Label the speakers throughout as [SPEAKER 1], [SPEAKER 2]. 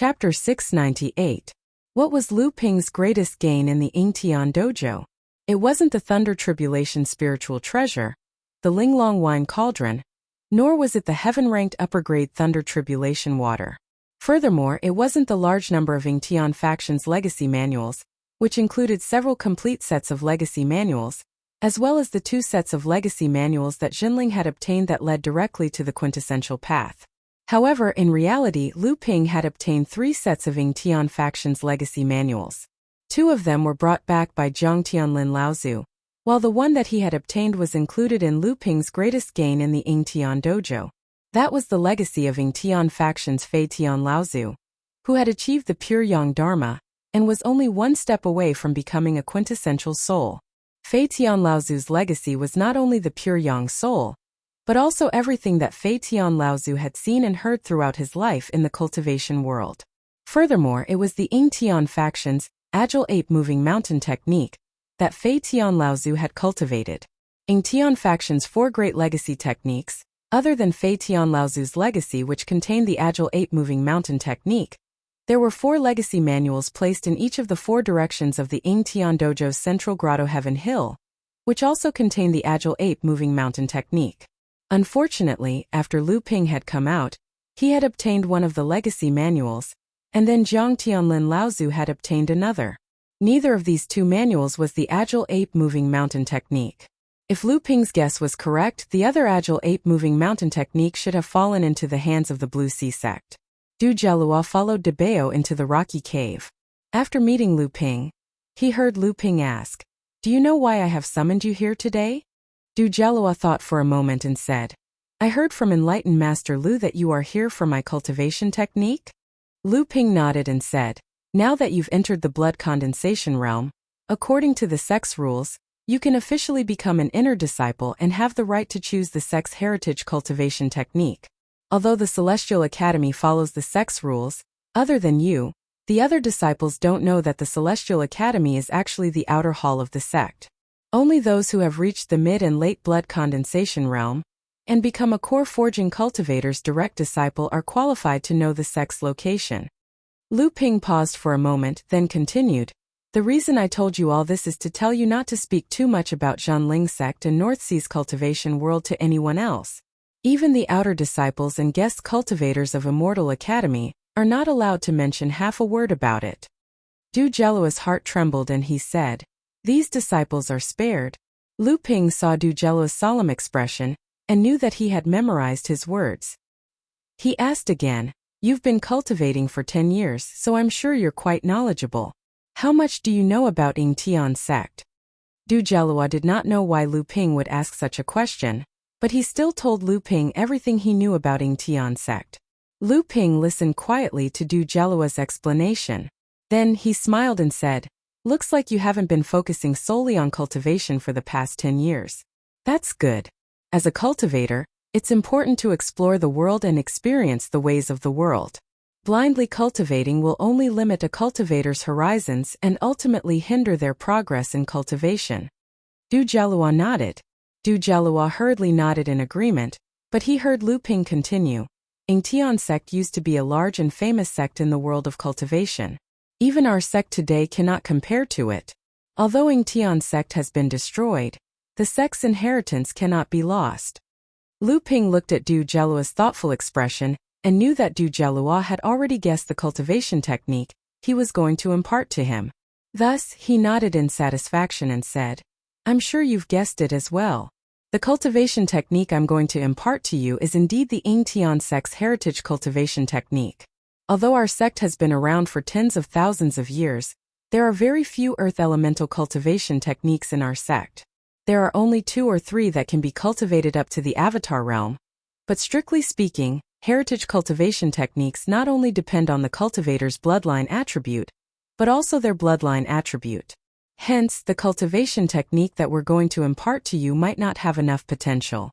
[SPEAKER 1] Chapter 698. What was Lu Ping's greatest gain in the Yingtian dojo? It wasn't the Thunder Tribulation spiritual treasure, the Linglong wine cauldron, nor was it the heaven-ranked upper-grade Thunder Tribulation water. Furthermore, it wasn't the large number of Yingtian faction's legacy manuals, which included several complete sets of legacy manuals, as well as the 2 sets of legacy manuals that Jinling had obtained that led directly to the quintessential path. However, in reality, Lu Ping had obtained 3 sets of Yingtian faction's legacy manuals. 2 of them were brought back by Zhang Tianlin Laozu, while the one that he had obtained was included in Lu Ping's greatest gain in the Yingtian dojo. That was the legacy of Yingtian faction's Fei Tian Laozu, who had achieved the pure Yang Dharma, and was only 1 step away from becoming a quintessential soul. Fei Tian Laozu's legacy was not only the pure Yang soul, but also everything that Fei Tian Laozu had seen and heard throughout his life in the cultivation world. Furthermore, it was the Yingtian faction's agile ape moving mountain technique that Fei Tian Laozu had cultivated. Yingtian faction's 4 great legacy techniques, other than Fei Tian Laozu's legacy which contained the agile ape moving mountain technique, there were 4 legacy manuals placed in each of the 4 directions of the Yingtian dojo's central grotto Heaven Hill, which also contained the agile ape moving mountain technique. Unfortunately, after Lu Ping had come out, he had obtained one of the legacy manuals, and then Zhang Tianlin Laozu had obtained another. Neither of these 2 manuals was the agile ape moving mountain technique. If Lu Ping's guess was correct, the other agile ape moving mountain technique should have fallen into the hands of the Blue Sea sect. Du Jialua followed De Bao into the rocky cave. After meeting Lu Ping, he heard Lu Ping ask, "Do you know why I have summoned you here today?" Du Jialua thought for a moment and said, "I heard from enlightened Master Lu that you are here for my cultivation technique?" Lu Ping nodded and said, "Now that you've entered the blood condensation realm, according to the sect's rules, you can officially become an inner disciple and have the right to choose the sect's heritage cultivation technique. Although the Celestial Academy follows the sect's rules, other than you, the other disciples don't know that the Celestial Academy is actually the outer hall of the sect. Only those who have reached the mid and late blood condensation realm and become a core forging cultivator's direct disciple are qualified to know the sect's location." Lu Ping paused for a moment, then continued, "The reason I told you all this is to tell you not to speak too much about Zhanling sect and North Sea's cultivation world to anyone else. Even the outer disciples and guest cultivators of Immortal Academy are not allowed to mention half a word about it." Du Jialua's heart trembled and he said, "These disciples are spared." Lu Ping saw Du Jialua's solemn expression and knew that he had memorized his words. He asked again, "You've been cultivating for 10 years, so I'm sure you're quite knowledgeable. How much do you know about Yingtian sect?" Du Jialua did not know why Lu Ping would ask such a question, but he still told Lu Ping everything he knew about Yingtian sect. Lu Ping listened quietly to Du Jialua's explanation. Then he smiled and said, "Looks like you haven't been focusing solely on cultivation for the past 10 years. That's good. As a cultivator, it's important to explore the world and experience the ways of the world. Blindly cultivating will only limit a cultivator's horizons and ultimately hinder their progress in cultivation." Du Jialua nodded. Du Jialua hurriedly nodded in agreement, but he heard Lu Ping continue, "Yingtian sect used to be a large and famous sect in the world of cultivation. Even our sect today cannot compare to it. Although Yingtian sect has been destroyed, the sect's inheritance cannot be lost." Lu Ping looked at Du Jialua's thoughtful expression and knew that Du Jialua had already guessed the cultivation technique he was going to impart to him. Thus, he nodded in satisfaction and said, "I'm sure you've guessed it as well. The cultivation technique I'm going to impart to you is indeed the Yingtian sect's heritage cultivation technique. Although our sect has been around for tens of thousands of years, there are very few earth elemental cultivation techniques in our sect. There are only 2 or 3 that can be cultivated up to the avatar realm. But strictly speaking, heritage cultivation techniques not only depend on the cultivator's bloodline attribute, but also their bloodline attribute. Hence, the cultivation technique that we're going to impart to you might not have enough potential."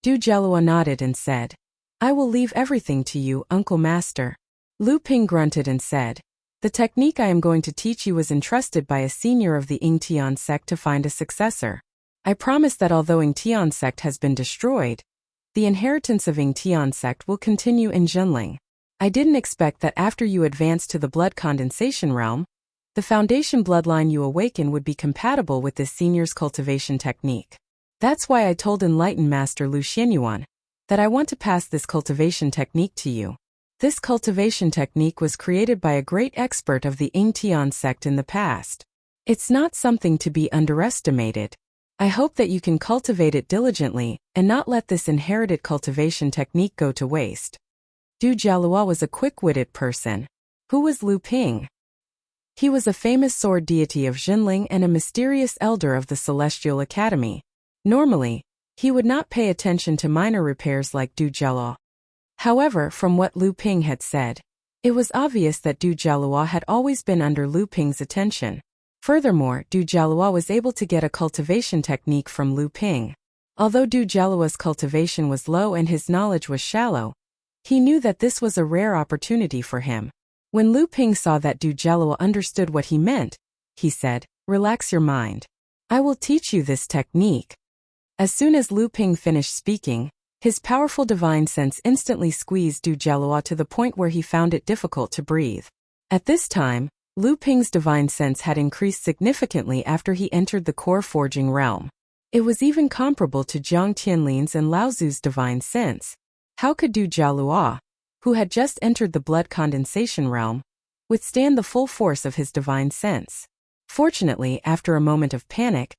[SPEAKER 1] Du Jialua nodded and said, "I will leave everything to you, Uncle Master." Lu Ping grunted and said, "The technique I am going to teach you was entrusted by a senior of the Yingtian sect to find a successor. I promise that although Yingtian sect has been destroyed, the inheritance of Yingtian sect will continue in Zhenling. I didn't expect that after you advanced to the blood condensation realm, the foundation bloodline you awaken would be compatible with this senior's cultivation technique. That's why I told Enlightened Master Lu Xianyuan that I want to pass this cultivation technique to you. This cultivation technique was created by a great expert of the Yingtian sect in the past. It's not something to be underestimated. I hope that you can cultivate it diligently and not let this inherited cultivation technique go to waste. Du Jialua was a quick-witted person. Who was Lu Ping? He was a famous sword deity of Jinling and a mysterious elder of the Celestial Academy. Normally, he would not pay attention to minor repairs like Du Jialua. However, from what Lu Ping had said, it was obvious that Du Jialua had always been under Lu Ping's attention. Furthermore, Du Jialua was able to get a cultivation technique from Lu Ping. Although Du Jialua's cultivation was low and his knowledge was shallow, he knew that this was a rare opportunity for him. When Lu Ping saw that Du Jialua understood what he meant, he said, "Relax your mind. I will teach you this technique." As soon as Lu Ping finished speaking, his powerful divine sense instantly squeezed Du Jialua to the point where he found it difficult to breathe. At this time, Lu Ping's divine sense had increased significantly after he entered the core forging realm. It was even comparable to Jiang Tianlin's and Lao Zu's divine sense. How could Du Jialua, who had just entered the blood condensation realm, withstand the full force of his divine sense? Fortunately, after a moment of panic,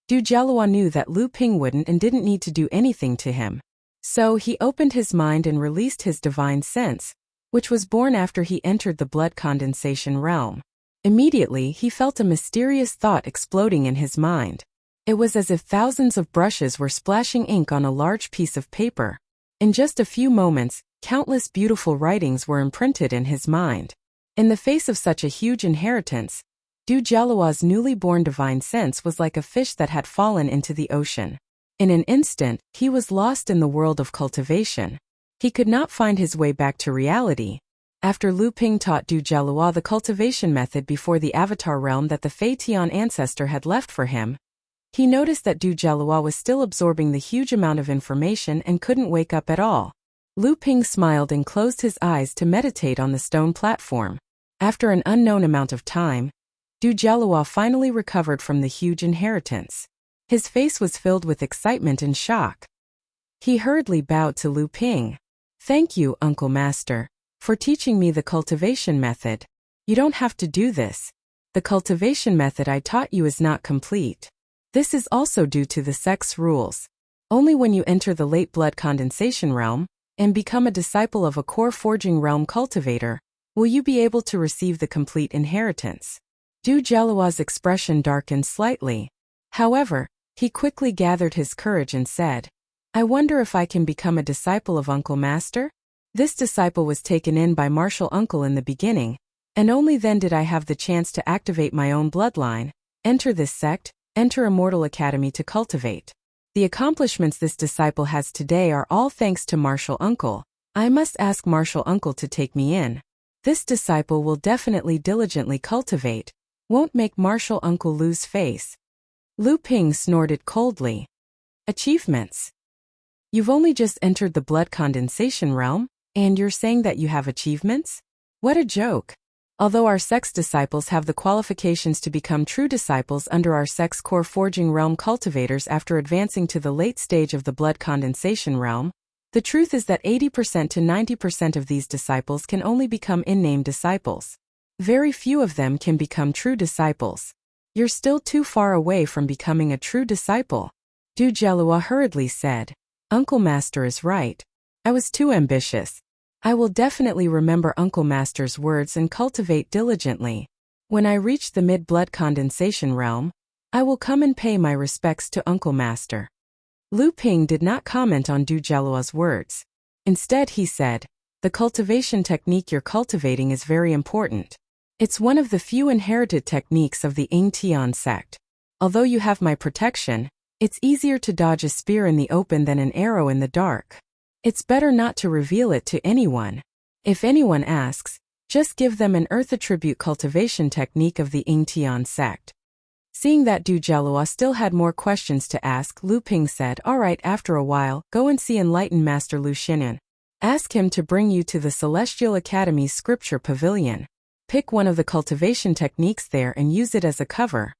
[SPEAKER 1] Du Jialua knew that Lu Ping wouldn't and didn't need to do anything to him. So he opened his mind and released his divine sense, which was born after he entered the blood condensation realm. Immediately, he felt a mysterious thought exploding in his mind. It was as if thousands of brushes were splashing ink on a large piece of paper. In just a few moments, countless beautiful writings were imprinted in his mind. In the face of such a huge inheritance, Du Jialua's newly born divine sense was like a fish that had fallen into the ocean. In an instant, he was lost in the world of cultivation. He could not find his way back to reality. After Lu Ping taught Du Jialua the cultivation method before the avatar realm that the Fei Tian ancestor had left for him, he noticed that Du Jialua was still absorbing the huge amount of information and couldn't wake up at all. Lu Ping smiled and closed his eyes to meditate on the stone platform. After an unknown amount of time, Du Jialua finally recovered from the huge inheritance. His face was filled with excitement and shock. He hurriedly bowed to Lu Ping. "Thank you, Uncle Master, for teaching me the cultivation method. You don't have to do this. The cultivation method I taught you is not complete. This is also due to the sect's rules. Only when you enter the late blood condensation realm and become a disciple of a core forging realm cultivator will you be able to receive the complete inheritance." Du Jialua's expression darkened slightly. However, he quickly gathered his courage and said, "I wonder if I can become a disciple of Uncle Master?" This disciple was taken in by Martial Uncle in the beginning, and only then did I have the chance to activate my own bloodline, enter this sect, enter Immortal Academy to cultivate. The accomplishments this disciple has today are all thanks to Martial Uncle. I must ask Martial Uncle to take me in. This disciple will definitely diligently cultivate, won't make Martial Uncle lose face. Lu Ping snorted coldly. Achievements. You've only just entered the blood condensation realm, and you're saying that you have achievements? What a joke. Although our sect's disciples have the qualifications to become true disciples under our sect's core forging realm cultivators after advancing to the late stage of the blood condensation realm, the truth is that 80% to 90% of these disciples can only become in-name disciples. Very few of them can become true disciples. You're still too far away from becoming a true disciple. Du Jialua hurriedly said, "Uncle Master is right. I was too ambitious. I will definitely remember Uncle Master's words and cultivate diligently. When I reach the mid-blood condensation realm, I will come and pay my respects to Uncle Master." Lu Ping did not comment on Du Jialua's words. Instead he said, "The cultivation technique you're cultivating is very important. It's one of the few inherited techniques of the Yingtian sect. Although you have my protection, it's easier to dodge a spear in the open than an arrow in the dark. It's better not to reveal it to anyone. If anyone asks, just give them an earth attribute cultivation technique of the Yingtian sect." Seeing that Du Jialua still had more questions to ask, Lu Ping said, "All right, after a while, go and see Enlightened Master Lu Xianyuan. Ask him to bring you to the Celestial Academy's Scripture Pavilion. Pick one of the cultivation techniques there and use it as a cover.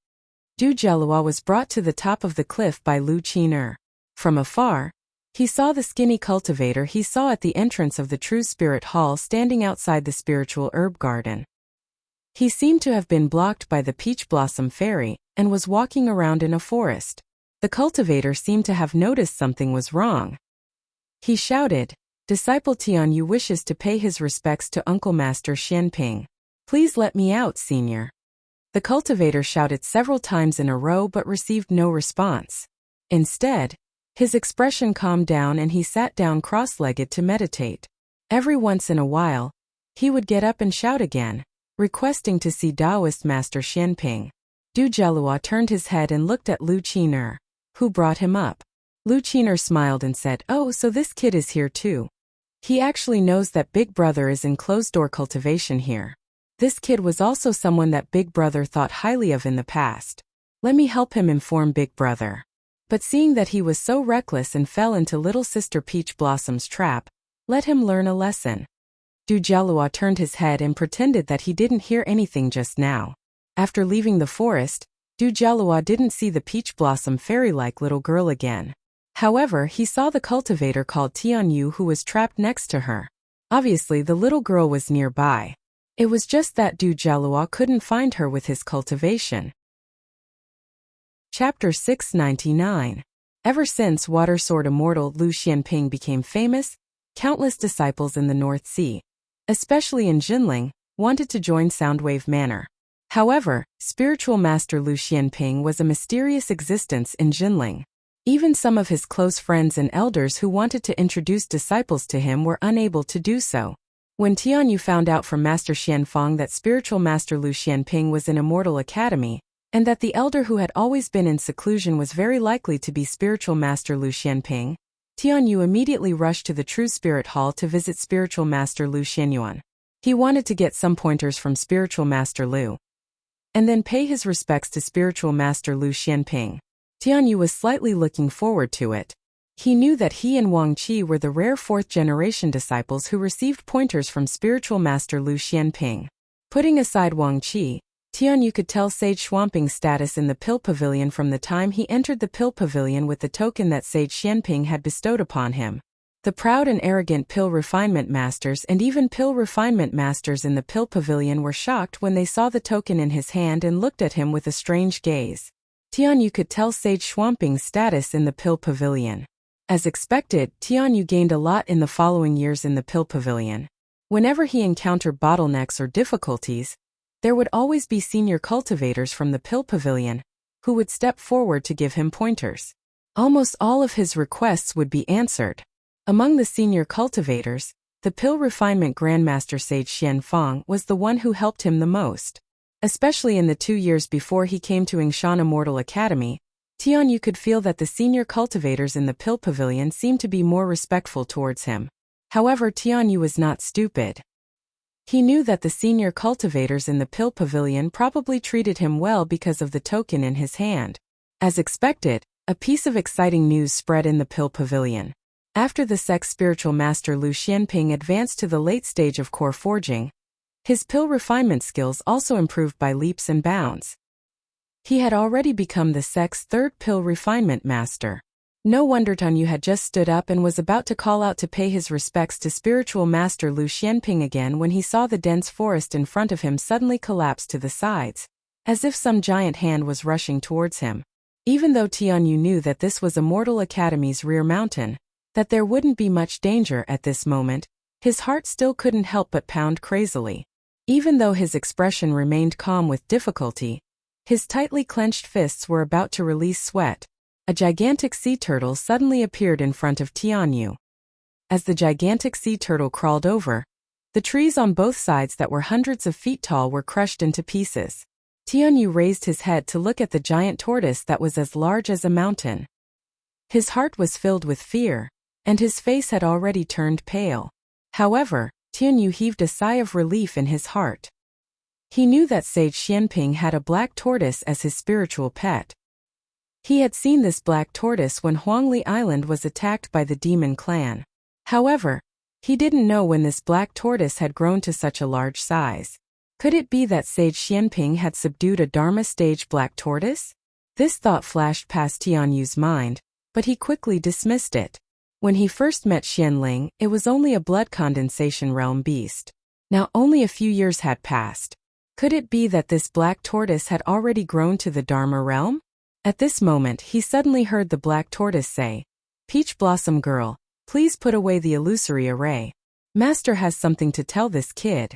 [SPEAKER 1] Du Jelua was brought to the top of the cliff by Lu Qiner. From afar, he saw the skinny cultivator he saw at the entrance of the True Spirit Hall standing outside the spiritual herb garden. He seemed to have been blocked by the Peach Blossom Fairy and was walking around in a forest. The cultivator seemed to have noticed something was wrong. He shouted, "Disciple Tianyu wishes to pay his respects to Uncle Master Xianping. Please let me out, Senior." The cultivator shouted several times in a row but received no response. Instead, his expression calmed down and he sat down cross-legged to meditate. Every once in a while, he would get up and shout again, requesting to see Taoist Master Xianping. Du Jelua turned his head and looked at Lu Qiner, who brought him up. Lu Qiner smiled and said, "Oh, so this kid is here too. He actually knows that Big Brother is in closed-door cultivation here. This kid was also someone that Big Brother thought highly of in the past. Let me help him inform Big Brother." But seeing that he was so reckless and fell into Little Sister Peach Blossom's trap, let him learn a lesson. Du Jelua turned his head and pretended that he didn't hear anything just now. After leaving the forest, Du Jelua didn't see the Peach Blossom fairy-like little girl again. However, he saw the cultivator called Tianyu who was trapped next to her. Obviously, the little girl was nearby. It was just that Du Jelua couldn't find her with his cultivation. Chapter 699. Ever since Water Sword Immortal Lu Xianping became famous, countless disciples in the North Sea, especially in Jinling, wanted to join Soundwave Manor. However, spiritual master Lu Xianping was a mysterious existence in Jinling. Even some of his close friends and elders who wanted to introduce disciples to him were unable to do so. When Tianyu found out from Master Xianfang that spiritual master Lu Xianping was in Immortal Academy, and that the elder who had always been in seclusion was very likely to be spiritual master Lu Xianping, Tianyu immediately rushed to the True Spirit Hall to visit spiritual master Lu Xianyuan. He wanted to get some pointers from spiritual master Lu, and then pay his respects to spiritual master Lu Xianping. Tianyu was slightly looking forward to it. He knew that he and Wang Qi were the rare fourth-generation disciples who received pointers from spiritual master Lu Xianping. Putting aside Wang Qi, Tianyu could tell Sage Xuanping's status in the Pill Pavilion from the time he entered the Pill Pavilion with the token that Sage Xianping had bestowed upon him. The proud and arrogant Pill Refinement Masters and even Pill Refinement Masters in the Pill Pavilion were shocked when they saw the token in his hand and looked at him with a strange gaze. Tianyu could tell Sage Xuanping's status in the Pill Pavilion. As expected, Tianyu gained a lot in the following years in the Pill Pavilion. Whenever he encountered bottlenecks or difficulties, there would always be senior cultivators from the Pill Pavilion, who would step forward to give him pointers. Almost all of his requests would be answered. Among the senior cultivators, the Pill Refinement Grandmaster Sage Xianfang was the one who helped him the most. Especially in the 2 years before he came to Yingshan Immortal Academy, Tianyu could feel that the senior cultivators in the Pill Pavilion seemed to be more respectful towards him. However, Tianyu was not stupid. He knew that the senior cultivators in the Pill Pavilion probably treated him well because of the token in his hand. As expected, a piece of exciting news spread in the Pill Pavilion. After the Sex Spiritual Master Lu Xianping advanced to the late stage of core forging, his pill refinement skills also improved by leaps and bounds. He had already become the Sex Third Pill Refinement Master. No wonder Tianyu had just stood up and was about to call out to pay his respects to spiritual master Lu Xianping again when he saw the dense forest in front of him suddenly collapse to the sides, as if some giant hand was rushing towards him. Even though Tianyu knew that this was Immortal Academy's rear mountain, that there wouldn't be much danger at this moment, his heart still couldn't help but pound crazily. Even though his expression remained calm with difficulty, his tightly clenched fists were about to release sweat. A gigantic sea turtle suddenly appeared in front of Tianyu. As the gigantic sea turtle crawled over, the trees on both sides that were hundreds of feet tall were crushed into pieces. Tianyu raised his head to look at the giant tortoise that was as large as a mountain. His heart was filled with fear, and his face had already turned pale. However, Tianyu heaved a sigh of relief in his heart. He knew that Sage Xianping had a black tortoise as his spiritual pet. He had seen this black tortoise when Huangli Island was attacked by the demon clan. However, He didn't know when this black tortoise had grown to such a large size. Could it be that Sage Xianping had subdued a Dharma-stage black tortoise? This thought flashed past Tianyu's mind, but he quickly dismissed it. When he first met Xianling, it was only a blood condensation realm beast. Now only a few years had passed. Could it be that this black tortoise had already grown to the Dharma realm? At this moment he suddenly heard the black tortoise say, "Peach Blossom Girl, please put away the illusory array. Master has something to tell this kid."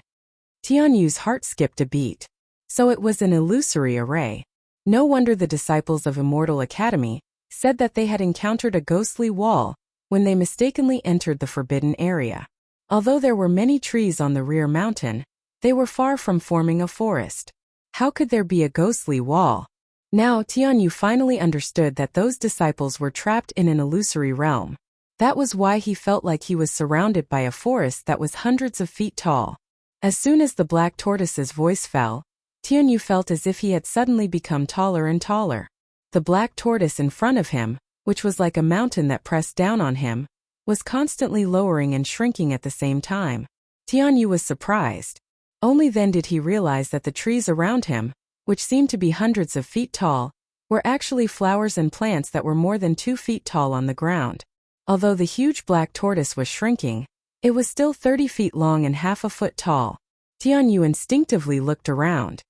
[SPEAKER 1] Tianyu's heart skipped a beat. So it was an illusory array. No wonder the disciples of Immortal Academy said that they had encountered a ghostly wall when they mistakenly entered the forbidden area. Although there were many trees on the rear mountain, they were far from forming a forest. How could there be a ghostly wall? Now Tianyu finally understood that those disciples were trapped in an illusory realm. That was why he felt like he was surrounded by a forest that was hundreds of feet tall. As soon as the black tortoise's voice fell, Tianyu felt as if he had suddenly become taller and taller. The black tortoise in front of him, which was like a mountain that pressed down on him, was constantly lowering and shrinking at the same time. Tianyu was surprised. Only then did he realize that the trees around him, which seemed to be hundreds of feet tall, were actually flowers and plants that were more than 2 feet tall on the ground. Although the huge black tortoise was shrinking, it was still 30 feet long and half a foot tall. Tianyu instinctively looked around.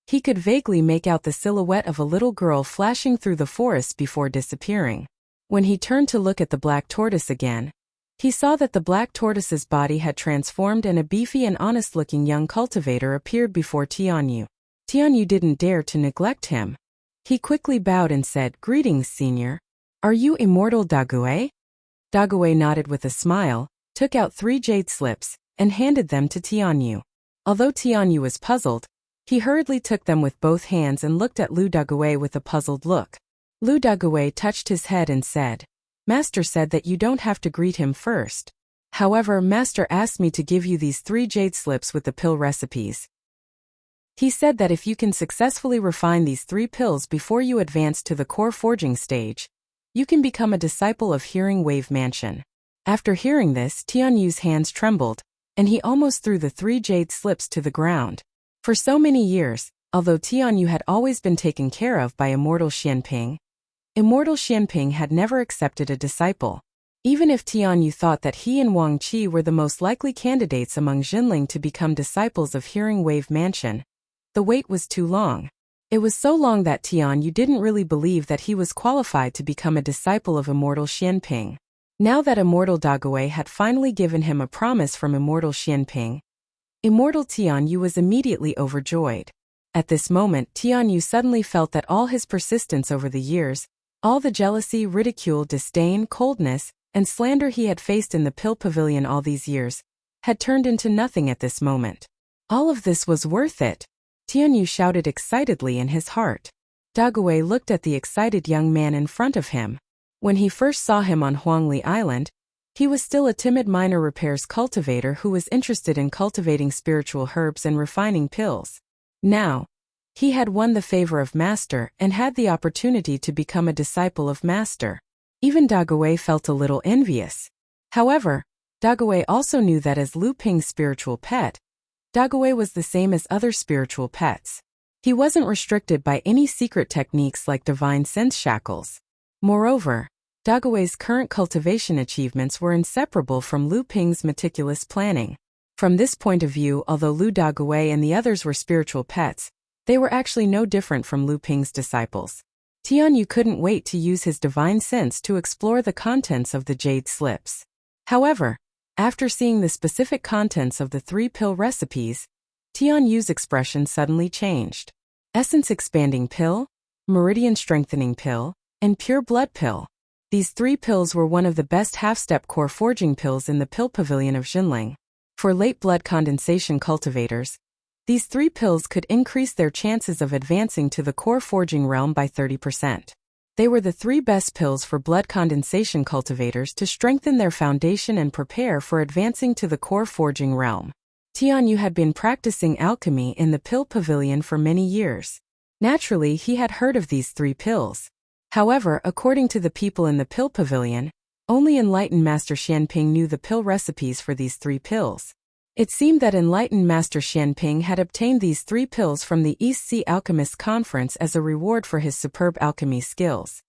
[SPEAKER 1] He could vaguely make out the silhouette of a little girl flashing through the forest before disappearing. When he turned to look at the black tortoise again, he saw that the black tortoise's body had transformed and a beefy and honest-looking young cultivator appeared before Tianyu. Tianyu didn't dare to neglect him. He quickly bowed and said, "Greetings, senior. Are you Immortal Daguet?" Daguet nodded with a smile, took out 3 jade slips, and handed them to Tianyu. Although Tianyu was puzzled, he hurriedly took them with both hands and looked at Lu Daguet with a puzzled look. Lu Daguet touched his head and said, "Master said that you don't have to greet him first. However, Master asked me to give you these 3 jade slips with the pill recipes. He said that if you can successfully refine these 3 pills before you advance to the core forging stage, you can become a disciple of Hearing Wave Mansion." After hearing this, Tianyu's hands trembled, and he almost threw the 3 jade slips to the ground. For so many years, although Tianyu had always been taken care of by Immortal Xianping, Immortal Xianping had never accepted a disciple. Even if Tianyu thought that he and Wang Qi were the most likely candidates among Jinling to become disciples of Hearing Wave Mansion, the wait was too long. It was so long that Tianyu didn't really believe that he was qualified to become a disciple of Immortal Xianping. Now that Immortal Daguet had finally given him a promise from Immortal Xianping, Immortal Tianyu was immediately overjoyed. At this moment, Tianyu suddenly felt that all his persistence over the years, all the jealousy, ridicule, disdain, coldness, and slander he had faced in the Pill Pavilion all these years, had turned into nothing at this moment. All of this was worth it, Tianyu shouted excitedly in his heart. Daguet looked at the excited young man in front of him. When he first saw him on Huangli Island, he was still a timid minor repairs cultivator who was interested in cultivating spiritual herbs and refining pills. Now, he had won the favor of Master and had the opportunity to become a disciple of Master. Even Daguet felt a little envious. However, Daguet also knew that as Lu Ping's spiritual pet, Daguet was the same as other spiritual pets. He wasn't restricted by any secret techniques like divine sense shackles. Moreover, Daguet's current cultivation achievements were inseparable from Lu Ping's meticulous planning. From this point of view, although Lu Daguet and the others were spiritual pets, they were actually no different from Lu Ping's disciples. Tianyu couldn't wait to use his divine sense to explore the contents of the jade slips. However, after seeing the specific contents of the 3 pill recipes, Tianyu's expression suddenly changed. Essence Expanding Pill, Meridian Strengthening Pill, and Pure Blood Pill. These 3 pills were one of the best half-step core forging pills in the Pill Pavilion of Jinling. For late blood condensation cultivators, these 3 pills could increase their chances of advancing to the core forging realm by 30%. They were the 3 best pills for blood condensation cultivators to strengthen their foundation and prepare for advancing to the core forging realm. Tianyu had been practicing alchemy in the Pill Pavilion for many years. Naturally, he had heard of these 3 pills. However, according to the people in the Pill Pavilion, Only enlightened Master Xianping knew the pill recipes for these 3 pills. It seemed that enlightened Master Xianping had obtained these 3 pills from the East Sea Alchemists Conference as a reward for his superb alchemy skills.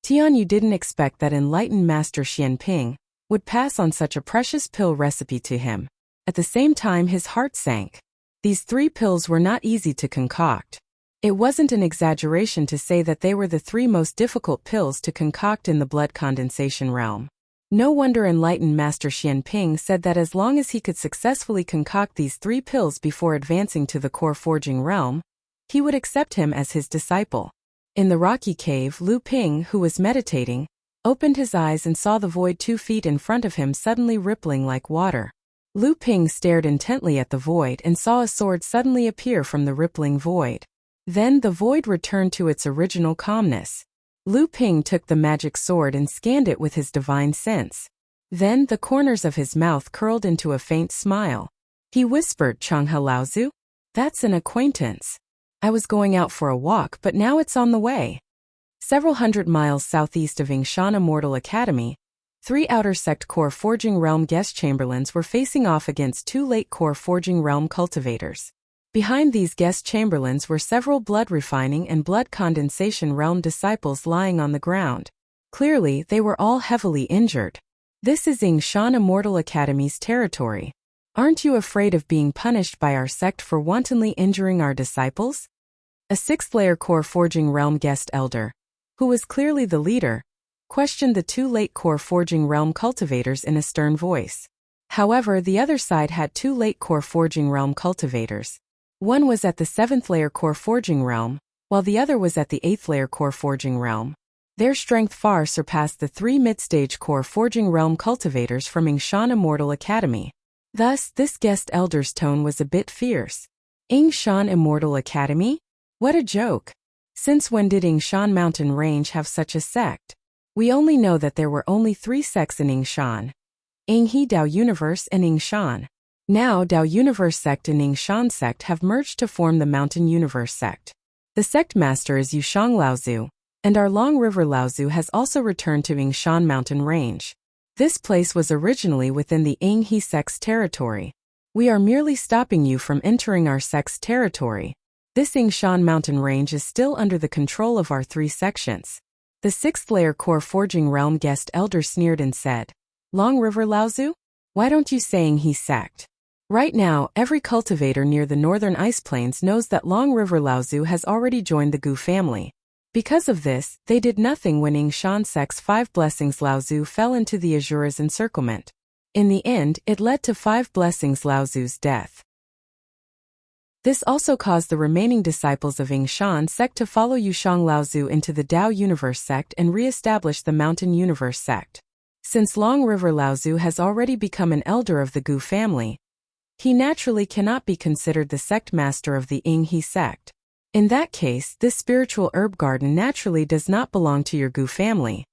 [SPEAKER 1] Tianyu didn't expect that enlightened Master Xianping would pass on such a precious pill recipe to him. At the same time, his heart sank. These 3 pills were not easy to concoct. It wasn't an exaggeration to say that they were the 3 most difficult pills to concoct in the blood condensation realm. No wonder enlightened Master Xianping said that as long as he could successfully concoct these 3 pills before advancing to the core forging realm, he would accept him as his disciple. In the rocky cave, Lu Ping, who was meditating, opened his eyes and saw the void 2 feet in front of him suddenly rippling like water. Lu Ping stared intently at the void and saw a sword suddenly appear from the rippling void. Then the void returned to its original calmness. Lu Ping took the magic sword and scanned it with his divine sense. Then the corners of his mouth curled into a faint smile. He whispered, "Changhe Laozu? That's an acquaintance. I was going out for a walk, but now it's on the way." Several hundred miles southeast of Yingshan Immortal Academy, 3 outer sect core forging realm guest chamberlains were facing off against 2 late core forging realm cultivators. Behind these guest chamberlains were several blood refining and blood condensation realm disciples lying on the ground. Clearly, they were all heavily injured. This is Yingshan Immortal Academy's territory. Aren't you afraid of being punished by our sect for wantonly injuring our disciples? A 6th-layer core forging realm guest elder, who was clearly the leader, questioned the 2 late core forging realm cultivators in a stern voice. However, the other side had 2 late core forging realm cultivators. One was at the 7th-layer core forging realm, while the other was at the 8th-layer core forging realm. Their strength far surpassed the 3 mid-stage core forging realm cultivators from Yingshan Immortal Academy. Thus, this guest elder's tone was a bit fierce. Yingshan Immortal Academy? What a joke! Since when did Yingshan Mountain Range have such a sect? We only know that there were only 3 sects in Yingshan: Yinghe Dao Universe and Yingshan. Now Dao Universe sect and Yingshan sect have merged to form the Mountain Universe sect. The sect master is Yushang Laozu, and our Long River Laozu has also returned to Yingshan Mountain Range. This place was originally within the Yinghe sect's territory. We are merely stopping you from entering our sect's territory. This Yingshan Mountain Range is still under the control of our 3 sections. The 6th-layer core forging realm guest elder sneered and said, "Long River Laozu? Why don't you say Yinghe sect?" Right now, every cultivator near the northern ice plains knows that Long River Laozu has already joined the Gu family. Because of this, they did nothing when Yingshan sect's 5 blessings Laozu fell into the Azura's encirclement. In the end, it led to 5 blessings Laozu's death. This also caused the remaining disciples of Yingshan sect to follow Yushang Laozu into the Dao Universe sect and re-establish the Mountain Universe sect. Since Long River Laozu has already become an elder of the Gu family, he naturally cannot be considered the sect master of the Yinghe sect. In that case, this spiritual herb garden naturally does not belong to your Gu family.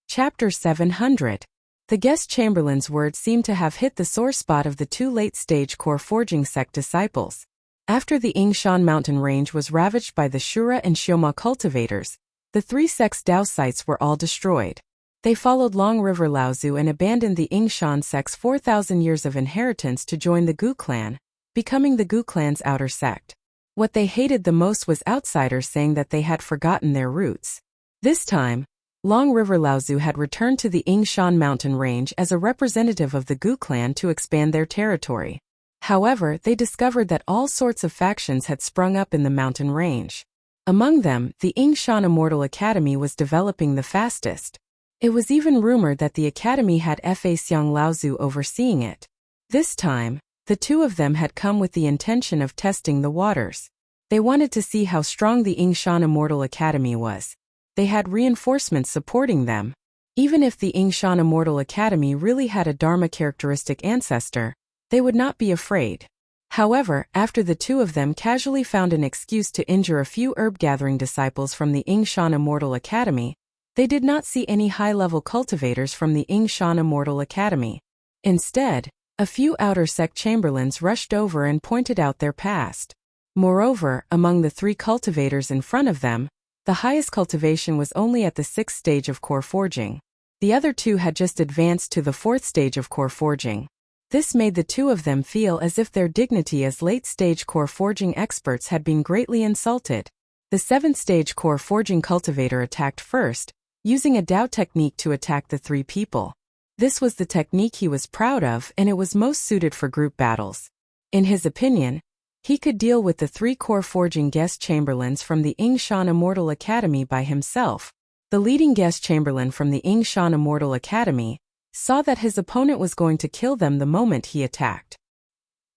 [SPEAKER 1] Chapter 700. The guest chamberlain's words seemed to have hit the sore spot of the 2 late-stage core forging sect disciples. After the Yingshan Mountain Range was ravaged by the Shura and Xioma cultivators, the 3 sect's Dao sites were all destroyed. They followed Long River Laozu and abandoned the Yingshan sect's 4,000 years of inheritance to join the Gu clan, becoming the Gu clan's outer sect. What they hated the most was outsiders saying that they had forgotten their roots. This time, Long River Laozu had returned to the Yingshan Mountain Range as a representative of the Gu clan to expand their territory. However, they discovered that all sorts of factions had sprung up in the mountain range. Among them, the Yingshan Immortal Academy was developing the fastest. It was even rumored that the academy had Fa Xiang Laozu overseeing it. This time, the 2 of them had come with the intention of testing the waters. They wanted to see how strong the Yingshan Immortal Academy was. They had reinforcements supporting them. Even if the Yingshan Immortal Academy really had a Dharma characteristic ancestor, they would not be afraid. However, after the 2 of them casually found an excuse to injure a few herb-gathering disciples from the Yingshan Immortal Academy, they did not see any high-level cultivators from the Yingshan Immortal Academy. Instead, a few outer sect chamberlains rushed over and pointed out their past. Moreover, among the 3 cultivators in front of them, The highest cultivation was only at the 6th stage of core forging. The other two had just advanced to the 4th stage of core forging. This made the two of them feel as if their dignity as late-stage core forging experts had been greatly insulted. The 7th stage core forging cultivator attacked first, using a Dao technique to attack the three people. This was the technique he was proud of, and it was most suited for group battles. In his opinion, he could deal with the 3 core forging guest chamberlains from the Yingshan Immortal Academy by himself. The leading guest chamberlain from the Yingshan Immortal Academy saw that his opponent was going to kill them the moment he attacked.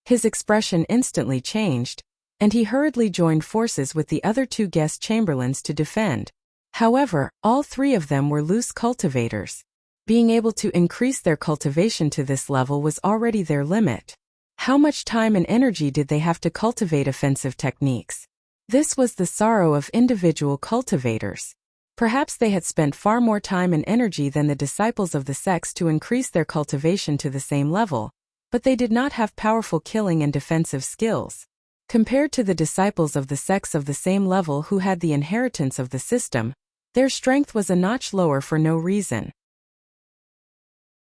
[SPEAKER 1] His expression instantly changed, and he hurriedly joined forces with the other 2 guest chamberlains to defend. However, all 3 of them were loose cultivators. Being able to increase their cultivation to this level was already their limit. How much time and energy did they have to cultivate offensive techniques? This was the sorrow of individual cultivators. Perhaps they had spent far more time and energy than the disciples of the sects to increase their cultivation to the same level, but they did not have powerful killing and defensive skills. Compared to the disciples of the sects of the same level who had the inheritance of the system, their strength was a notch lower for no reason.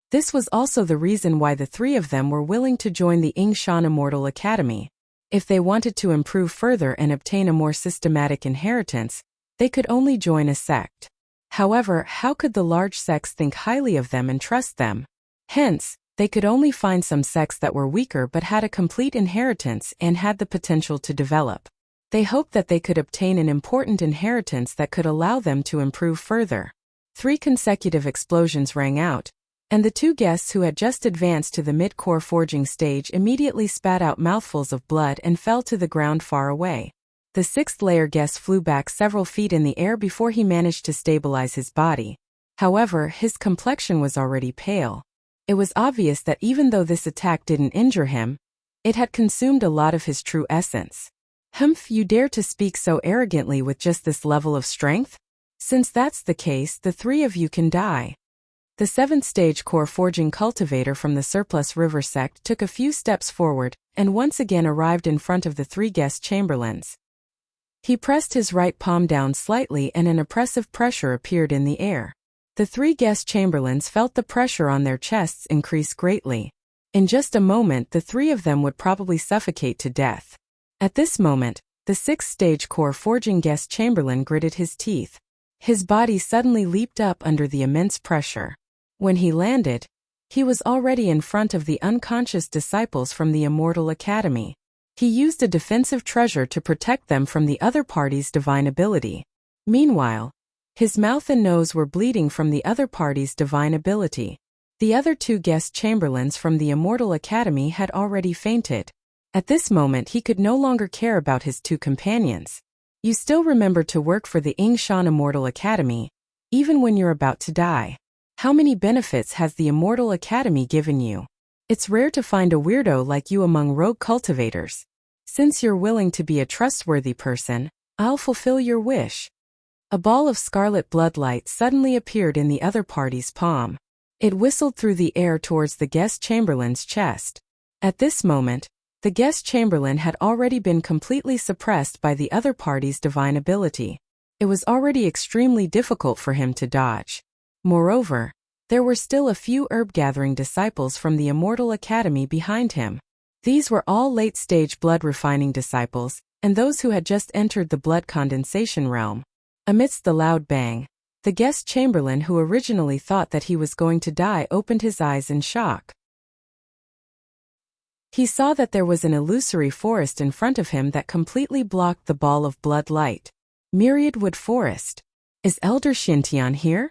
[SPEAKER 1] This was also the reason why the 3 of them were willing to join the Yingshan Immortal Academy. If they wanted to improve further and obtain a more systematic inheritance, they could only join a sect. However, how could the large sects think highly of them and trust them? Hence, they could only find some sects that were weaker but had a complete inheritance and had the potential to develop. They hoped that they could obtain an important inheritance that could allow them to improve further. 3 consecutive explosions rang out, and the 2 guests who had just advanced to the mid-core forging stage immediately spat out mouthfuls of blood and fell to the ground far away. The 6th layer guest flew back several feet in the air before he managed to stabilize his body. However, his complexion was already pale. It was obvious that even though this attack didn't injure him, it had consumed a lot of his true essence. "Humph, you dare to speak so arrogantly with just this level of strength? Since that's the case, the 3 of you can die." The 7th stage core forging cultivator from the Surplus River sect took a few steps forward and once again arrived in front of the 3 guest chamberlains. He pressed his right palm down slightly and an oppressive pressure appeared in the air. The 3 guest chamberlains felt the pressure on their chests increase greatly. In just a moment, the 3 of them would probably suffocate to death. At this moment, the 6th stage core forging guest chamberlain gritted his teeth. His body suddenly leaped up under the immense pressure. When he landed, he was already in front of the unconscious disciples from the Immortal Academy. He used a defensive treasure to protect them from the other party's divine ability. Meanwhile, his mouth and nose were bleeding from the other party's divine ability. The other 2 guest chamberlains from the Immortal Academy had already fainted. At this moment he could no longer care about his 2 companions. You still remember to work for the Yingshan Immortal Academy, even when you're about to die. How many benefits has the Immortal Academy given you? It's rare to find a weirdo like you among rogue cultivators. Since you're willing to be a trustworthy person, I'll fulfill your wish. A ball of scarlet bloodlight suddenly appeared in the other party's palm. It whistled through the air towards the guest chamberlain's chest. At this moment, the guest chamberlain had already been completely suppressed by the other party's divine ability. It was already extremely difficult for him to dodge. Moreover, there were still a few herb-gathering disciples from the Immortal Academy behind him. These were all late-stage blood-refining disciples, and those who had just entered the blood condensation realm. Amidst the loud bang, the guest chamberlain who originally thought that he was going to die opened his eyes in shock. He saw that there was an illusory forest in front of him that completely blocked the ball of blood light. Myriad Wood Forest. Is Elder Xintian here?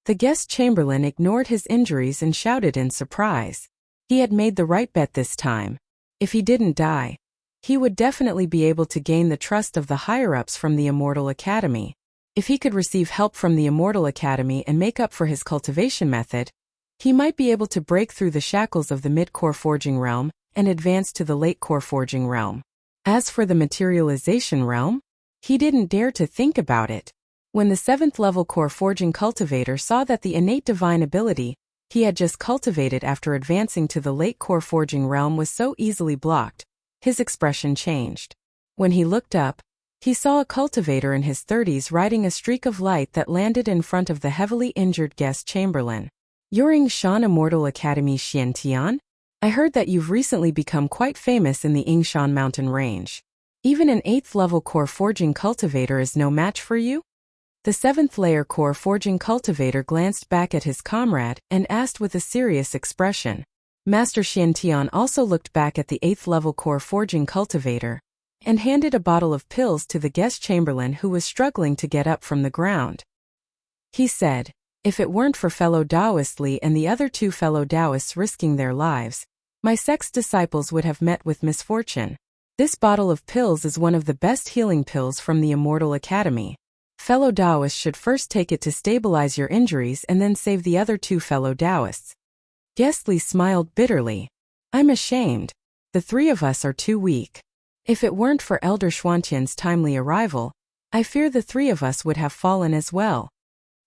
[SPEAKER 1] The guest chamberlain ignored his injuries and shouted in surprise. He had made the right bet this time. If he didn't die, he would definitely be able to gain the trust of the higher-ups from the Immortal Academy. If he could receive help from the Immortal Academy and make up for his cultivation method, he might be able to break through the shackles of the mid-core forging realm and advance to the late-core forging realm. As for the materialization realm, he didn't dare to think about it. When the 7th-level core forging cultivator saw that the innate divine ability he had just cultivated after advancing to the late core forging realm was so easily blocked, his expression changed. When he looked up, He saw a cultivator in his 30s riding a streak of light that landed in front of the heavily injured guest chamberlain. "You're Yingshan Immortal Academy Xian Tian? I heard that you've recently become quite famous in the Yingshan mountain range. Even an 8th level core forging cultivator is no match for you?" The 7th layer core forging cultivator glanced back at his comrade and asked with a serious expression. Master Xian Tian also looked back at the 8th level core forging cultivator and handed a bottle of pills to the guest chamberlain who was struggling to get up from the ground. He said, "If it weren't for fellow Taoist Li and the other 2 fellow Taoists risking their lives, my sect's disciples would have met with misfortune. This bottle of pills is one of the best healing pills from the Immortal Academy. Fellow Taoists should first take it to stabilize your injuries and then save the other 2 fellow Taoists." Guest Li smiled bitterly. "I'm ashamed. The 3 of us are too weak. If it weren't for Elder Xuantian's timely arrival, I fear the 3 of us would have fallen as well."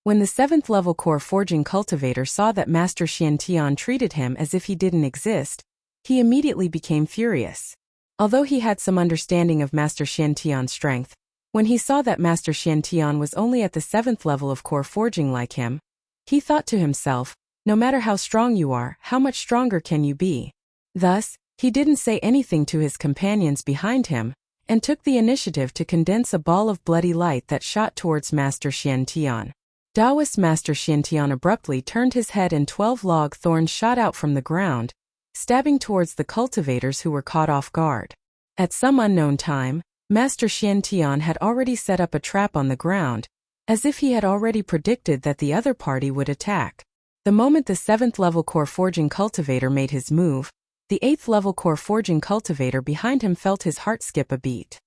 [SPEAKER 1] When the 7th level core forging cultivator saw that Master Xian Tian treated him as if he didn't exist, he immediately became furious. Although he had some understanding of Master Xian Tian's strength, when he saw that Master Xian Tian was only at the 7th level of core forging like him, he thought to himself, no matter how strong you are, how much stronger can you be? Thus, he didn't say anything to his companions behind him, and took the initiative to condense a ball of bloody light that shot towards Master Xian Tian. Taoist Master Xian Tian abruptly turned his head and 12 log thorns shot out from the ground, stabbing towards the cultivators who were caught off guard. At some unknown time, Master Xian Tian had already set up a trap on the ground, as if he had already predicted that the other party would attack. The moment the 7th level core forging cultivator made his move, the 8th level core forging cultivator behind him felt his heart skip a beat.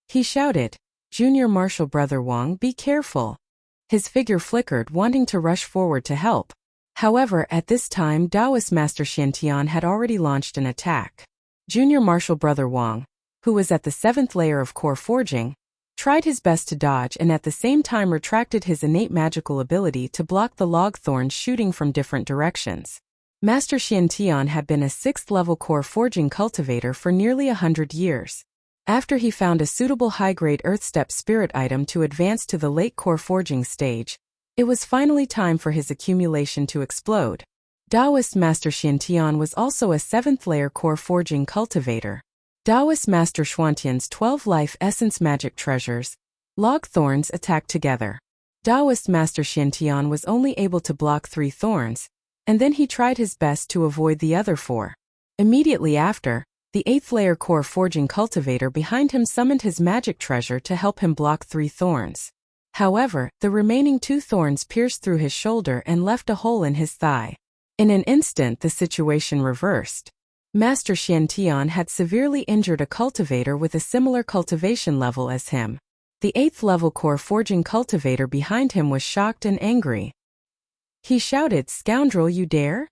[SPEAKER 1] He shouted, "Junior Marshal Brother Wang, be careful." His figure flickered, wanting to rush forward to help. However, at this time Taoist Master Xian Tian had already launched an attack. Junior Marshal Brother Wang, who was at the 7th layer of core forging, tried his best to dodge and at the same time retracted his innate magical ability to block the log thorns shooting from different directions. Master Xian Tian had been a 6th level core forging cultivator for nearly 100 years. After he found a suitable high-grade Earthstep spirit item to advance to the late core forging stage, it was finally time for his accumulation to explode. Taoist Master Xian Tian was also a 7th layer core forging cultivator. Taoist Master Xuantian's 12 life essence magic treasures, log thorns, attacked together. Taoist Master Xian Tian was only able to block 3 thorns, and then he tried his best to avoid the other 4. Immediately after, the 8th layer core forging cultivator behind him summoned his magic treasure to help him block 3 thorns. However, the remaining 2 thorns pierced through his shoulder and left a hole in his thigh. In an instant the situation reversed. Master Xian Tian had severely injured a cultivator with a similar cultivation level as him. The 8th level core forging cultivator behind him was shocked and angry. He shouted, "Scoundrel, you dare?"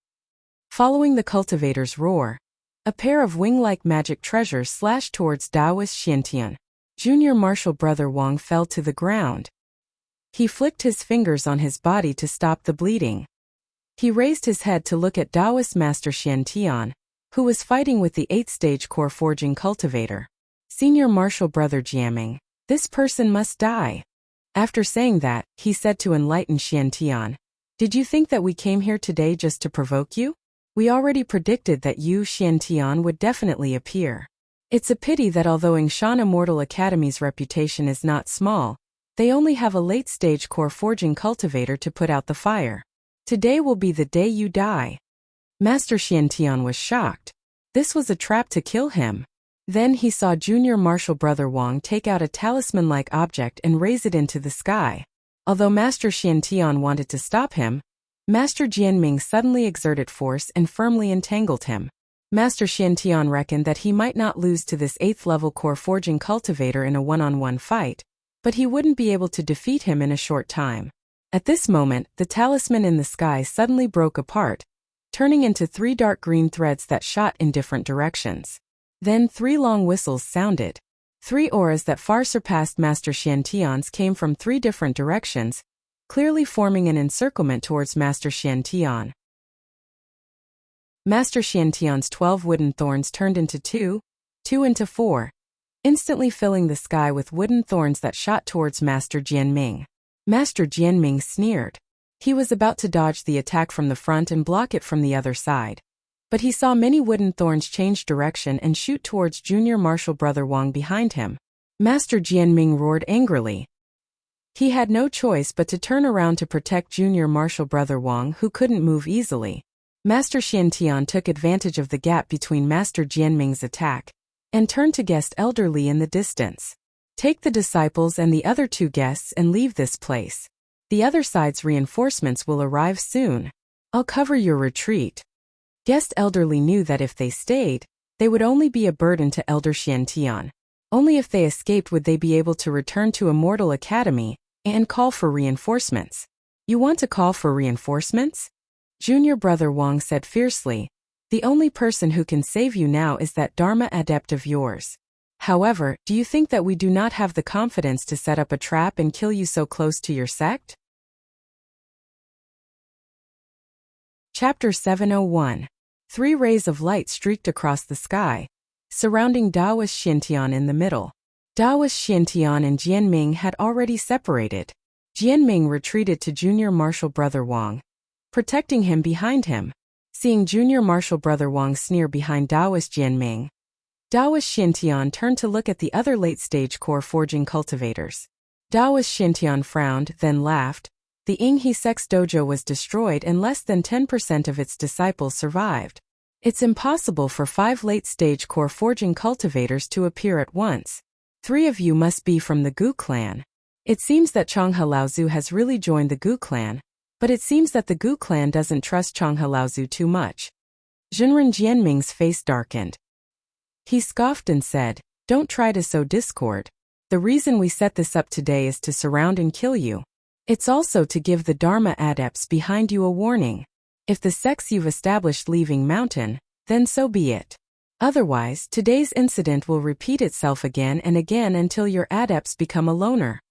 [SPEAKER 1] Following the cultivator's roar, a pair of wing-like magic treasures slashed towards Taoist Xian Tian. Junior Marshal Brother Wang fell to the ground. He flicked his fingers on his body to stop the bleeding. He raised his head to look at Taoist Master Xian Tian, who was fighting with the 8th stage core forging cultivator. "Senior Marshal Brother Jiaming, this person must die." After saying that, he said to enlightened Xian Tian, "Did you think that we came here today just to provoke you? We already predicted that you, Xian Tian, would definitely appear. It's a pity that although Yingshan Immortal Academy's reputation is not small, they only have a late-stage core forging cultivator to put out the fire. Today will be the day you die." Master Xian Tian was shocked. This was a trap to kill him. Then he saw Junior Marshal Brother Wang take out a talisman-like object and raise it into the sky. Although Master Xian Tian wanted to stop him, Master Jianming suddenly exerted force and firmly entangled him. Master Xian Tian reckoned that he might not lose to this 8th level core forging cultivator in a one-on-one fight, but he wouldn't be able to defeat him in a short time. At this moment, the talisman in the sky suddenly broke apart, turning into 3 dark green threads that shot in different directions. Then 3 long whistles sounded. 3 auras that far surpassed Master Xian Tian's came from 3 different directions, clearly forming an encirclement towards Master Xian Tian. Master Xian Tian's 12 wooden thorns turned into 2, 2 into 4. instantly filling the sky with wooden thorns that shot towards Master Jianming. Master Jianming sneered. He was about to dodge the attack from the front and block it from the other side. But he saw many wooden thorns change direction and shoot towards Junior Marshal Brother Wang behind him. Master Jianming roared angrily. He had no choice but to turn around to protect Junior Marshal Brother Wang, who couldn't move easily. Master Xiantian took advantage of the gap between Master Jianming's attack and turned to guest Elder Li in the distance. Take the disciples and the other 2 guests and leave this place. The other side's reinforcements will arrive soon. I'll cover your retreat. Guest Elder Li knew that if they stayed, they would only be a burden to Elder Xiantian. Only if they escaped would they be able to return to Immortal Academy and call for reinforcements. You want to call for reinforcements? Junior Brother Wang said fiercely. The only person who can save you now is that Dharma adept of yours. However, do you think that we do not have the confidence to set up a trap and kill you so close to your sect? Chapter 701. 3 rays of light streaked across the sky, surrounding Daoist Xiantian in the middle. Daoist Xiantian and Jianming had already separated. Jianming retreated to Junior Marshal Brother Wang, protecting him behind him. Seeing Junior Marshal Brother Wang sneer behind Daoist Jianming, Daoist Xiantian turned to look at the other late-stage core forging cultivators. Daoist Xiantian frowned, then laughed. The Yinghe Sect's dojo was destroyed and less than 10% of its disciples survived. It's impossible for 5 late-stage core forging cultivators to appear at once. 3 of you must be from the Gu clan. It seems that Changhe Laozu has really joined the Gu clan, but it seems that the Gu clan doesn't trust Changhe Laozu too much. Zhenren Jianming's face darkened. He scoffed and said, "Don't try to sow discord. The reason we set this up today is to surround and kill you. It's also to give the Dharma adepts behind you a warning. If the sects you've established leaving mountain, then so be it. Otherwise, today's incident will repeat itself again and again until your adepts become a loner."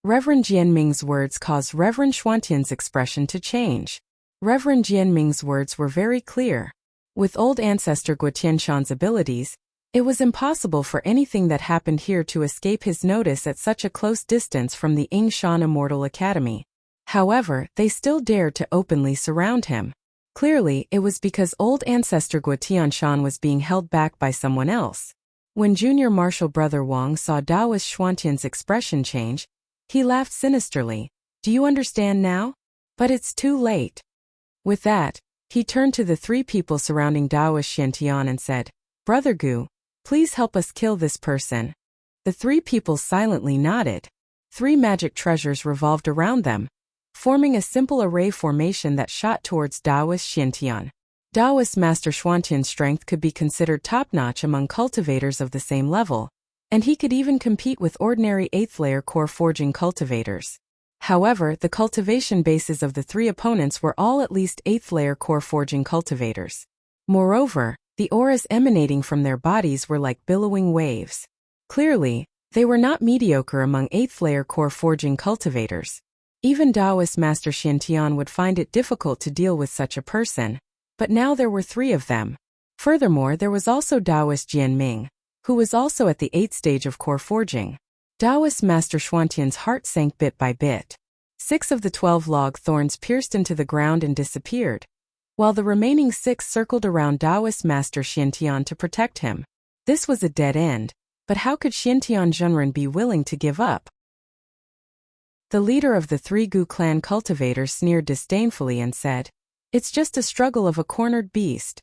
[SPEAKER 1] Reverend Jianming's words caused Reverend Xuantian's expression to change. Reverend Jianming's words were very clear. With old ancestor Guo Tianshan's abilities, it was impossible for anything that happened here to escape his notice at such a close distance from the Yingshan Immortal Academy. However, they still dared to openly surround him. Clearly, it was because old ancestor Guo Tianshan was being held back by someone else. When Junior Marshal Brother Wang saw Daoist Xuantian's expression change, he laughed sinisterly. "Do you understand now? But it's too late." With that, he turned to the 3 people surrounding Daoist Xiantian and said, "Brother Gu, please help us kill this person." The 3 people silently nodded. 3 magic treasures revolved around them, forming a simple array formation that shot towards Daoist Xiantian. Daoist Master Xuantian's strength could be considered top-notch among cultivators of the same level, and he could even compete with ordinary 8th-layer core forging cultivators. However, the cultivation bases of the 3 opponents were all at least 8th-layer core forging cultivators. Moreover, the auras emanating from their bodies were like billowing waves. Clearly, they were not mediocre among 8th-layer core forging cultivators. Even Daoist Master Xiantian would find it difficult to deal with such a person, but now there were 3 of them. Furthermore, there was also Daoist Jianming, who was also at the 8th stage of core forging. Daoist Master Xuantian's heart sank bit by bit. 6 of the 12 log thorns pierced into the ground and disappeared, while the remaining 6 circled around Daoist Master Xiantian to protect him. This was a dead end, but how could Xiantian Zhenren be willing to give up? The leader of the 3 Gu clan cultivators sneered disdainfully and said, "It's just a struggle of a cornered beast."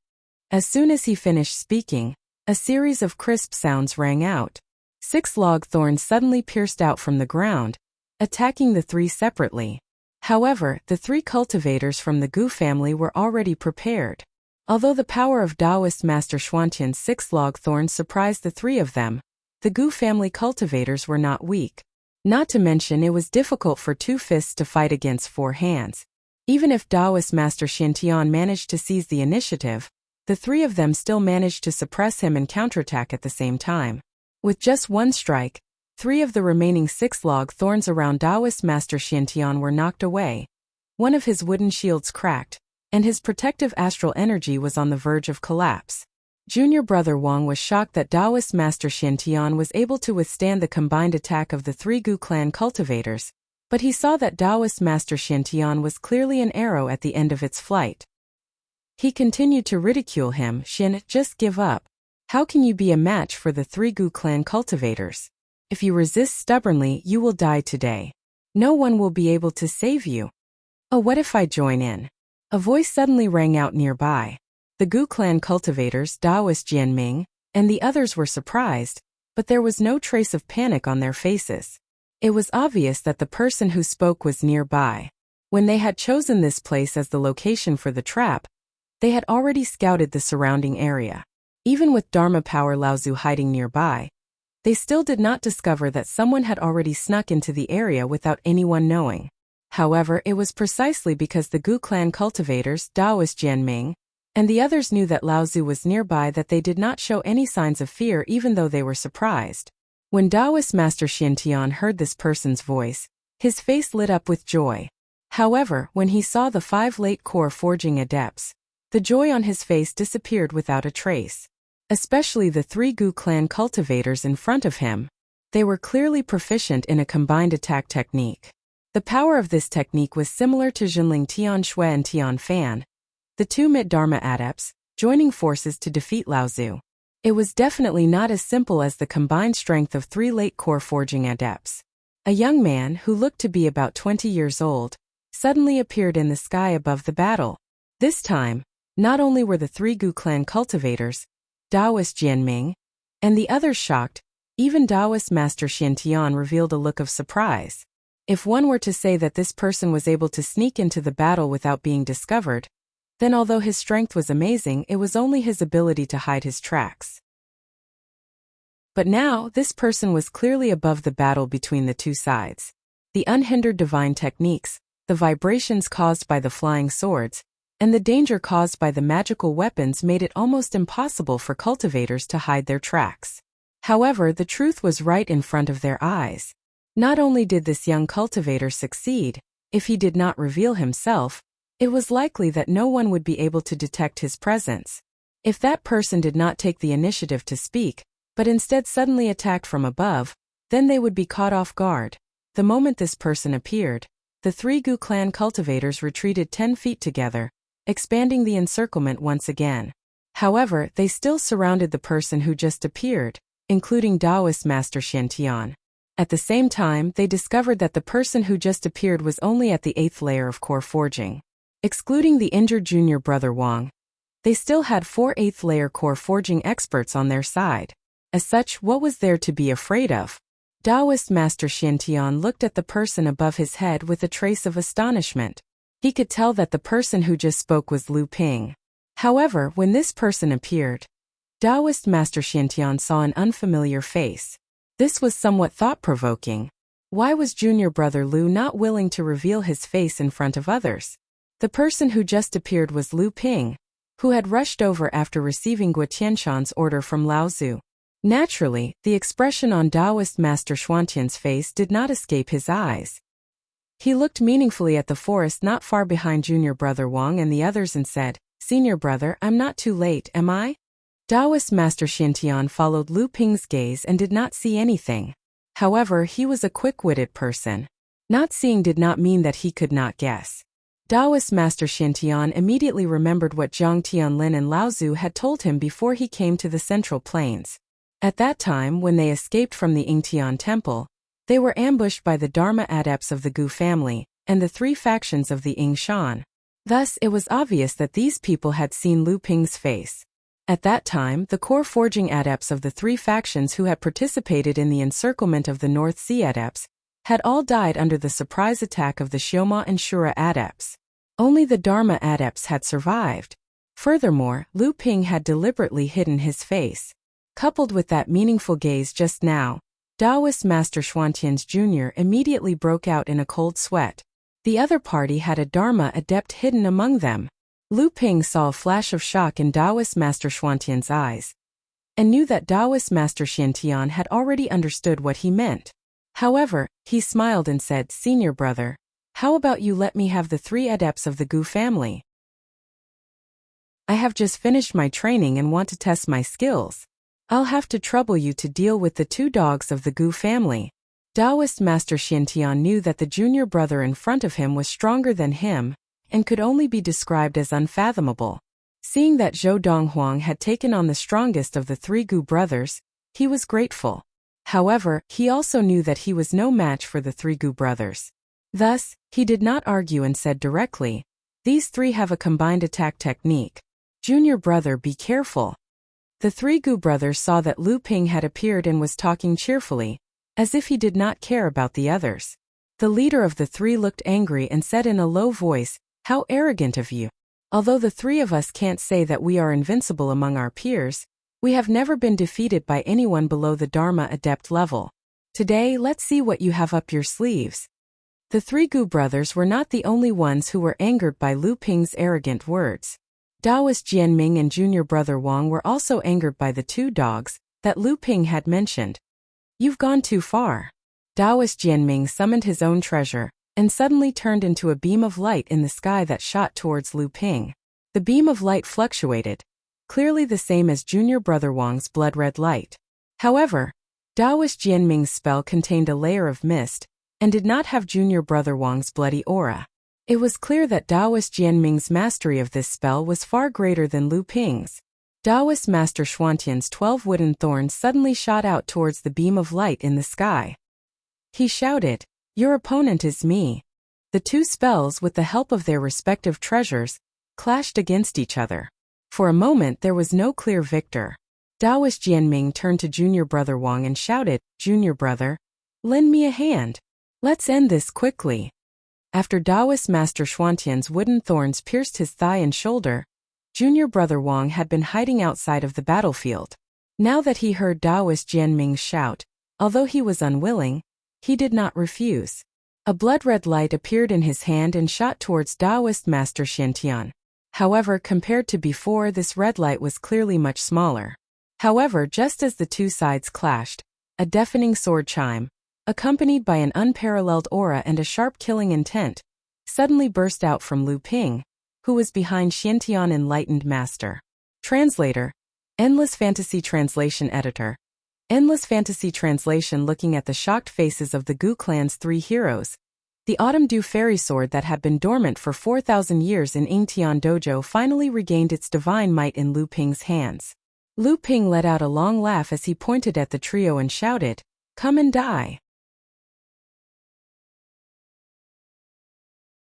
[SPEAKER 1] As soon as he finished speaking, a series of crisp sounds rang out. 6 log thorns suddenly pierced out from the ground, attacking the 3 separately. However, the 3 cultivators from the Gu family were already prepared. Although the power of Daoist Master Xuantian's 6 log thorns surprised the 3 of them, the Gu family cultivators were not weak. Not to mention it was difficult for 2 fists to fight against 4 hands. Even if Daoist Master Xiantian managed to seize the initiative, the 3 of them still managed to suppress him and counterattack at the same time. With just 1 strike, 3 of the remaining 6 log thorns around Daoist Master Xiantian were knocked away. One of his wooden shields cracked, and his protective astral energy was on the verge of collapse. Junior brother Wang was shocked that Taoist Master Xiantian was able to withstand the combined attack of the three Gu clan cultivators, but he saw that Taoist Master Xiantian was clearly an arrow at the end of its flight. He continued to ridicule him. Xin, just give up. How can you be a match for the three Gu clan cultivators? If you resist stubbornly, you will die today. No one will be able to save you. Oh, what if I join in? A voice suddenly rang out nearby. The Gu clan cultivators, Taoist Jianming, and the others were surprised, but there was no trace of panic on their faces. It was obvious that the person who spoke was nearby. When they had chosen this place as the location for the trap, they had already scouted the surrounding area. Even with Dharma power Laozu hiding nearby, they still did not discover that someone had already snuck into the area without anyone knowing. However, it was precisely because the Gu clan cultivators, Taoist Jianming, and the others knew that Laozu was nearby that they did not show any signs of fear even though they were surprised. When Taoist Master Xiantian heard this person's voice, his face lit up with joy. However, when he saw the 5 late core forging adepts, the joy on his face disappeared without a trace. Especially the 3 Gu clan cultivators in front of him. They were clearly proficient in a combined attack technique. The power of this technique was similar to Jinling Tian Shui and Tian Fan, the 2 mid-Dharma adepts, joining forces to defeat Laozu. It was definitely not as simple as the combined strength of 3 late core forging adepts. A young man, who looked to be about 20 years old, suddenly appeared in the sky above the battle. This time, not only were the 3 Gu clan cultivators, Taoist Jianming, and the others shocked, even Taoist Master Xiantian revealed a look of surprise. If one were to say that this person was able to sneak into the battle without being discovered, then although his strength was amazing, it was only his ability to hide his tracks. But now, this person was clearly above the battle between the two sides. The unhindered divine techniques, the vibrations caused by the flying swords, and the danger caused by the magical weapons made it almost impossible for cultivators to hide their tracks. However, the truth was right in front of their eyes. Not only did this young cultivator succeed, if he did not reveal himself, it was likely that no one would be able to detect his presence. If that person did not take the initiative to speak, but instead suddenly attacked from above, then they would be caught off guard. The moment this person appeared, the 3 Gu clan cultivators retreated 10 feet together, expanding the encirclement once again. However, they still surrounded the person who just appeared, including Taoist Master Xiantian. At the same time, they discovered that the person who just appeared was only at the 8th layer of core forging. Excluding the injured junior brother Wang, they still had 4 8th layer core forging experts on their side. As such, what was there to be afraid of? Taoist Master Xiantian looked at the person above his head with a trace of astonishment. He could tell that the person who just spoke was Lu Ping. However, when this person appeared, Taoist Master Xiantian saw an unfamiliar face. This was somewhat thought-provoking. Why was junior brother Lu not willing to reveal his face in front of others? The person who just appeared was Lu Ping, who had rushed over after receiving Guo Tianshan's order from Laozu. Naturally, the expression on Taoist Master Xuantian's face did not escape his eyes. He looked meaningfully at the forest not far behind junior brother Wang and the others and said, "Senior brother, I'm not too late, am I?" Taoist Master Xiantian followed Lu Ping's gaze and did not see anything. However, he was a quick-witted person. Not seeing did not mean that he could not guess. Taoist Master Xiantian immediately remembered what Zhang Tianlin and Laozu had told him before he came to the Central Plains. At that time, when they escaped from the Yingtian Temple, they were ambushed by the Dharma adepts of the Gu family and the 3 factions of the Ying Shan. Thus, it was obvious that these people had seen Lu Ping's face. At that time, the core forging adepts of the 3 factions who had participated in the encirclement of the North Sea adepts had all died under the surprise attack of the Xioma and Shura adepts. Only the Dharma adepts had survived. Furthermore, Lu Ping had deliberately hidden his face. Coupled with that meaningful gaze just now, Taoist Master Xuantian's Jr. immediately broke out in a cold sweat. The other party had a Dharma adept hidden among them. Lu Ping saw a flash of shock in Taoist Master Xuantian's eyes, and knew that Taoist Master Xiantian had already understood what he meant. However, he smiled and said, "Senior brother, how about you let me have the 3 adepts of the Gu family?" I have just finished my training and want to test my skills. I'll have to trouble you to deal with the 2 dogs of the Gu family. Taoist Master Xiantian knew that the junior brother in front of him was stronger than him, and could only be described as unfathomable. Seeing that Zhou Donghuang had taken on the strongest of the 3 Gu brothers, he was grateful. However, he also knew that he was no match for the 3 Gu brothers. Thus, he did not argue and said directly, "These 3 have a combined attack technique. Junior brother, be careful." The 3 Gu brothers saw that Lu Ping had appeared and was talking cheerfully, as if he did not care about the others. The leader of the 3 looked angry and said in a low voice, "How arrogant of you. Although the 3 of us can't say that we are invincible among our peers, we have never been defeated by anyone below the Dharma adept level. Today, let's see what you have up your sleeves." The 3 Gu brothers were not the only ones who were angered by Lu Ping's arrogant words. Taoist Jianming and junior brother Wang were also angered by the 2 dogs that Lu Ping had mentioned. "You've gone too far." Taoist Jianming summoned his own treasure, and suddenly turned into a beam of light in the sky that shot towards Lu Ping. The beam of light fluctuated, clearly the same as junior brother Wang's blood-red light. However, Taoist Jianming's spell contained a layer of mist, and did not have junior brother Wang's bloody aura. It was clear that Taoist Jianming's mastery of this spell was far greater than Lu Ping's. Taoist Master Xuantian's 12 wooden thorns suddenly shot out towards the beam of light in the sky. He shouted, "Your opponent is me." The 2 spells, with the help of their respective treasures, clashed against each other. For a moment there was no clear victor. Taoist Jianming turned to junior brother Wang and shouted, "Junior brother, lend me a hand. Let's end this quickly." After Taoist Master Xuantian's wooden thorns pierced his thigh and shoulder, junior brother Wang had been hiding outside of the battlefield. Now that he heard Taoist Jianming's shout, although he was unwilling, he did not refuse. A blood-red light appeared in his hand and shot towards Taoist Master Xiantian. However, compared to before, this red light was clearly much smaller. However, just as the 2 sides clashed, a deafening sword chime, accompanied by an unparalleled aura and a sharp killing intent, suddenly burst out from Lu Ping, who was behind Xiantian Enlightened Master. Translator, Endless Fantasy Translation Editor. Endless Fantasy Translation. Looking at the shocked faces of the Gu clan's 3 heroes, the Autumn Dew fairy sword that had been dormant for 4,000 years in Yingtian Dojo finally regained its divine might in Lu Ping's hands. Lu Ping let out a long laugh as he pointed at the trio and shouted, "Come and die."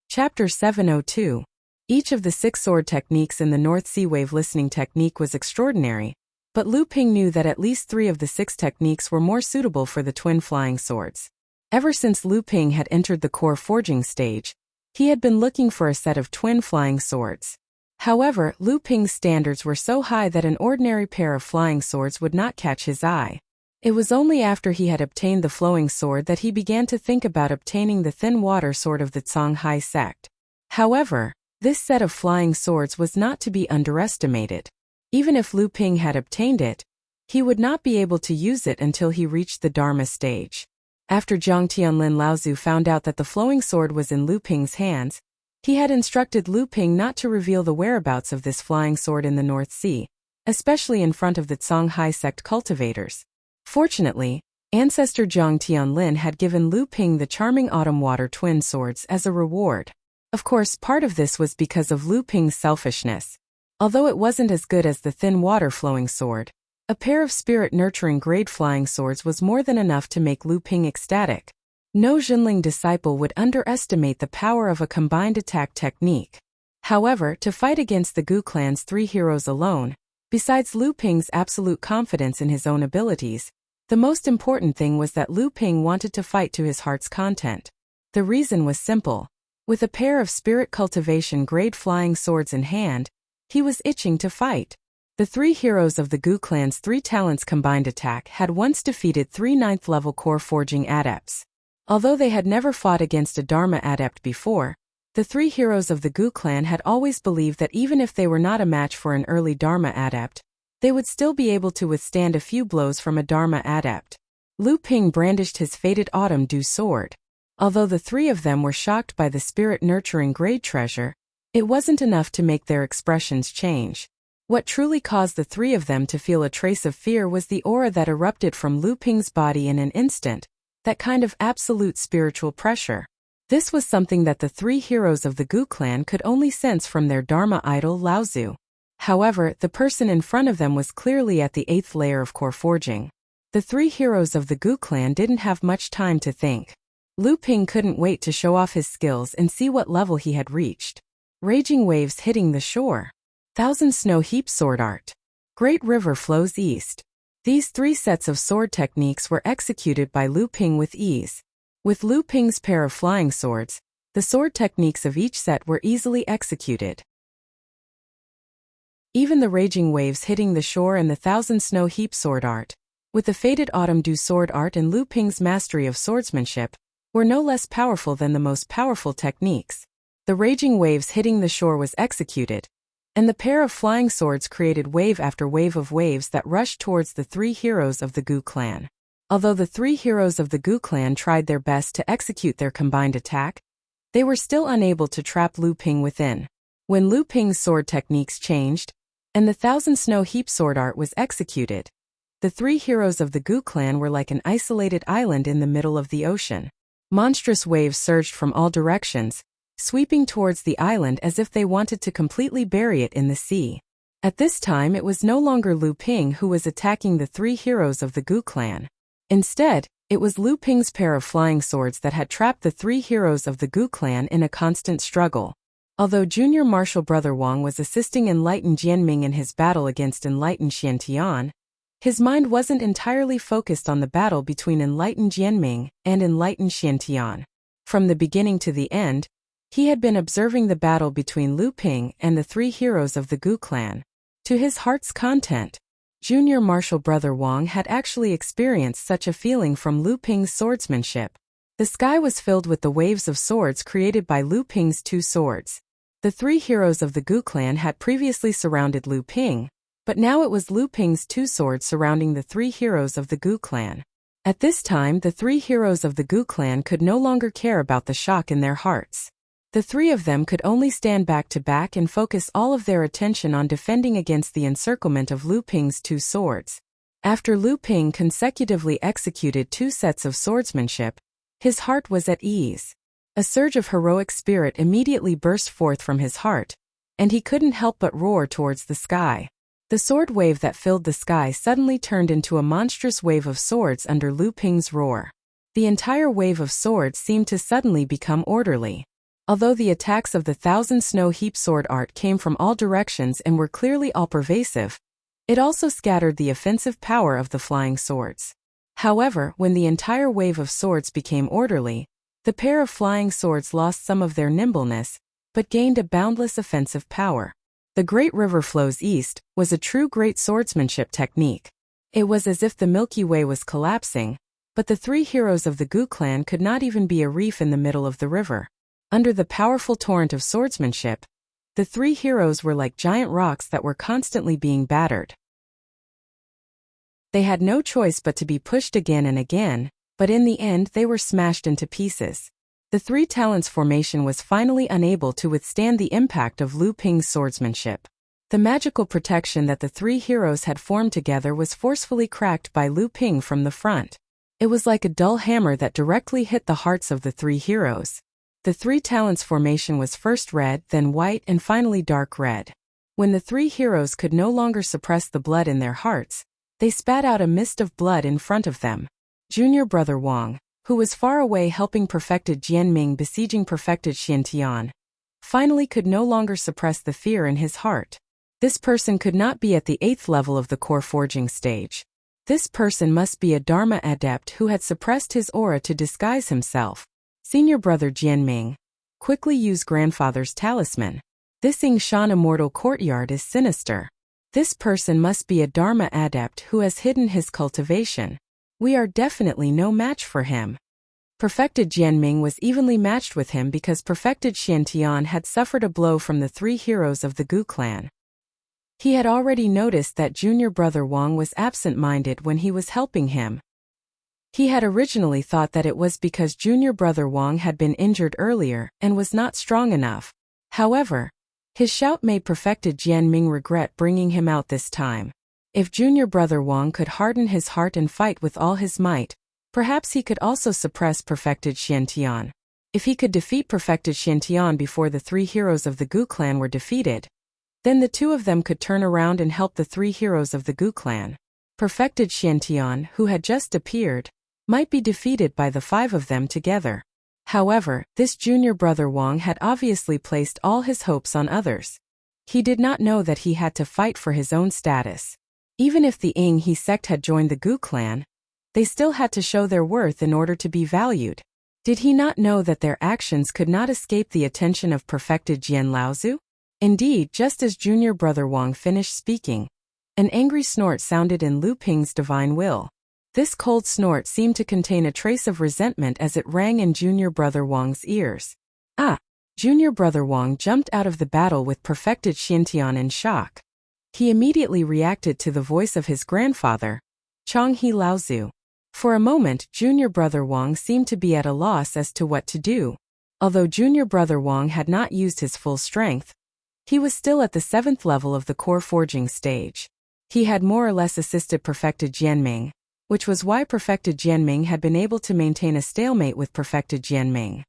[SPEAKER 1] Chapter 702. Each of the 6 sword techniques in the North Sea Wave listening technique was extraordinary, but Lu Ping knew that at least 3 of the 6 techniques were more suitable for the twin flying swords. Ever since Lu Ping had entered the core forging stage, he had been looking for a set of twin flying swords. However, Lu Ping's standards were so high that an ordinary pair of flying swords would not catch his eye. It was only after he had obtained the flowing sword that he began to think about obtaining the thin water sword of the Songhai sect. However, this set of flying swords was not to be underestimated. Even if Lu Ping had obtained it, he would not be able to use it until he reached the Dharma stage. After Zhang Tianlin Laozu found out that the flowing sword was in Lu Ping's hands, he had instructed Lu Ping not to reveal the whereabouts of this flying sword in the North Sea, especially in front of the Songhai sect cultivators. Fortunately, ancestor Zhang Tianlin had given Lu Ping the charming autumn water twin swords as a reward. Of course, part of this was because of Lu Ping's selfishness. Although it wasn't as good as the thin water flowing sword, a pair of spirit nurturing grade flying swords was more than enough to make Lu Ping ecstatic. No Zhenling disciple would underestimate the power of a combined attack technique. However, to fight against the Gu clan's 3 heroes alone, besides Lu Ping's absolute confidence in his own abilities, the most important thing was that Lu Ping wanted to fight to his heart's content. The reason was simple. With a pair of spirit cultivation grade flying swords in hand, he was itching to fight. The 3 heroes of the Gu clan's 3 talents combined attack had once defeated 3 9th level core forging adepts. Although they had never fought against a Dharma adept before, the 3 heroes of the Gu clan had always believed that even if they were not a match for an early Dharma adept, they would still be able to withstand a few blows from a Dharma adept. Lu Ping brandished his fated Autumn Dew sword. Although the 3 of them were shocked by the spirit nurturing grade treasure, It wasn't enough to make their expressions change. What truly caused the three of them to feel a trace of fear was the aura that erupted from Lu Ping's body in an instant, that kind of absolute spiritual pressure. This was something that the three heroes of the Gu clan could only sense from their Dharma idol Laozu. However, the person in front of them was clearly at the 8th layer of core forging. The three heroes of the Gu clan didn't have much time to think. Lu Ping couldn't wait to show off his skills and see what level he had reached. Raging waves hitting the shore. Thousand snow heap sword art. Great river flows east. These three sets of sword techniques were executed by Lu Ping with ease. With Lu Ping's pair of flying swords, the sword techniques of each set were easily executed. Even the raging waves hitting the shore and the thousand snow heap sword art, with the faded autumn dew sword art and Lu Ping's mastery of swordsmanship, were no less powerful than the most powerful techniques. The raging waves hitting the shore was executed, and the pair of flying swords created wave after wave of waves that rushed towards the three heroes of the Gu clan. Although the three heroes of the Gu clan tried their best to execute their combined attack, they were still unable to trap Lu Ping within. When Lu Ping's sword techniques changed, and the thousand snow heap sword art was executed, the three heroes of the Gu clan were like an isolated island in the middle of the ocean. Monstrous waves surged from all directions, sweeping towards the island as if they wanted to completely bury it in the sea. At this time it was no longer Lu Ping who was attacking the three heroes of the Gu clan. Instead, it was Lu Ping's pair of flying swords that had trapped the three heroes of the Gu clan in a constant struggle. Although Junior Marshal Brother Wang was assisting Enlightened Jianming in his battle against Enlightened Xiantian, his mind wasn't entirely focused on the battle between Enlightened Jianming and Enlightened Xiantian. From the beginning to the end, he had been observing the battle between Lu Ping and the three heroes of the Gu clan. To his heart's content, Junior Marshal Brother Wang had actually experienced such a feeling from Lu Ping's swordsmanship. The sky was filled with the waves of swords created by Lu Ping's two swords. The three heroes of the Gu clan had previously surrounded Lu Ping, but now it was Lu Ping's two swords surrounding the three heroes of the Gu clan. At this time, the three heroes of the Gu clan could no longer care about the shock in their hearts. The three of them could only stand back to back and focus all of their attention on defending against the encirclement of Lu Ping's two swords. After Lu Ping consecutively executed two sets of swordsmanship, his heart was at ease. A surge of heroic spirit immediately burst forth from his heart, and he couldn't help but roar towards the sky. The sword wave that filled the sky suddenly turned into a monstrous wave of swords under Lu Ping's roar. The entire wave of swords seemed to suddenly become orderly. Although the attacks of the thousand snow heap sword art came from all directions and were clearly all-pervasive, it also scattered the offensive power of the flying swords. However, when the entire wave of swords became orderly, the pair of flying swords lost some of their nimbleness, but gained a boundless offensive power. The Great River Flows East was a true great swordsmanship technique. It was as if the Milky Way was collapsing, but the three heroes of the Gu clan could not even be a reef in the middle of the river. Under the powerful torrent of swordsmanship, the three heroes were like giant rocks that were constantly being battered. They had no choice but to be pushed again and again, but in the end they were smashed into pieces. The Three Talents formation was finally unable to withstand the impact of Lu Ping's swordsmanship. The magical protection that the three heroes had formed together was forcefully cracked by Lu Ping from the front. It was like a dull hammer that directly hit the hearts of the three heroes. The Three Talents formation was first red, then white, and finally dark red. When the three heroes could no longer suppress the blood in their hearts, they spat out a mist of blood in front of them. Junior Brother Wang, who was far away helping perfected Jianming besieging perfected Xiantian, finally could no longer suppress the fear in his heart. This person could not be at the 8th level of the core forging stage. This person must be a Dharma adept who had suppressed his aura to disguise himself. Senior Brother Jianming, quickly use Grandfather's talisman. This Yingshan immortal courtyard is sinister. This person must be a Dharma adept who has hidden his cultivation. We are definitely no match for him. Perfected Jianming was evenly matched with him because perfected Xiantian had suffered a blow from the three heroes of the Gu clan. He had already noticed that Junior Brother Wang was absent-minded when he was helping him. He had originally thought that it was because Junior Brother Wang had been injured earlier and was not strong enough. However, His shout made perfected Jianming regret bringing him out this time. If junior brother Wang could harden his heart and fight with all his might, perhaps he could also suppress perfected Xiantian. If he could defeat perfected Xiantian before the three heroes of the Gu clan were defeated, then the two of them could turn around and help the three heroes of the Gu clan. Perfected Xiantian, who had just appeared, might be defeated by the five of them together. However, this junior brother Wang had obviously placed all his hopes on others. He did not know that he had to fight for his own status. Even if the Ying He sect had joined the Gu clan, they still had to show their worth in order to be valued. Did he not know that their actions could not escape the attention of perfected Jian Laozu? Indeed, just as junior brother Wang finished speaking, an angry snort sounded in Lu Ping's divine will. This cold snort seemed to contain a trace of resentment as it rang in junior brother Wang's ears. Ah! Junior brother Wang jumped out of the battle with perfected Xiantian in shock. He immediately reacted to the voice of his grandfather, Changhe Laozu. For a moment, junior brother Wang seemed to be at a loss as to what to do. Although junior brother Wang had not used his full strength, he was still at the 7th level of the core forging stage. He had more or less assisted perfected Jianming, which was why perfected Jianming had been able to maintain a stalemate with perfected Jianming.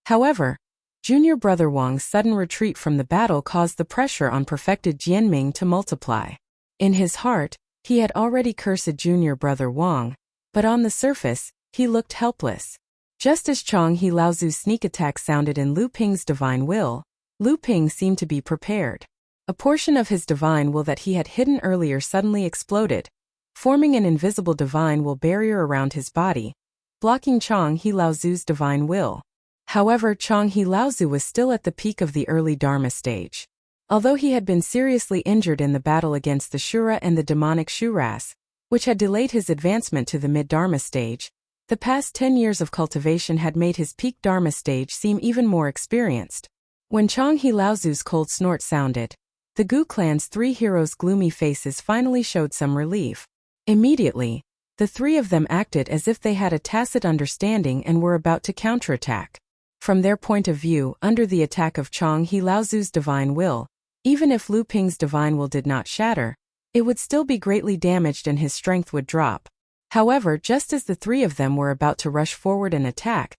[SPEAKER 1] However, junior brother Wang's sudden retreat from the battle caused the pressure on perfected Jianming to multiply. In his heart, he had already cursed junior brother Wang, but on the surface, he looked helpless. Just as Changhe Laozu's sneak attack sounded in Lu Ping's divine will, Lu Ping seemed to be prepared. A portion of his divine will that he had hidden earlier suddenly exploded, forming an invisible divine will barrier around his body, blocking Changhe Laozu's divine will. However, Changhe Laozu was still at the peak of the early Dharma stage. Although he had been seriously injured in the battle against the Shura and the demonic Shuras, which had delayed his advancement to the mid-Dharma stage, the past 10 years of cultivation had made his peak Dharma stage seem even more experienced. When Changhe Laozu's cold snort sounded, the Gu clan's three heroes' gloomy faces finally showed some relief. Immediately, the three of them acted as if they had a tacit understanding and were about to counterattack. From their point of view, under the attack of Changhe Laozu's divine will, even if Lu Ping's divine will did not shatter, it would still be greatly damaged and his strength would drop. However, just as the three of them were about to rush forward and attack,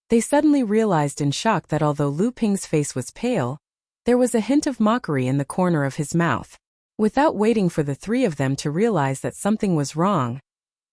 [SPEAKER 1] they suddenly realized in shock that although Lu Ping's face was pale, there was a hint of mockery in the corner of his mouth. Without waiting for the three of them to realize that something was wrong,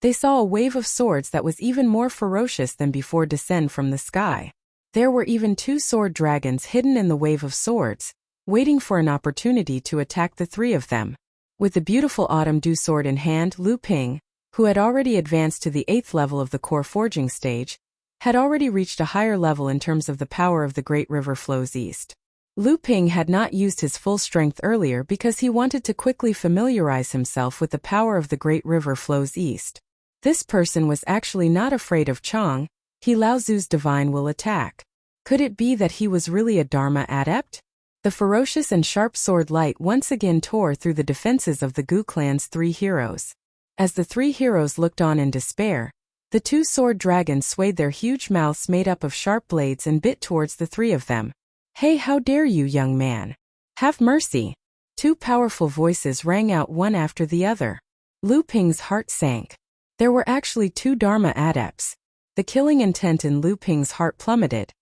[SPEAKER 1] they saw a wave of swords that was even more ferocious than before descend from the sky. There were even 2 sword dragons hidden in the wave of swords, waiting for an opportunity to attack the three of them. With the beautiful autumn dew sword in hand, Lu Ping, who had already advanced to the 8th level of the core forging stage, had already reached a higher level in terms of the power of the great river flows east. Lu Ping had not used his full strength earlier because he wanted to quickly familiarize himself with the power of the great river flows east. This person was actually not afraid of Changhe Laozu's divine will attack. Could it be that he was really a Dharma adept? The ferocious and sharp sword light once again tore through the defenses of the Gu clan's 3 heroes. As the 3 heroes looked on in despair, the 2 sword dragons swayed their huge mouths made up of sharp blades and bit towards the 3 of them. "Hey, how dare you, young man? Have mercy!" 2 powerful voices rang out one after the other. Lu Ping's heart sank. There were actually 2 Dharma adepts. The killing intent in Lu Ping's heart plummeted,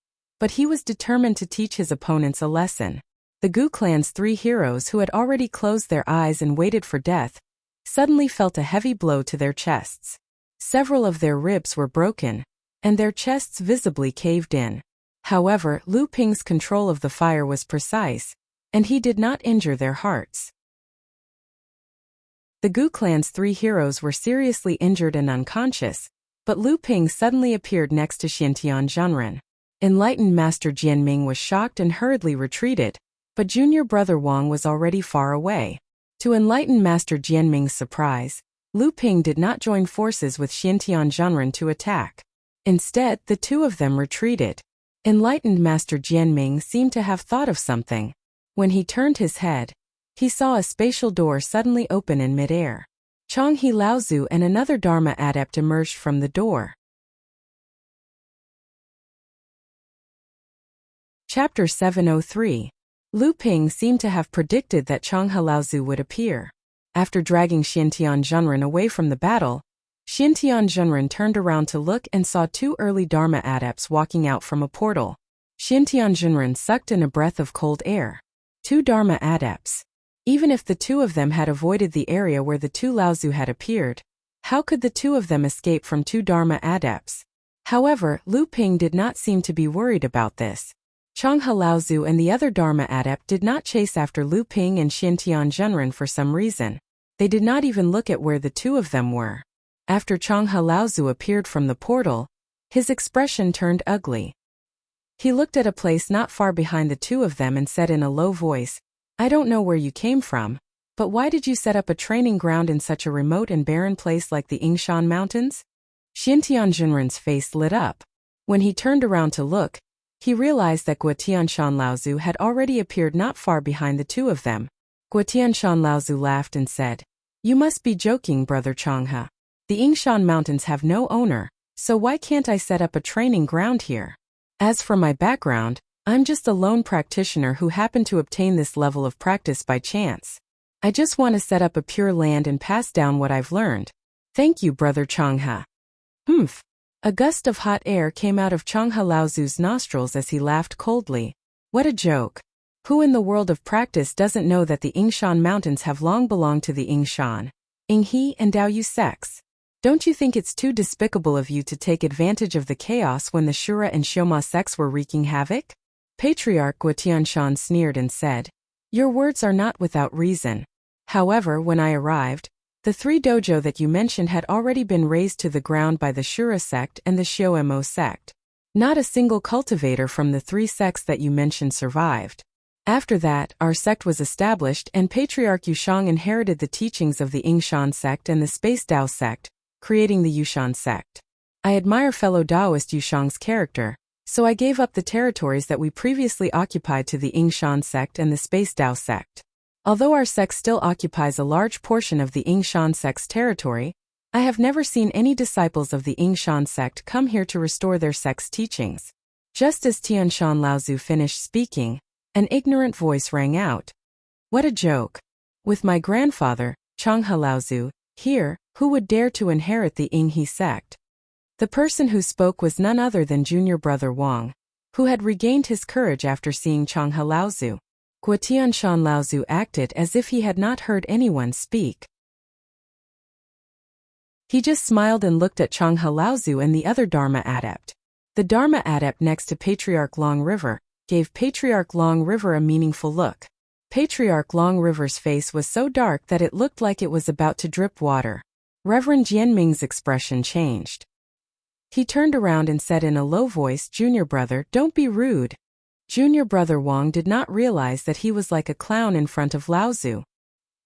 [SPEAKER 1] but he was determined to teach his opponents a lesson. The Gu clan's 3 heroes who had already closed their eyes and waited for death, suddenly felt a heavy blow to their chests. Several of their ribs were broken, and their chests visibly caved in. However, Lu Ping's control of the fire was precise, and he did not injure their hearts. The Gu clan's 3 heroes were seriously injured and unconscious, but Lu Ping suddenly appeared next to Xiantian Zhenren. Enlightened Master Jianming was shocked and hurriedly retreated, but junior brother Wang was already far away. To enlightened Master Jianming's surprise, Lu Ping did not join forces with Xiantian Zhenren to attack. Instead, the 2 of them retreated. Enlightened Master Jianming seemed to have thought of something. When he turned his head, he saw a spatial door suddenly open in midair. Changhe Laozu and another Dharma adept emerged from the door. Chapter 703. Lu Ping seemed to have predicted that Changhe Laozu would appear. After dragging Xiantian Zhenren away from the battle, Xiantian Zhenren turned around to look and saw two early Dharma adepts walking out from a portal. Xiantian Zhenren sucked in a breath of cold air. Two Dharma adepts. Even if the two of them had avoided the area where the two Laozu had appeared, how could the two of them escape from two Dharma adepts? However, Lu Ping did not seem to be worried about this. Changhe Laozu and the other Dharma adept did not chase after Lu Ping and Xiantian Zhenren for some reason. They did not even look at where the two of them were. After Changhe Laozu appeared from the portal, his expression turned ugly. He looked at a place not far behind the two of them and said in a low voice, "I don't know where you came from, but why did you set up a training ground in such a remote and barren place like the Yingshan Mountains?" Xiantian Zhenren's face lit up. When he turned around to look, he realized that Guotianshan Laozu had already appeared not far behind the two of them. Guotianshan Laozu laughed and said, "You must be joking, Brother Changhe. The Yingshan Mountains have no owner, so why can't I set up a training ground here? As for my background, I'm just a lone practitioner who happened to obtain this level of practice by chance. I just want to set up a pure land and pass down what I've learned. Thank you, Brother Changhe." Humph. A gust of hot air came out of Changhe Laozu's nostrils as he laughed coldly. What a joke. Who in the world of practice doesn't know that the Yingshan Mountains have long belonged to the Yingshan, Yinghe and Daoyu sects? Don't you think it's too despicable of you to take advantage of the chaos when the Shura and Xioma sects were wreaking havoc? Patriarch Guotianshan sneered and said, "Your words are not without reason. However, when I arrived, the three dojo that you mentioned had already been razed to the ground by the Shura sect and the Xiuemo sect. Not a single cultivator from the three sects that you mentioned survived. After that, our sect was established and Patriarch Yushang inherited the teachings of the Yingshan sect and the Space Dao sect, creating the Yushan sect. I admire fellow Daoist Yushang's character, so I gave up the territories that we previously occupied to the Yingshan sect and the Space Dao sect. Although our sect still occupies a large portion of the Yingshan sect's territory, I have never seen any disciples of the Yingshan sect come here to restore their sect's teachings." Just as Tianshan Laozu finished speaking, an ignorant voice rang out. "What a joke. With my grandfather, Changhe Laozu, here, who would dare to inherit the Yinghe sect?" The person who spoke was none other than junior brother Wang, who had regained his courage after seeing Changhe Laozu. Guotianshan Laozu acted as if he had not heard anyone speak. He just smiled and looked at Changhe Laozu and the other Dharma adept. The Dharma adept next to Patriarch Long River gave Patriarch Long River a meaningful look. Patriarch Long River's face was so dark that it looked like it was about to drip water. Reverend Jianming's expression changed. He turned around and said in a low voice, "Junior brother, don't be rude." Junior brother Wang did not realize that he was like a clown in front of Laozu.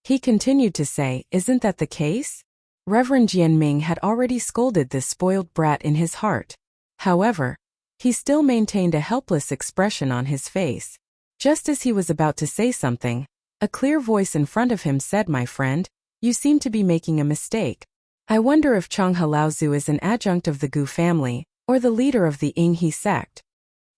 [SPEAKER 1] He continued to say, "Isn't that the case?" Reverend Jianming had already scolded this spoiled brat in his heart. However, he still maintained a helpless expression on his face. Just as he was about to say something, a clear voice in front of him said, "My friend, you seem to be making a mistake. I wonder if Changhe Laozu is an adjunct of the Gu family, or the leader of the Yinghe sect."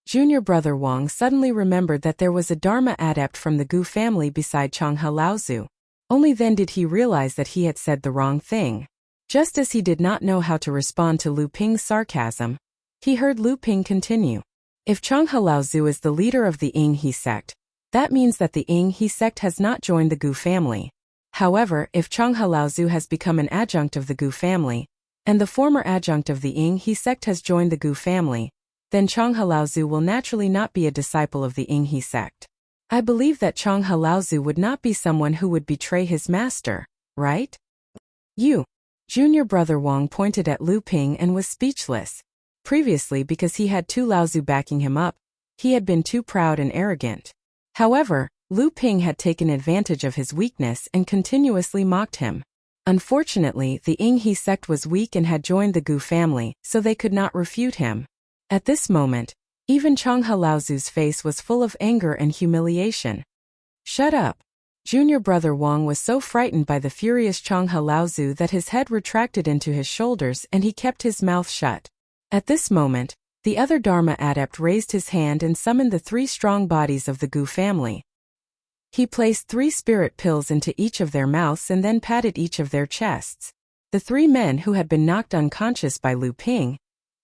[SPEAKER 1] Junior brother Wang suddenly remembered that there was a Dharma adept from the Gu family beside Changhe Laozu. Only then did he realize that he had said the wrong thing. Just as he did not know how to respond to Lu Ping's sarcasm, he heard Lu Ping continue. "If Changhe Laozu is the leader of the Yinghe sect, that means that the Yinghe sect has not joined the Gu family. However, if Changhe Laozu has become an adjunct of the Gu family, and the former adjunct of the Yinghe sect has joined the Gu family, then Changhe Laozu will naturally not be a disciple of the Yinghe sect. I believe that Changhe Laozu would not be someone who would betray his master, right?" "You." Junior brother Wang pointed at Lu Ping and was speechless. Previously, because he had two Laozu backing him up, he had been too proud and arrogant. However, Lu Ping had taken advantage of his weakness and continuously mocked him. Unfortunately, the Yinghe sect was weak and had joined the Gu family, so they could not refute him. At this moment, even Changhe Laozu's face was full of anger and humiliation. "Shut up." Junior brother Wang was so frightened by the furious Changhe Laozu that his head retracted into his shoulders and he kept his mouth shut. At this moment, The other Dharma adept raised his hand and summoned the 3 strong bodies of the Gu family. He placed 3 spirit pills into each of their mouths and then patted each of their chests. The 3 men who had been knocked unconscious by Lu Ping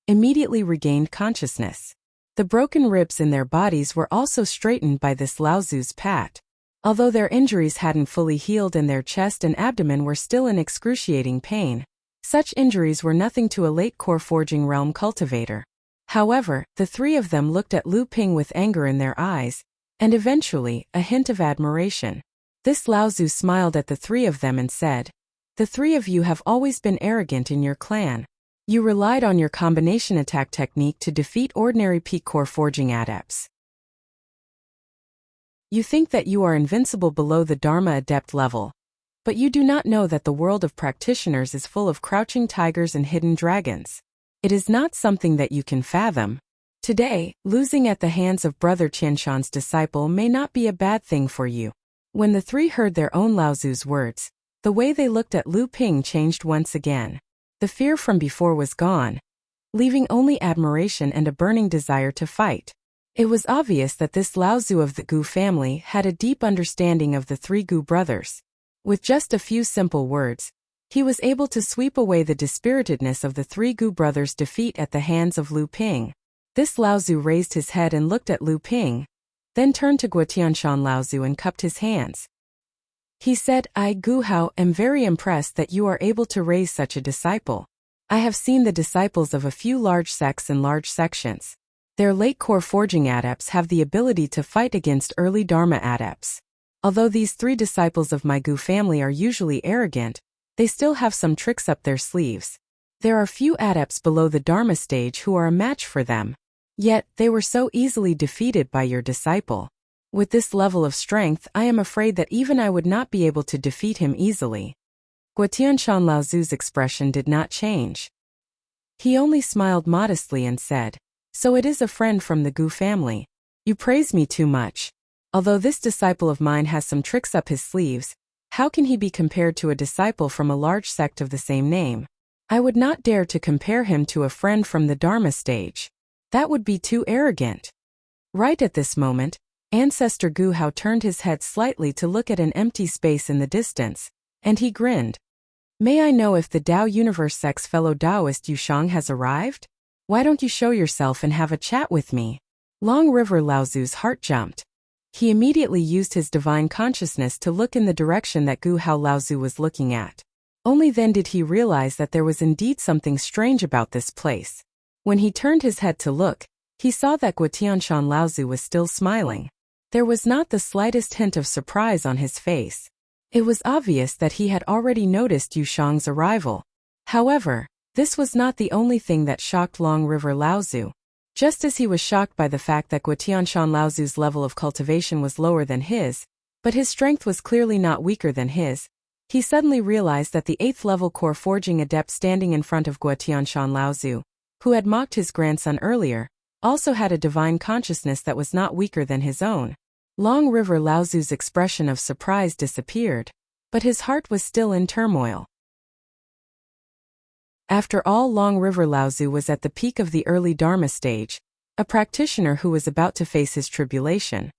[SPEAKER 1] immediately regained consciousness. The broken ribs in their bodies were also straightened by this Laozu's pat. Although their injuries hadn't fully healed and their chest and abdomen were still in excruciating pain, such injuries were nothing to a late core forging realm cultivator. However, the 3 of them looked at Lu Ping with anger in their eyes, and eventually, a hint of admiration. This Laozu smiled at the 3 of them and said, "The 3 of you have always been arrogant in your clan. You relied on your combination attack technique to defeat ordinary peak core forging adepts. You think that you are invincible below the Dharma adept level. But you do not know that the world of practitioners is full of crouching tigers and hidden dragons. It is not something that you can fathom. Today, losing at the hands of Brother Qianshan's disciple may not be a bad thing for you." When the 3 heard their own Laozu's words, the way they looked at Lu Ping changed once again. The fear from before was gone, leaving only admiration and a burning desire to fight. It was obvious that this Laozu of the Gu family had a deep understanding of the 3 Gu brothers. With just a few simple words, he was able to sweep away the dispiritedness of the 3 Gu brothers' defeat at the hands of Lu Ping. This Laozu raised his head and looked at Lu Ping, then turned to Guotianshan Laozu and cupped his hands. He said, "I, Gu Hao, am very impressed that you are able to raise such a disciple. I have seen the disciples of a few large sects and large sections. Their late core forging adepts have the ability to fight against early Dharma adepts. Although these 3 disciples of my Gu family are usually arrogant, they still have some tricks up their sleeves. There are few adepts below the Dharma stage who are a match for them. Yet, they were so easily defeated by your disciple. With this level of strength, I am afraid that even I would not be able to defeat him easily." Guotianshan Laozu's expression did not change. He only smiled modestly and said, "So it is a friend from the Gu family. You praise me too much. Although this disciple of mine has some tricks up his sleeves, how can he be compared to a disciple from a large sect of the same name? I would not dare to compare him to a friend from the Dharma stage. That would be too arrogant." Right at this moment, Ancestor Gu Hao turned his head slightly to look at an empty space in the distance, and he grinned. "May I know if the Dao Universe Sect's fellow Taoist Yushang has arrived? Why don't you show yourself and have a chat with me?" Long River Laozu's heart jumped. He immediately used his divine consciousness to look in the direction that Gu Hao Laozu was looking at. Only then did he realize that there was indeed something strange about this place. When he turned his head to look, he saw that Guotianshan Laozu was still smiling. There was not the slightest hint of surprise on his face. It was obvious that he had already noticed Yushang's arrival. However, this was not the only thing that shocked Long River Laozu. Just as he was shocked by the fact that Guotianshan Laozu's level of cultivation was lower than his, but his strength was clearly not weaker than his, he suddenly realized that the 8th level core forging adept standing in front of Guotianshan Laozu, who had mocked his grandson earlier, also had a divine consciousness that was not weaker than his own. Long River Laozu's expression of surprise disappeared, but his heart was still in turmoil. After all, Long River Laozu was at the peak of the early Dharma stage, a practitioner who was about to face his tribulation.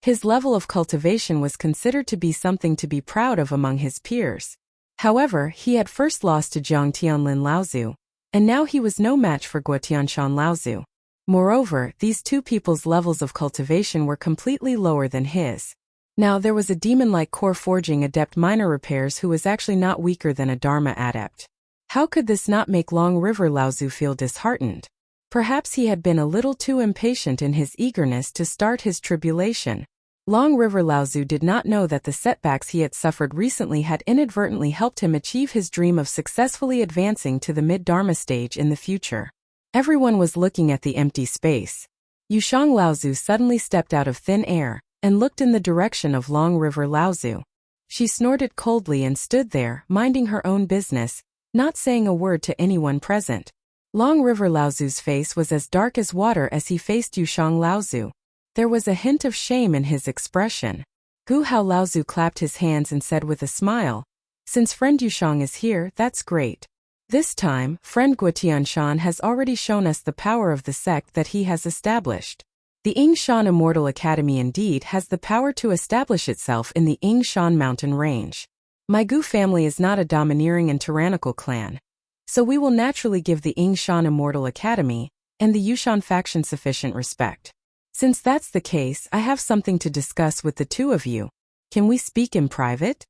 [SPEAKER 1] His level of cultivation was considered to be something to be proud of among his peers. However, he had first lost to Jiang Tianlin Laozu, and now he was no match for Guotianshan Laozu. Moreover, these 2 people's levels of cultivation were completely lower than his. Now there was a demon-like core forging adept minor repairs who was actually not weaker than a Dharma adept. How could this not make Long River Laozu feel disheartened? Perhaps he had been a little too impatient in his eagerness to start his tribulation. Long River Laozu did not know that the setbacks he had suffered recently had inadvertently helped him achieve his dream of successfully advancing to the mid-Dharma stage in the future. Everyone was looking at the empty space. Yushang Laozu suddenly stepped out of thin air and looked in the direction of Long River Laozu. She snorted coldly and stood there, minding her own business, not saying a word to anyone present. Long River Laozu's face was as dark as water as he faced Yushang Laozu. There was a hint of shame in his expression. Gu Hao Laozu clapped his hands and said with a smile, "Since friend Yushang is here, that's great. This time, friend Guo Tianshan has already shown us the power of the sect that he has established. The Yingshan Immortal Academy indeed has the power to establish itself in the Yingshan mountain range. My Gu family is not a domineering and tyrannical clan, so we will naturally give the Yingshan Immortal Academy and the Yushan faction sufficient respect. Since that's the case, I have something to discuss with the two of you. Can we speak in private?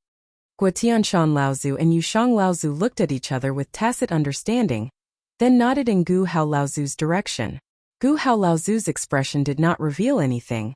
[SPEAKER 1] Guo Tianshan Laozu and Yushang Laozu looked at each other with tacit understanding, then nodded in Gu Hao Laozu's direction. Gu Hao Laozu's expression did not reveal anything,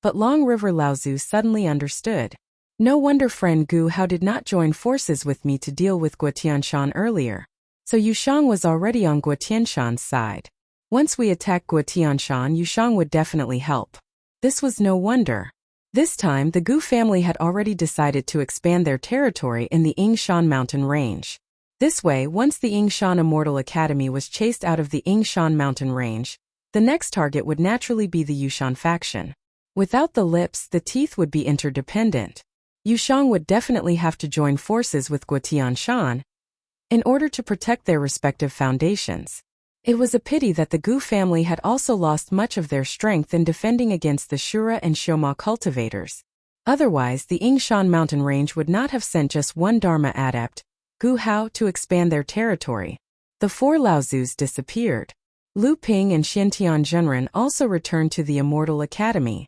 [SPEAKER 1] but Long River Laozu suddenly understood. No wonder friend Gu Hao did not join forces with me to deal with Guo Tianshan earlier. So Yushang was already on Guo Tianshan's side. Once we attack Guo Tianshan, Yushang would definitely help. This was no wonder. This time, the Gu family had already decided to expand their territory in the Yingshan mountain range. This way, once the Yingshan Immortal Academy was chased out of the Yingshan mountain range, the next target would naturally be the Yushan faction. Without the lips, the teeth would be interdependent. Yushang would definitely have to join forces with Guo Tianshan in order to protect their respective foundations. It was a pity that the Gu family had also lost much of their strength in defending against the Shura and Xioma cultivators. Otherwise, the Yingshan mountain range would not have sent just one Dharma adept, Gu Hao, to expand their territory. The four Laozus disappeared. Lu Ping and Xiantian Zhenren also returned to the Immortal Academy.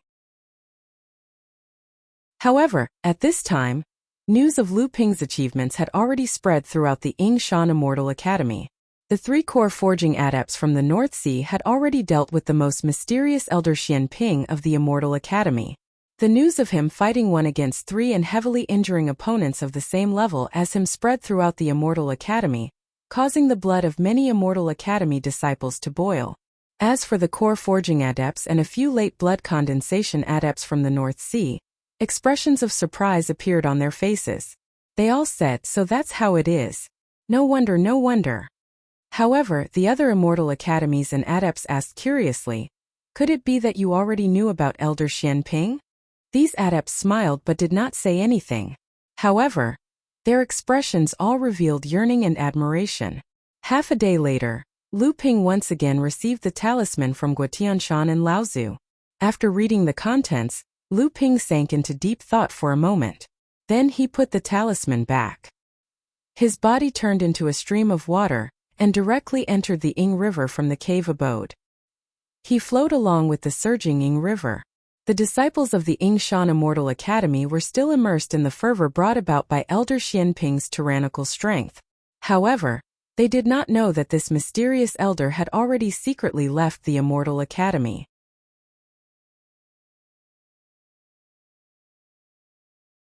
[SPEAKER 1] However, at this time, news of Lu Ping's achievements had already spread throughout the Yingshan Immortal Academy. The three core forging adepts from the North Sea had already dealt with the most mysterious Elder Xian Ping of the Immortal Academy. The news of him fighting one against three and heavily injuring opponents of the same level as him spread throughout the Immortal Academy, causing the blood of many Immortal Academy disciples to boil. As for the core forging adepts and a few late blood condensation adepts from the North Sea, expressions of surprise appeared on their faces. They all said, "So that's how it is. No wonder, no wonder." However, the other Immortal Academies and adepts asked curiously, "Could it be that you already knew about Elder Xian Ping?" These adepts smiled but did not say anything. However, their expressions all revealed yearning and admiration. Half a day later, Lu Ping once again received the talisman from Guo Tianshan and Laozu. After reading the contents, Lu Ping sank into deep thought for a moment. Then he put the talisman back. His body turned into a stream of water and directly entered the Ying River from the cave abode. He flowed along with the surging Ying River. The disciples of the Yingshan Immortal Academy were still immersed in the fervor brought about by Elder Xian Ping's tyrannical strength. However, they did not know that this mysterious elder had already secretly left the Immortal Academy.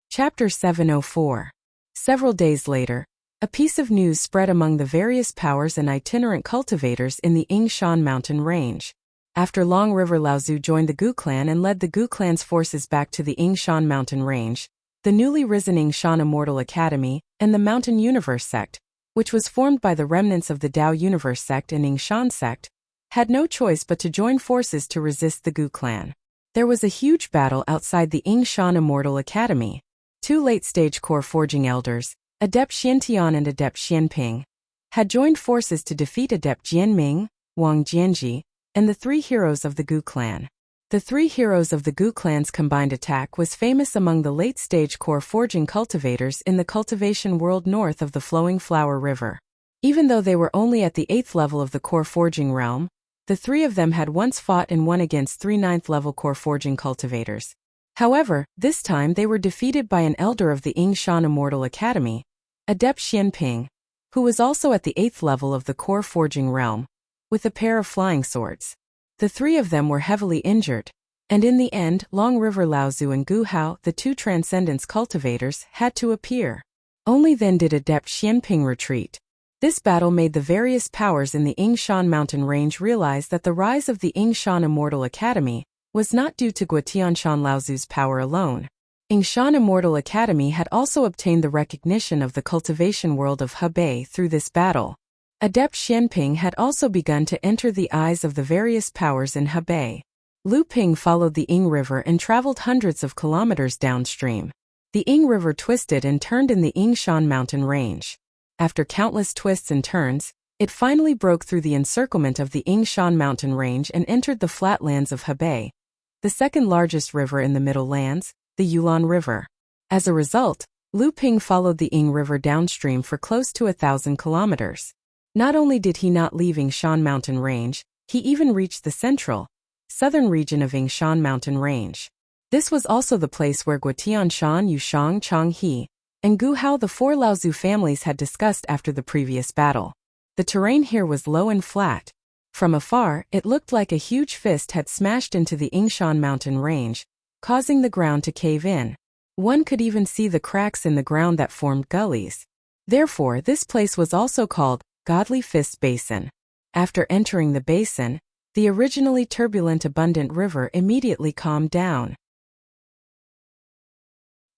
[SPEAKER 1] Chapter 704. Several days later, a piece of news spread among the various powers and itinerant cultivators in the Yingshan mountain range. After Long River Laozu joined the Gu clan and led the Gu clan's forces back to the Yingshan mountain range, the newly risen Yingshan Immortal Academy and the Mountain Universe sect, which was formed by the remnants of the Dao Universe sect and Yingshan sect, had no choice but to join forces to resist the Gu clan. There was a huge battle outside the Yingshan Immortal Academy. Two late-stage core forging elders, Adept Xiantian and Adept Xianping, had joined forces to defeat Adept Jianming, Wang Jianji, and the three heroes of the Gu clan. The three heroes of the Gu clan's combined attack was famous among the late-stage core forging cultivators in the cultivation world north of the flowing Flower River. Even though they were only at the 8th level of the core forging realm, the three of them had once fought and won against three 9th level core forging cultivators. However, this time they were defeated by an elder of the Yingshan Immortal Academy, Adept Xianping, who was also at the 8th level of the core forging realm, with a pair of flying swords. The three of them were heavily injured, and in the end, Long River Laozu and Gu Hao, the two Transcendence cultivators, had to appear. Only then did Adept Xianping retreat. This battle made the various powers in the Yingshan mountain range realize that the rise of the Yingshan Immortal Academy was not due to Guo Tianshan Laozu's power alone. Yingshan Immortal Academy had also obtained the recognition of the cultivation world of Hebei through this battle. Adept Xianping had also begun to enter the eyes of the various powers in Hebei. Lu Ping followed the Ying River and traveled hundreds of kilometers downstream. The Ying River twisted and turned in the Yingshan mountain range. After countless twists and turns, it finally broke through the encirclement of the Yingshan mountain range and entered the flatlands of Hebei, the second largest river in the Middle Lands, the Yulon River. As a result, Lu Ping followed the Ying River downstream for close to 1,000 kilometers. Not only did he not leave Yingshan mountain range, he even reached the central, southern region of Yingshan mountain range. This was also the place where Guotianshan, Yushang, Changhe, and Gu Hao, the four Laozu families, had discussed after the previous battle. The terrain here was low and flat. From afar, it looked like a huge fist had smashed into the Yingshan mountain range, causing the ground to cave in. One could even see the cracks in the ground that formed gullies. Therefore, this place was also called Godly Fist Basin. After entering the basin, the originally turbulent abundant river immediately calmed down.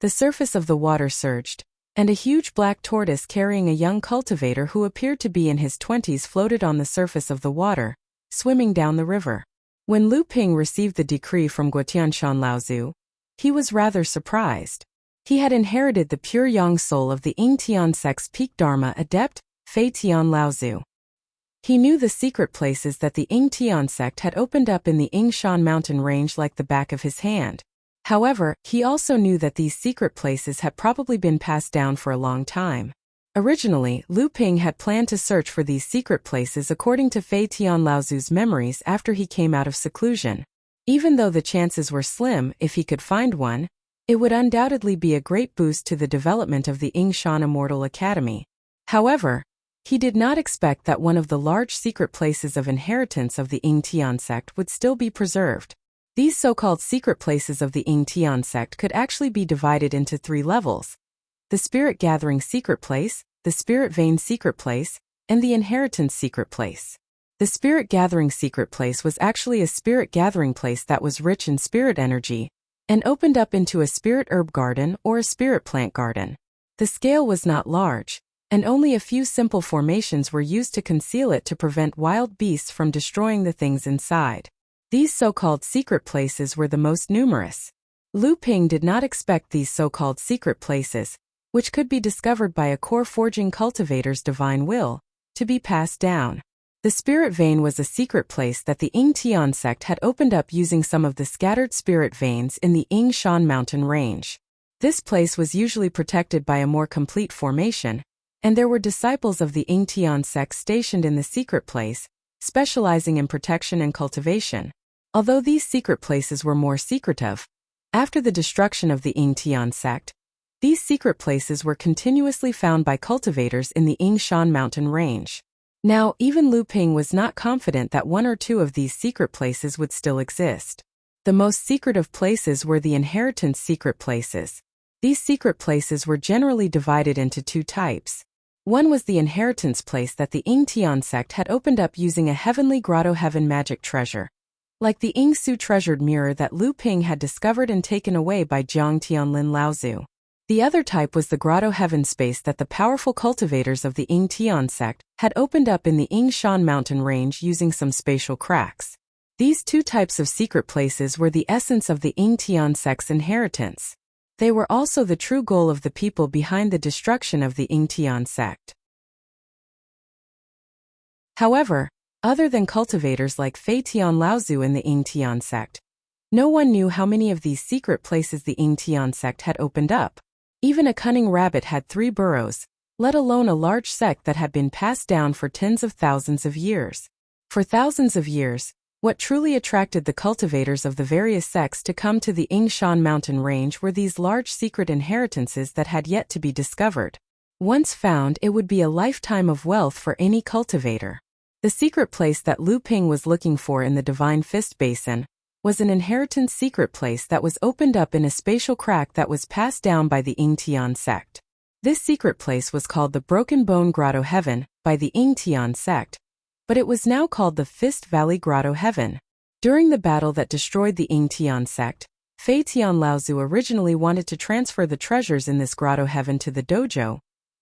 [SPEAKER 1] The surface of the water surged, and a huge black tortoise carrying a young cultivator who appeared to be in his 20s floated on the surface of the water, swimming down the river. When Lu Ping received the decree from Guotianshan Laozu, he was rather surprised. He had inherited the pure yang soul of the Ying Tian sect's peak Dharma adept, Fei Tian Laozu. He knew the secret places that the Ying Tian sect had opened up in the Yingshan mountain range like the back of his hand. However, he also knew that these secret places had probably been passed down for a long time. Originally, Lu Ping had planned to search for these secret places according to Fei Tian Laozu's memories after he came out of seclusion. Even though the chances were slim if he could find one, it would undoubtedly be a great boost to the development of the Yingshan Immortal Academy. However, he did not expect that one of the large secret places of inheritance of the Ying Tian sect would still be preserved. These so-called secret places of the Ying Tian sect could actually be divided into 3 levels: the Spirit Gathering Secret Place, the Spirit Vein Secret Place, and the Inheritance Secret Place. The Spirit Gathering Secret Place was actually a spirit gathering place that was rich in spirit energy, and opened up into a spirit herb garden or a spirit plant garden. The scale was not large, and only a few simple formations were used to conceal it to prevent wild beasts from destroying the things inside. These so-called secret places were the most numerous. Lu Ping did not expect these so-called secret places, which could be discovered by a core forging cultivator's divine will, to be passed down. The spirit vein was a secret place that the Ying Tian sect had opened up using some of the scattered spirit veins in the Yingshan mountain range. This place was usually protected by a more complete formation, and there were disciples of the Ying Tian sect stationed in the secret place, specializing in protection and cultivation. Although these secret places were more secretive, after the destruction of the Ying Tian sect, these secret places were continuously found by cultivators in the Yingshan mountain range. Now, even Lu Ping was not confident that 1 or 2 of these secret places would still exist. The most secretive places were the inheritance secret places. These secret places were generally divided into 2 types. One was the inheritance place that the Ying Tian sect had opened up using a heavenly grotto heaven magic treasure, like the Ying Su treasured mirror that Lu Ping had discovered and taken away by Jiang Tianlin Laozu. The other type was the grotto heaven space that the powerful cultivators of the Ying Tian sect had opened up in the Yingshan mountain range using some spatial cracks. These 2 types of secret places were the essence of the Ying Tian sect's inheritance. They were also the true goal of the people behind the destruction of the Ying Tian sect. However, other than cultivators like Fei Tian Laozu in the Ying Tian sect, no one knew how many of these secret places the Ying Tian sect had opened up. Even a cunning rabbit had 3 burrows, let alone a large sect that had been passed down for tens of thousands of years. For thousands of years, what truly attracted the cultivators of the various sects to come to the Yingshan mountain range were these large secret inheritances that had yet to be discovered. Once found, it would be a lifetime of wealth for any cultivator. The secret place that Lu Ping was looking for in the Divine Fist Basin was an inheritance secret place that was opened up in a spatial crack that was passed down by the Ying Tian sect. This secret place was called the Broken Bone Grotto Heaven by the Ying Tian sect, but it was now called the Fist Valley Grotto Heaven. During the battle that destroyed the Ying Tian sect, Fei Tian Laozu originally wanted to transfer the treasures in this grotto heaven to the dojo,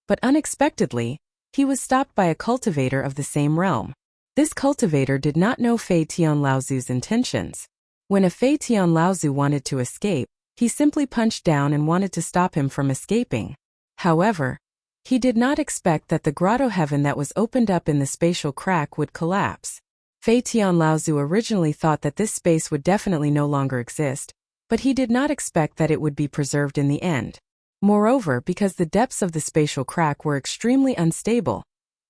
[SPEAKER 1] but unexpectedly, he was stopped by a cultivator of the same realm. This cultivator did not know Fei Tian Laozu's intentions. When a Fei Tian Laozu wanted to escape, he simply punched down and wanted to stop him from escaping. However, He did not expect that the grotto heaven that was opened up in the spatial crack would collapse. Fei Tian Laozu originally thought that this space would definitely no longer exist, but he did not expect that it would be preserved in the end. Moreover, because the depths of the spatial crack were extremely unstable,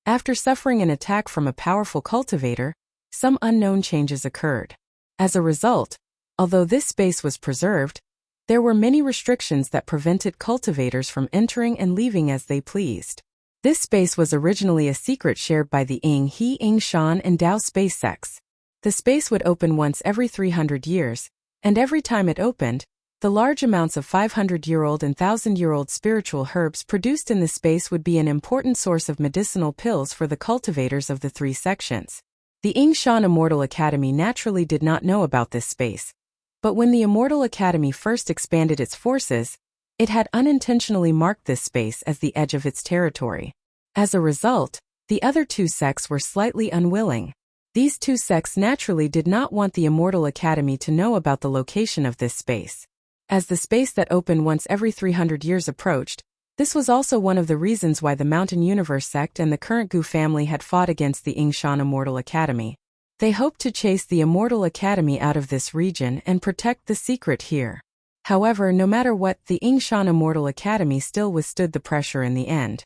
[SPEAKER 1] after suffering an attack from a powerful cultivator, some unknown changes occurred. As a result, although this space was preserved, there were many restrictions that prevented cultivators from entering and leaving as they pleased. This space was originally a secret shared by the Ying He Ying Shan and Dao space sects. The space would open once every 300 years, and every time it opened, the large amounts of 500-year-old and 1,000-year-old spiritual herbs produced in this space would be an important source of medicinal pills for the cultivators of the three sections. The Ying Shan Immortal Academy naturally did not know about this space, but when the Immortal Academy first expanded its forces, it had unintentionally marked this space as the edge of its territory. As a result, the other two sects were slightly unwilling. These two sects naturally did not want the Immortal Academy to know about the location of this space. As the space that opened once every 300 years approached, this was also one of the reasons why the Mountain Universe sect and the current Gu family had fought against the Ying Shan Immortal Academy. They hoped to chase the Immortal Academy out of this region and protect the secret here. However, no matter what, the Ying Shan Immortal Academy still withstood the pressure in the end.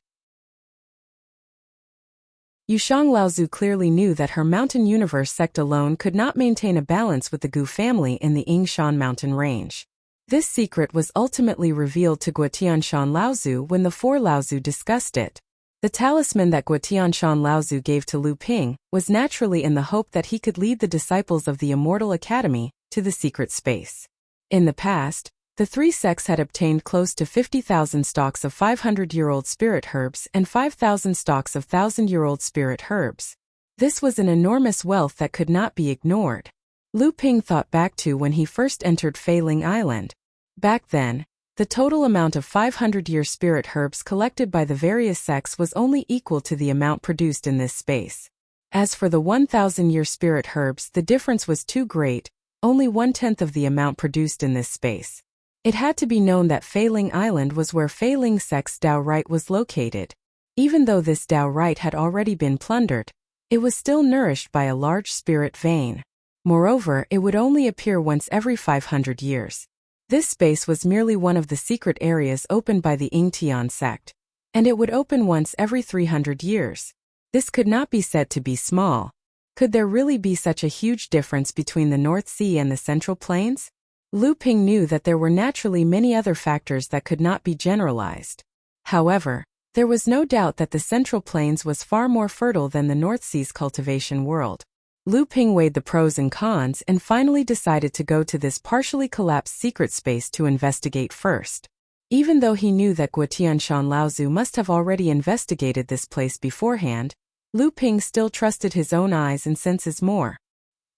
[SPEAKER 1] Yushang Laozu clearly knew that her Mountain Universe sect alone could not maintain a balance with the Gu family in the Ying Shan mountain range. This secret was ultimately revealed to Guotianshan Laozu when the four Laozu discussed it. The talisman that Guotianshan Laozu gave to Lu Ping was naturally in the hope that he could lead the disciples of the Immortal Academy to the secret space. In the past, the three sects had obtained close to 50,000 stalks of 500-year-old spirit herbs and 5,000 stalks of 1,000-year-old spirit herbs. This was an enormous wealth that could not be ignored. Lu Ping thought back to when he first entered Feiling Island. Back then, the total amount of 500-year spirit herbs collected by the various sects was only equal to the amount produced in this space. As for the 1,000-year spirit herbs, the difference was too great, only 1/10 of the amount produced in this space. It had to be known that Feiling Island was where Feiling sect's Dao Right was located. Even though this Dao Right had already been plundered, it was still nourished by a large spirit vein. Moreover, it would only appear once every 500 years. This space was merely one of the secret areas opened by the Yingtian sect, and it would open once every 300 years. This could not be said to be small. Could there really be such a huge difference between the North Sea and the Central Plains? Lu Ping knew that there were naturally many other factors that could not be generalized. However, there was no doubt that the Central Plains was far more fertile than the North Sea's cultivation world. Lu Ping weighed the pros and cons and finally decided to go to this partially collapsed secret space to investigate first. Even though he knew that Guotianshan Laozu must have already investigated this place beforehand, Lu Ping still trusted his own eyes and senses more.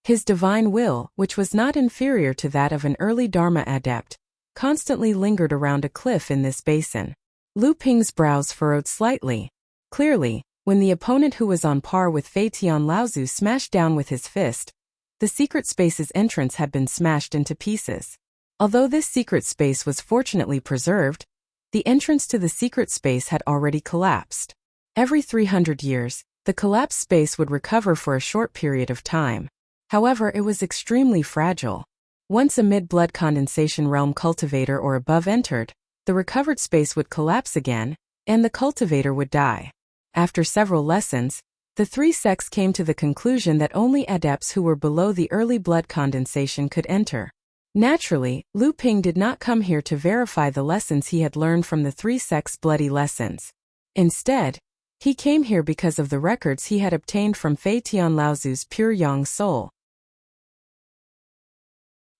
[SPEAKER 1] His divine will, which was not inferior to that of an early Dharma adept, constantly lingered around a cliff in this basin. Lu Ping's brows furrowed slightly. Clearly, when the opponent who was on par with Fei Tian Laozu smashed down with his fist, the secret space's entrance had been smashed into pieces. Although this secret space was fortunately preserved, the entrance to the secret space had already collapsed. Every 300 years, the collapsed space would recover for a short period of time. However, it was extremely fragile. Once a mid-blood condensation realm cultivator or above entered, the recovered space would collapse again, and the cultivator would die. After several lessons, the three sects came to the conclusion that only adepts who were below the early blood condensation could enter. Naturally, Lu Ping did not come here to verify the lessons he had learned from the three sects' bloody lessons. Instead, he came here because of the records he had obtained from Fei Tian Laozu's pure yang soul.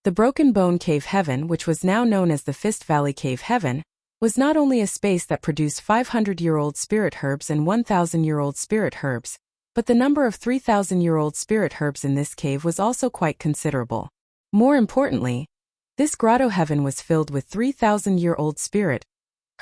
[SPEAKER 1] The Broken Bone Cave Heaven, which was now known as the Fist Valley Cave Heaven, was not only a space that produced 500-year-old spirit herbs and 1,000-year-old spirit herbs, but the number of 3,000-year-old spirit herbs in this cave was also quite considerable. More importantly, this grotto heaven was filled with 3,000-year-old spirit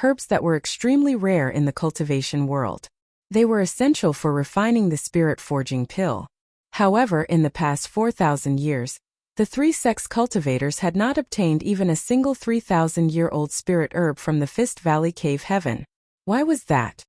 [SPEAKER 1] herbs that were extremely rare in the cultivation world. They were essential for refining the spirit forging pill. However, in the past 4,000 years, the three sects cultivators had not obtained even a single 3,000-year-old spirit herb from the Fist Valley Cave Heaven. Why was that?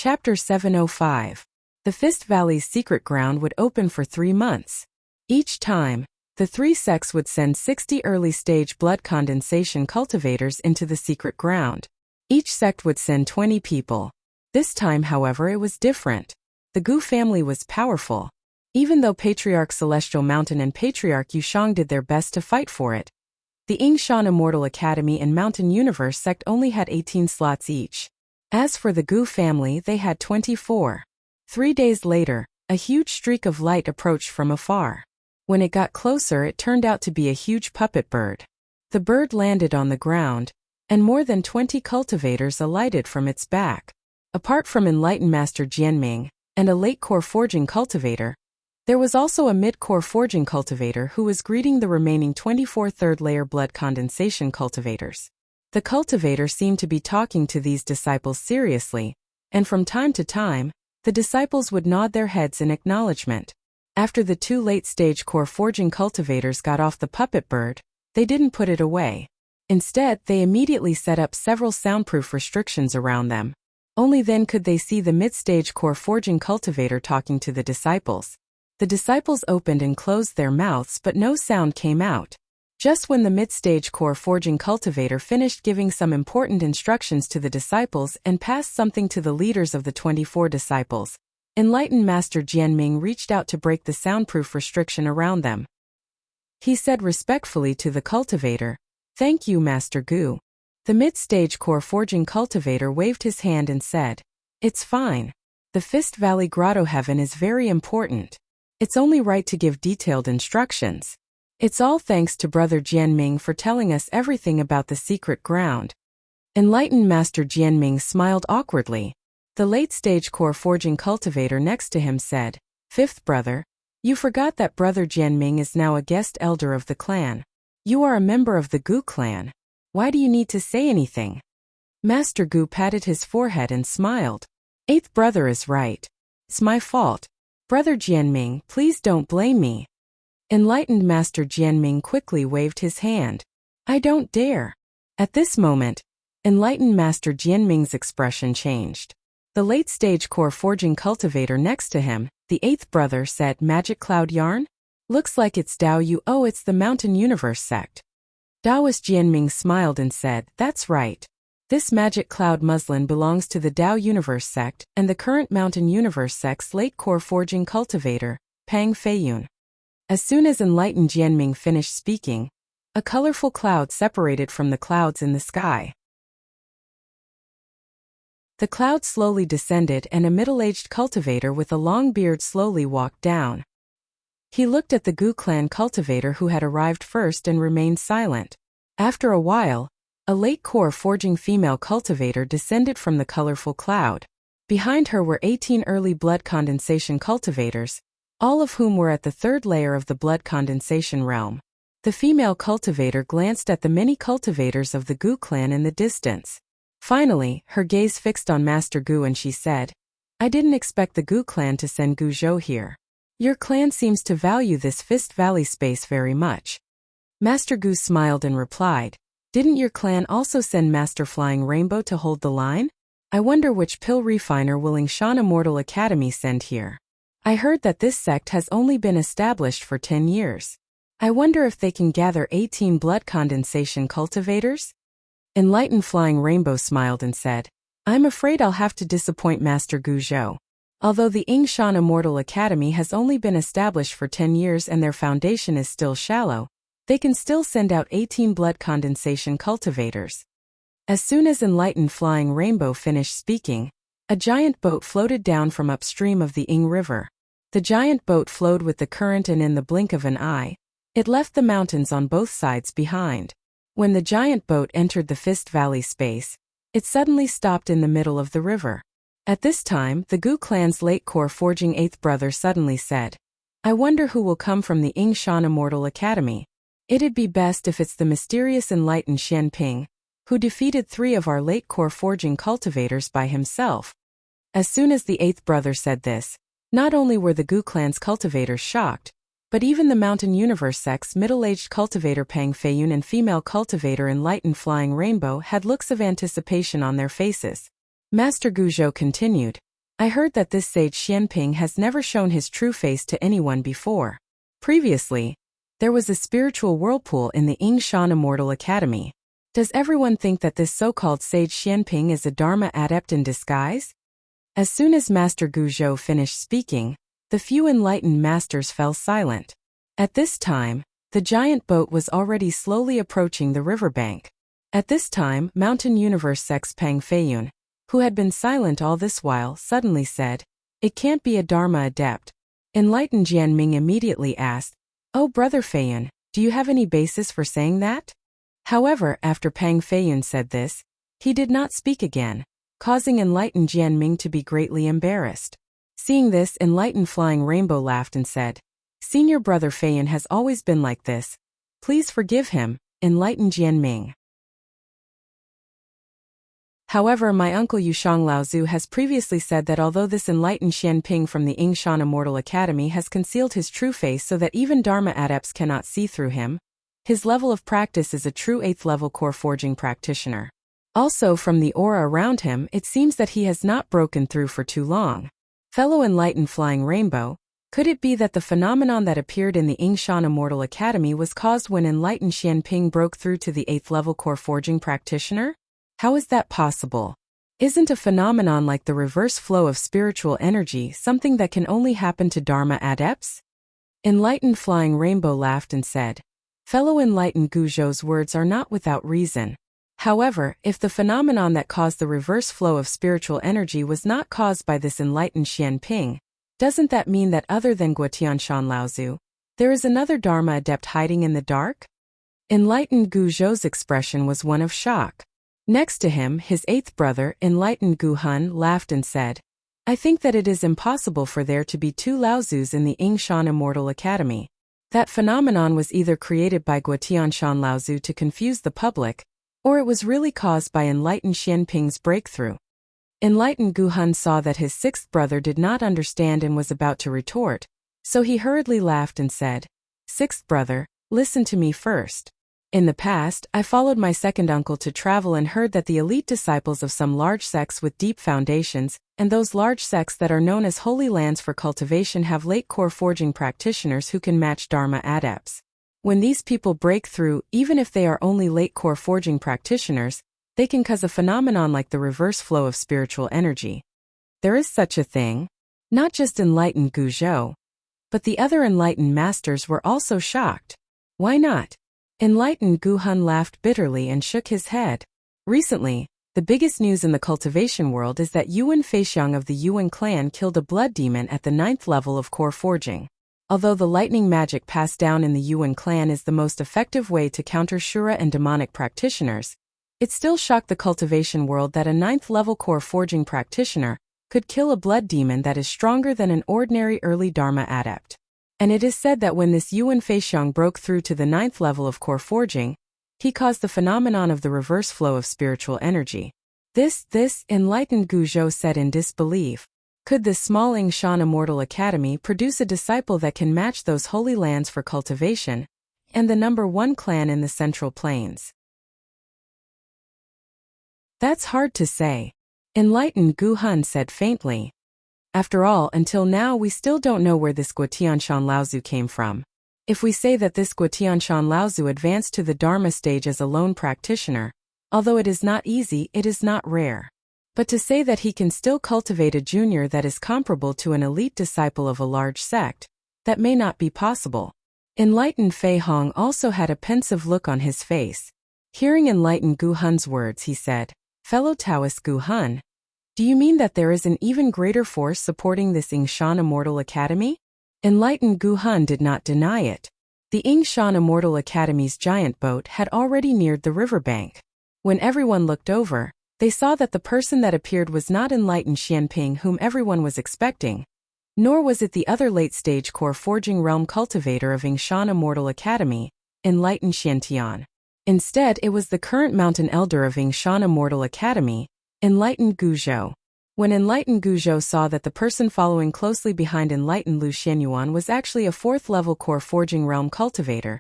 [SPEAKER 1] Chapter 705. The Fist Valley's secret ground would open for 3 months. Each time, the 3 sects would send 60 early-stage blood condensation cultivators into the secret ground. Each sect would send 20 people. This time, however, it was different. The Gu family was powerful. Even though Patriarch Celestial Mountain and Patriarch Yushang did their best to fight for it, the Yingshan Immortal Academy and Mountain Universe sect only had 18 slots each. As for the Gu family, they had 24. 3 days later, a huge streak of light approached from afar. When it got closer, it turned out to be a huge puppet bird. The bird landed on the ground, and more than 20 cultivators alighted from its back. Apart from Enlightened Master Jianming and a late-core forging cultivator, there was also a mid-core forging cultivator who was greeting the remaining 24 third-layer blood condensation cultivators. The cultivator seemed to be talking to these disciples seriously, and from time to time, the disciples would nod their heads in acknowledgement. After the 2 late-stage core forging cultivators got off the puppet bird, they didn't put it away. Instead, they immediately set up several soundproof restrictions around them. Only then could they see the mid-stage core forging cultivator talking to the disciples. The disciples opened and closed their mouths, but no sound came out. Just when the mid-stage core forging cultivator finished giving some important instructions to the disciples and passed something to the leaders of the 24 disciples, Enlightened Master Jianming reached out to break the soundproof restriction around them. He said respectfully to the cultivator, "Thank you, Master Gu." The mid-stage core forging cultivator waved his hand and said, "It's fine. The Fist Valley Grotto Heaven is very important. It's only right to give detailed instructions. It's all thanks to Brother Jianming for telling us everything about the secret ground." Enlightened Master Jianming smiled awkwardly. The late-stage core forging cultivator next to him said, "Fifth brother, you forgot that Brother Jianming is now a guest elder of the clan. You are a member of the Gu clan. Why do you need to say anything?" Master Gu patted his forehead and smiled. "Eighth brother is right. It's my fault. Brother Jianming, please don't blame me." Enlightened Master Jianming quickly waved his hand. "I don't dare." At this moment, Enlightened Master Jianming's expression changed. The late-stage core forging cultivator next to him, the 8th brother, said, "Magic cloud yarn? Looks like it's Dao Yu. Oh, it's the Mountain Universe sect." Daoist Jianming smiled and said, "That's right. This magic cloud muslin belongs to the Dao Universe sect and the current Mountain Universe sect's late core forging cultivator, Pang Feiyun." As soon as Enlightened Jianming finished speaking, a colorful cloud separated from the clouds in the sky. The cloud slowly descended and a middle-aged cultivator with a long beard slowly walked down. He looked at the Gu clan cultivator who had arrived first and remained silent. After a while, a late core forging female cultivator descended from the colorful cloud. Behind her were 18 early blood condensation cultivators, all of whom were at the 3rd layer of the blood condensation realm. The female cultivator glanced at the many cultivators of the Gu clan in the distance. Finally, her gaze fixed on Master Gu and she said, "I didn't expect the Gu clan to send Gu Zhou here. Your clan seems to value this Fist Valley space very much." Master Gu smiled and replied, "Didn't your clan also send Master Flying Rainbow to hold the line? I wonder which pill refiner will Yingshan Immortal Academy send here. I heard that this sect has only been established for 10 years. I wonder if they can gather 18 blood condensation cultivators?" Enlightened Flying Rainbow smiled and said, "I'm afraid I'll have to disappoint Master Gu Zhou. Although the Yingshan Immortal Academy has only been established for 10 years and their foundation is still shallow, they can still send out 18 blood condensation cultivators." As soon as Enlightened Flying Rainbow finished speaking, a giant boat floated down from upstream of the Ying River. The giant boat flowed with the current and in the blink of an eye, it left the mountains on both sides behind. When the giant boat entered the Fist Valley space, it suddenly stopped in the middle of the river. At this time, the Gu clan's late core forging 8th brother suddenly said, "I wonder who will come from the Yingshan Immortal Academy. It'd be best if it's the mysterious Enlightened Xian Ping, who defeated 3 of our late core forging cultivators by himself." As soon as the 8th brother said this, not only were the Gu clan's cultivators shocked, but even the Mountain Universe sect's middle-aged cultivator Pang Feiyun and female cultivator Enlightened Flying Rainbow had looks of anticipation on their faces. Master Gu Zhou continued, I heard that this sage Xianping has never shown his true face to anyone before. Previously, there was a spiritual whirlpool in the Yingshan Immortal Academy. Does everyone think that this so-called sage Xianping is a Dharma adept in disguise? As soon as Master Guzhou finished speaking, the few enlightened masters fell silent. At this time, the giant boat was already slowly approaching the riverbank. At this time, Mountain Universe Sex Pang Feiyun, who had been silent all this while, suddenly said, "It can't be a Dharma adept." Enlightened Jianming immediately asked, "Oh, Brother Feiyun, do you have any basis for saying that?" However, after Pang Feiyun said this, he did not speak again, causing enlightened Jianming to be greatly embarrassed. Seeing this, enlightened Flying Rainbow laughed and said, "Senior Brother Feiyun has always been like this. Please forgive him, enlightened Jianming." However, my uncle Yushang Laozu has previously said that although this enlightened Xianping from the Yingshan Immortal Academy has concealed his true face so that even Dharma adepts cannot see through him, his level of practice is a true 8th level core forging practitioner. Also, from the aura around him, it seems that he has not broken through for too long. Fellow enlightened Flying Rainbow, could it be that the phenomenon that appeared in the Yingshan Immortal Academy was caused when enlightened Xianping broke through to the 8th level core forging practitioner? How is that possible? Isn't a phenomenon like the reverse flow of spiritual energy something that can only happen to Dharma adepts? Enlightened Flying Rainbow laughed and said, "Fellow enlightened Guzhou's words are not without reason. However, if the phenomenon that caused the reverse flow of spiritual energy was not caused by this enlightened Xianping, doesn't that mean that other than Guotianshan Laozu, there is another Dharma adept hiding in the dark?" Enlightened Guzhou's expression was one of shock. Next to him, his 8th brother, enlightened Gu Hun, laughed and said, "I think that it is impossible for there to be two Laozus in the Yingshan Immortal Academy. That phenomenon was either created by Guotianshan Laozu to confuse the public, or it was really caused by enlightened Xianping's breakthrough." Enlightened Gu Hun saw that his 6th brother did not understand and was about to retort, so he hurriedly laughed and said, "6th brother, listen to me first. In the past, I followed my second uncle to travel and heard that the elite disciples of some large sects with deep foundations, and those large sects that are known as holy lands for cultivation have late core forging practitioners who can match Dharma adepts. When these people break through, even if they are only late core forging practitioners, they can cause a phenomenon like the reverse flow of spiritual energy. There is such a thing." Not just enlightened Guzhou, but the other enlightened masters were also shocked. "Why not?" Enlightened Gu Hun laughed bitterly and shook his head. Recently, the biggest news in the cultivation world is that Yuan Feixiang of the Yuan clan killed a blood demon at the 9th level of core forging. Although the lightning magic passed down in the Yuan clan is the most effective way to counter Shura and demonic practitioners, it still shocked the cultivation world that a 9th level core forging practitioner could kill a blood demon that is stronger than an ordinary early Dharma adept. And it is said that when this Yuan Feixiang broke through to the 9th level of core forging, he caused the phenomenon of the reverse flow of spiritual energy. This enlightened Guzhou said in disbelief. Could this small Yingshan Immortal Academy produce a disciple that can match those holy lands for cultivation, and the #1 clan in the Central Plains? That's hard to say. Enlightened Gu Hun said faintly. After all, until now we still don't know where this Guotianshan Laozu came from. If we say that this Guotianshan Laozu advanced to the Dharma stage as a lone practitioner, although it is not easy, it is not rare. But to say that he can still cultivate a junior that is comparable to an elite disciple of a large sect, that may not be possible. Enlightened Fei Hong also had a pensive look on his face. Hearing enlightened Gu Hun's words, he said, "Fellow Taoist Gu Hun, do you mean that there is an even greater force supporting this Yingshan Immortal Academy?" Enlightened Gu Hun did not deny it. The Yingshan Immortal Academy's giant boat had already neared the riverbank. When everyone looked over, they saw that the person that appeared was not enlightened Xianping whom everyone was expecting, nor was it the other late-stage core forging realm cultivator of Yingshan Immortal Academy, enlightened Xiantian. Instead, it was the current mountain elder of Yingshan Immortal Academy, enlightened Guzhou. When enlightened Guzhou saw that the person following closely behind enlightened Lu Xianyuan was actually a 4th-level core forging realm cultivator,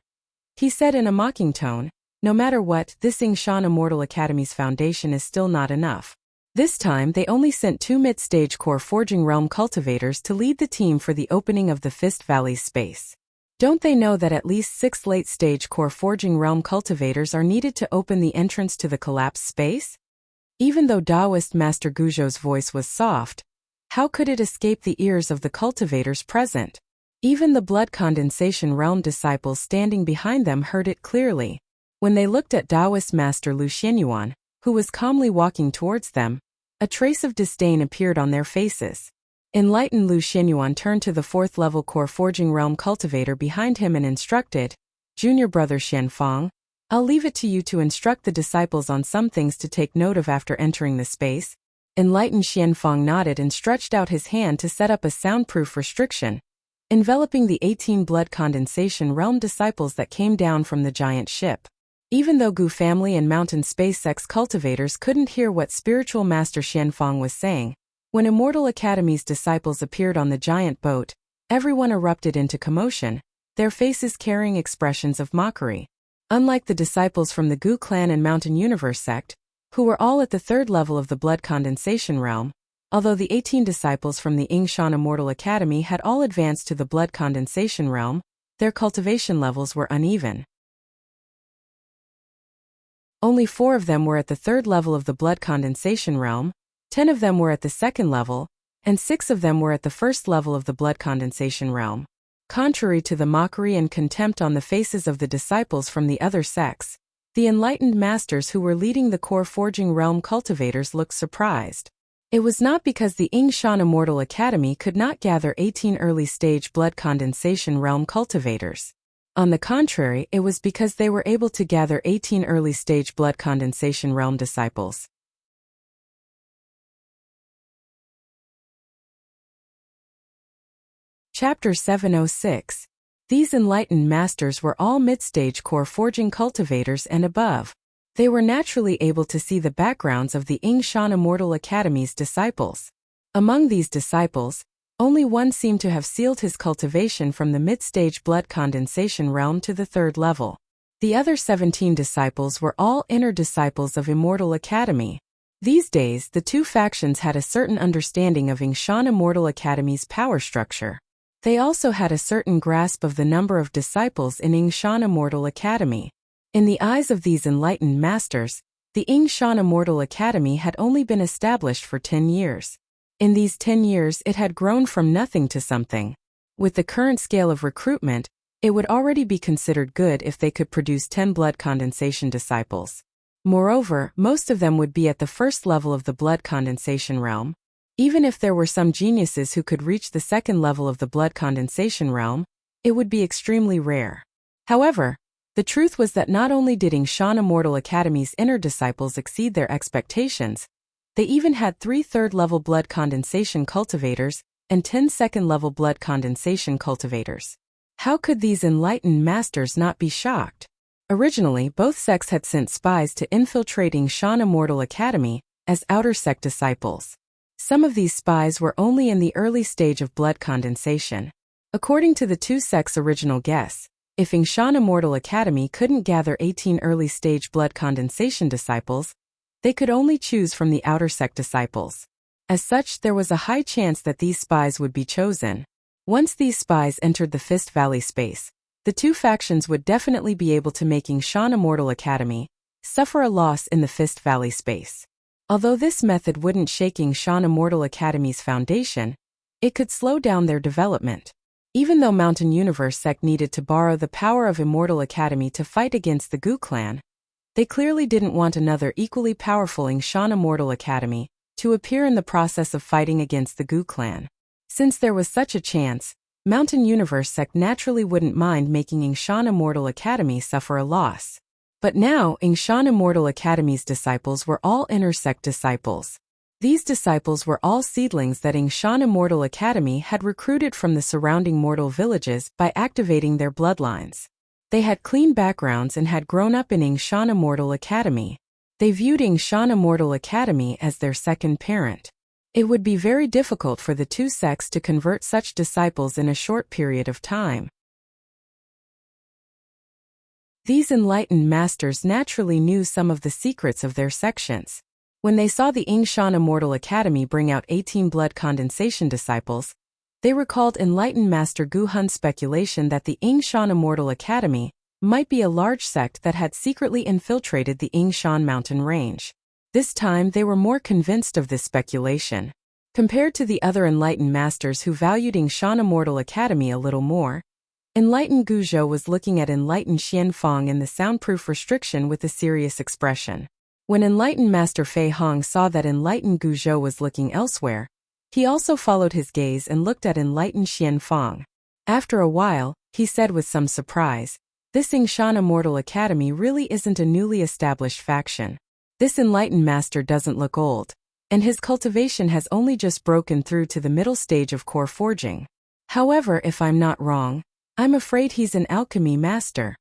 [SPEAKER 1] he said in a mocking tone, "No matter what, this Yingshan Immortal Academy's foundation is still not enough. This time they only sent 2 mid-stage core forging realm cultivators to lead the team for the opening of the Fist Valley's space. Don't they know that at least 6 late-stage core forging realm cultivators are needed to open the entrance to the collapsed space? Even though Taoist Master Guzhou's voice was soft, how could it escape the ears of the cultivators present? Even the blood condensation realm disciples standing behind them heard it clearly. When they looked at Taoist Master Lu Xianyuan, who was calmly walking towards them, a trace of disdain appeared on their faces. Enlightened Lu Xianyuan turned to the 4th-level core forging realm cultivator behind him and instructed, "Junior brother Xianfang, I'll leave it to you to instruct the disciples on some things to take note of after entering the space." Enlightened Xianfang nodded and stretched out his hand to set up a soundproof restriction, enveloping the 18 blood condensation realm disciples that came down from the giant ship. Even though Gu family and Mountain SpaceX cultivators couldn't hear what Spiritual Master Xianfang was saying, when Immortal Academy's disciples appeared on the giant boat, everyone erupted into commotion, their faces carrying expressions of mockery. Unlike the disciples from the Gu clan and Mountain Universe sect, who were all at the 3rd level of the blood condensation realm, although the 18 disciples from the Yingshan Immortal Academy had all advanced to the blood condensation realm, their cultivation levels were uneven. Only 4 of them were at the 3rd level of the blood condensation realm, 10 of them were at the 2nd level, and 6 of them were at the 1st level of the blood condensation realm. Contrary to the mockery and contempt on the faces of the disciples from the other sects, the enlightened masters who were leading the core forging realm cultivators looked surprised. It was not because the Yingshan Immortal Academy could not gather 18 early-stage blood condensation realm cultivators. On the contrary, it was because they were able to gather 18 early-stage blood condensation realm disciples. Chapter 706. These enlightened masters were all mid-stage core forging cultivators and above. They were naturally able to see the backgrounds of the Yingshan Immortal Academy's disciples. Among these disciples, only one seemed to have sealed his cultivation from the mid-stage blood condensation realm to the 3rd level. The other 17 disciples were all inner disciples of Immortal Academy. These days, the 2 factions had a certain understanding of Yingshan Immortal Academy's power structure. They also had a certain grasp of the number of disciples in Yingshan Immortal Academy. In the eyes of these enlightened masters, the Yingshan Immortal Academy had only been established for 10 years. In these 10 years it had grown from nothing to something. With the current scale of recruitment, it would already be considered good if they could produce 10 blood condensation disciples. Moreover, most of them would be at the 1st level of the blood condensation realm. Even if there were some geniuses who could reach the 2nd level of the blood condensation realm, it would be extremely rare. However, the truth was that not only did Yingshan Immortal Academy's inner disciples exceed their expectations, they even had 3 3rd-level blood condensation cultivators and 10 2nd-level blood condensation cultivators. How could these enlightened masters not be shocked? Originally, both sects had sent spies to infiltrate Yingshan Immortal Academy as outer sect disciples. Some of these spies were only in the early stage of blood condensation. According to the 2 sects' original guess, if Yingshan Immortal Academy couldn't gather 18 early-stage blood condensation disciples, they could only choose from the outer sect disciples. As such, there was a high chance that these spies would be chosen. Once these spies entered the Fist Valley space, the 2 factions would definitely be able to make Yingshan Immortal Academy suffer a loss in the Fist Valley space. Although this method wouldn't shake Yingshan Immortal Academy's foundation, it could slow down their development. Even though Mountain Universe sect needed to borrow the power of Immortal Academy to fight against the Gu clan, they clearly didn't want another equally powerful Yingshan Immortal Academy to appear in the process of fighting against the Gu clan. Since there was such a chance, Mountain Universe sect naturally wouldn't mind making Yingshan Immortal Academy suffer a loss. But now, Yingshan Immortal Academy's disciples were all inner sect disciples. These disciples were all seedlings that Yingshan Immortal Academy had recruited from the surrounding mortal villages by activating their bloodlines. They had clean backgrounds and had grown up in Yingshan Immortal Academy. They viewed Yingshan Immortal Academy as their second parent. It would be very difficult for the 2 sects to convert such disciples in a short period of time. These enlightened masters naturally knew some of the secrets of their sections. When they saw the Yingshan Immortal Academy bring out 18 blood condensation disciples, they recalled enlightened Master Gu Hun's speculation that the Yingshan Immortal Academy might be a large sect that had secretly infiltrated the Yingshan mountain range. This time they were more convinced of this speculation. Compared to the other enlightened masters who valued Yingshan Immortal Academy a little more, enlightened Guzhou was looking at enlightened Xianfang in the soundproof restriction with a serious expression. When enlightened Master Fei Hong saw that enlightened Guzhou was looking elsewhere, he also followed his gaze and looked at enlightened Xianfang. After a while, he said with some surprise, "This Yingshan Immortal Academy really isn't a newly established faction. This enlightened master doesn't look old, and his cultivation has only just broken through to the middle stage of core forging. However, if I'm not wrong, I'm afraid he's an alchemy master."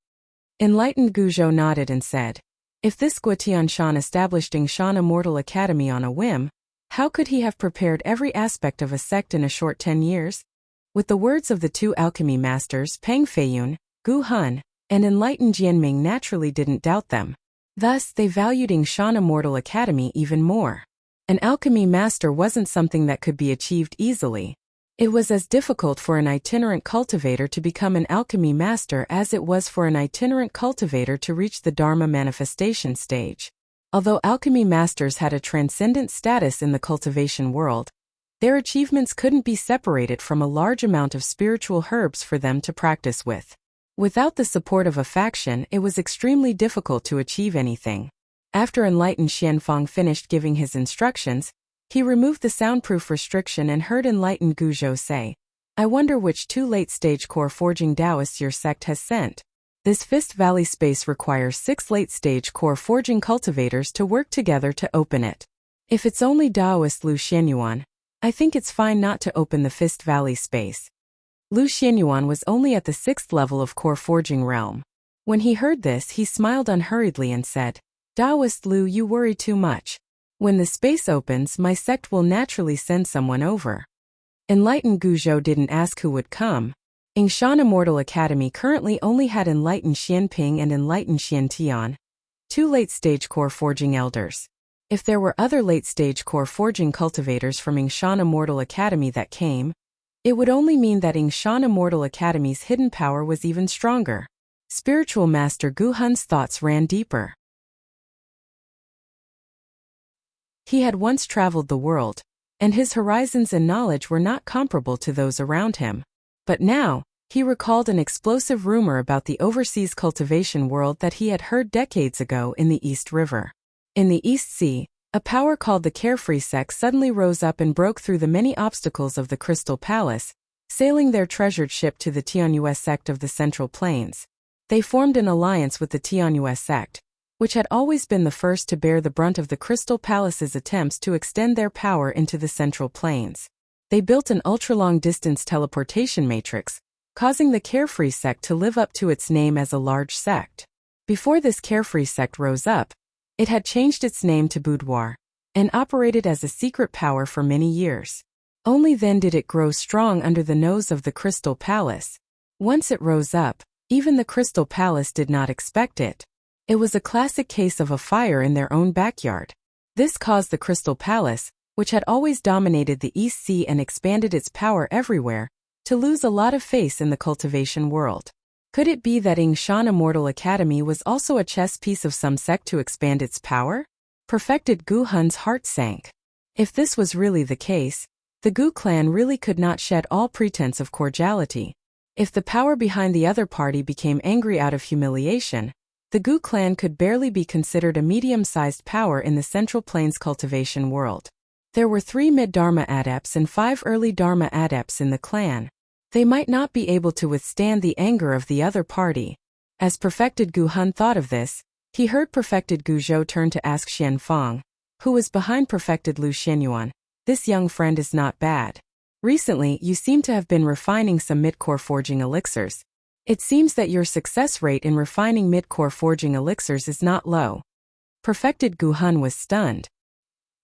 [SPEAKER 1] Enlightened Guzhou nodded and said, "If this Guotianshan established Yingshan Immortal Academy on a whim, how could he have prepared every aspect of a sect in a short 10 years? With the words of the two alchemy masters Peng Feiyun, Gu Hun, and enlightened Jianming naturally didn't doubt them. Thus, they valued Yingshan Immortal Academy even more. An alchemy master wasn't something that could be achieved easily. It was as difficult for an itinerant cultivator to become an alchemy master as it was for an itinerant cultivator to reach the Dharma manifestation stage. Although alchemy masters had a transcendent status in the cultivation world, their achievements couldn't be separated from a large amount of spiritual herbs for them to practice with. Without the support of a faction, it was extremely difficult to achieve anything. After enlightened Xianfang finished giving his instructions, he removed the soundproof restriction and heard enlightened Guzhou say, "I wonder which two late-stage core forging Taoists your sect has sent. This Fist Valley space requires 6 late-stage core forging cultivators to work together to open it. If it's only Taoist Lu Xianyuan, I think it's fine not to open the Fist Valley space." Lu Xianyuan was only at the 6th level of core forging realm. When he heard this, he smiled unhurriedly and said, "Taoist Lu, you worry too much. When the space opens, my sect will naturally send someone over." Enlightened Guzhou didn't ask who would come. Yingshan Immortal Academy currently only had enlightened Xianping and enlightened Xiantian, 2 late-stage core forging elders. If there were other late-stage core forging cultivators from Yingshan Immortal Academy that came, it would only mean that Yingshan Immortal Academy's hidden power was even stronger. Spiritual Master Gu Hun's thoughts ran deeper. He had once traveled the world, and his horizons and knowledge were not comparable to those around him. But now, he recalled an explosive rumor about the overseas cultivation world that he had heard decades ago in the East River. In the East Sea, a power called the Carefree Sect suddenly rose up and broke through the many obstacles of the Crystal Palace, sailing their treasured ship to the Tianyue sect of the Central Plains. They formed an alliance with the Tianyue sect, which had always been the first to bear the brunt of the Crystal Palace's attempts to extend their power into the Central Plains. They built an ultra-long-distance teleportation matrix, causing the Carefree Sect to live up to its name as a large sect. Before this Carefree Sect rose up, it had changed its name to Boudoir, and operated as a secret power for many years. Only then did it grow strong under the nose of the Crystal Palace. Once it rose up, even the Crystal Palace did not expect it. It was a classic case of a fire in their own backyard. This caused the Crystal Palace, which had always dominated the East Sea and expanded its power everywhere, to lose a lot of face in the cultivation world. Could it be that Yingshan Immortal Academy was also a chess piece of some sect to expand its power? Perfected Gu Hun's heart sank. If this was really the case, the Gu clan really could not shed all pretense of cordiality. If the power behind the other party became angry out of humiliation, the Gu clan could barely be considered a medium-sized power in the Central Plains cultivation world. There were 3 mid-Dharma adepts and 5 early Dharma adepts in the clan. They might not be able to withstand the anger of the other party. As Perfected Gu Hun thought of this, he heard Perfected Guzhou turn to ask Xianfang, who was behind Perfected Lu Xianyuan, "This young friend is not bad. Recently, you seem to have been refining some mid-core forging elixirs. It seems that your success rate in refining mid-core forging elixirs is not low." Perfected Gu Hun was stunned.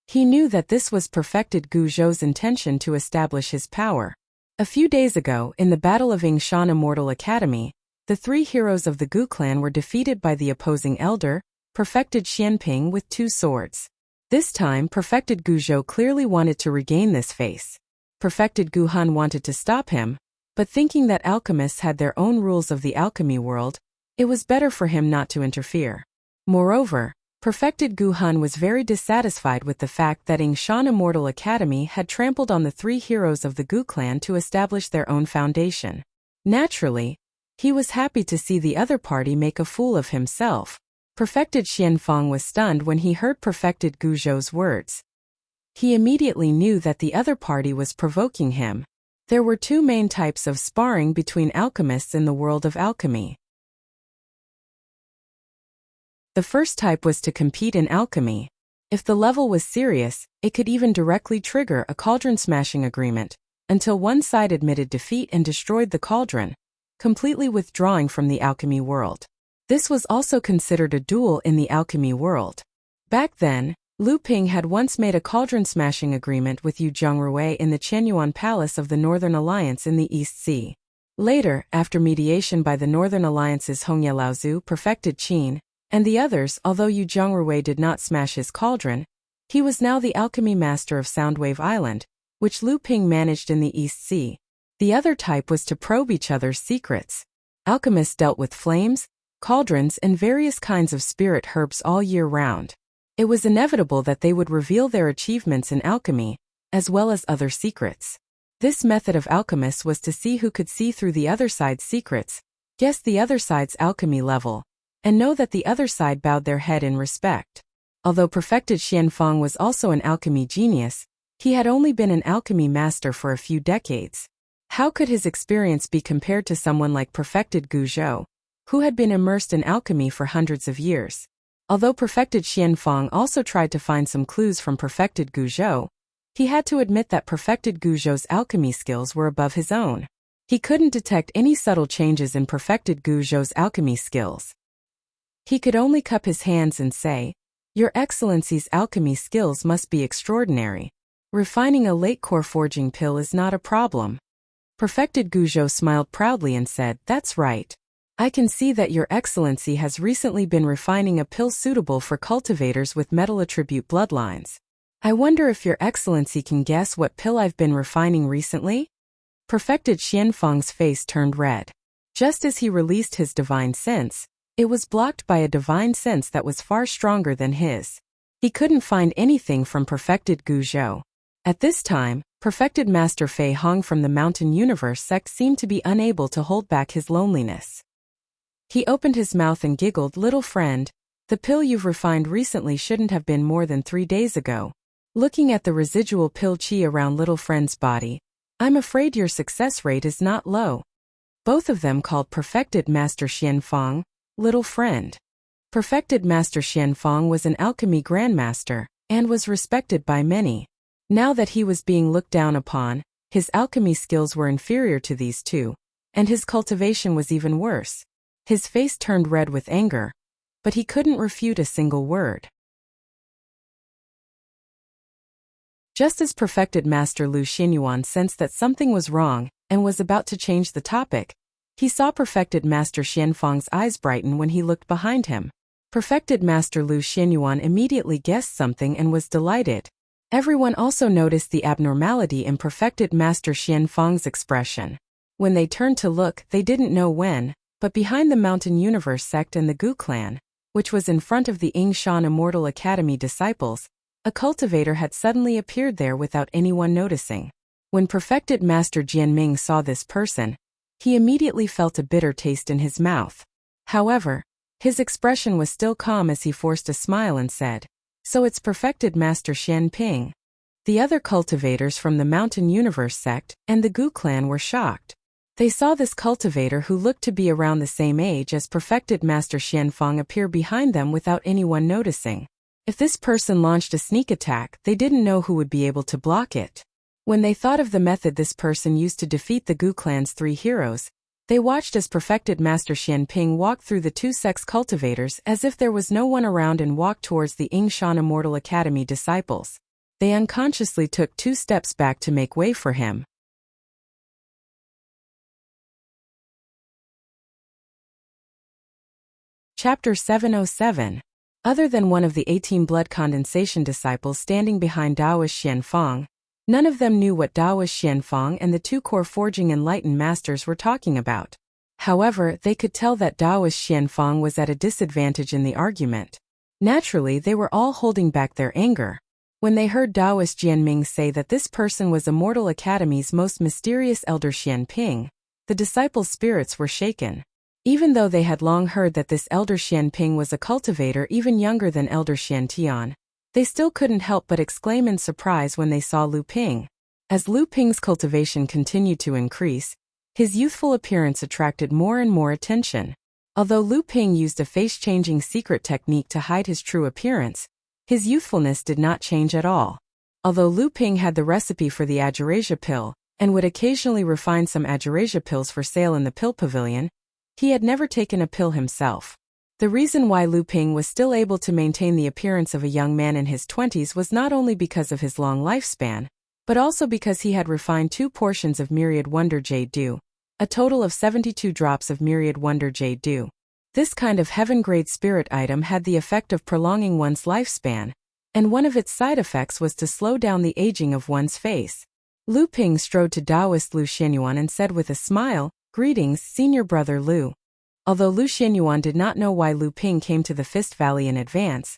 [SPEAKER 1] He knew that this was Perfected Guzhou's intention to establish his power. A few days ago, in the Battle of Yingshan Immortal Academy, the 3 heroes of the Gu clan were defeated by the opposing elder, Perfected Xianping with 2 swords. This time, Perfected Guzhou clearly wanted to regain this face. Perfected Guhan wanted to stop him, but thinking that alchemists had their own rules of the alchemy world, it was better for him not to interfere. Moreover, Perfected Guhan was very dissatisfied with the fact that Yingshan Immortal Academy had trampled on the 3 heroes of the Gu clan to establish their own foundation. Naturally, he was happy to see the other party make a fool of himself. Perfected Xianfang was stunned when he heard Perfected Guzhou's words. He immediately knew that the other party was provoking him. There were 2 main types of sparring between alchemists in the world of alchemy. The first type was to compete in alchemy. If the level was serious, it could even directly trigger a cauldron smashing agreement, until one side admitted defeat and destroyed the cauldron, completely withdrawing from the alchemy world. This was also considered a duel in the alchemy world. Back then, Lu Ping had once made a cauldron smashing agreement with Yu Zhongrui in the Qianyuan Palace of the Northern Alliance in the East Sea. Later, after mediation by the Northern Alliance's Hongye Laozu, Perfected Qin, and the others, although Yu Zhongrui did not smash his cauldron, he was now the alchemy master of Soundwave Island, which Lu Ping managed in the East Sea. The other type was to probe each other's secrets. Alchemists dealt with flames, cauldrons, and various kinds of spirit herbs all year round. It was inevitable that they would reveal their achievements in alchemy, as well as other secrets. This method of alchemists was to see who could see through the other side's secrets, guess the other side's alchemy level, and know that the other side bowed their head in respect. Although Perfected Xianfang was also an alchemy genius, he had only been an alchemy master for a few decades. How could his experience be compared to someone like Perfected Guzhou, who had been immersed in alchemy for hundreds of years? Although Perfected Xianfang also tried to find some clues from Perfected Guzhou, he had to admit that Perfected Guzhou's alchemy skills were above his own. He couldn't detect any subtle changes in Perfected Guzhou's alchemy skills. He could only cup his hands and say, "Your Excellency's alchemy skills must be extraordinary. Refining a late core forging pill is not a problem." Perfected Guzhou smiled proudly and said, "That's right. I can see that Your Excellency has recently been refining a pill suitable for cultivators with metal attribute bloodlines. I wonder if Your Excellency can guess what pill I've been refining recently?" Perfected Xianfang's face turned red. Just as he released his divine sense, it was blocked by a divine sense that was far stronger than his. He couldn't find anything from Perfected Guzhou. At this time, Perfected Master Fei Hong from the Mountain Universe sect seemed to be unable to hold back his loneliness. He opened his mouth and giggled, "Little friend, the pill you've refined recently shouldn't have been more than 3 days ago. Looking at the residual pill qi around little friend's body, I'm afraid your success rate is not low." Both of them called Perfected Master Xianfang little friend. Perfected Master Xianfang was an alchemy grandmaster, and was respected by many. Now that he was being looked down upon, his alchemy skills were inferior to these two, and his cultivation was even worse. His face turned red with anger, but he couldn't refute a single word. Just as Perfected Master Lu Xinyuan sensed that something was wrong, and was about to change the topic, he saw Perfected Master Xianfang's eyes brighten when he looked behind him. Perfected Master Lu Xinyuan immediately guessed something and was delighted. Everyone also noticed the abnormality in Perfected Master Xianfang's expression. When they turned to look, they didn't know when, but behind the Mountain Universe sect and the Gu clan, which was in front of the Yingshan Immortal Academy disciples, a cultivator had suddenly appeared there without anyone noticing. When Perfected Master Jianming saw this person, he immediately felt a bitter taste in his mouth. However, his expression was still calm as he forced a smile and said, "So it's Perfected Master Xianping." The other cultivators from the Mountain Universe sect and the Gu clan were shocked. They saw this cultivator who looked to be around the same age as Perfected Master Xianfang appear behind them without anyone noticing. If this person launched a sneak attack, they didn't know who would be able to block it. When they thought of the method this person used to defeat the Gu clan's 3 heroes, they watched as Perfected Master Xianping walked through the 2 sects cultivators as if there was no one around and walked towards the Yingshan Immortal Academy disciples. They unconsciously took 2 steps back to make way for him. Chapter 707. Other than one of the 18 blood condensation disciples standing behind Taoist Xianfang, none of them knew what Taoist Xianfang and the two core forging enlightened masters were talking about. However, they could tell that Taoist Xianfang was at a disadvantage in the argument. Naturally, they were all holding back their anger. When they heard Taoist Jianming say that this person was Immortal Academy's most mysterious elder Xianping, the disciples' spirits were shaken. Even though they had long heard that this elder Xianping was a cultivator even younger than elder Xiantian, they still couldn't help but exclaim in surprise when they saw Lu Ping. As Lu Ping's cultivation continued to increase, his youthful appearance attracted more and more attention. Although Lu Ping used a face-changing secret technique to hide his true appearance, his youthfulness did not change at all. Although Lu Ping had the recipe for the Agerasia pill, and would occasionally refine some Agerasia pills for sale in the pill pavilion, he had never taken a pill himself. The reason why Lu Ping was still able to maintain the appearance of a young man in his 20s was not only because of his long lifespan, but also because he had refined 2 portions of Myriad Wonder Jade Dew, a total of 72 drops of Myriad Wonder Jade Dew. This kind of heaven-grade spirit item had the effect of prolonging one's lifespan, and one of its side effects was to slow down the aging of one's face. Lu Ping strode to Taoist Lu Xianyuan and said with a smile, "Greetings, senior brother Lu." Although Lu Xianyuan did not know why Lu Ping came to the Fist Valley in advance,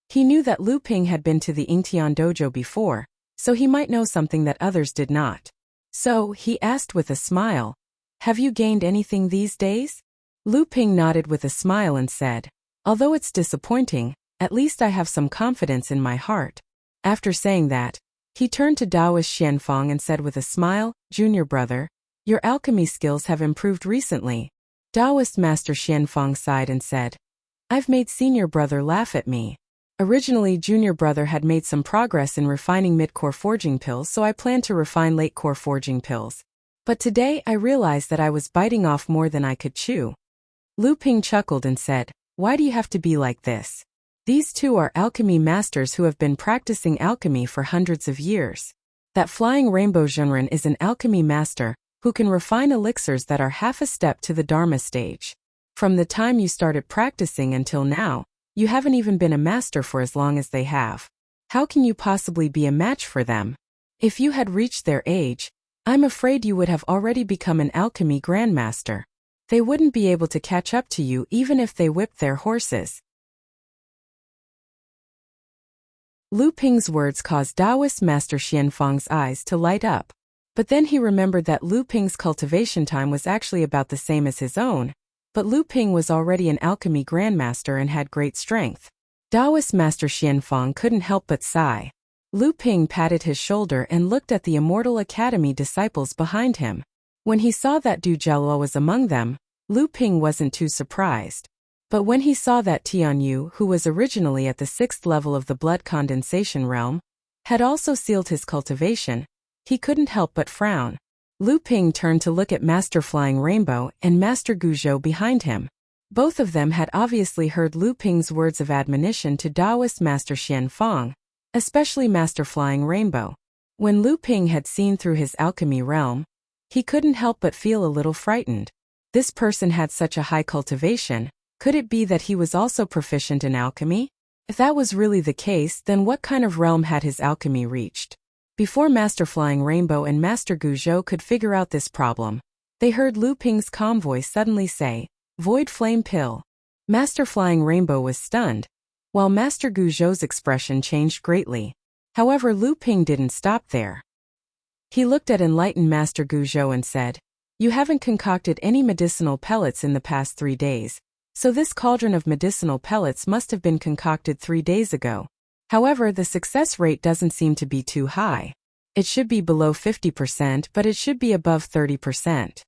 [SPEAKER 1] he knew that Lu Ping had been to the Yingtian dojo before, so he might know something that others did not. So, he asked with a smile, "Have you gained anything these days?" Lu Ping nodded with a smile and said, "Although it's disappointing, at least I have some confidence in my heart." After saying that, he turned to Taoist Xianfang and said with a smile, "Junior brother, your alchemy skills have improved recently." Taoist Master Xianfang sighed and said, "I've made senior brother laugh at me. Originally, junior brother had made some progress in refining mid-core forging pills, so I planned to refine late-core forging pills. But today I realized that I was biting off more than I could chew." Lu Ping chuckled and said, "Why do you have to be like this? These two are alchemy masters who have been practicing alchemy for hundreds of years. That flying rainbow Zhenren is an alchemy master who can refine elixirs that are half a step to the Dharma stage. From the time you started practicing until now, you haven't even been a master for as long as they have. How can you possibly be a match for them? If you had reached their age, I'm afraid you would have already become an alchemy grandmaster. They wouldn't be able to catch up to you even if they whipped their horses." Lu Ping's words caused Taoist Master Xianfang's eyes to light up. But then he remembered that Lu Ping's cultivation time was actually about the same as his own, but Lu Ping was already an alchemy grandmaster and had great strength. Taoist Master Xianfang couldn't help but sigh. Lu Ping patted his shoulder and looked at the Immortal Academy disciples behind him. When he saw that Du Jialuo was among them, Lu Ping wasn't too surprised. But when he saw that Tianyu, who was originally at the 6th level of the blood condensation realm, had also sealed his cultivation, he couldn't help but frown. Lu Ping turned to look at Master Flying Rainbow and Master Guzhou behind him. Both of them had obviously heard Lu Ping's words of admonition to Taoist Master Xianfang, especially Master Flying Rainbow. When Lu Ping had seen through his alchemy realm, he couldn't help but feel a little frightened. This person had such a high cultivation. Could it be that he was also proficient in alchemy? If that was really the case, then what kind of realm had his alchemy reached? Before Master Flying Rainbow and Master Guzhou could figure out this problem, they heard Lu Ping's calm voice suddenly say, "Void Flame Pill." Master Flying Rainbow was stunned, while Master Guzhou's expression changed greatly. However, Lu Ping didn't stop there. He looked at enlightened Master Guzhou and said, "You haven't concocted any medicinal pellets in the past 3 days, so this cauldron of medicinal pellets must have been concocted 3 days ago. However, the success rate doesn't seem to be too high. It should be below 50%, but it should be above 30%.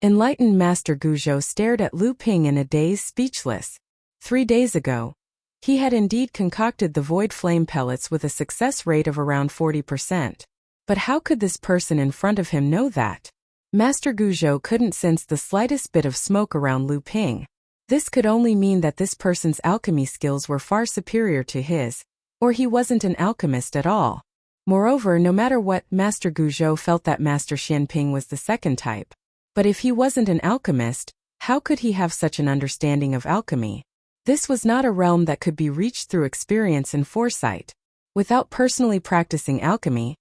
[SPEAKER 1] Enlightened Master Guzhou stared at Lu Ping in a daze, speechless. 3 days ago, he had indeed concocted the void flame pellets with a success rate of around 40%. But how could this person in front of him know that? Master Guzhou couldn't sense the slightest bit of smoke around Lu Ping. This could only mean that this person's alchemy skills were far superior to his, or he wasn't an alchemist at all. Moreover, no matter what, Master Guzhou felt that Master Xianping was the second type. But if he wasn't an alchemist, how could he have such an understanding of alchemy? This was not a realm that could be reached through experience and foresight. Without personally practicing alchemy,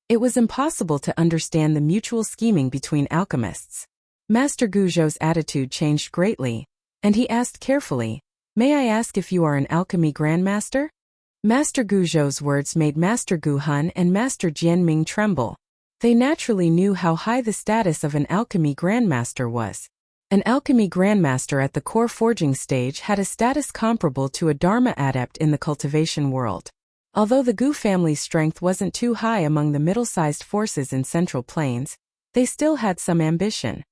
[SPEAKER 1] it was impossible to understand the mutual scheming between alchemists. Master Guzhou's attitude changed greatly, and he asked carefully, "May I ask if you are an alchemy grandmaster?" Master Guzhou's words made Master Gu Hun and Master Jianming tremble. They naturally knew how high the status of an alchemy grandmaster was. An alchemy grandmaster at the core forging stage had a status comparable to a Dharma adept in the cultivation world. Although the Gu family's strength wasn't too high among the middle-sized forces in Central Plains, they still had some ambition.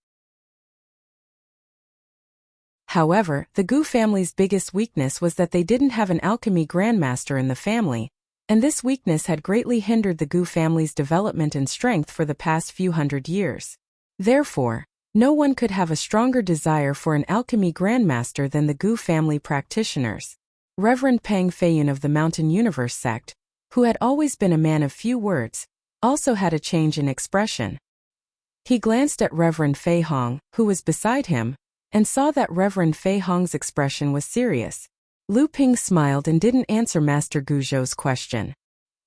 [SPEAKER 1] However, the Gu family's biggest weakness was that they didn't have an alchemy grandmaster in the family, and this weakness had greatly hindered the Gu family's development and strength for the past few hundred years. Therefore, no one could have a stronger desire for an alchemy grandmaster than the Gu family practitioners. Reverend Pang Feiyun of the Mountain Universe sect, who had always been a man of few words, also had a change in expression. He glanced at Reverend Fei Hong, who was beside him, and saw that Reverend Fei Hong's expression was serious. Lu Ping smiled and didn't answer Master Guzhou's question.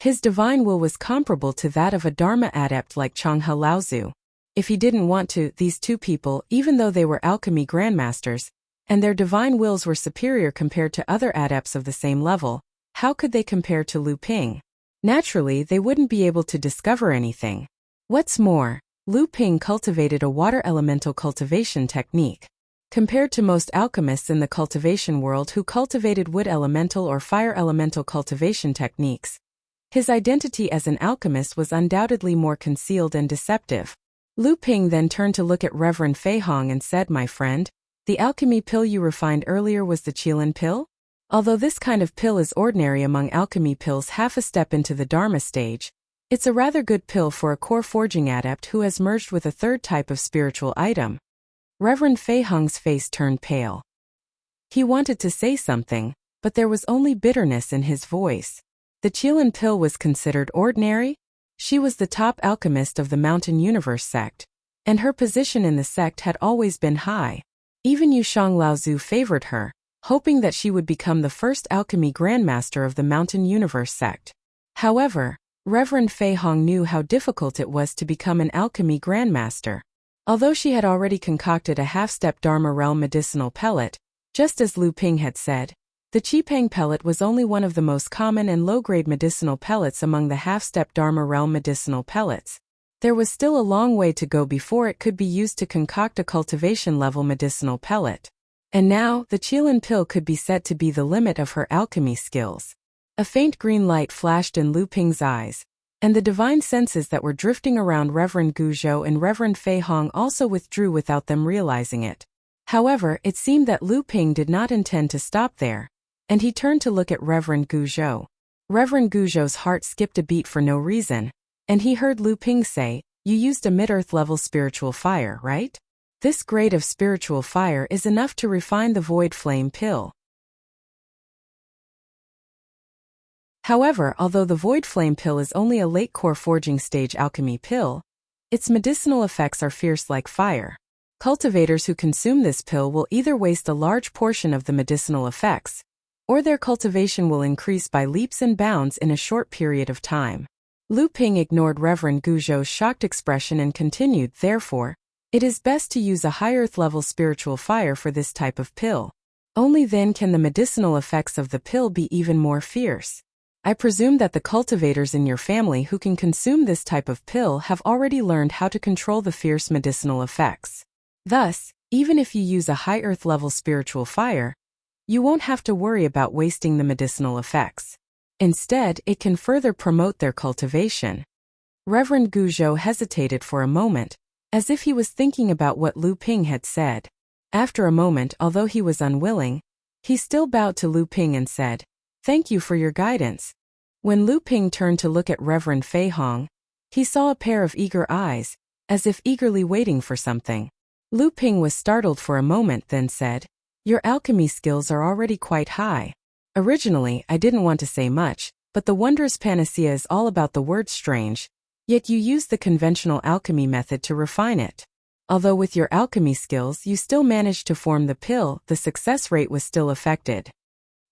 [SPEAKER 1] His divine will was comparable to that of a Dharma adept like Changhe Laozu. If he didn't want to, these two people, even though they were alchemy grandmasters, and their divine wills were superior compared to other adepts of the same level, how could they compare to Lu Ping? Naturally, they wouldn't be able to discover anything. What's more, Lu Ping cultivated a water elemental cultivation technique. Compared to most alchemists in the cultivation world who cultivated wood elemental or fire elemental cultivation techniques, his identity as an alchemist was undoubtedly more concealed and deceptive. Lu Ping then turned to look at Reverend Fei Hong and said, "My friend, the alchemy pill you refined earlier was the Qilin pill? Although this kind of pill is ordinary among alchemy pills half a step into the Dharma stage, it's a rather good pill for a core forging adept who has merged with a third type of spiritual item." Reverend Fei Hong's face turned pale. He wanted to say something, but there was only bitterness in his voice. The Qilin pill was considered ordinary? She was the top alchemist of the Mountain Universe sect, and her position in the sect had always been high. Even Yushang Laozu favored her, hoping that she would become the first alchemy grandmaster of the Mountain Universe sect. However, Reverend Fei Hong knew how difficult it was to become an alchemy grandmaster. Although she had already concocted a half-step Dharma realm medicinal pellet, just as Lu Ping had said, the Qipang pellet was only one of the most common and low-grade medicinal pellets among the half-step Dharma realm medicinal pellets. There was still a long way to go before it could be used to concoct a cultivation-level medicinal pellet. And now, the Qilin pill could be said to be the limit of her alchemy skills. A faint green light flashed in Lu Ping's eyes, and the divine senses that were drifting around Reverend Guzhou and Reverend Fei Hong also withdrew without them realizing it. However, it seemed that Lu Ping did not intend to stop there, and he turned to look at Reverend Guzhou. Reverend Guzhou's heart skipped a beat for no reason, and he heard Lu Ping say, "You used a mid-earth level spiritual fire, right? This grade of spiritual fire is enough to refine the void flame pill." However, although the void flame pill is only a late core forging stage alchemy pill, its medicinal effects are fierce like fire. Cultivators who consume this pill will either waste a large portion of the medicinal effects, or their cultivation will increase by leaps and bounds in a short period of time. Lu Ping ignored Reverend Guzhou's shocked expression and continued, "Therefore, it is best to use a high earth level spiritual fire for this type of pill. Only then can the medicinal effects of the pill be even more fierce. I presume that the cultivators in your family who can consume this type of pill have already learned how to control the fierce medicinal effects. Thus, even if you use a high earth level spiritual fire, you won't have to worry about wasting the medicinal effects. Instead, it can further promote their cultivation." Reverend Guzhou hesitated for a moment, as if he was thinking about what Lu Ping had said. After a moment, although he was unwilling, he still bowed to Lu Ping and said, "Thank you for your guidance." When Lu Ping turned to look at Reverend Fei Hong, he saw a pair of eager eyes, as if eagerly waiting for something. Lu Ping was startled for a moment, then said, "Your alchemy skills are already quite high. Originally, I didn't want to say much, but the wondrous panacea is all about the word strange, yet you use the conventional alchemy method to refine it. Although with your alchemy skills you still managed to form the pill, the success rate was still affected.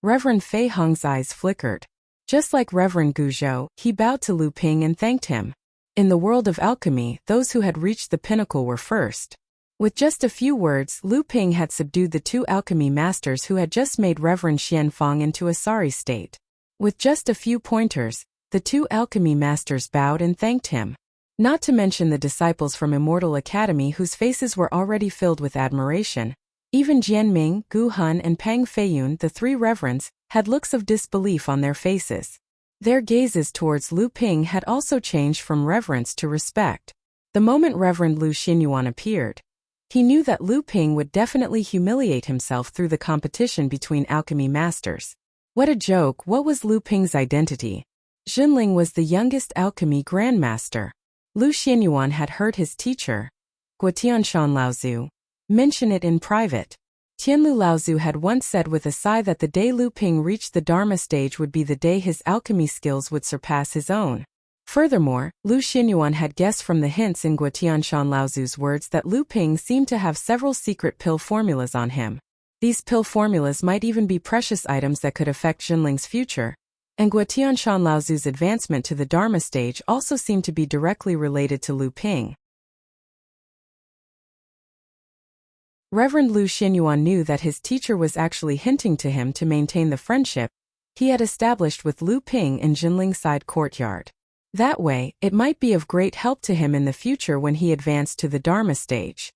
[SPEAKER 1] Reverend Fei Hong's eyes flickered. Just like Reverend Guzhou, he bowed to Lu Ping and thanked him. In the world of alchemy, those who had reached the pinnacle were first. With just a few words, Lu Ping had subdued the two alchemy masters who had just made Reverend Xianfang into a sorry state. With just a few pointers, the two alchemy masters bowed and thanked him. Not to mention the disciples from Immortal Academy whose faces were already filled with admiration. Even Jianming, Gu Hun and Pang Feiyun, the three reverends, had looks of disbelief on their faces. Their gazes towards Lu Ping had also changed from reverence to respect. The moment Reverend Lu Xinyuan appeared, he knew that Lu Ping would definitely humiliate himself through the competition between alchemy masters. What a joke! What was Lu Ping's identity? Xunling was the youngest alchemy grandmaster. Lu Xinyuan had heard his teacher, Guotianshan Laozu, mention it in private. Tianlu Laozu had once said with a sigh that the day Lu Ping reached the Dharma stage would be the day his alchemy skills would surpass his own. Furthermore, Lu Xinyuan had guessed from the hints in Guotianshan Laozu's words that Lu Ping seemed to have several secret pill formulas on him. These pill formulas might even be precious items that could affect Xunling's future. And Guotianshan Laozu's advancement to the Dharma stage also seemed to be directly related to Lu Ping. Reverend Lu Xinyuan knew that his teacher was actually hinting to him to maintain the friendship he had established with Lu Ping in Jinling Side Courtyard. That way, it might be of great help to him in the future when he advanced to the Dharma stage.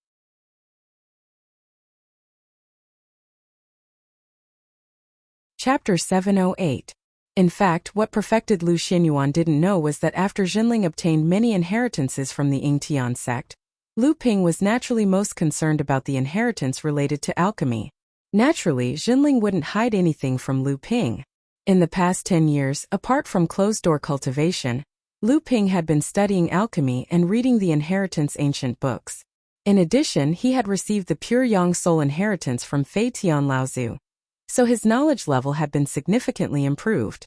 [SPEAKER 1] Chapter 708. In fact, what perfected Lu Xinyuan didn't know was that after Jinling obtained many inheritances from the Yingtian sect, Lu Ping was naturally most concerned about the inheritance related to alchemy. Naturally, Jinling wouldn't hide anything from Lu Ping. In the past 10 years, apart from closed-door cultivation, Lu Ping had been studying alchemy and reading the inheritance ancient books. In addition, he had received the pure Yang Soul inheritance from Fei Tian Laozu. So his knowledge level had been significantly improved.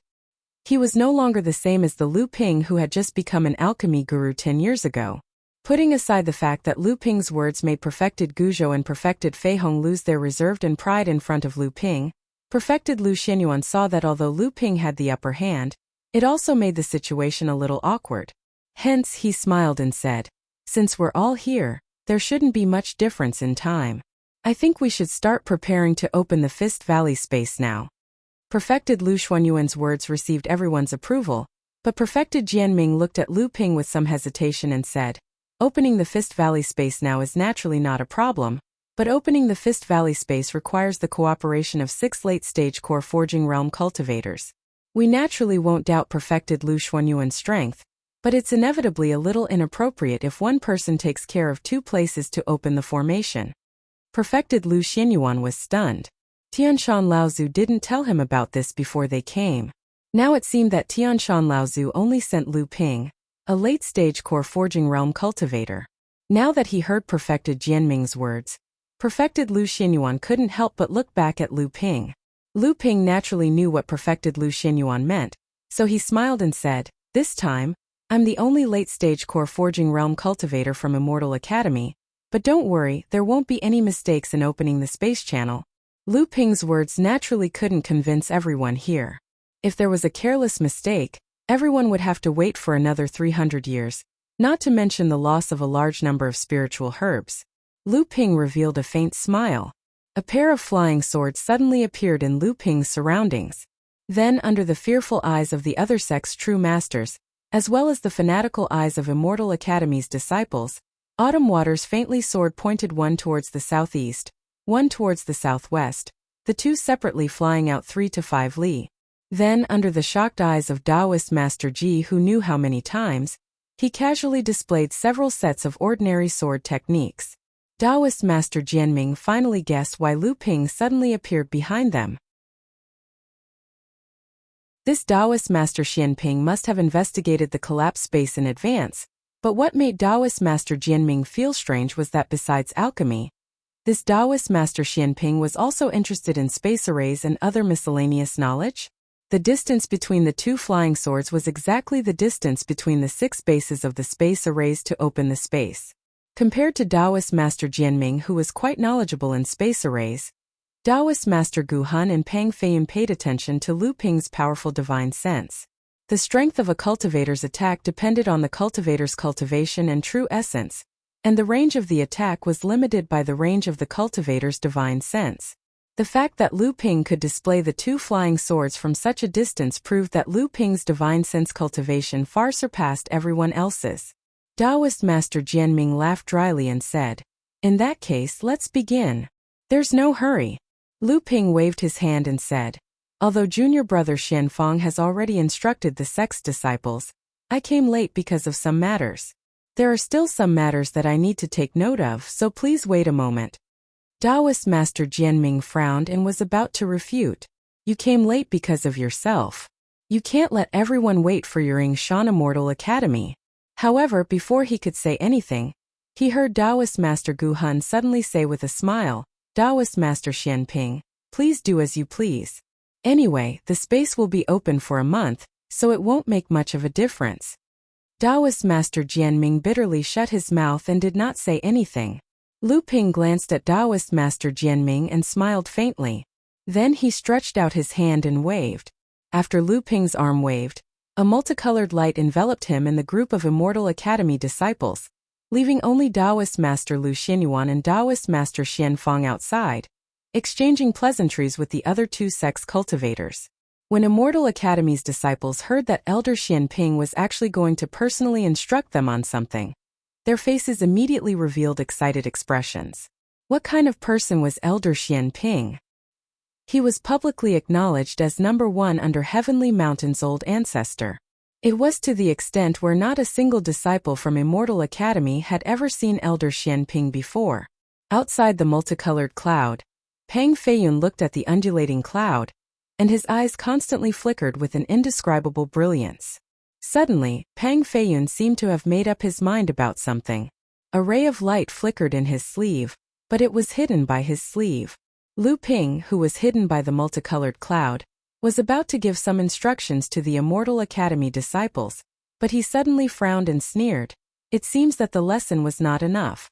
[SPEAKER 1] He was no longer the same as the Lu Ping who had just become an alchemy guru 10 years ago. Putting aside the fact that Lu Ping's words made perfected Guzhou and perfected Fei Hong lose their reserve and pride in front of Lu Ping, perfected Lu Xinyuan saw that although Lu Ping had the upper hand, it also made the situation a little awkward. Hence, he smiled and said, "Since we're all here, there shouldn't be much difference in time. I think we should start preparing to open the Fist Valley space now." Perfected Lu Xinyuan's words received everyone's approval, but perfected Jianming looked at Lu Ping with some hesitation and said, "Opening the Fist Valley space now is naturally not a problem, but opening the Fist Valley space requires the cooperation of 6 late-stage core forging realm cultivators. We naturally won't doubt perfected Lu Xinyuan's strength, but it's inevitably a little inappropriate if one person takes care of 2 places to open the formation." Perfected Lu Xinyuan was stunned. Tianshan Laozu didn't tell him about this before they came. Now it seemed that Tianshan Laozu only sent Lu Ping, a late-stage core forging realm cultivator. Now that he heard perfected Jianming's words, perfected Lu Xinyuan couldn't help but look back at Lu Ping. Lu Ping naturally knew what perfected Lu Xinyuan meant, so he smiled and said, "This time, I'm the only late-stage core forging realm cultivator from Immortal Academy, but don't worry, there won't be any mistakes in opening the space channel." Lu Ping's words naturally couldn't convince everyone here. If there was a careless mistake, everyone would have to wait for another 300 years, not to mention the loss of a large number of spiritual herbs. Lu Ping revealed a faint smile. A pair of flying swords suddenly appeared in Lu Ping's surroundings. Then, under the fearful eyes of the other sect's true masters, as well as the fanatical eyes of Immortal Academy's disciples, autumn waters faintly soared, pointed one towards the southeast, one towards the southwest, the two separately flying out 3 to 5 li. Then, under the shocked eyes of Taoist Master Ji, who knew how many times, he casually displayed several sets of ordinary sword techniques. Taoist Master Jianming finally guessed why Lu Ping suddenly appeared behind them. This Taoist Master Xianping must have investigated the collapsed space in advance, but what made Taoist Master Jianming feel strange was that besides alchemy, this Taoist Master Xianping was also interested in space arrays and other miscellaneous knowledge. The distance between the 2 flying swords was exactly the distance between the 6 bases of the space arrays to open the space. Compared to Taoist Master Jianming, who was quite knowledgeable in space arrays, Taoist Master Gu Hun and Pang Feiyun paid attention to Lu Ping's powerful divine sense. The strength of a cultivator's attack depended on the cultivator's cultivation and true essence, and the range of the attack was limited by the range of the cultivator's divine sense. The fact that Lu Ping could display the two flying swords from such a distance proved that Lu Ping's divine sense cultivation far surpassed everyone else's. Taoist Master Jianming laughed dryly and said, "In that case, let's begin. There's no hurry." Lu Ping waved his hand and said, "Although junior brother Xianfang has already instructed the sect's disciples, I came late because of some matters. There are still some matters that I need to take note of, so please wait a moment." Taoist Master Jianming frowned and was about to refute. "You came late because of yourself. You can't let everyone wait for your Yingshan Immortal Academy." However, before he could say anything, he heard Taoist Master Gu Hun suddenly say with a smile, "Taoist Master Xianping, please do as you please. Anyway, the space will be open for a month, so it won't make much of a difference." Taoist Master Jianming bitterly shut his mouth and did not say anything. Lu Ping glanced at Taoist Master Jianming and smiled faintly. Then he stretched out his hand and waved. After Lu Ping's arm waved, a multicolored light enveloped him and the group of Immortal Academy disciples, leaving only Taoist Master Lu Xinyuan and Taoist Master Xianfang outside, exchanging pleasantries with the other two sects' cultivators. When Immortal Academy's disciples heard that Elder Xianping was actually going to personally instruct them on something, their faces immediately revealed excited expressions. What kind of person was Elder Xianping? He was publicly acknowledged as number one under Heavenly Mountain's old ancestor. It was to the extent where not a single disciple from Immortal Academy had ever seen Elder Xianping before. Outside the multicolored cloud, Pang Feiyun looked at the undulating cloud, and his eyes constantly flickered with an indescribable brilliance. Suddenly, Pang Feiyun seemed to have made up his mind about something. A ray of light flickered in his sleeve, but it was hidden by his sleeve. Lu Ping, who was hidden by the multicolored cloud, was about to give some instructions to the Immortal Academy disciples, but he suddenly frowned and sneered. It seems that the lesson was not enough.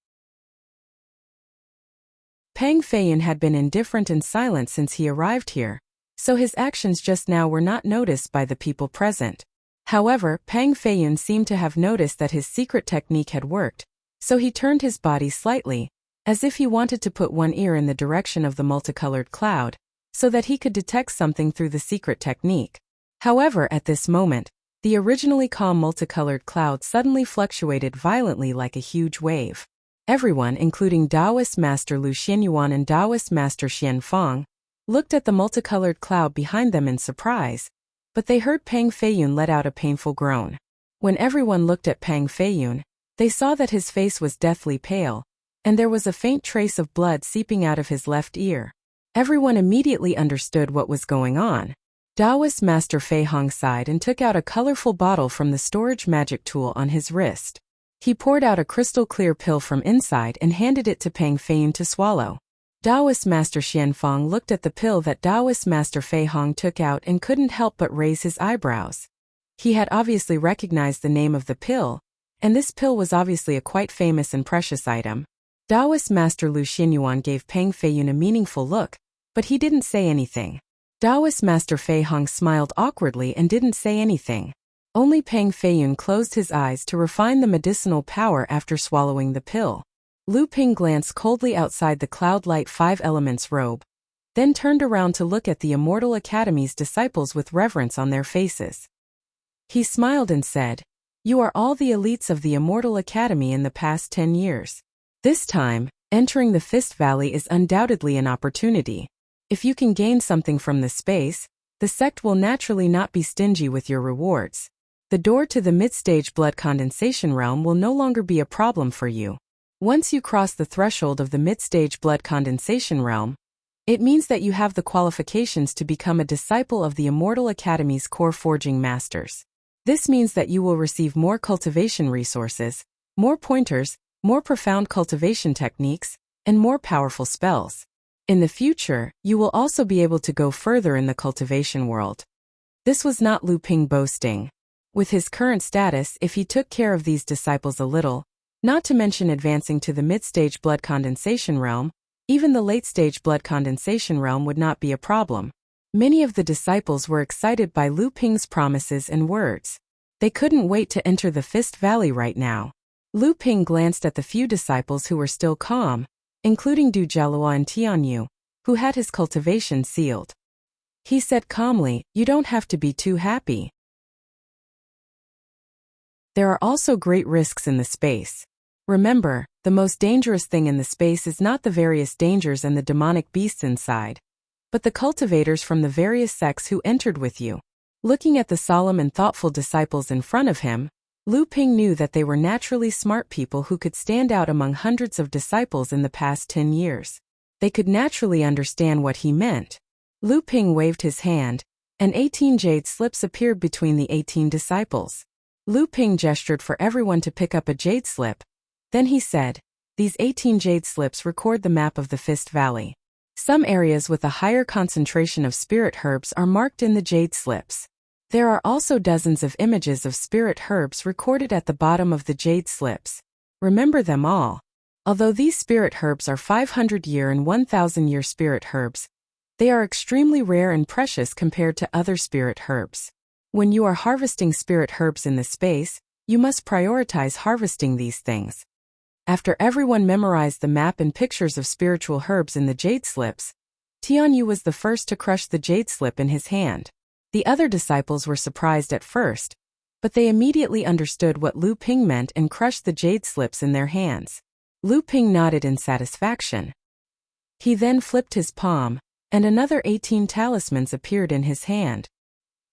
[SPEAKER 1] Pang Feiyun had been indifferent and silent since he arrived here, so his actions just now were not noticed by the people present. However, Pang Feiyun seemed to have noticed that his secret technique had worked, so he turned his body slightly, as if he wanted to put one ear in the direction of the multicolored cloud, so that he could detect something through the secret technique. However, at this moment, the originally calm multicolored cloud suddenly fluctuated violently like a huge wave. Everyone, including Taoist Master Lu Xinyuan and Taoist Master Xianfang, looked at the multicolored cloud behind them in surprise, but they heard Pang Feiyun let out a painful groan. When everyone looked at Pang Feiyun, they saw that his face was deathly pale, and there was a faint trace of blood seeping out of his left ear. Everyone immediately understood what was going on. Taoist Master Fei Hong sighed and took out a colorful bottle from the storage magic tool on his wrist. He poured out a crystal-clear pill from inside and handed it to Pang Feiyun to swallow. Taoist Master Xianfang looked at the pill that Taoist Master Fei Hong took out and couldn't help but raise his eyebrows. He had obviously recognized the name of the pill, and this pill was obviously a quite famous and precious item. Taoist Master Lu Xinyuan gave Pang Feiyun a meaningful look, but he didn't say anything. Taoist Master Fei Hong smiled awkwardly and didn't say anything. Only Pang Feiyun closed his eyes to refine the medicinal power after swallowing the pill. Lu Ping glanced coldly outside the Cloud Light Five Elements robe, then turned around to look at the Immortal Academy's disciples with reverence on their faces. He smiled and said, "You are all the elites of the Immortal Academy in the past 10 years. This time, entering the Fist Valley is undoubtedly an opportunity. If you can gain something from this space, the sect will naturally not be stingy with your rewards. The door to the mid-stage blood condensation realm will no longer be a problem for you. Once you cross the threshold of the mid-stage blood condensation realm, it means that you have the qualifications to become a disciple of the Immortal Academy's core forging masters. This means that you will receive more cultivation resources, more pointers, more profound cultivation techniques, and more powerful spells. In the future, you will also be able to go further in the cultivation world." This was not Lu Ping boasting. With his current status, if he took care of these disciples a little, Not to mention advancing to the mid-stage blood condensation realm, even the late-stage blood condensation realm would not be a problem. Many of the disciples were excited by Lu Ping's promises and words. They couldn't wait to enter the Fist Valley right now. Lu Ping glanced at the few disciples who were still calm, including Du Jialua and Tianyu, who had his cultivation sealed. He said calmly, "You don't have to be too happy. There are also great risks in the space. Remember, the most dangerous thing in the space is not the various dangers and the demonic beasts inside, but the cultivators from the various sects who entered with you." Looking at the solemn and thoughtful disciples in front of him, Lu Ping knew that they were naturally smart people who could stand out among hundreds of disciples in the past 10 years. They could naturally understand what he meant. Lu Ping waved his hand, and 18 jade slips appeared between the 18 disciples. Lu Ping gestured for everyone to pick up a jade slip. Then he said, "These 18 jade slips record the map of the Fist Valley. Some areas with a higher concentration of spirit herbs are marked in the jade slips. There are also dozens of images of spirit herbs recorded at the bottom of the jade slips. Remember them all. Although these spirit herbs are 500-year and 1,000-year spirit herbs, they are extremely rare and precious compared to other spirit herbs. When you are harvesting spirit herbs in the space, you must prioritize harvesting these things." After everyone memorized the map and pictures of spiritual herbs in the jade slips, Tianyu was the first to crush the jade slip in his hand. The other disciples were surprised at first, but they immediately understood what Lu Ping meant and crushed the jade slips in their hands. Lu Ping nodded in satisfaction. He then flipped his palm, and another 18 talismans appeared in his hand.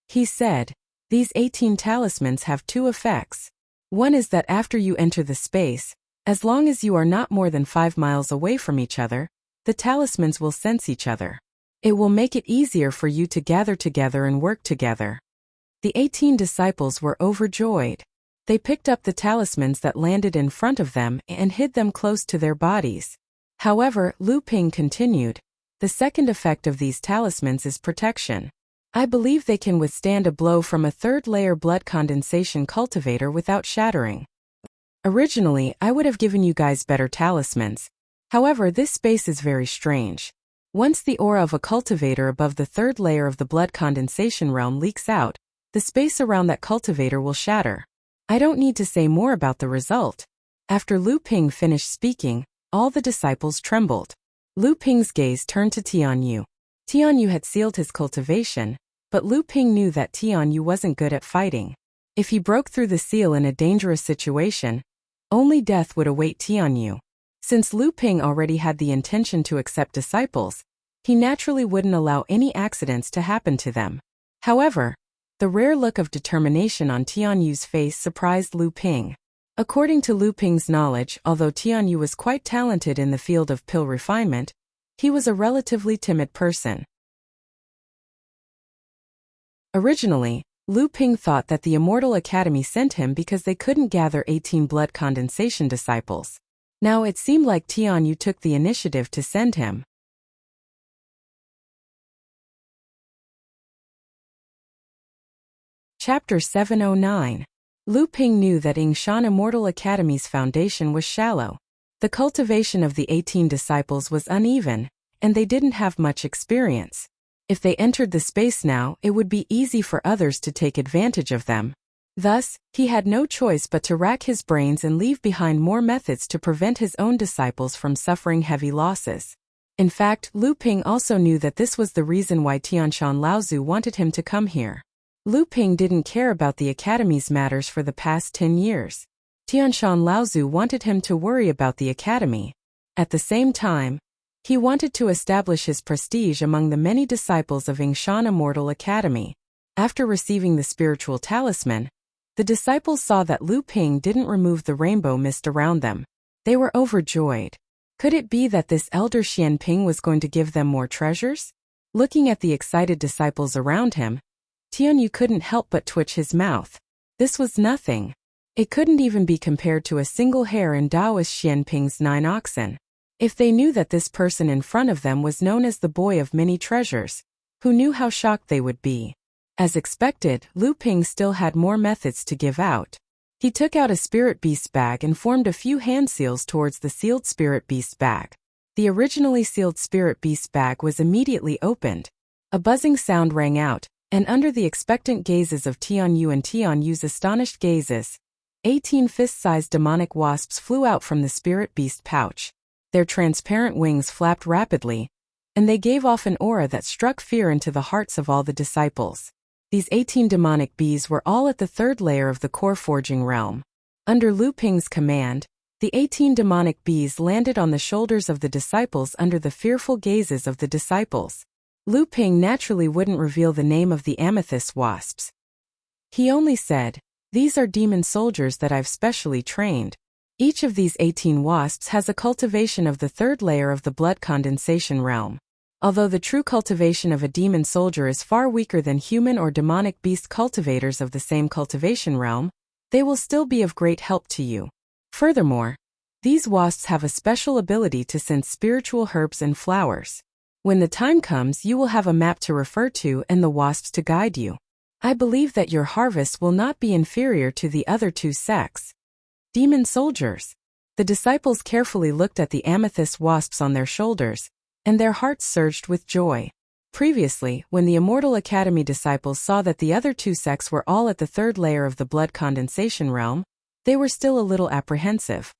[SPEAKER 1] He said, "These 18 talismans have two effects. One is that after you enter the space, as long as you are not more than 5 miles away from each other, the talismans will sense each other. It will make it easier for you to gather together and work together." The 18 disciples were overjoyed. They picked up the talismans that landed in front of them and hid them close to their bodies. However, Lu Ping continued, "The second effect of these talismans is protection. I believe they can withstand a blow from a third-layer blood condensation cultivator without shattering. Originally, I would have given you guys better talismans. However, this space is very strange. Once the aura of a cultivator above the third layer of the blood condensation realm leaks out, the space around that cultivator will shatter. I don't need to say more about the result." After Lu Ping finished speaking, all the disciples trembled. Lu Ping's gaze turned to Tianyu. Tianyu had sealed his cultivation, but Lu Ping knew that Tianyu wasn't good at fighting. If he broke through the seal in a dangerous situation, only death would await Tianyu. Since Lu Ping already had the intention to accept disciples, he naturally wouldn't allow any accidents to happen to them. However, the rare look of determination on Tianyu's face surprised Lu Ping. According to Lu Ping's knowledge, although Tianyu was quite talented in the field of pill refinement, he was a relatively timid person. Originally, Lu Ping thought that the Immortal Academy sent him because they couldn't gather 18 blood condensation disciples. Now it seemed like Tianyu took the initiative to send him. Chapter 709. Lu Ping knew that Yingshan Immortal Academy's foundation was shallow. The cultivation of the 18 disciples was uneven, and they didn't have much experience. If they entered the space now, it would be easy for others to take advantage of them. Thus, he had no choice but to rack his brains and leave behind more methods to prevent his own disciples from suffering heavy losses. In fact, Lu Ping also knew that this was the reason why Tianshan Laozu wanted him to come here. Lu Ping didn't care about the academy's matters for the past 10 years. Tianshan Laozu wanted him to worry about the academy. At the same time, he wanted to establish his prestige among the many disciples of Yingshan Immortal Academy. After receiving the spiritual talisman, the disciples saw that Lu Ping didn't remove the rainbow mist around them. They were overjoyed. Could it be that this elder Xian Ping was going to give them more treasures? Looking at the excited disciples around him, Tianyu couldn't help but twitch his mouth. This was nothing. It couldn't even be compared to a single hair in Taoist Xian Ping's 9 oxen. If they knew that this person in front of them was known as the boy of many treasures, who knew how shocked they would be? As expected, Lu Ping still had more methods to give out. He took out a spirit beast bag and formed a few hand seals towards the sealed spirit beast bag. The originally sealed spirit beast bag was immediately opened. A buzzing sound rang out, and under the expectant gazes of Tianyu and Tianyu's astonished gazes, 18 fist-sized demonic wasps flew out from the spirit beast pouch. Their transparent wings flapped rapidly, and they gave off an aura that struck fear into the hearts of all the disciples. These 18 demonic bees were all at the third layer of the core forging realm. Under Lu Ping's command, the 18 demonic bees landed on the shoulders of the disciples under the fearful gazes of the disciples. Lu Ping naturally wouldn't reveal the name of the amethyst wasps. He only said, "These are demon soldiers that I've specially trained." Each of these 18 wasps has a cultivation of the third layer of the blood condensation realm. Although the true cultivation of a demon soldier is far weaker than human or demonic beast cultivators of the same cultivation realm, they will still be of great help to you. Furthermore, these wasps have a special ability to sense spiritual herbs and flowers. When the time comes, you will have a map to refer to and the wasps to guide you. I believe that your harvest will not be inferior to the other two sects. Demon soldiers. The disciples carefully looked at the amethyst wasps on their shoulders, and their hearts surged with joy. Previously, when the Immortal Academy disciples saw that the other two sects were all at the third layer of the blood condensation realm, they were still a little apprehensive.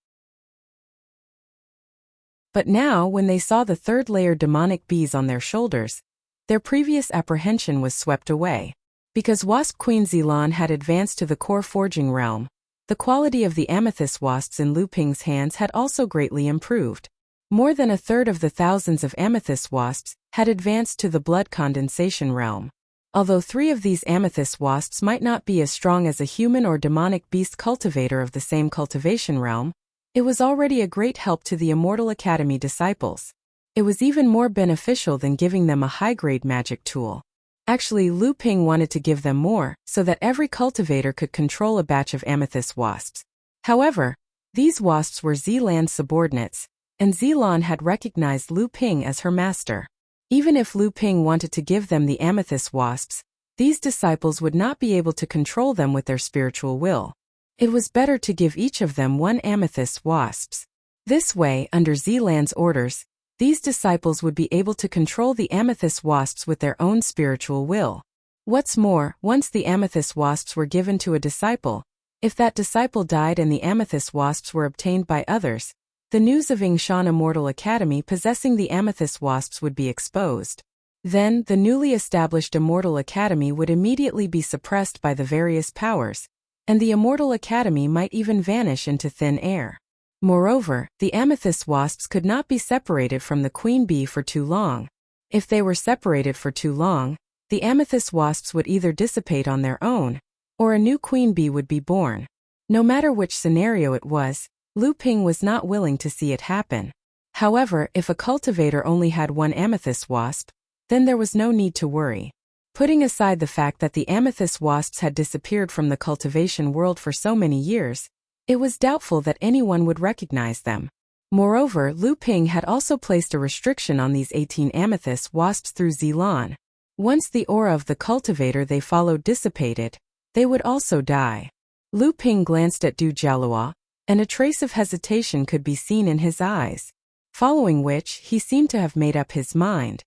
[SPEAKER 1] But now, when they saw the third layer demonic bees on their shoulders, their previous apprehension was swept away. Because Wasp Queen Zilan had advanced to the core forging realm, the quality of the amethyst wasps in Lu Ping's hands had also greatly improved. More than a third of the thousands of amethyst wasps had advanced to the blood condensation realm. Although 3 of these amethyst wasps might not be as strong as a human or demonic beast cultivator of the same cultivation realm, it was already a great help to the Immortal Academy disciples. It was even more beneficial than giving them a high-grade magic tool. Actually, Lu Ping wanted to give them more, so that every cultivator could control a batch of amethyst wasps. However, these wasps were Zilan's subordinates, and Zilan had recognized Lu Ping as her master. Even if Lu Ping wanted to give them the amethyst wasps, these disciples would not be able to control them with their spiritual will. It was better to give each of them 1 amethyst wasps. This way, under Zilan's orders, these disciples would be able to control the amethyst wasps with their own spiritual will. What's more, once the amethyst wasps were given to a disciple, if that disciple died and the amethyst wasps were obtained by others, the news of Yingshan Immortal Academy possessing the amethyst wasps would be exposed. Then, the newly established Immortal Academy would immediately be suppressed by the various powers, and the Immortal Academy might even vanish into thin air. Moreover, the amethyst wasps could not be separated from the queen bee for too long. If they were separated for too long, the amethyst wasps would either dissipate on their own, or a new queen bee would be born. No matter which scenario it was, Lu Ping was not willing to see it happen. However, if a cultivator only had 1 amethyst wasp, then there was no need to worry. Putting aside the fact that the amethyst wasps had disappeared from the cultivation world for so many years, it was doubtful that anyone would recognize them. Moreover, Lu Ping had also placed a restriction on these 18 amethyst wasps through Zilan. Once the aura of the cultivator they followed dissipated, they would also die. Lu Ping glanced at Du Jialua, and a trace of hesitation could be seen in his eyes, following which he seemed to have made up his mind.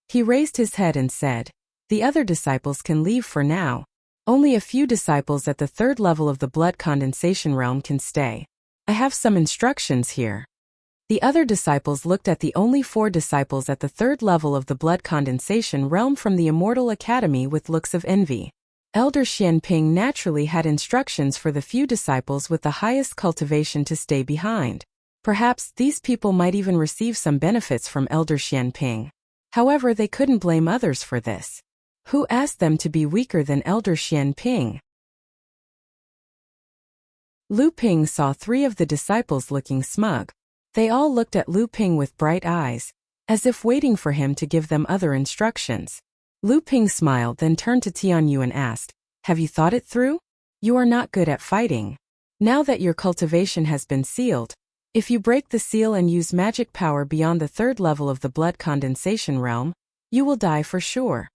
[SPEAKER 1] He raised his head and said, "The other disciples can leave for now. Only a few disciples at the third level of the blood condensation realm can stay. I have some instructions here." The other disciples looked at the only 4 disciples at the third level of the blood condensation realm from the Immortal Academy with looks of envy. Elder Xianping naturally had instructions for the few disciples with the highest cultivation to stay behind. Perhaps these people might even receive some benefits from Elder Xianping. However, they couldn't blame others for this. Who asked them to be weaker than Elder Xianping? Lu Ping saw 3 of the disciples looking smug. They all looked at Lu Ping with bright eyes, as if waiting for him to give them other instructions. Lu Ping smiled, then turned to Tianyu and asked, "Have you thought it through? You are not good at fighting. Now that your cultivation has been sealed, if you break the seal and use magic power beyond the third level of the blood condensation realm, you will die for sure."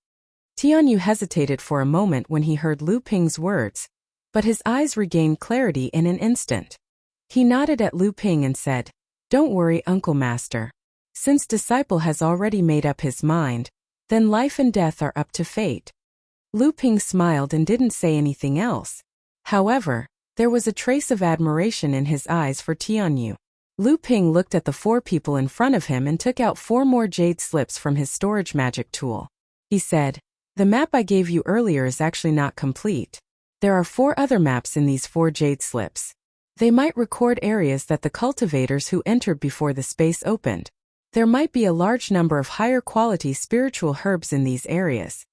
[SPEAKER 1] Tianyu hesitated for a moment when he heard Lu Ping's words, but his eyes regained clarity in an instant. He nodded at Lu Ping and said, "Don't worry, Uncle Master. Since disciple has already made up his mind, then life and death are up to fate." Lu Ping smiled and didn't say anything else. However, there was a trace of admiration in his eyes for Tianyu. Lu Ping looked at the 4 people in front of him and took out 4 more jade slips from his storage magic tool. He said, "The map I gave you earlier is actually not complete. There are 4 other maps in these 4 jade slips. They might record areas that the cultivators who entered before the space opened. There might be a large number of higher quality spiritual herbs in these areas."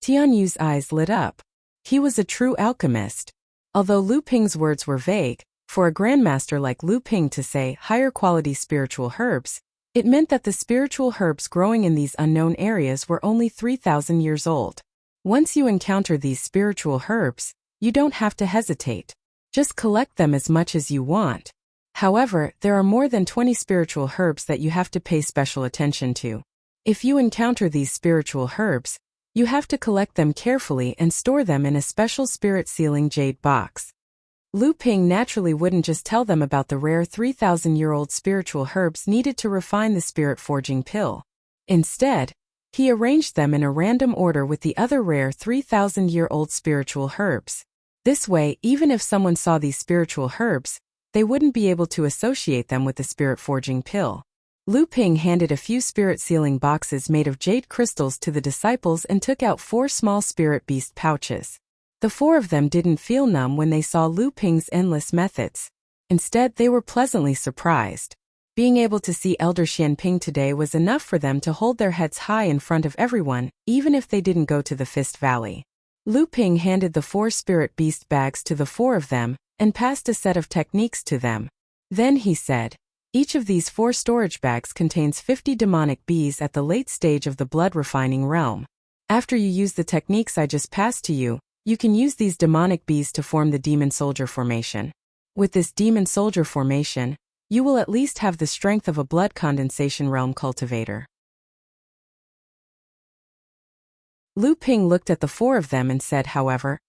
[SPEAKER 1] Tianyu's eyes lit up. He was a true alchemist. Although Lu Ping's words were vague, for a grandmaster like Lu Ping to say higher quality spiritual herbs, it meant that the spiritual herbs growing in these unknown areas were only 3,000 years old. Once you encounter these spiritual herbs, you don't have to hesitate. Just collect them as much as you want. However, there are more than 20 spiritual herbs that you have to pay special attention to. If you encounter these spiritual herbs, you have to collect them carefully and store them in a special spirit sealing jade box. Lu Ping naturally wouldn't just tell them about the rare 3,000-year-old spiritual herbs needed to refine the spirit forging pill. Instead, he arranged them in a random order with the other rare 3,000-year-old spiritual herbs. This way, even if someone saw these spiritual herbs, they wouldn't be able to associate them with the spirit forging pill. Lu Ping handed a few spirit-sealing boxes made of jade crystals to the disciples and took out 4 small spirit beast pouches. The 4 of them didn't feel numb when they saw Lu Ping's endless methods. Instead, they were pleasantly surprised. Being able to see Elder Xianping today was enough for them to hold their heads high in front of everyone, even if they didn't go to the Fist Valley. Lu Ping handed the 4 spirit beast bags to the 4 of them, and passed a set of techniques to them. Then he said, "Each of these 4 storage bags contains 50 demonic bees at the late stage of the blood refining realm. After you use the techniques I just passed to you, you can use these demonic bees to form the demon soldier formation. With this demon soldier formation, you will at least have the strength of a blood condensation realm cultivator." Lu Ping looked at the 4 of them and said, "However,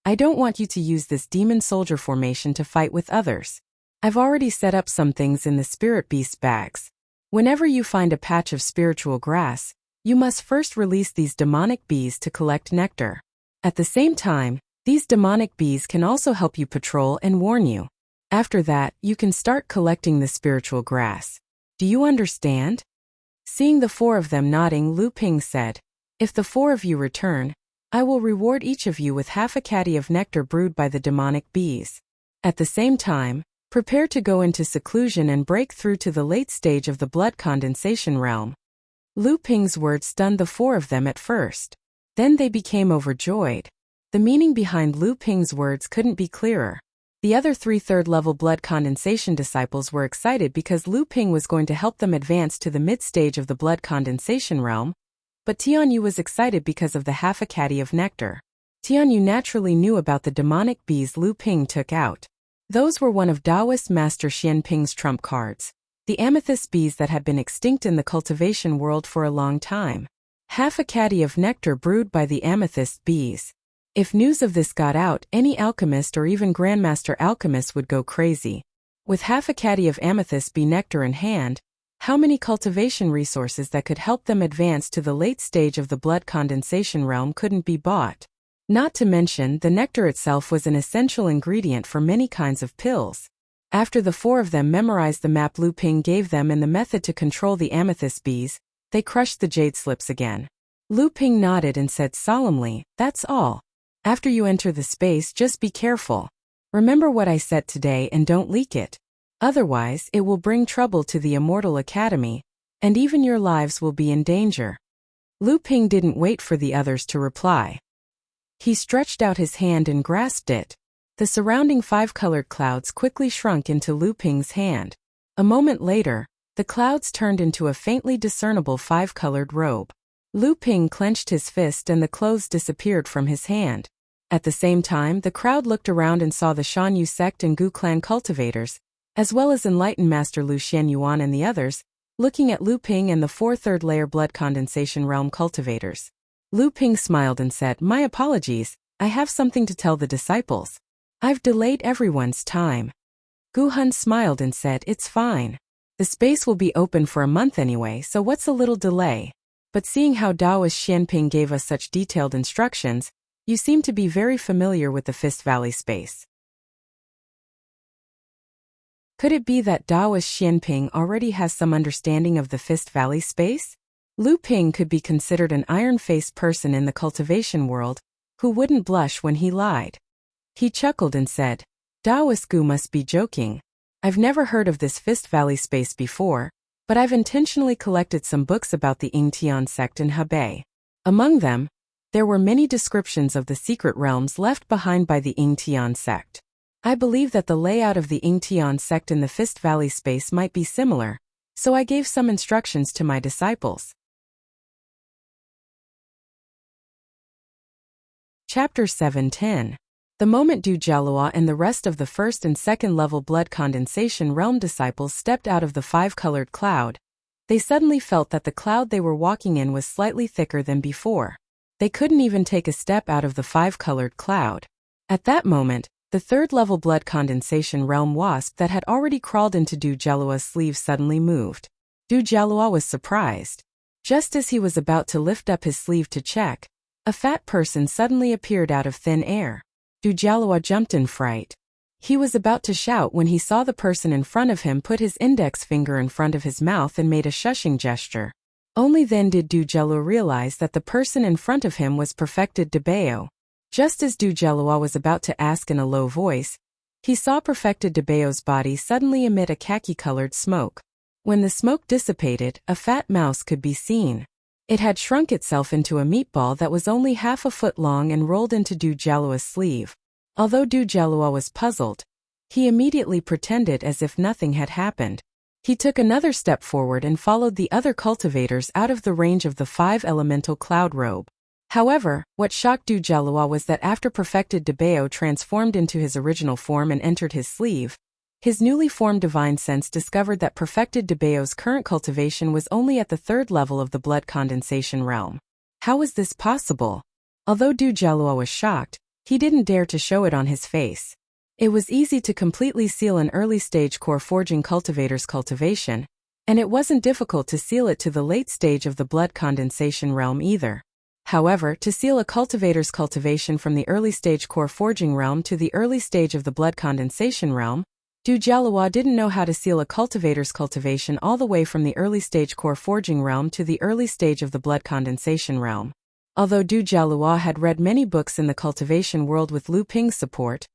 [SPEAKER 1] I don't want you to use this demon soldier formation to fight with others. I've already set up some things in the spirit beast bags. Whenever you find a patch of spiritual grass, you must first release these demonic bees to collect nectar. At the same time, these demonic bees can also help you patrol and warn you. After that, you can start collecting the spiritual grass. Do you understand?" Seeing the 4 of them nodding, Lu Ping said, "If the 4 of you return, I will reward each of you with half a caddy of nectar brewed by the demonic bees. At the same time, prepare to go into seclusion and break through to the late stage of the blood condensation realm." Lu Ping's words stunned the 4 of them at first. Then they became overjoyed. The meaning behind Lu Ping's words couldn't be clearer. The other 3 third-level blood condensation disciples were excited because Lu Ping was going to help them advance to the mid-stage of the blood condensation realm, but Tianyu was excited because of the half a caddy of nectar. Tianyu naturally knew about the demonic bees Lu Ping took out. Those were one of Taoist Master Xianping's trump cards, the amethyst bees that had been extinct in the cultivation world for a long time. Half a caddy of nectar brewed by the amethyst bees. If news of this got out, any alchemist or even grandmaster alchemist would go crazy. With half a caddy of amethyst bee nectar in hand, how many cultivation resources that could help them advance to the late stage of the blood condensation realm couldn't be bought? Not to mention, the nectar itself was an essential ingredient for many kinds of pills. After the 4 of them memorized the map Lu Ping gave them and the method to control the amethyst bees, they crushed the jade slips again. Lu Ping nodded and said solemnly, "That's all. After you enter the space, just be careful. Remember what I said today and don't leak it. Otherwise, it will bring trouble to the Immortal Academy, and even your lives will be in danger." Lu Ping didn't wait for the others to reply. He stretched out his hand and grasped it. The surrounding 5-colored clouds quickly shrunk into Lu Ping's hand. A moment later, the clouds turned into a faintly discernible 5-colored robe. Lu Ping clenched his fist and the clothes disappeared from his hand. At the same time, the crowd looked around and saw the Shanyu sect and Gu clan cultivators, as well as enlightened Master Lu Xianyuan and the others, looking at Lu Ping and the 4 third-layer blood condensation realm cultivators. Lu Ping smiled and said, "My apologies, I have something to tell the disciples." I've delayed everyone's time. Gu Han smiled and said, it's fine. The space will be open for a month anyway, so what's a little delay? But seeing how Taoist Xianping gave us such detailed instructions, you seem to be very familiar with the Fist Valley space. Could it be that Taoist Xianping already has some understanding of the Fist Valley space? Lu Ping could be considered an iron-faced person in the cultivation world, who wouldn't blush when he lied. He chuckled and said, Taoist Gu must be joking. I've never heard of this Fist Valley space before, but I've intentionally collected some books about the Yingtian sect in Hebei. Among them, there were many descriptions of the secret realms left behind by the Yingtian sect. I believe that the layout of the Yingtian sect in the Fist Valley space might be similar, so I gave some instructions to my disciples. Chapter 7:10. The moment Du Jialua and the rest of the first and second level blood condensation realm disciples stepped out of the five-colored cloud, they suddenly felt that the cloud they were walking in was slightly thicker than before. They couldn't even take a step out of the five-colored cloud. At that moment, the third-level blood condensation realm wasp that had already crawled into Du Jialua's sleeve suddenly moved. Du Jialua was surprised. Just as he was about to lift up his sleeve to check, a fat person suddenly appeared out of thin air. Du Jialua jumped in fright. He was about to shout when he saw the person in front of him put his index finger in front of his mouth and made a shushing gesture. Only then did Du Jialua realize that the person in front of him was Perfected Debao. Just as Du Jialua was about to ask in a low voice, he saw Perfected Debao's body suddenly emit a khaki-colored smoke. When the smoke dissipated, a fat mouse could be seen. It had shrunk itself into a meatball that was only half a foot long and rolled into Du Jialua's sleeve. Although Du Jialua was puzzled, he immediately pretended as if nothing had happened. He took another step forward and followed the other cultivators out of the range of the five-elemental cloud robe. However, what shocked Du Jialua was that after Perfected Debao transformed into his original form and entered his sleeve, his newly formed divine sense discovered that Perfected Debao's current cultivation was only at the third level of the blood condensation realm. How was this possible? Although Du Jialua was shocked, he didn't dare to show it on his face. It was easy to completely seal an early-stage core forging cultivator's cultivation, and it wasn't difficult to seal it to the late stage of the blood condensation realm either. However, to seal a cultivator's cultivation from the early-stage core forging realm to the early stage of the blood condensation realm, Du Jialua didn't know how to seal a cultivator's cultivation all the way from the early-stage core forging realm to the early stage of the blood condensation realm. Although Du Jialua had read many books in the cultivation world with Lu Ping's support,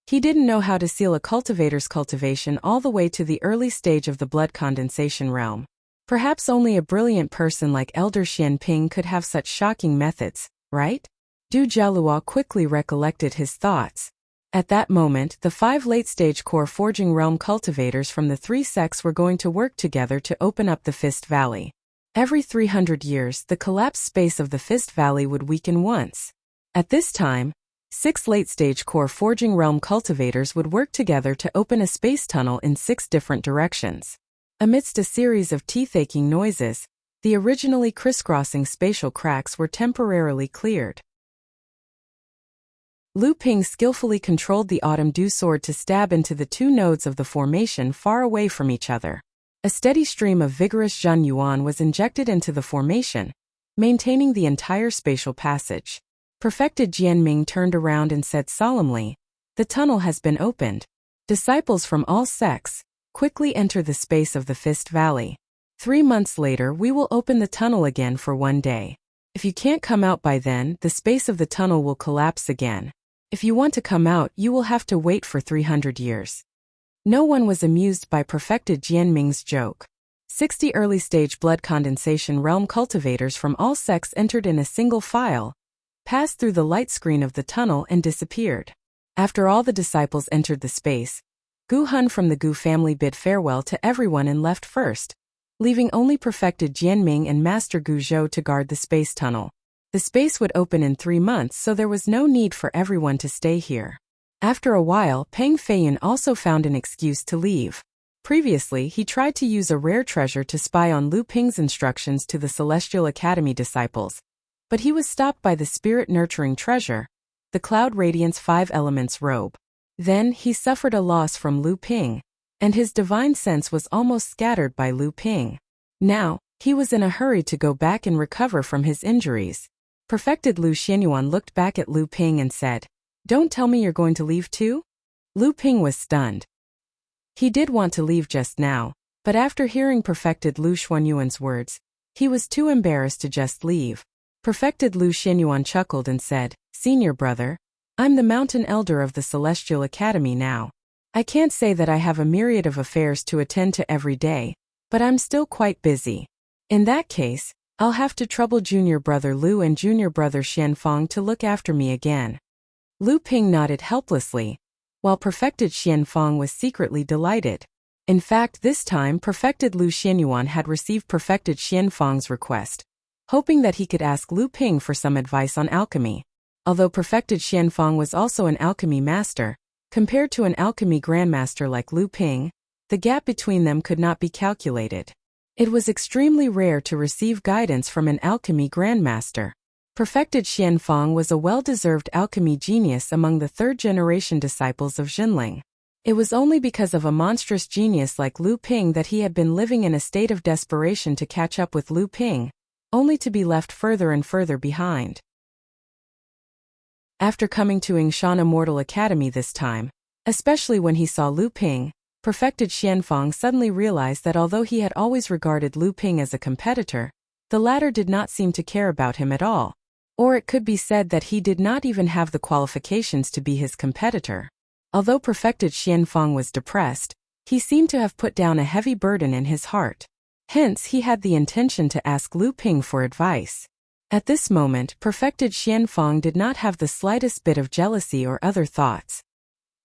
[SPEAKER 1] he didn't know how to seal a cultivator's cultivation all the way to the early stage of the blood condensation realm. Perhaps only a brilliant person like Elder Xianping could have such shocking methods, right? Du Jialua quickly recollected his thoughts. At that moment, the five late-stage core forging realm cultivators from the three sects were going to work together to open up the Fist Valley. Every 300 years, the collapsed space of the Fist Valley would weaken once. At this time, 6 late-stage core forging realm cultivators would work together to open a space tunnel in 6 different directions. Amidst a series of teeth-aching noises, the originally crisscrossing spatial cracks were temporarily cleared. Lu Ping skillfully controlled the autumn dew sword to stab into the 2 nodes of the formation far away from each other. A steady stream of vigorous Zhen Yuan was injected into the formation, maintaining the entire spatial passage. Perfected Jianming turned around and said solemnly, "The tunnel has been opened. Disciples from all sects, quickly enter the space of the Fist Valley. 3 months later we will open the tunnel again for 1 day. If you can't come out by then, the space of the tunnel will collapse again. If you want to come out, you will have to wait for 300 years. No one was amused by Perfected Jianming's joke. 60 early-stage blood condensation realm cultivators from all sects entered in a single file, passed through the light screen of the tunnel and disappeared. After all the disciples entered the space, Gu Han from the Gu family bid farewell to everyone and left first, leaving only Perfected Jianming and Master Gu Zhou to guard the space tunnel. The space would open in 3 months, so there was no need for everyone to stay here. After a while, Peng Feiyun also found an excuse to leave. Previously, he tried to use a rare treasure to spy on Lu Ping's instructions to the Celestial Academy disciples, but he was stopped by the spirit-nurturing treasure, the Cloud Radiance 5 Elements robe. Then, he suffered a loss from Lu Ping, and his divine sense was almost scattered by Lu Ping. Now, he was in a hurry to go back and recover from his injuries. Perfected Lu Xianyuan looked back at Lu Ping and said, "Don't tell me you're going to leave too?" Lu Ping was stunned. He did want to leave just now, but after hearing Perfected Lu Xianyuan's words, he was too embarrassed to just leave. Perfected Lu Xianyuan chuckled and said, "Senior brother, I'm the mountain elder of the Celestial Academy now. I can't say that I have a myriad of affairs to attend to every day, but I'm still quite busy. In that case, I'll have to trouble junior brother Lu and junior brother Xianfang to look after me again." Lu Ping nodded helplessly, while Perfected Xianfang was secretly delighted. In fact, this time Perfected Lu Xianyuan had received Perfected Xianfang's request, hoping that he could ask Lu Ping for some advice on alchemy. Although Perfected Xianfang was also an alchemy master, compared to an alchemy grandmaster like Lu Ping, the gap between them could not be calculated. It was extremely rare to receive guidance from an alchemy grandmaster. Perfected Xianfang was a well-deserved alchemy genius among the third-generation disciples of Jinling. It was only because of a monstrous genius like Lu Ping that he had been living in a state of desperation to catch up with Lu Ping, only to be left further and further behind. After coming to Yingshan Immortal Academy this time, especially when he saw Lu Ping, Perfected Xianfang suddenly realized that although he had always regarded Lu Ping as a competitor, the latter did not seem to care about him at all. Or it could be said that he did not even have the qualifications to be his competitor. Although Perfected Xianfang was depressed, he seemed to have put down a heavy burden in his heart. Hence, he had the intention to ask Lu Ping for advice. At this moment, Perfected Xianfang did not have the slightest bit of jealousy or other thoughts.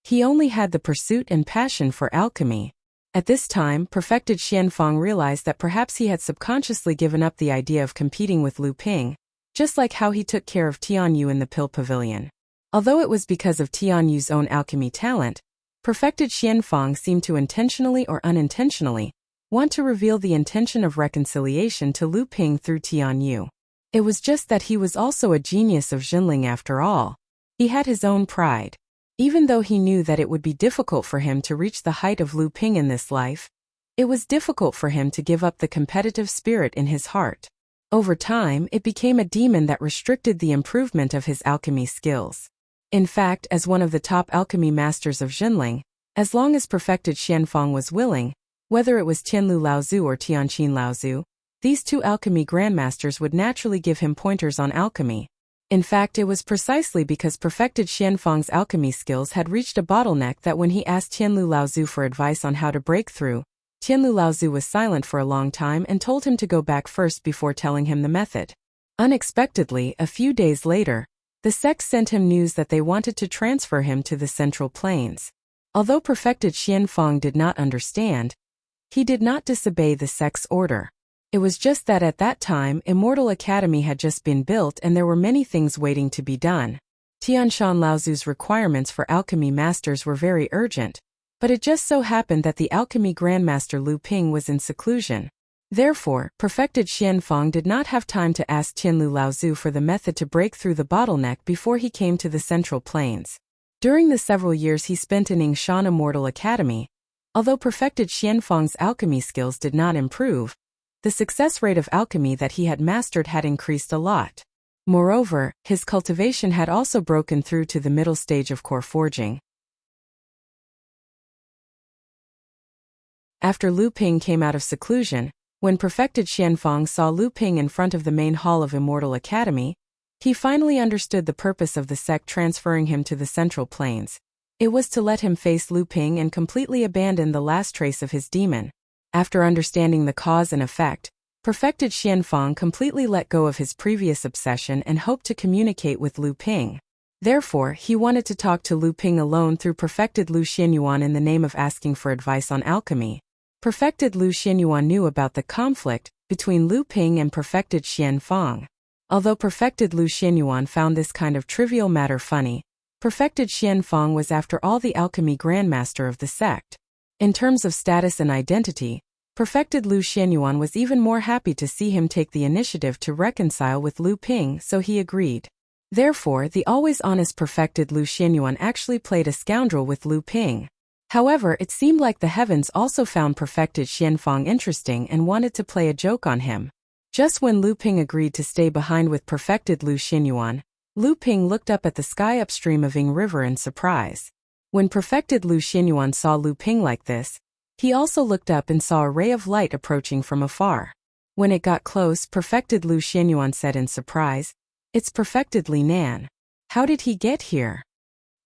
[SPEAKER 1] He only had the pursuit and passion for alchemy. At this time, Perfected Xianfang realized that perhaps he had subconsciously given up the idea of competing with Lu Ping, just like how he took care of Tianyu in the Pill Pavilion. Although it was because of Tianyu's own alchemy talent, Perfected Xianfang seemed to intentionally or unintentionally want to reveal the intention of reconciliation to Lu Ping through Tianyu. It was just that he was also a genius of Jinling after all. He had his own pride. Even though he knew that it would be difficult for him to reach the height of Lu Ping in this life, it was difficult for him to give up the competitive spirit in his heart. Over time, it became a demon that restricted the improvement of his alchemy skills. In fact, as one of the top alchemy masters of Jinling, as long as Perfected Xianfang was willing, whether it was Tianlu Laozu or Tianqin Laozu, these two alchemy grandmasters would naturally give him pointers on alchemy. In fact, it was precisely because Perfected Xianfang's alchemy skills had reached a bottleneck that when he asked Tianlu Laozu for advice on how to break through, Tianlu Laozu was silent for a long time and told him to go back first before telling him the method. Unexpectedly, a few days later, the sect sent him news that they wanted to transfer him to the Central Plains. Although Perfected Xianfang did not understand, he did not disobey the sect's order. It was just that at that time, Immortal Academy had just been built and there were many things waiting to be done. Tianshan Laozu's requirements for alchemy masters were very urgent, but it just so happened that the alchemy grandmaster Lu Ping was in seclusion. Therefore, Perfected Xianfang did not have time to ask Tianlu Laozu for the method to break through the bottleneck before he came to the Central Plains. During the several years he spent in Yingshan Immortal Academy, although Perfected Xianfang's alchemy skills did not improve, the success rate of alchemy that he had mastered had increased a lot. Moreover, his cultivation had also broken through to the middle stage of core forging. After Lu Ping came out of seclusion, when Perfected Xianfang saw Lu Ping in front of the main hall of Immortal Academy, he finally understood the purpose of the sect transferring him to the Central Plains. It was to let him face Lu Ping and completely abandon the last trace of his demon. After understanding the cause and effect, Perfected Xianfang completely let go of his previous obsession and hoped to communicate with Lu Ping. Therefore, he wanted to talk to Lu Ping alone through Perfected Lu Xianyuan in the name of asking for advice on alchemy. Perfected Lu Xianyuan knew about the conflict between Lu Ping and Perfected Xianfang. Although Perfected Lu Xianyuan found this kind of trivial matter funny, Perfected Xianfang was after all the alchemy grandmaster of the sect. In terms of status and identity, Perfected Lu Xianyuan was even more happy to see him take the initiative to reconcile with Lu Ping, so he agreed. Therefore, the always honest perfected Lu Xianyuan actually played a scoundrel with Lu Ping. However, it seemed like the heavens also found perfected Xianfang interesting and wanted to play a joke on him. Just when Lu Ping agreed to stay behind with perfected Lu Xianyuan, Lu Ping looked up at the sky upstream of Ying River in surprise. When perfected Lu Xianyuan saw Lu Ping like this, he also looked up and saw a ray of light approaching from afar. When it got close, perfected Lu Xianyuan said in surprise, "It's perfected Li Nan. How did he get here?"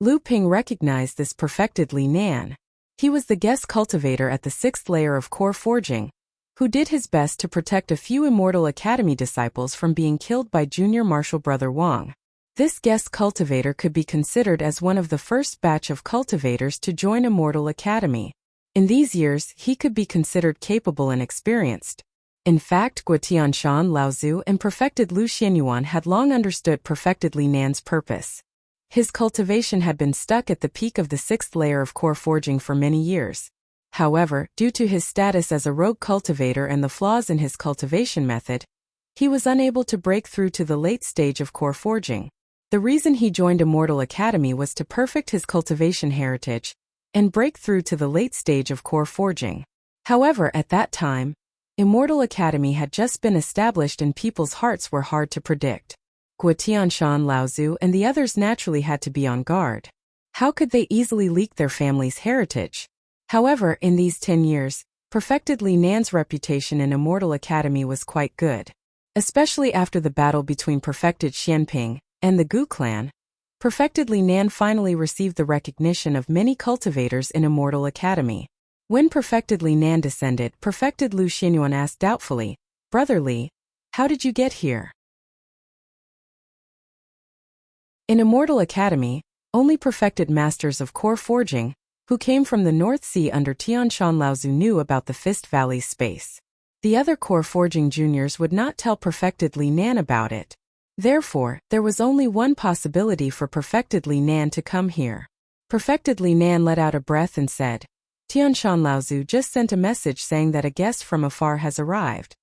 [SPEAKER 1] Lu Ping recognized this perfected Li Nan. He was the guest cultivator at the 6th layer of core forging, who did his best to protect a few Immortal Academy disciples from being killed by junior martial brother Wang. This guest cultivator could be considered as one of the first batch of cultivators to join Immortal Academy. In these years, he could be considered capable and experienced. In fact, Guotianshan Laozu and perfected Lu Xianyuan had long understood perfected Li Nan's purpose. His cultivation had been stuck at the peak of the 6th layer of core forging for many years. However, due to his status as a rogue cultivator and the flaws in his cultivation method, he was unable to break through to the late stage of core forging. The reason he joined Immortal Academy was to perfect his cultivation heritage and break through to the late stage of core forging. However, at that time, Immortal Academy had just been established and people's hearts were hard to predict. Guotianshan Laozu and the others naturally had to be on guard. How could they easily leak their family's heritage? However, in these 10 years, perfected Li Nan's reputation in Immortal Academy was quite good. Especially after the battle between perfected Xianping and the Gu clan, perfected Li Nan finally received the recognition of many cultivators in Immortal Academy. When perfected Li Nan descended, perfected Lu Xianyuan asked doubtfully, "Brother Li, how did you get here?" In Immortal Academy, only perfected masters of core forging, who came from the North Sea under Tianshan Laozu, knew about the Fist Valley's space. The other core forging juniors would not tell perfected Li Nan about it. Therefore, there was only one possibility for perfected Li Nan to come here. Perfected Li Nan let out a breath and said, "Tianshan Laozu just sent a message saying that a guest from afar has arrived.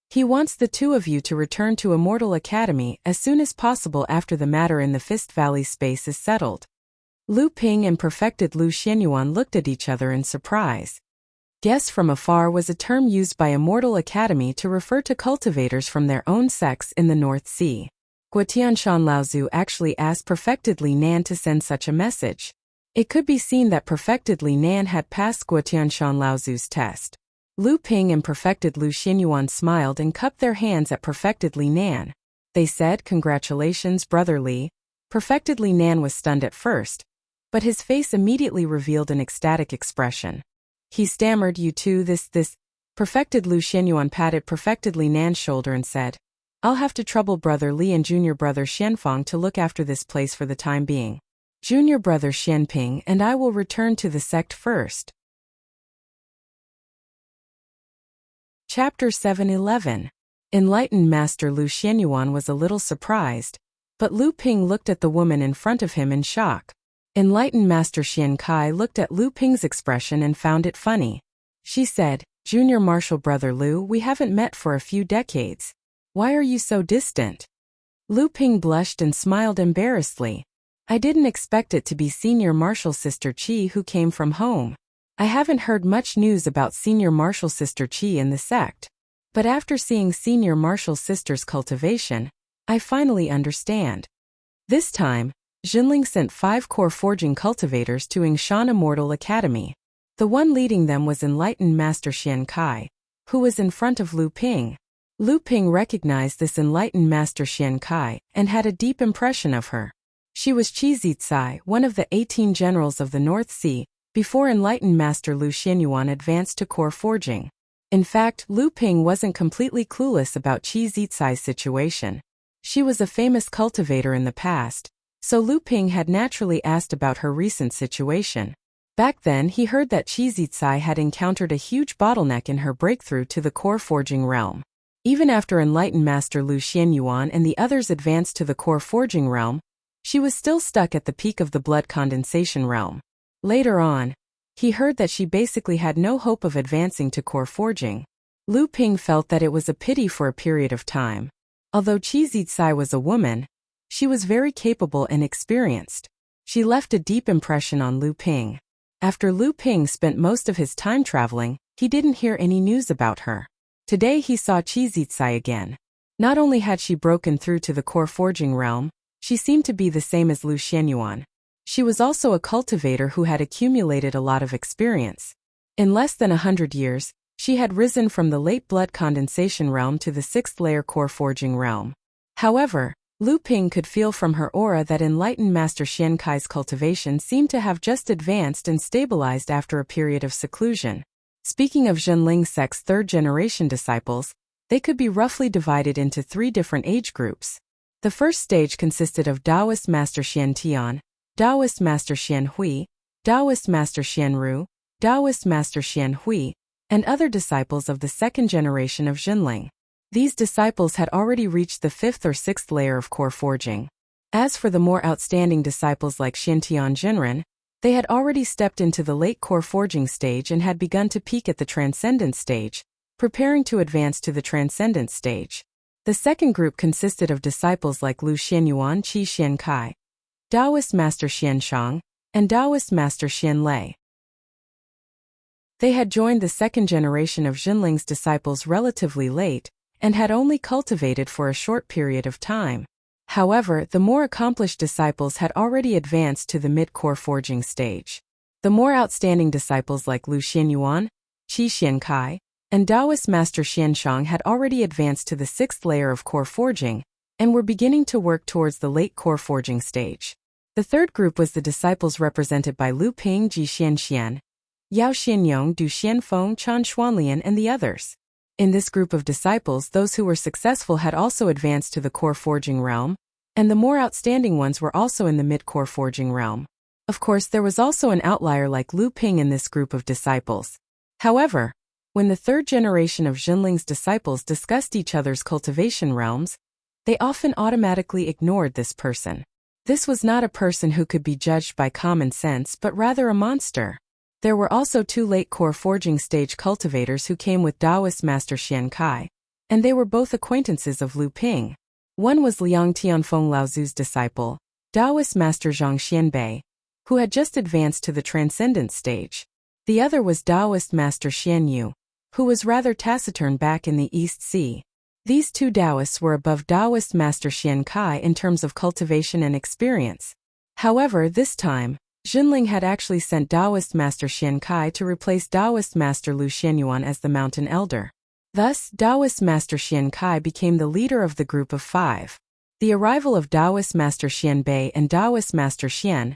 [SPEAKER 1] He wants the two of you to return to Immortal Academy as soon as possible after the matter in the Fist Valley space is settled." Lu Ping and perfected Lu Xianyuan looked at each other in surprise. Guest from afar was a term used by Immortal Academy to refer to cultivators from their own sects in the North Sea. Guotianshan Laozu actually asked perfected Li Nan to send such a message. It could be seen that perfected Li Nan had passed Guotianshan Laozu's test. Lu Ping and perfected Lu Xianyuan smiled and cupped their hands at perfected Li Nan. They said, "Congratulations, Brother Li." Perfected Li Nan was stunned at first, but his face immediately revealed an ecstatic expression. He stammered, "You too, this. Perfected Lu Xianyuan patted perfected Li Nan's shoulder and said, "I'll have to trouble Brother Li and junior brother Xianfang to look after this place for the time being. Junior brother Xianping and I will return to the sect first." Chapter 7:11. Enlightened Master Lu Xianyuan was a little surprised, but Lu Ping looked at the woman in front of him in shock. Enlightened Master Xian Kai looked at Lu Ping's expression and found it funny. She said, "Junior Martial Brother Lu, we haven't met for a few decades. Why are you so distant?" Lu Ping blushed and smiled embarrassedly. "I didn't expect it to be Senior Martial Sister Qi who came from home. I haven't heard much news about Senior Martial Sister Qi in the sect. But after seeing Senior Martial Sister's cultivation, I finally understand." This time, Jinling sent 5 core forging cultivators to Yingshan Immortal Academy. The one leading them was Enlightened Master Xian Kai, who was in front of Lu Ping. Lu Ping recognized this Enlightened Master Xian Kai and had a deep impression of her. She was Qi Zicai, one of the 18 generals of the North Sea, before Enlightened Master Lu Xianyuan advanced to core forging. In fact, Lu Ping wasn't completely clueless about Qi Zicai's situation. She was a famous cultivator in the past, so Lu Ping had naturally asked about her recent situation. Back then, he heard that Qi Zicai had encountered a huge bottleneck in her breakthrough to the core forging realm. Even after Enlightened Master Lu Xianyuan and the others advanced to the core forging realm, she was still stuck at the peak of the blood condensation realm. Later on, he heard that she basically had no hope of advancing to core forging. Lu Ping felt that it was a pity for a period of time. Although Qi Zicai was a woman, She was very capable and experienced. She left a deep impression on Lu Ping. After Lu Ping spent most of his time traveling, he didn't hear any news about her. Today he saw Qizitsai again. Not only had she broken through to the core forging realm, she seemed to be the same as Lu Xianyuan. She was also a cultivator who had accumulated a lot of experience. In less than 100 years, she had risen from the late blood condensation realm to the 6th layer core forging realm. However, Lu Ping could feel from her aura that enlightened Master Xian Kai's cultivation seemed to have just advanced and stabilized after a period of seclusion. Speaking of Zhenling sect's 3rd-generation disciples, they could be roughly divided into 3 different age groups. The first stage consisted of Taoist Master Xian Tian, Taoist Master Xian Hui, Taoist Master Xian Ru, Taoist Master Xian Hui, and other disciples of the 2nd generation of Zhenling. These disciples had already reached the 5th or 6th layer of core forging. As for the more outstanding disciples like Xiantian Jinren, they had already stepped into the late core forging stage and had begun to peak at the transcendent stage, preparing to advance to the transcendent stage. The second group consisted of disciples like Lu Xianyuan Qi Xian Kai, Taoist Master Xian Shang, and Taoist Master Xian Lei. They had joined the 2nd generation of Zhenling's disciples relatively late, and had only cultivated for a short period of time. However, the more accomplished disciples had already advanced to the mid-core forging stage. The more outstanding disciples like Lu Xianyuan, Qi Xian Kai, and Taoist Master Xian Shang had already advanced to the 6th layer of core forging, and were beginning to work towards the late core forging stage. The third group was the disciples represented by Lu Ping Ji Xianxian, Yao Xianyong Du Xianfeng Chan Xuanlian and the others. In this group of disciples, those who were successful had also advanced to the core forging realm, and the more outstanding ones were also in the mid-core forging realm. Of course, there was also an outlier like Lu Ping in this group of disciples. However, when the 3rd generation of Zhenling's disciples discussed each other's cultivation realms, they often automatically ignored this person. This was not a person who could be judged by common sense but rather a monster. There were also 2 late core forging stage cultivators who came with Taoist Master Xian Kai, and they were both acquaintances of Lu Ping. One was Liang Tianfeng Laozu's disciple, Taoist Master Zhang Xianbei, who had just advanced to the transcendent stage. The other was Taoist Master Xian Yu, who was rather taciturn back in the East Sea. These 2 Taoists were above Taoist Master Xian Kai in terms of cultivation and experience. However, this time, Zhenling had actually sent Taoist Master Xian Kai to replace Taoist Master Lu Xianyuan as the Mountain Elder. Thus, Taoist Master Xian Kai became the leader of the group of 5. The arrival of Taoist Master Xian Bei and Taoist Master Xian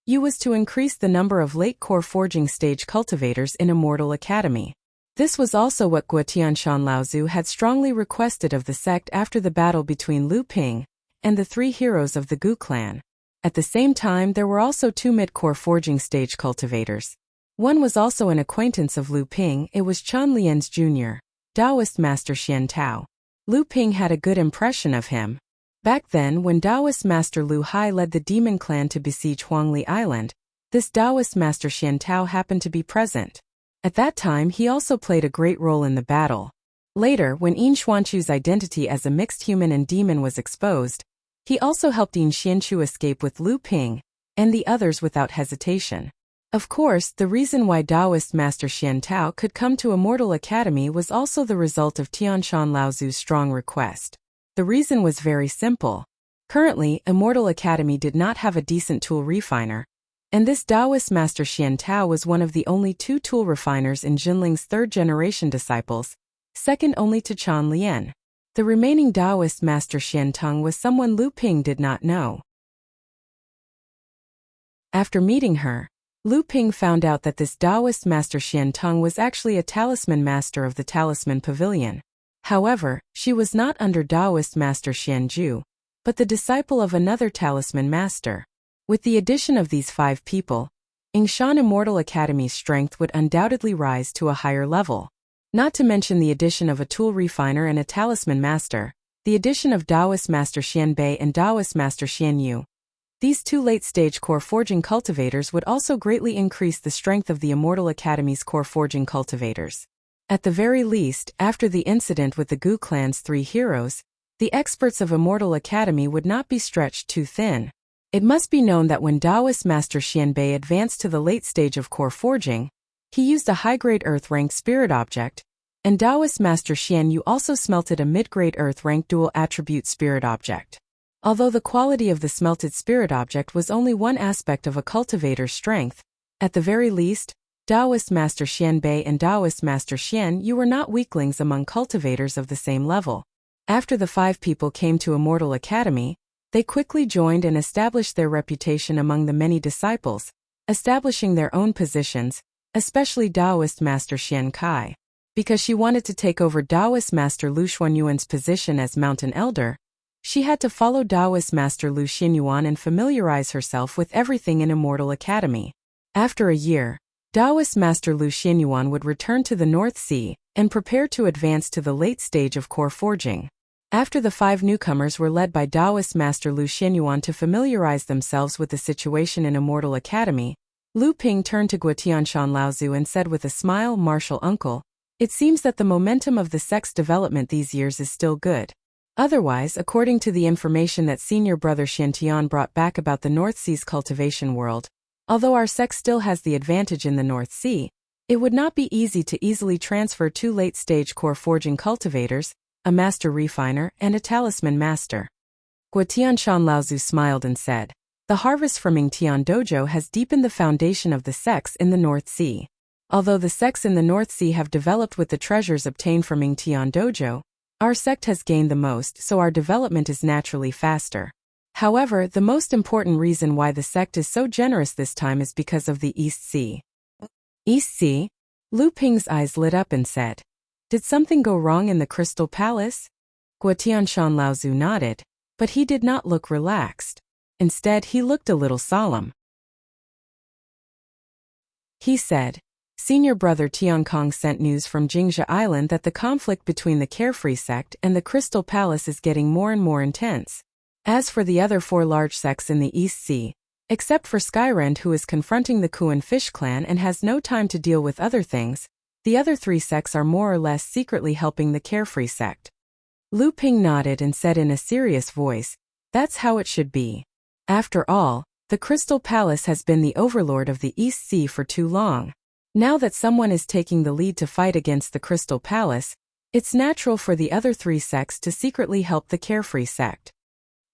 [SPEAKER 1] Yu was to increase the number of late core forging stage cultivators in Immortal Academy. This was also what Guotianshan Laozu had strongly requested of the sect after the battle between Lu Ping and the 3 heroes of the Gu clan. At the same time, there were also 2 mid-core forging stage cultivators. One was also an acquaintance of Lu Ping. It was Chan Lian's junior, Taoist Master Xian Tao. Lu Ping had a good impression of him. Back then, when Taoist Master Lu Hai led the demon clan to besiege Huangli Island, this Taoist Master Xian Tao happened to be present. At that time, he also played a great role in the battle. Later, when Yin Xuanchu's identity as a mixed human and demon was exposed, he also helped Yin Xianchu escape with Lu Ping and the others without hesitation. Of course, the reason why Taoist Master Xian Tao could come to Immortal Academy was also the result of Tianshan Laozu's strong request. The reason was very simple. Currently, Immortal Academy did not have a decent tool refiner, and this Taoist Master Xian Tao was one of the only 2 tool refiners in Zhenling's 3rd generation disciples, second only to Chan Lian. The remaining Taoist Master Xian Tong was someone Lu Ping did not know. After meeting her, Lu Ping found out that this Taoist Master Xian Tong was actually a talisman master of the Talisman Pavilion. However, she was not under Taoist Master Xian Ju, but the disciple of another talisman master. With the addition of these 5 people, Yingshan Immortal Academy's strength would undoubtedly rise to a higher level. Not to mention the addition of a tool refiner and a talisman master, the addition of Taoist Master Xian Bei and Taoist Master Xian Yu. These 2 late-stage core forging cultivators would also greatly increase the strength of the Immortal Academy's core forging cultivators. At the very least, after the incident with the Gu clan's 3 heroes, the experts of Immortal Academy would not be stretched too thin. It must be known that when Taoist Master Xianbei advanced to the late stage of core forging, he used a high-grade earth-ranked spirit object, and Taoist Master Xian Yu also smelted a mid-grade earth-ranked dual-attribute spirit object. Although the quality of the smelted spirit object was only one aspect of a cultivator's strength, at the very least, Taoist Master Xianbei and Taoist Master Xian Yu were not weaklings among cultivators of the same level. After the 5 people came to Immortal Academy, they quickly joined and established their reputation among the many disciples, establishing their own positions, especially Taoist Master Xian Kai. Because she wanted to take over Taoist Master Lu Xuanyuan's position as Mountain Elder, she had to follow Taoist Master Lu Xinyuan and familiarize herself with everything in Immortal Academy. After a year, Taoist Master Lu Xinyuan would return to the North Sea and prepare to advance to the late stage of core forging. After the 5 newcomers were led by Taoist Master Lu Xinyuan to familiarize themselves with the situation in Immortal Academy, Lu Ping turned to Guotianshan Laozu and said with a smile, "Martial uncle, it seems that the momentum of the sect's development these years is still good. Otherwise, according to the information that senior brother Xiantian brought back about the North Sea's cultivation world, although our sect still has the advantage in the North Sea, it would not be easy to easily transfer 2 late-stage core forging cultivators, a master refiner and a talisman master." Guotianshan Laozu smiled and said, "The harvest from Yingtian Dojo has deepened the foundation of the sects in the North Sea. Although the sects in the North Sea have developed with the treasures obtained from Yingtian Dojo, our sect has gained the most, so our development is naturally faster. However, the most important reason why the sect is so generous this time is because of the East Sea." "East Sea?" Lu Ping's eyes lit up and said, "Did something go wrong in the Crystal Palace?" Guotianshan Laozu nodded, but he did not look relaxed. Instead, he looked a little solemn. He said, "Senior brother Tiankong sent news from Jingzha Island that the conflict between the Carefree sect and the Crystal Palace is getting more and more intense. As for the other 4 large sects in the East Sea, except for Skyrend, who is confronting the Kuan Fish clan and has no time to deal with other things, the other 3 sects are more or less secretly helping the Carefree sect." Lu Ping nodded and said in a serious voice, "That's how it should be. After all, the Crystal Palace has been the overlord of the East Sea for too long. Now that someone is taking the lead to fight against the Crystal Palace, it's natural for the other 3 sects to secretly help the Carefree sect."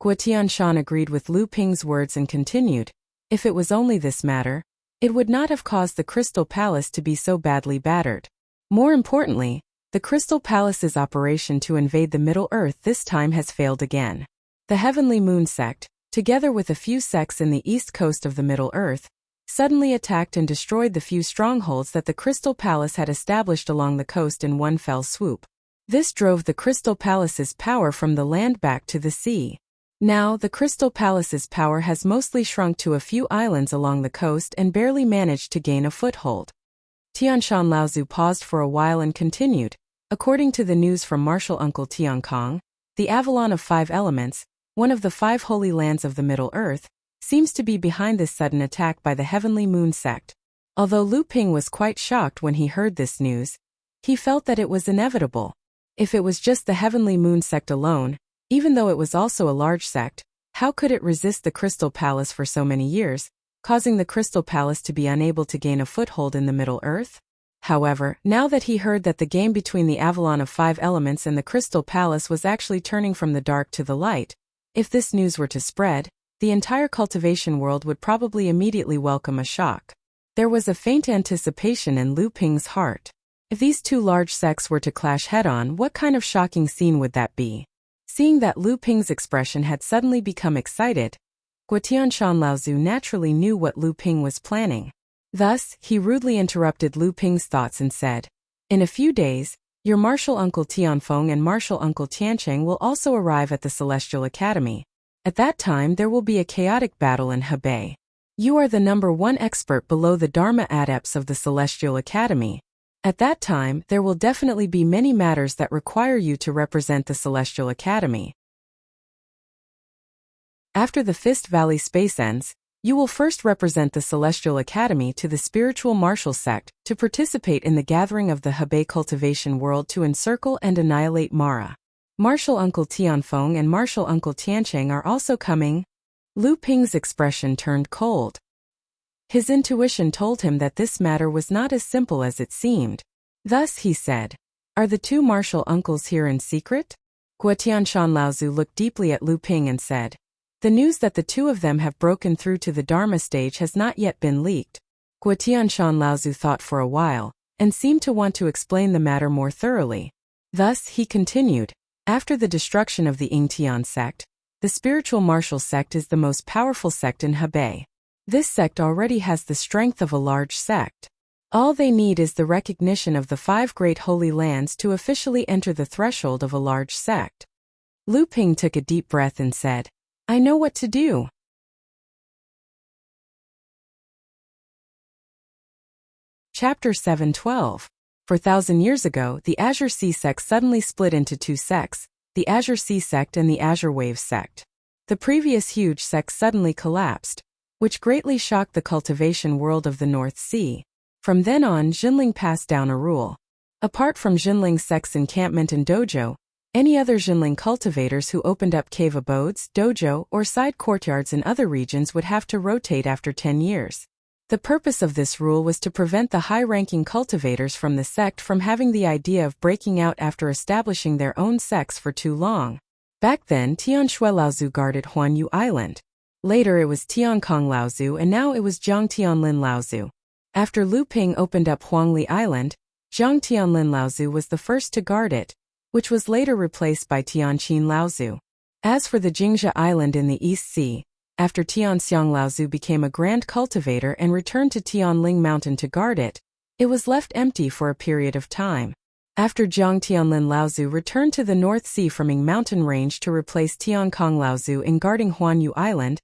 [SPEAKER 1] Guotianshan agreed with Lu Ping's words and continued, "If it was only this matter, it would not have caused the Crystal Palace to be so badly battered. More importantly, the Crystal Palace's operation to invade the Middle Earth this time has failed again. The Heavenly Moon sect, together with a few sects in the east coast of the Middle Earth, suddenly attacked and destroyed the few strongholds that the Crystal Palace had established along the coast in one fell swoop. This drove the Crystal Palace's power from the land back to the sea. Now, the Crystal Palace's power has mostly shrunk to a few islands along the coast and barely managed to gain a foothold." Tianshan Laozu paused for a while and continued, "According to the news from Martial Uncle Tiankong, the Avalon of 5 Elements, one of the 5 holy lands of the Middle Earth, seems to be behind this sudden attack by the Heavenly Moon sect." Although Lu Ping was quite shocked when he heard this news, he felt that it was inevitable. If it was just the Heavenly Moon sect alone, even though it was also a large sect, how could it resist the Crystal Palace for so many years, causing the Crystal Palace to be unable to gain a foothold in the Middle Earth? However, now that he heard that the game between the Avalon of 5 Elements and the Crystal Palace was actually turning from the dark to the light, if this news were to spread, the entire cultivation world would probably immediately welcome a shock. There was a faint anticipation in Lu Ping's heart. If these 2 large sects were to clash head-on, what kind of shocking scene would that be? Seeing that Lu Ping's expression had suddenly become excited, Guotianshan Laozu naturally knew what Lu Ping was planning. Thus, he rudely interrupted Lu Ping's thoughts and said, "In a few days, your martial uncle Tianfeng and martial uncle Tiancheng will also arrive at the Celestial Academy. At that time there will be a chaotic battle in Hebei. You are the #1 expert below the Dharma adepts of the Celestial Academy. At that time there will definitely be many matters that require you to represent the Celestial Academy. After the Fist Valley Space ends, you will first represent the Celestial Academy to the Spiritual Martial Sect to participate in the gathering of the Hebei cultivation world to encircle and annihilate Mara. Martial Uncle Tianfeng and Martial Uncle Tiancheng are also coming. Lu Ping's expression turned cold. His intuition told him that this matter was not as simple as it seemed. Thus he said, "Are the two martial uncles here in secret?" Guotianshan Laozu looked deeply at Lu Ping and said, "The news that the two of them have broken through to the Dharma stage has not yet been leaked." Guotianshan Laozu thought for a while, and seemed to want to explain the matter more thoroughly. Thus he continued, "After the destruction of the Yingtian sect, the spiritual martial sect is the most powerful sect in Hebei. This sect already has the strength of a large sect. All they need is the recognition of the 5 great holy lands to officially enter the threshold of a large sect." Lu Ping took a deep breath and said, "I know what to do." Chapter 7:12. 4,000 years ago, the Azure Sea sect suddenly split into 2 sects, the Azure Sea sect and the Azure Wave sect. The previous huge sect suddenly collapsed, which greatly shocked the cultivation world of the North Sea. From then on, Jinling passed down a rule. Apart from Jinling's sect's encampment and dojo, any other Jinling cultivators who opened up cave abodes, dojo, or side courtyards in other regions would have to rotate after 10 years. The purpose of this rule was to prevent the high-ranking cultivators from the sect from having the idea of breaking out after establishing their own sects for too long. Back then, Tianshui Laozu guarded Huanyu Island. Later it was Tiankong Laozu and now it was Jiang Tianlin Laozu. After Lu Ping opened up Huangli Island, Jiang Tianlin Laozu was the first to guard it, which was later replaced by Tianqin Laozu. As for the Jingzha Island in the East Sea, after Tianxiang Laozu became a grand cultivator and returned to Tianling Mountain to guard it, it was left empty for a period of time. After Jiang Tianlin Laozu returned to the North Sea from Ying Mountain Range to replace Tiankong Laozu in guarding Huanyu Island,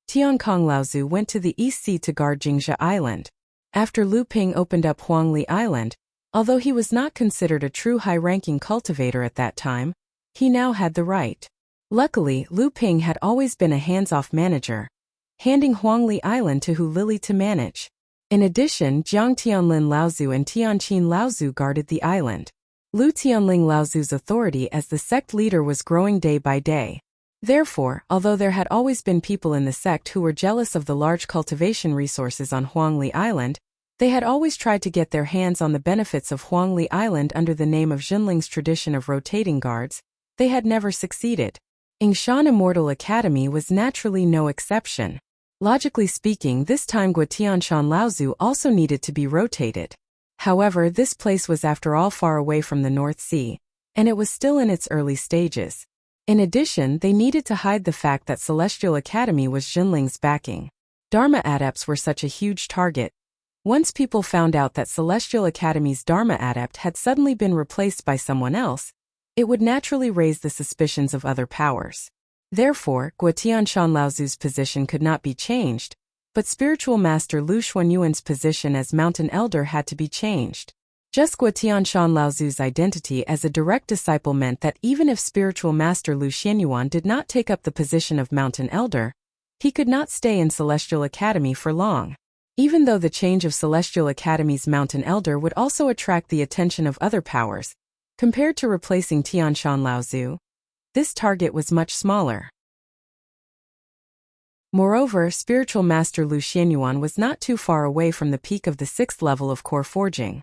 [SPEAKER 1] Tiankong Laozu went to the East Sea to guard Jingzha Island. After Lu Ping opened up Huangli Island, although he was not considered a true high-ranking cultivator at that time, he now had the right. Luckily, Lu Ping had always been a hands-off manager, handing Huangli Island to Hu Lili to manage. In addition, Jiang Tianlin Laozu and Tianqin Laozu guarded the island. Lu Tianling Laozu's authority as the sect leader was growing day by day. Therefore, although there had always been people in the sect who were jealous of the large cultivation resources on Huangli Island, they had always tried to get their hands on the benefits of Huangli Island under the name of Jinling's tradition of rotating guards. They had never succeeded. Yingshan Immortal Academy was naturally no exception. Logically speaking, this time Guotianshan Laozu also needed to be rotated. However, this place was after all far away from the North Sea, and it was still in its early stages. In addition, they needed to hide the fact that Celestial Academy was Jinling's backing. Dharma adepts were such a huge target. Once people found out that Celestial Academy's Dharma adept had suddenly been replaced by someone else, it would naturally raise the suspicions of other powers. Therefore, Guotianshan Laozu's position could not be changed, but Spiritual Master Lu Xuanyuan's position as Mountain Elder had to be changed. Just Guotianshan Laozu's identity as a direct disciple meant that even if Spiritual Master Lu Xuanyuan did not take up the position of Mountain Elder, he could not stay in Celestial Academy for long. Even though the change of Celestial Academy's Mountain Elder would also attract the attention of other powers, compared to replacing Tianshan Laozu, this target was much smaller. Moreover, Spiritual Master Lu Xuanyuan was not too far away from the peak of the 6th level of core forging.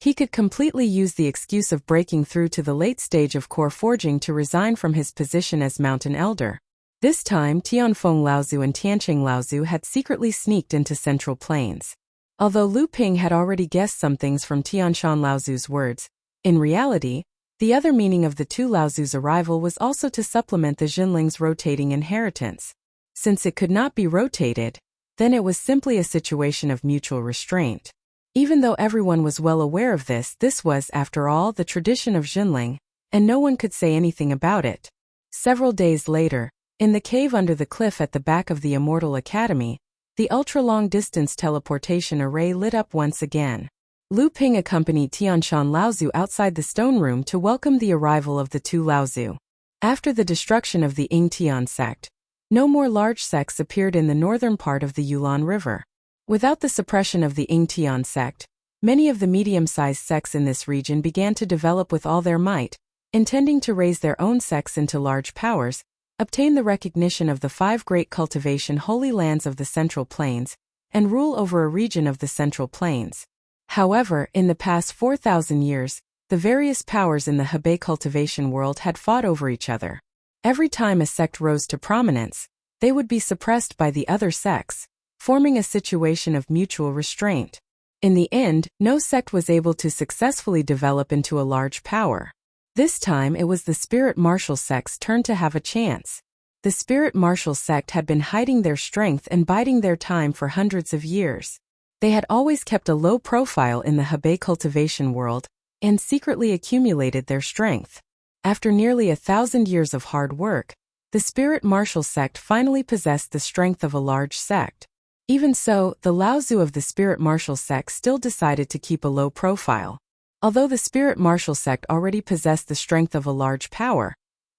[SPEAKER 1] He could completely use the excuse of breaking through to the late stage of core forging to resign from his position as Mountain Elder. This time, Tianfeng Laozu and Tiancheng Laozu had secretly sneaked into Central Plains. Although Lu Ping had already guessed some things from Tianshan Laozu's words, in reality, the other meaning of the two Laozu's arrival was also to supplement the Jinling's rotating inheritance. Since it could not be rotated, then it was simply a situation of mutual restraint. Even though everyone was well aware of this, this was, after all, the tradition of Jinling, and no one could say anything about it. Several days later, in the cave under the cliff at the back of the Immortal Academy, the ultra-long-distance teleportation array lit up once again. Lu Ping accompanied Tianshan Laozu outside the stone room to welcome the arrival of the two Laozu. After the destruction of the Yingtian sect, no more large sects appeared in the northern part of the Yulon River. Without the suppression of the Yingtian sect, many of the medium-sized sects in this region began to develop with all their might, intending to raise their own sects into large powers, obtain the recognition of the 5 great cultivation holy lands of the Central Plains, and rule over a region of the Central Plains. However, in the past 4,000 years, the various powers in the Hebei cultivation world had fought over each other. Every time a sect rose to prominence, they would be suppressed by the other sects, forming a situation of mutual restraint. In the end, no sect was able to successfully develop into a large power. This time it was the spirit martial sect's turn to have a chance. The spirit martial sect had been hiding their strength and biding their time for hundreds of years. They had always kept a low profile in the Hebei cultivation world, and secretly accumulated their strength. After nearly 1,000 years of hard work, the spirit martial sect finally possessed the strength of a large sect. Even so, the Laozu of the spirit martial sect still decided to keep a low profile. Although the spirit martial sect already possessed the strength of a large power,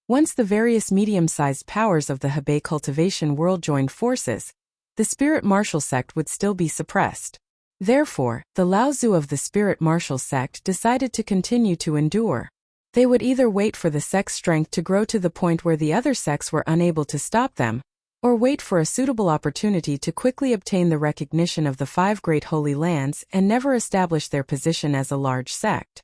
[SPEAKER 1] once the various medium-sized powers of the Hebei cultivation world joined forces, the spirit martial sect would still be suppressed. Therefore, the Laozu of the spirit martial sect decided to continue to endure. They would either wait for the sect's strength to grow to the point where the other sects were unable to stop them, or wait for a suitable opportunity to quickly obtain the recognition of the 5 great holy lands and never establish their position as a large sect.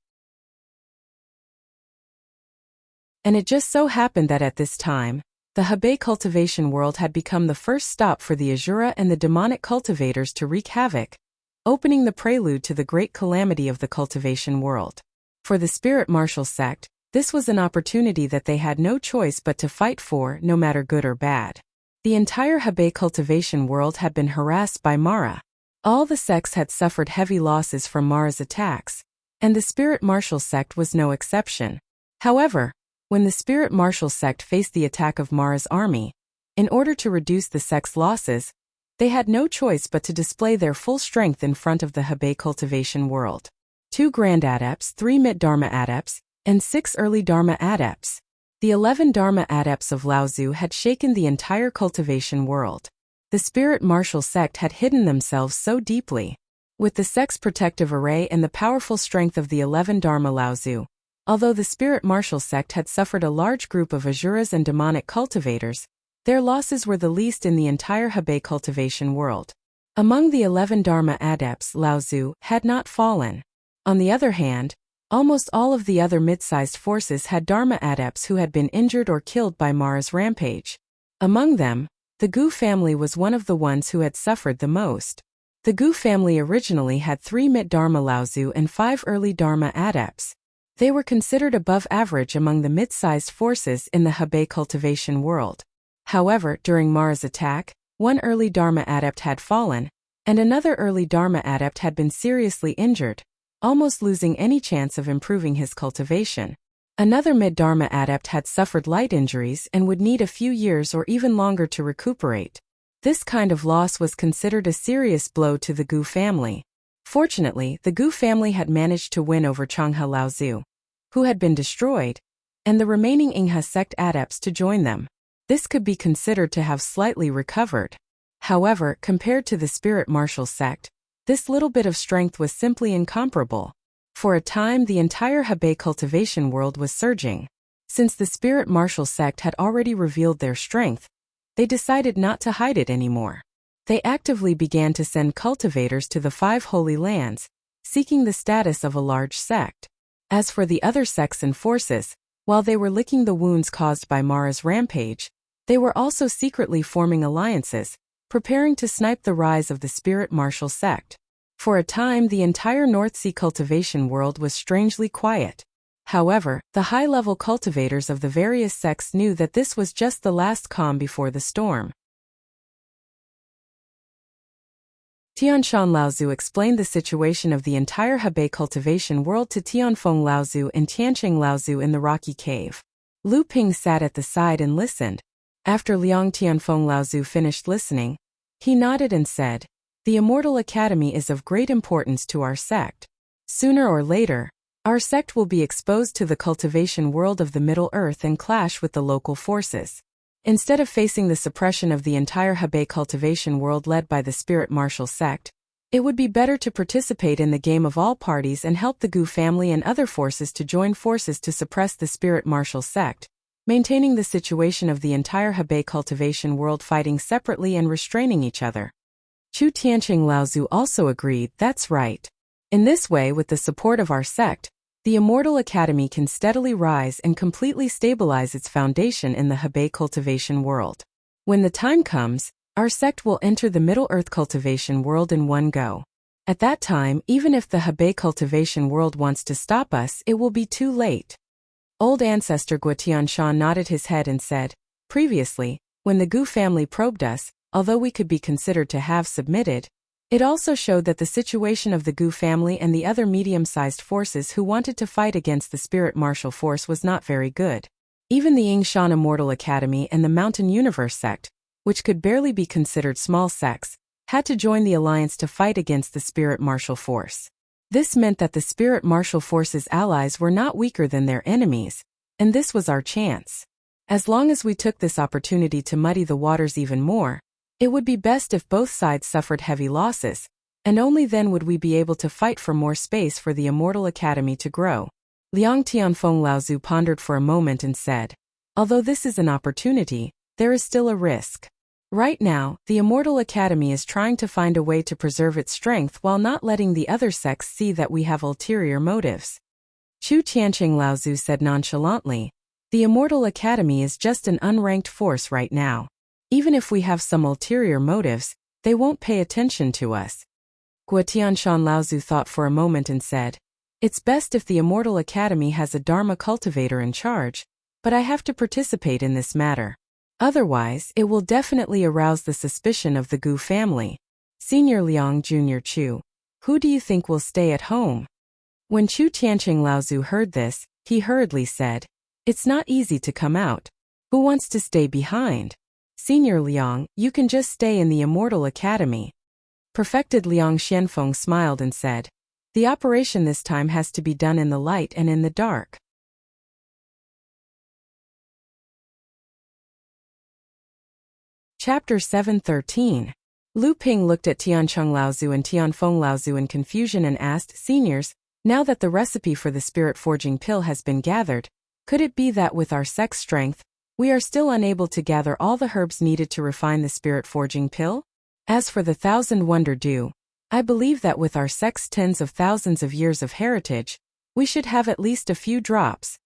[SPEAKER 1] And it just so happened that at this time, the Hebei cultivation world had become the first stop for the Asura and the demonic cultivators to wreak havoc, opening the prelude to the great calamity of the cultivation world. For the spirit martial sect, this was an opportunity that they had no choice but to fight for, no matter good or bad. The entire Hebei cultivation world had been harassed by Mara. All the sects had suffered heavy losses from Mara's attacks, and the spirit martial sect was no exception. However, when the spirit martial sect faced the attack of Mara's army, in order to reduce the sect's losses, they had no choice but to display their full strength in front of the Hebei cultivation world. 2 grand adepts, 3 mid-dharma adepts, and 6 early dharma adepts. The 11 dharma adepts of Laozu had shaken the entire cultivation world. The spirit martial sect had hidden themselves so deeply. With the sect's protective array and the powerful strength of the 11 dharma Laozu, although the spirit martial sect had suffered a large group of Asuras and demonic cultivators, their losses were the least in the entire Hebei cultivation world. Among the 11 dharma adepts, Laozu had not fallen. On the other hand, almost all of the other mid-sized forces had dharma adepts who had been injured or killed by Mara's rampage. Among them, the Gu family was one of the ones who had suffered the most. The Gu family originally had 3 mid-dharma Laozu and 5 early dharma adepts. They were considered above average among the mid-sized forces in the Hebei cultivation world. However, during Mara's attack, 1 early dharma adept had fallen, and another early dharma adept had been seriously injured, almost losing any chance of improving his cultivation. Another mid-dharma adept had suffered light injuries and would need a few years or even longer to recuperate. This kind of loss was considered a serious blow to the Gu family. Fortunately, the Gu family had managed to win over Changhe Laozu, who had been destroyed, and the remaining Inghe sect adepts to join them. This could be considered to have slightly recovered. However, compared to the spirit martial sect, this little bit of strength was simply incomparable. For a time, the entire Hebei cultivation world was surging. Since the spirit martial sect had already revealed their strength, they decided not to hide it anymore. They actively began to send cultivators to the 5 holy lands, seeking the status of a large sect. As for the other sects and forces, while they were licking the wounds caused by Mara's rampage, they were also secretly forming alliances, preparing to snipe the rise of the spirit martial sect. For a time, the entire North Sea cultivation world was strangely quiet. However, the high-level cultivators of the various sects knew that this was just the last calm before the storm. Tianshan Laozu explained the situation of the entire Hebei cultivation world to Tianfeng Laozu and Tianqing Laozu in the rocky cave. Lu Ping sat at the side and listened. After Liang Tianfeng Laozu finished listening, he nodded and said, "The Immortal Academy is of great importance to our sect. Sooner or later, our sect will be exposed to the cultivation world of the Middle Earth and clash with the local forces. Instead of facing the suppression of the entire Hebei cultivation world led by the spirit martial sect, It would be better to participate in the game of all parties and help the Gu family and other forces to join forces to suppress the spirit martial sect, maintaining the situation of the entire Hebei cultivation world fighting separately and restraining each other. Chu Tianqing Laozu also agreed, that's right. In this way, with the support of our sect, the Immortal Academy can steadily rise and completely stabilize its foundation in the Hebei cultivation world. When the time comes, our sect will enter the Middle Earth cultivation world in one go. At that time, even if the Hebei cultivation world wants to stop us, it will be too late. Old ancestor Guotianshan nodded his head and said, previously, when the Gu family probed us, although we could be considered to have submitted, it also showed that the situation of the Gu family and the other medium-sized forces who wanted to fight against the spirit martial force was not very good. Even the Yingshan Immortal Academy and the Mountain Universe sect, which could barely be considered small sects, had to join the alliance to fight against the spirit martial force. This meant that the spirit martial force's allies were not weaker than their enemies, and this was our chance. As long as we took this opportunity to muddy the waters even more, it would be best if both sides suffered heavy losses, and only then would we be able to fight for more space for the Immortal Academy to grow. Liang Tianfeng Laozu pondered for a moment and said, although this is an opportunity, there is still a risk. Right now, the Immortal Academy is trying to find a way to preserve its strength while not letting the other sects see that we have ulterior motives. Chu Tianqing Laozu said nonchalantly, the Immortal Academy is just an unranked force right now. Even if we have some ulterior motives, they won't pay attention to us. Guotianshan Laozu thought for a moment and said, it's best if the Immortal Academy has a Dharma cultivator in charge, but I have to participate in this matter. Otherwise, it will definitely arouse the suspicion of the Gu family. Senior Liang Jr. Chu, who do you think will stay at home? When Chu Tianqing Laozu heard this, he hurriedly said, it's not easy to come out. Who wants to stay behind? Senior Liang, you can just stay in the Immortal Academy. Perfected Liang Xianfeng smiled and said, the operation this time has to be done in the light and in the dark. Chapter 713. Lu Ping looked at Tiancheng Laozu and Tianfeng Laozu in confusion and asked, seniors, now that the recipe for the spirit forging pill has been gathered, could it be that with our sex strength, we are still unable to gather all the herbs needed to refine the spirit forging pill? As for the 1,000 Wonder Dew, I believe that with our sex tens of thousands of years of heritage, we should have at least a few drops.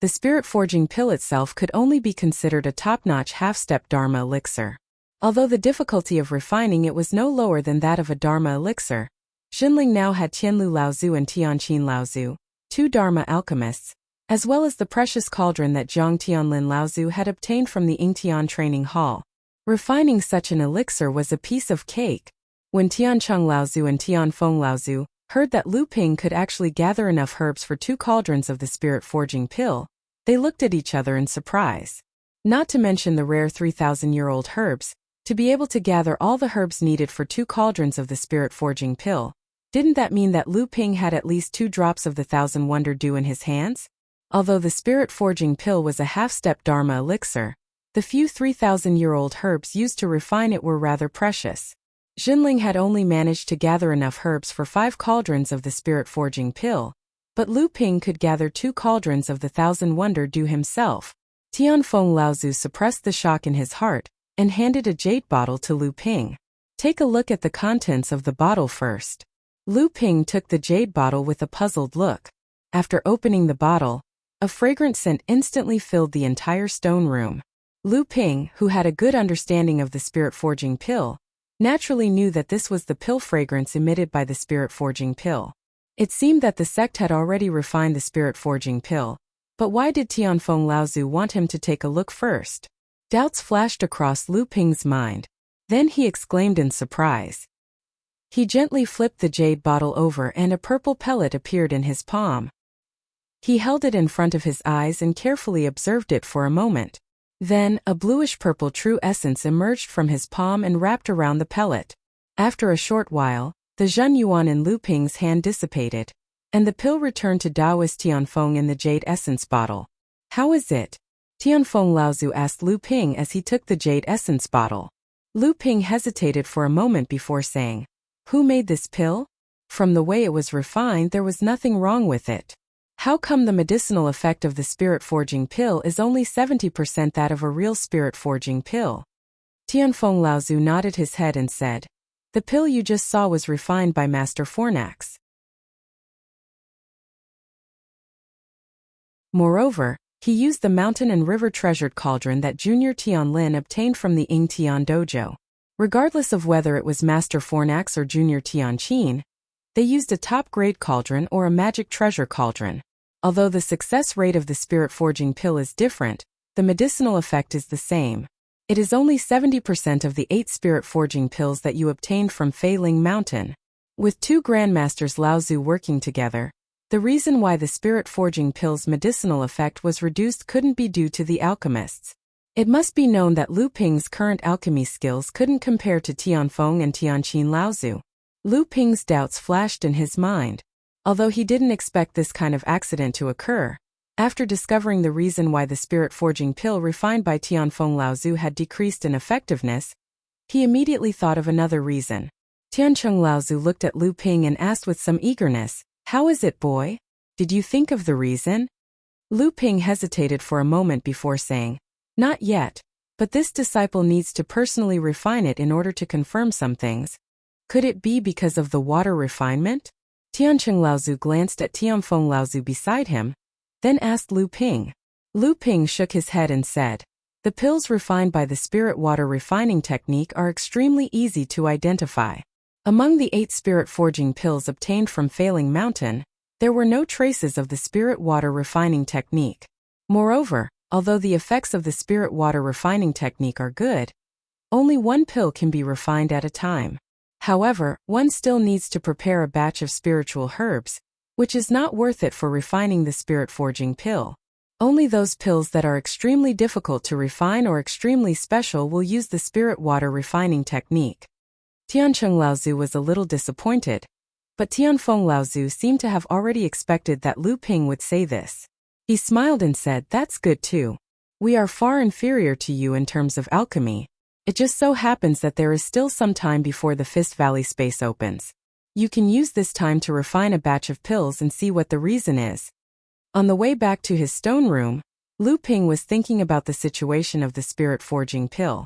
[SPEAKER 1] The spirit forging pill itself could only be considered a top-notch half-step Dharma elixir. Although the difficulty of refining it was no lower than that of a Dharma elixir, Xinling now had Tianlu Laozu and Tianqin Laozu, two Dharma alchemists, as well as the precious cauldron that Zhang Tianlin Laozu had obtained from the Yingtian training hall. Refining such an elixir was a piece of cake. When Tiancheng Laozu and Tianfeng Laozu heard that Lu Ping could actually gather enough herbs for 2 cauldrons of the spirit forging pill, they looked at each other in surprise. Not to mention the rare 3,000-year-old herbs, to be able to gather all the herbs needed for 2 cauldrons of the spirit forging pill. Didn't that mean that Lu Ping had at least 2 drops of the 1,000 Wonder Dew in his hands? Although the spirit forging pill was a half-step Dharma elixir, the few 3,000-year-old herbs used to refine it were rather precious. Xinling had only managed to gather enough herbs for 5 cauldrons of the spirit forging pill, but Lu Ping could gather 2 cauldrons of the 1,000 Wonder Dew himself. Tianfeng Laozu suppressed the shock in his heart and handed a jade bottle to Lu Ping. Take a look at the contents of the bottle first. Lu Ping took the jade bottle with a puzzled look. After opening the bottle, a fragrant scent instantly filled the entire stone room. Lu Ping, who had a good understanding of the spirit forging pill, naturally knew that this was the pill fragrance emitted by the spirit forging pill. It seemed that the sect had already refined the spirit forging pill, but why did Tianfeng Laozu want him to take a look first? Doubts flashed across Lu Ping's mind. Then he exclaimed in surprise. He gently flipped the jade bottle over and a purple pellet appeared in his palm. He held it in front of his eyes and carefully observed it for a moment. Then, a bluish-purple true essence emerged from his palm and wrapped around the pellet. After a short while, the Zhen Yuan in Lu Ping's hand dissipated, and the pill returned to Taoist Tianfeng in the jade essence bottle. How is it? Tianfeng Laozu asked Lu Ping as he took the jade essence bottle. Lu Ping hesitated for a moment before saying, Who made this pill? From the way it was refined, there was nothing wrong with it. How come the medicinal effect of the spirit-forging pill is only 70% that of a real spirit-forging pill? Tianfeng Laozu nodded his head and said, "The pill you just saw was refined by Master Fornax. Moreover, he used the mountain and river treasured cauldron that Junior Tianlin obtained from the Ying Tian dojo. Regardless of whether it was Master Fornax or Junior Tianqin, they used a top-grade cauldron or a magic treasure cauldron. Although the success rate of the spirit-forging pill is different, the medicinal effect is the same. It is only 70% of the 8 spirit-forging pills that you obtained from Feiling Mountain. With 2 grandmasters Laozu working together, the reason why the spirit-forging pill's medicinal effect was reduced couldn't be due to the alchemists. It must be known that Lu Ping's current alchemy skills couldn't compare to Tianfeng and Tianqin Laozu. Lu Ping's doubts flashed in his mind. Although he didn't expect this kind of accident to occur, after discovering the reason why the spirit-forging pill refined by Tianfeng Laozu had decreased in effectiveness, he immediately thought of another reason. Tiancheng Laozu looked at Lu Ping and asked with some eagerness, "How is it, boy? Did you think of the reason?" Lu Ping hesitated for a moment before saying, "Not yet, but this disciple needs to personally refine it in order to confirm some things. Could it be because of the water refinement?" Tiancheng Laozu glanced at Tianfeng Laozu beside him, then asked Lu Ping. Lu Ping shook his head and said, "The pills refined by the spirit water refining technique are extremely easy to identify. Among the 8 spirit-forging pills obtained from Failing Mountain, there were no traces of the spirit water refining technique. Moreover, although the effects of the spirit water refining technique are good, only 1 pill can be refined at a time. However, one still needs to prepare a batch of spiritual herbs, which is not worth it for refining the spirit-forging pill. Only those pills that are extremely difficult to refine or extremely special will use the spirit water refining technique." Tiancheng Laozu was a little disappointed, but Tianfeng Laozu seemed to have already expected that Lu Ping would say this. He smiled and said, "That's good too. We are far inferior to you in terms of alchemy. It just so happens that there is still some time before the Fist Valley space opens. You can use this time to refine a batch of pills and see what the reason is." On the way back to his stone room, Lu Ping was thinking about the situation of the spirit-forging pill.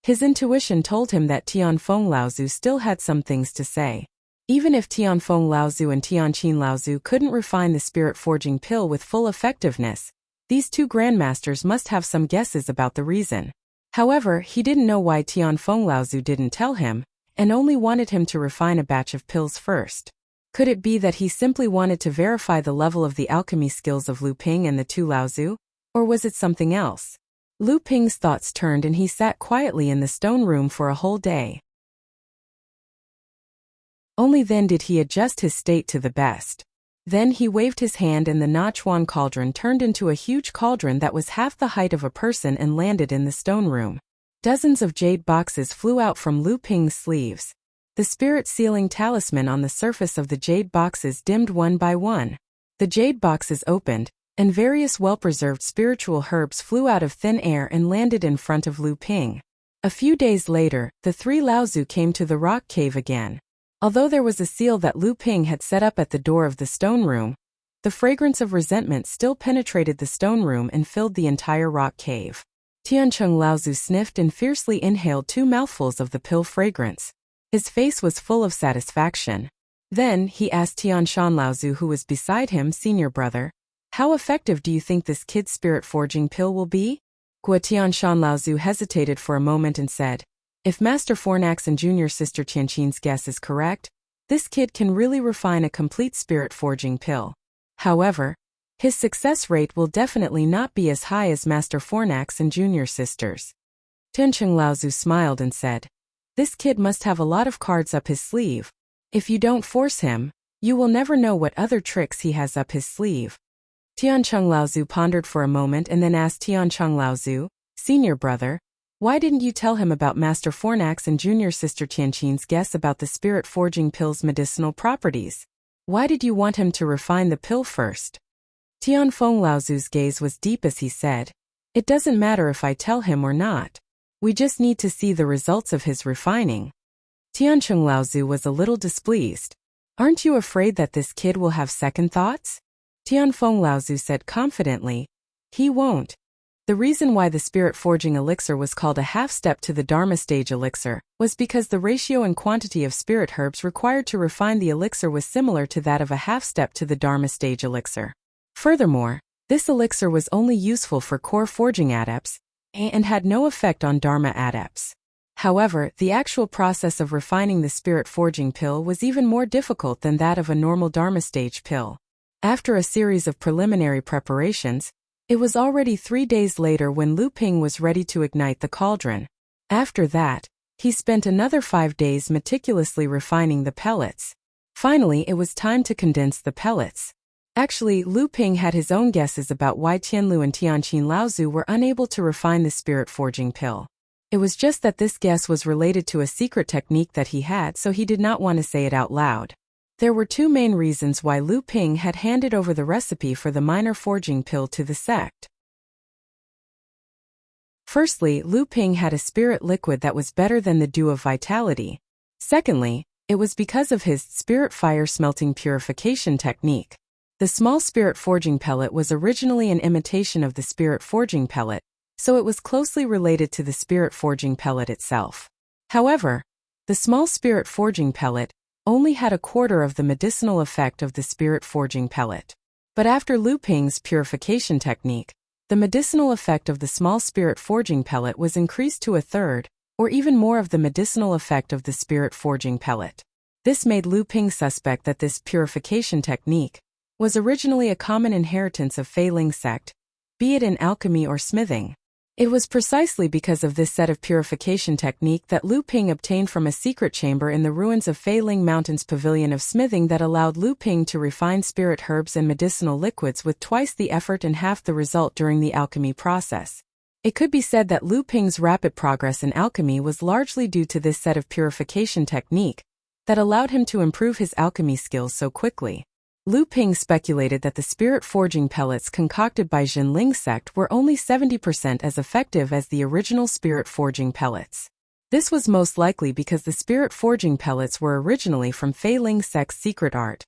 [SPEAKER 1] His intuition told him that Tianfeng Laozu still had some things to say. Even if Tianfeng Laozu and Tianqin Laozu couldn't refine the spirit-forging pill with full effectiveness, these 2 grandmasters must have some guesses about the reason. However, he didn't know why Tianfeng Laozu didn't tell him, and only wanted him to refine a batch of pills first. Could it be that he simply wanted to verify the level of the alchemy skills of Lu Ping and the 2 Laozu? Or was it something else? Lu Ping's thoughts turned and he sat quietly in the stone room for a whole day. Only then did he adjust his state to the best. Then he waved his hand and the Nachuan cauldron turned into a huge cauldron that was half the height of a person and landed in the stone room. Dozens of jade boxes flew out from Lu Ping's sleeves. The spirit sealing talisman on the surface of the jade boxes dimmed one by one. The jade boxes opened, and various well-preserved spiritual herbs flew out of thin air and landed in front of Lu Ping. A few days later, the 3 Laozu came to the rock cave again. Although there was a seal that Lu Ping had set up at the door of the stone room, the fragrance of resentment still penetrated the stone room and filled the entire rock cave. Tiancheng Laozu sniffed and fiercely inhaled 2 mouthfuls of the pill fragrance. His face was full of satisfaction. Then, he asked Tianshan Laozu, who was beside him, "Senior brother, how effective do you think this kid's spirit-forging pill will be?" Tianshan Laozu hesitated for a moment and said, "If Master Fornax and junior sister Tianqin's guess is correct, this kid can really refine a complete spirit-forging pill. However, his success rate will definitely not be as high as Master Fornax and junior sisters." Tiancheng Laozu smiled and said, "This kid must have a lot of cards up his sleeve. If you don't force him, you will never know what other tricks he has up his sleeve." Tiancheng Laozu pondered for a moment and then asked Tiancheng Laozu, "Senior brother, why didn't you tell him about Master Fornax and junior sister Tianqin's guess about the spirit-forging pill's medicinal properties? Why did you want him to refine the pill first?" Tianfeng Laozu's gaze was deep as he said, "It doesn't matter if I tell him or not. We just need to see the results of his refining." Tiancheng Laozu was a little displeased. Aren't you afraid that this kid will have second thoughts? Tianfeng Laozu said confidently. He won't. The reason why the spirit forging elixir was called a half-step to the Dharma stage elixir was because the ratio and quantity of spirit herbs required to refine the elixir was similar to that of a half-step to the Dharma stage elixir. Furthermore, this elixir was only useful for core forging adepts and had no effect on Dharma adepts. However, the actual process of refining the spirit forging pill was even more difficult than that of a normal Dharma stage pill. After a series of preliminary preparations, it was already 3 days later when Lu Ping was ready to ignite the cauldron. After that, he spent another 5 days meticulously refining the pellets. Finally, it was time to condense the pellets. Actually, Lu Ping had his own guesses about why Tianlu and Tianqin Laozu were unable to refine the spirit forging pill. It was just that this guess was related to a secret technique that he had, so he did not want to say it out loud. There were 2 main reasons why Lu Ping had handed over the recipe for the minor forging pill to the sect. Firstly, Lu Ping had a spirit liquid that was better than the dew of vitality. Secondly, it was because of his spirit fire smelting purification technique. The small spirit forging pellet was originally an imitation of the spirit forging pellet, so it was closely related to the spirit forging pellet itself. However, the small spirit forging pellet only had a quarter of the medicinal effect of the spirit forging pellet. But after Lu Ping's purification technique, the medicinal effect of the small spirit forging pellet was increased to a third, or even more of the medicinal effect of the spirit forging pellet. This made Lu Ping suspect that this purification technique was originally a common inheritance of Fei Ling sect, be it in alchemy or smithing. It was precisely because of this set of purification technique that Lu Ping obtained from a secret chamber in the ruins of Fei Ling Mountain's pavilion of smithing that allowed Lu Ping to refine spirit herbs and medicinal liquids with twice the effort and half the result during the alchemy process. It could be said that Lu Ping's rapid progress in alchemy was largely due to this set of purification technique that allowed him to improve his alchemy skills so quickly. Lu Ping speculated that the spirit forging pellets concocted by Jinling sect were only 70% as effective as the original spirit forging pellets. This was most likely because the spirit forging pellets were originally from Fei Ling sect's secret art,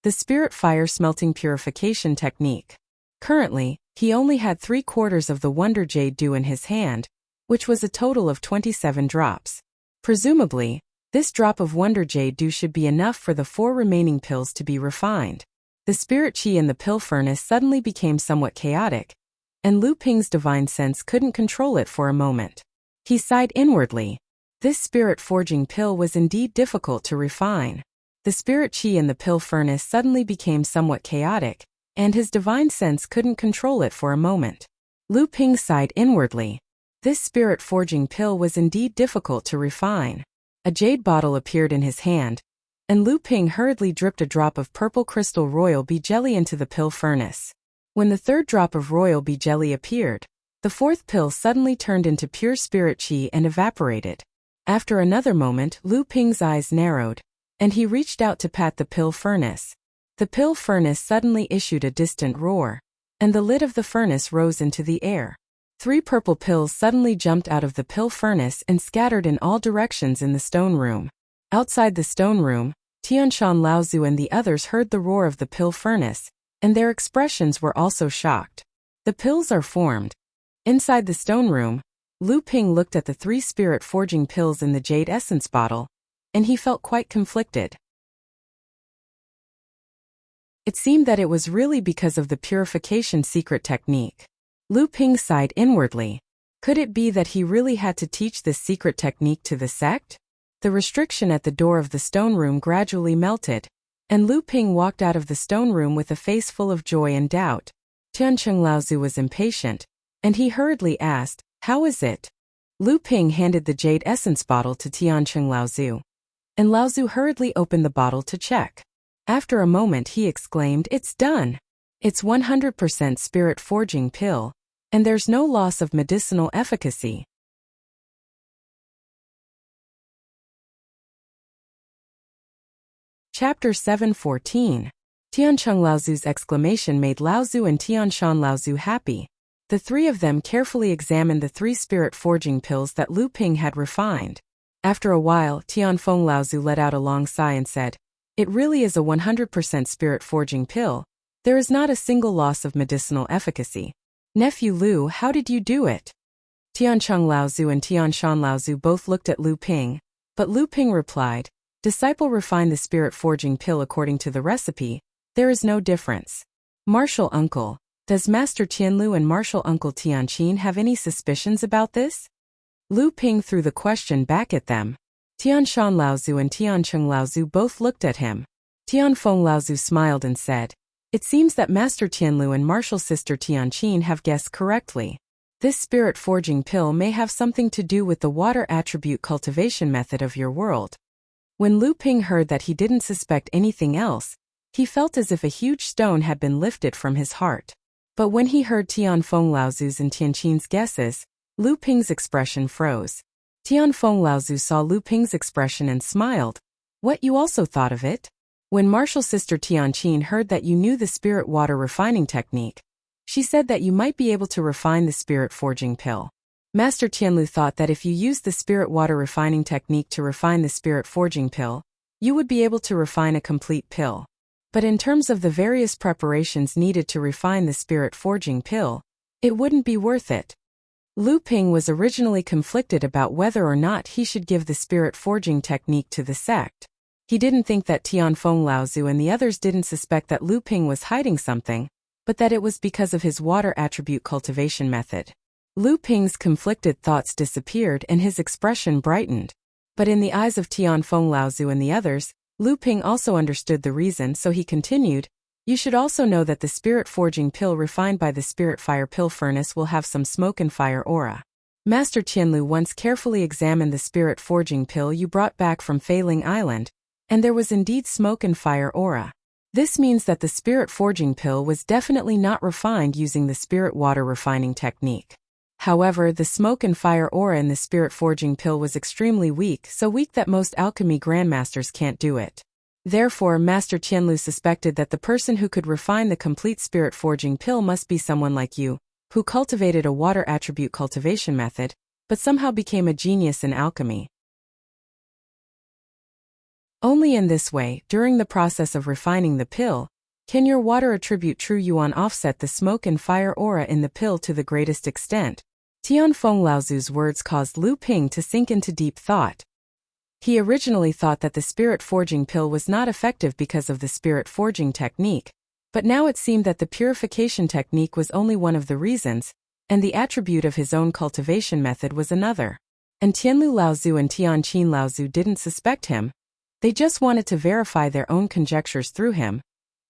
[SPEAKER 1] the spirit fire smelting purification technique. Currently, he only had 3/4 of the Wonder Jade dew in his hand, which was a total of 27 drops. Presumably, this drop of Wonder Jade dew should be enough for the 4 remaining pills to be refined. The spirit chi in the pill furnace suddenly became somewhat chaotic, and Lu Ping's divine sense couldn't control it for a moment. He sighed inwardly. This spirit forging pill was indeed difficult to refine. The spirit chi in the pill furnace suddenly became somewhat chaotic, and his divine sense couldn't control it for a moment. Lu Ping sighed inwardly. This spirit forging pill was indeed difficult to refine. A jade bottle appeared in his hand, and Lu Ping hurriedly dripped a drop of purple crystal royal bee jelly into the pill furnace. When the 3rd drop of royal bee jelly appeared, the 4th pill suddenly turned into pure spirit chi and evaporated. After another moment, Lu Ping's eyes narrowed, and he reached out to pat the pill furnace. The pill furnace suddenly issued a distant roar, and the lid of the furnace rose into the air. 3 purple pills suddenly jumped out of the pill furnace and scattered in all directions in the stone room. Outside the stone room, Tianshan Laozu and the others heard the roar of the pill furnace, and their expressions were also shocked. The pills are formed. Inside the stone room, Lu Ping looked at the 3 spirit forging pills in the jade essence bottle, and he felt quite conflicted. It seemed that it was really because of the purification secret technique. Lu Ping sighed inwardly. Could it be that he really had to teach this secret technique to the sect? The restriction at the door of the stone room gradually melted, and Lu Ping walked out of the stone room with a face full of joy and doubt. Tiancheng Laozu was impatient, and he hurriedly asked, "How is it?" Lu Ping handed the jade essence bottle to Tiancheng Laozu, and Laozu hurriedly opened the bottle to check. After a moment he exclaimed, "It's done! It's 100% spirit forging pill, and there's no loss of medicinal efficacy." Chapter 7:14. Tiancheng Laozu's exclamation made Laozu and Tianshan Laozu happy. The 3 of them carefully examined the 3 spirit forging pills that Lu Ping had refined. After a while, Tianfeng Laozu let out a long sigh and said, "It really is a 100% spirit-forging pill. There is not a single loss of medicinal efficacy. Nephew Lu, how did you do it?" Tiancheng Laozu and Tianshan Laozu both looked at Lu Ping, but Lu Ping replied, "Disciple refine the spirit-forging pill according to the recipe. There is no difference." Martial Uncle, does Master Tianlu and Martial Uncle Tianqin have any suspicions about this? Lu Ping threw the question back at them. Tianshan Laozu and Tiancheng Laozu both looked at him. Tianfeng Laozu smiled and said, "It seems that Master Tianlu and Martial Sister Tianqin have guessed correctly. This spirit-forging pill may have something to do with the water attribute cultivation method of your world." When Lu Ping heard that he didn't suspect anything else, he felt as if a huge stone had been lifted from his heart. But when he heard Tianfeng Laozu's and Tianqin's guesses, Lu Ping's expression froze. Tianfeng Laozu saw Lu Ping's expression and smiled. "What, you also thought of it?" When Martial Sister Tianqin heard that you knew the spirit water refining technique, she said that you might be able to refine the spirit-forging pill. Master Tianlu thought that if you used the spirit water refining technique to refine the spirit-forging pill, you would be able to refine a complete pill. But in terms of the various preparations needed to refine the spirit-forging pill, it wouldn't be worth it. Lu Ping was originally conflicted about whether or not he should give the spirit-forging technique to the sect. He didn't think that Tianfeng Laozu and the others didn't suspect that Lu Ping was hiding something, but that it was because of his water attribute cultivation method. Lu Ping's conflicted thoughts disappeared and his expression brightened. But in the eyes of Tianfeng Laozu and the others, Lu Ping also understood the reason, so he continued, "You should also know that the spirit-forging pill refined by the spirit-fire pill furnace will have some smoke and fire aura. Master Tianlu once carefully examined the spirit-forging pill you brought back from Feiling Island, and there was indeed smoke and fire aura. This means that the spirit-forging pill was definitely not refined using the spirit water refining technique. However, the smoke and fire aura in the spirit-forging pill was extremely weak, so weak that most alchemy grandmasters can't do it. Therefore, Master Tianlu suspected that the person who could refine the complete spirit-forging pill must be someone like you, who cultivated a water attribute cultivation method, but somehow became a genius in alchemy. Only in this way, during the process of refining the pill, can your water attribute true yuan offset the smoke and fire aura in the pill to the greatest extent." Tianfeng Laozu's words caused Lu Ping to sink into deep thought. He originally thought that the spirit-forging pill was not effective because of the spirit-forging technique, but now it seemed that the purification technique was only one of the reasons, and the attribute of his own cultivation method was another. And Tianlu Laozu and Tianqin Laozu didn't suspect him. They just wanted to verify their own conjectures through him,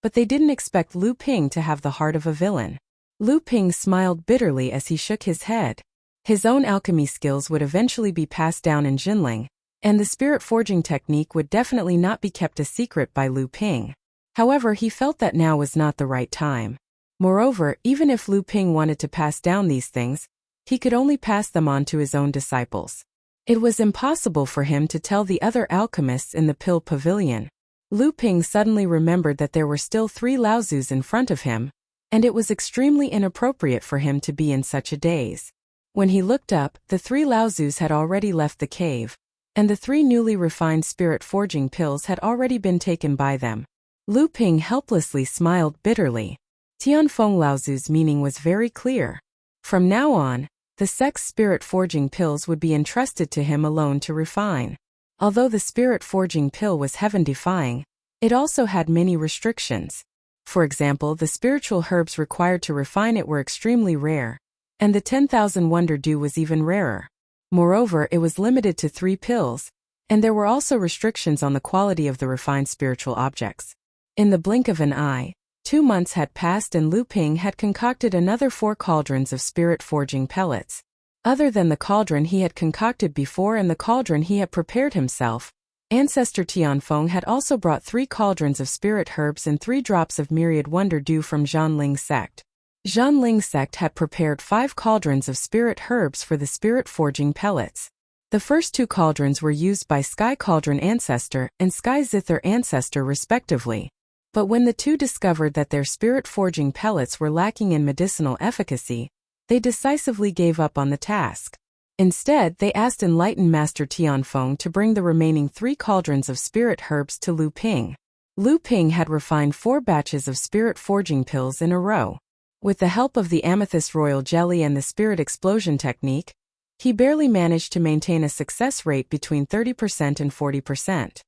[SPEAKER 1] but they didn't expect Lu Ping to have the heart of a villain. Lu Ping smiled bitterly as he shook his head. His own alchemy skills would eventually be passed down in Jinling, and the spirit-forging technique would definitely not be kept a secret by Lu Ping. However, he felt that now was not the right time. Moreover, even if Lu Ping wanted to pass down these things, he could only pass them on to his own disciples. It was impossible for him to tell the other alchemists in the pill pavilion. Lu Ping suddenly remembered that there were still 3 Laozus in front of him, and it was extremely inappropriate for him to be in such a daze. When he looked up, the 3 Laozus had already left the cave, and the 3 newly refined spirit-forging pills had already been taken by them. Lu Ping helplessly smiled bitterly. Tianfeng Laozu's meaning was very clear. From now on, the sect's spirit-forging pills would be entrusted to him alone to refine. Although the spirit-forging pill was heaven-defying, it also had many restrictions. For example, the spiritual herbs required to refine it were extremely rare, and the 10,000 Wonder Dew was even rarer. Moreover, it was limited to 3 pills, and there were also restrictions on the quality of the refined spiritual objects. In the blink of an eye, 2 months had passed and Lu Ping had concocted another 4 cauldrons of spirit-forging pellets. Other than the cauldron he had concocted before and the cauldron he had prepared himself, Ancestor Tianfeng had also brought 3 cauldrons of spirit herbs and 3 drops of myriad wonder dew from Zhanling sect. Zhanling sect had prepared 5 cauldrons of spirit herbs for the spirit-forging pellets. The first 2 cauldrons were used by Sky Cauldron Ancestor and Sky Zither Ancestor respectively. But when the 2 discovered that their spirit-forging pellets were lacking in medicinal efficacy, they decisively gave up on the task. Instead, they asked enlightened Master Tianfeng to bring the remaining 3 cauldrons of spirit herbs to Lu Ping. Lu Ping had refined 4 batches of spirit forging pills in a row. With the help of the amethyst royal jelly and the spirit explosion technique, he barely managed to maintain a success rate between 30% and 40%.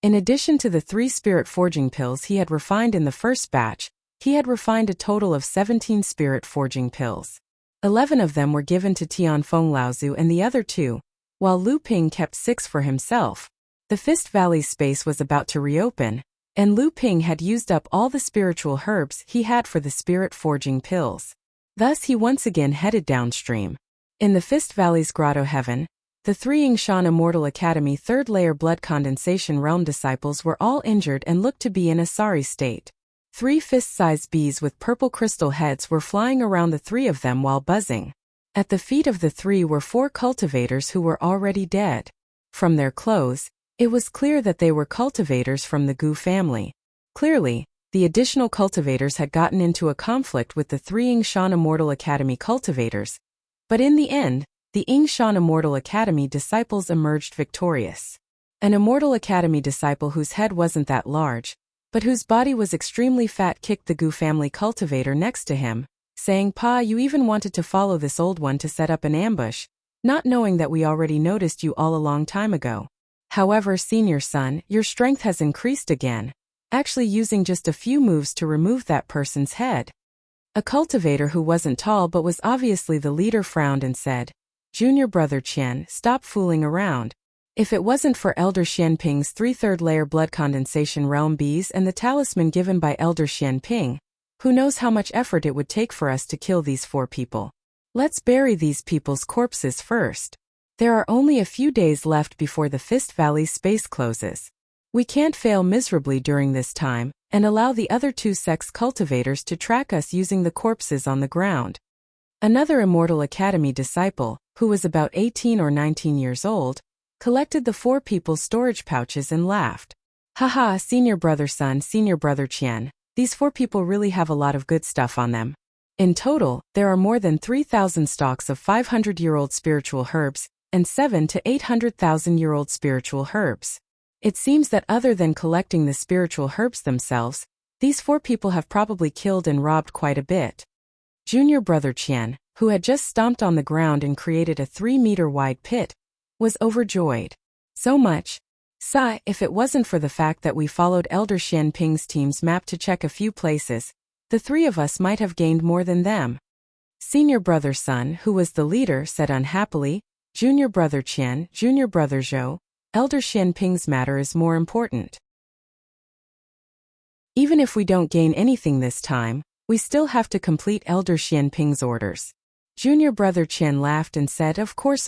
[SPEAKER 1] In addition to the 3 spirit forging pills he had refined in the first batch, he had refined a total of 17 spirit forging pills. 11 of them were given to Tianfeng Laozu and the other 2, while Lu Ping kept 6 for himself. The Fist Valley space was about to reopen, and Lu Ping had used up all the spiritual herbs he had for the spirit forging pills. Thus he once again headed downstream. In the Fist Valley's Grotto Heaven, the 3 Yingshan Immortal Academy 3rd layer blood condensation realm disciples were all injured and looked to be in a sorry state. 3 fist-sized bees with purple crystal heads were flying around the 3 of them while buzzing. At the feet of the 3 were 4 cultivators who were already dead. From their clothes, it was clear that they were cultivators from the Gu family. Clearly, the additional cultivators had gotten into a conflict with the 3 Yingshan Immortal Academy cultivators, but in the end, the Yingshan Immortal Academy disciples emerged victorious. An Immortal Academy disciple whose head wasn't that large, but whose body was extremely fat, kicked the Gu family cultivator next to him, saying, "Pa, you even wanted to follow this old one to set up an ambush, not knowing that we already noticed you all a long time ago. However, senior son, your strength has increased again, actually using just a few moves to remove that person's head." A cultivator who wasn't tall but was obviously the leader frowned and said, "Junior brother Qian, stop fooling around. If it wasn't for Elder Xianping's 3 3rd layer blood condensation realm bees and the talisman given by Elder Xianping, who knows how much effort it would take for us to kill these 4 people. Let's bury these people's corpses first. There are only a few days left before the Fist Valley space closes. We can't fail miserably during this time, and allow the other 2 sex cultivators to track us using the corpses on the ground." Another Immortal Academy disciple, who was about 18 or 19 years old, collected the 4 people's storage pouches and laughed. "Haha, senior brother son, senior brother Qian, these 4 people really have a lot of good stuff on them. In total, there are more than 3,000 stalks of 500-year-old spiritual herbs, and 7 to 800,000-year-old spiritual herbs. It seems that other than collecting the spiritual herbs themselves, these 4 people have probably killed and robbed quite a bit." Junior brother Qian, who had just stomped on the ground and created a 3-meter-wide pit, was overjoyed. "So much. Sigh, if it wasn't for the fact that we followed Elder Xianping's team's map to check a few places, the 3 of us might have gained more than them." Senior brother son, who was the leader, said unhappily, "Junior brother Qian, junior brother Zhou, Elder Xianping's matter is more important. Even if we don't gain anything this time, we still have to complete Elder Xianping's orders." Junior brother Qian laughed and said, Of course.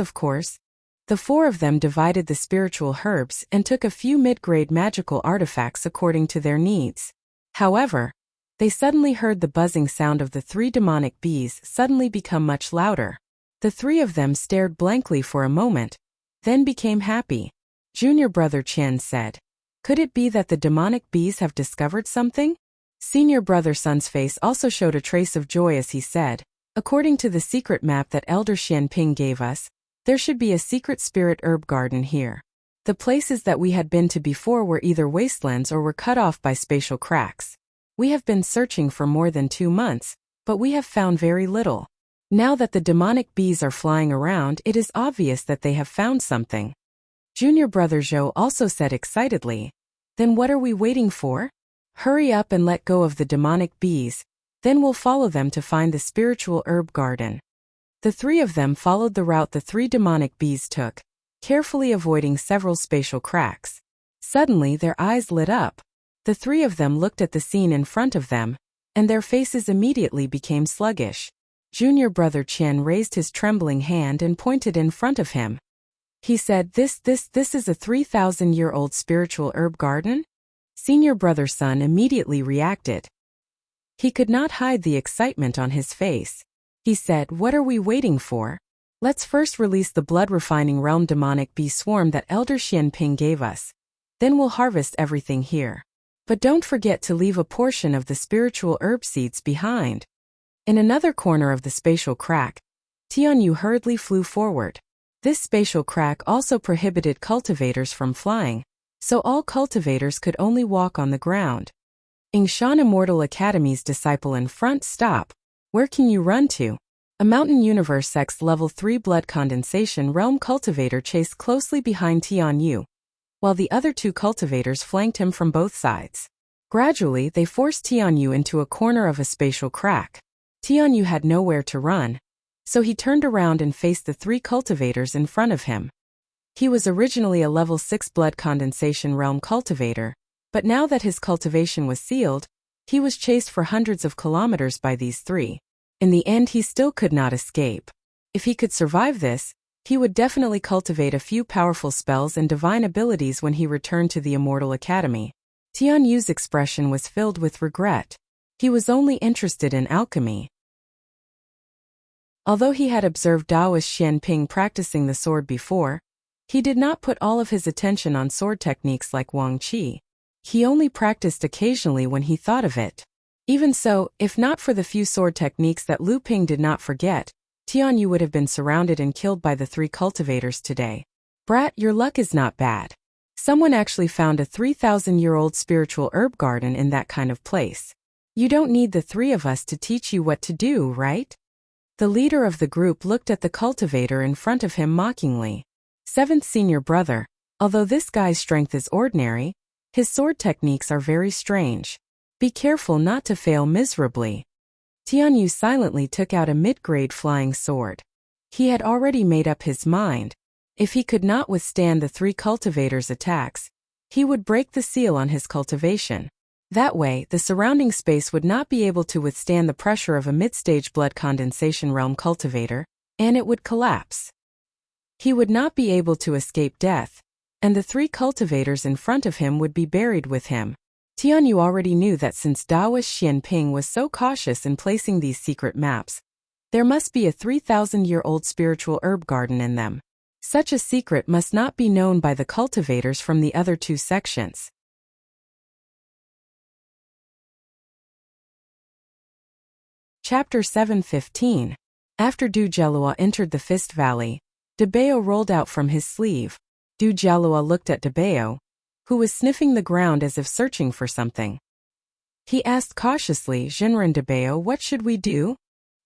[SPEAKER 1] The 4 of them divided the spiritual herbs and took a few mid-grade magical artifacts according to their needs. However, they suddenly heard the buzzing sound of the 3 demonic bees suddenly become much louder. The 3 of them stared blankly for a moment, then became happy. Junior brother Qian said, "Could it be that the demonic bees have discovered something?" Senior brother son's face also showed a trace of joy as he said, "According to the secret map that Elder Xianping gave us, there should be a secret spirit herb garden here. The places that we had been to before were either wastelands or were cut off by spatial cracks. We have been searching for more than 2 months, but we have found very little. Now that the demonic bees are flying around, it is obvious that they have found something." Junior brother Zhou also said excitedly, "Then what are we waiting for? Hurry up and let go of the demonic bees, then we'll follow them to find the spiritual herb garden." The 3 of them followed the route the 3 demonic bees took, carefully avoiding several spatial cracks. Suddenly their eyes lit up. The 3 of them looked at the scene in front of them, and their faces immediately became sluggish. Junior brother Qian raised his trembling hand and pointed in front of him. He said, This is a 3,000-year-old spiritual herb garden?" Senior brother son immediately reacted. He could not hide the excitement on his face. He said, "What are we waiting for? Let's first release the blood-refining realm demonic bee swarm that Elder Xianping gave us. Then we'll harvest everything here. But don't forget to leave a portion of the spiritual herb seeds behind." In another corner of the spatial crack, Tianyu hurriedly flew forward. This spatial crack also prohibited cultivators from flying, so all cultivators could only walk on the ground. Yingshan Immortal Academy's disciple in front, stop. Where can you run to? A Mountain Universe X Level 3 Blood Condensation Realm cultivator chased closely behind Tianyu, while the other two cultivators flanked him from both sides. Gradually, they forced Tianyu into a corner of a spatial crack. Tianyu had nowhere to run, so he turned around and faced the three cultivators in front of him. He was originally a Level 6 Blood Condensation Realm cultivator, but now that his cultivation was sealed, he was chased for hundreds of kilometers by these three. In the end, he still could not escape. If he could survive this, he would definitely cultivate a few powerful spells and divine abilities when he returned to the Immortal Academy. Tianyu's expression was filled with regret. He was only interested in alchemy. Although he had observed Taoist Xianping practicing the sword before, he did not put all of his attention on sword techniques like Wang Qi. He only practiced occasionally when he thought of it. Even so, if not for the few sword techniques that Lu Ping did not forget, Tianyu would have been surrounded and killed by the three cultivators today. Brat, your luck is not bad. Someone actually found a 3,000-year-old spiritual herb garden in that kind of place. You don't need the three of us to teach you what to do, right? The leader of the group looked at the cultivator in front of him mockingly. Seventh senior brother, although this guy's strength is ordinary, his sword techniques are very strange. Be careful not to fail miserably. Tianyu silently took out a mid-grade flying sword. He had already made up his mind. If he could not withstand the three cultivators' attacks, he would break the seal on his cultivation. That way, the surrounding space would not be able to withstand the pressure of a mid-stage blood condensation realm cultivator, and it would collapse. He would not be able to escape death, and the three cultivators in front of him would be buried with him. Tianyu already knew that since Taoist Xianping was so cautious in placing these secret maps, there must be a 3,000-year-old spiritual herb garden in them. Such a secret must not be known by the cultivators from the other two sections. Chapter 7:15. After Du Jialua entered the Fist Valley, Debao rolled out from his sleeve. Du Jialua looked at Debao, who was sniffing the ground as if searching for something. He asked cautiously, Jinren Debao, what should we do?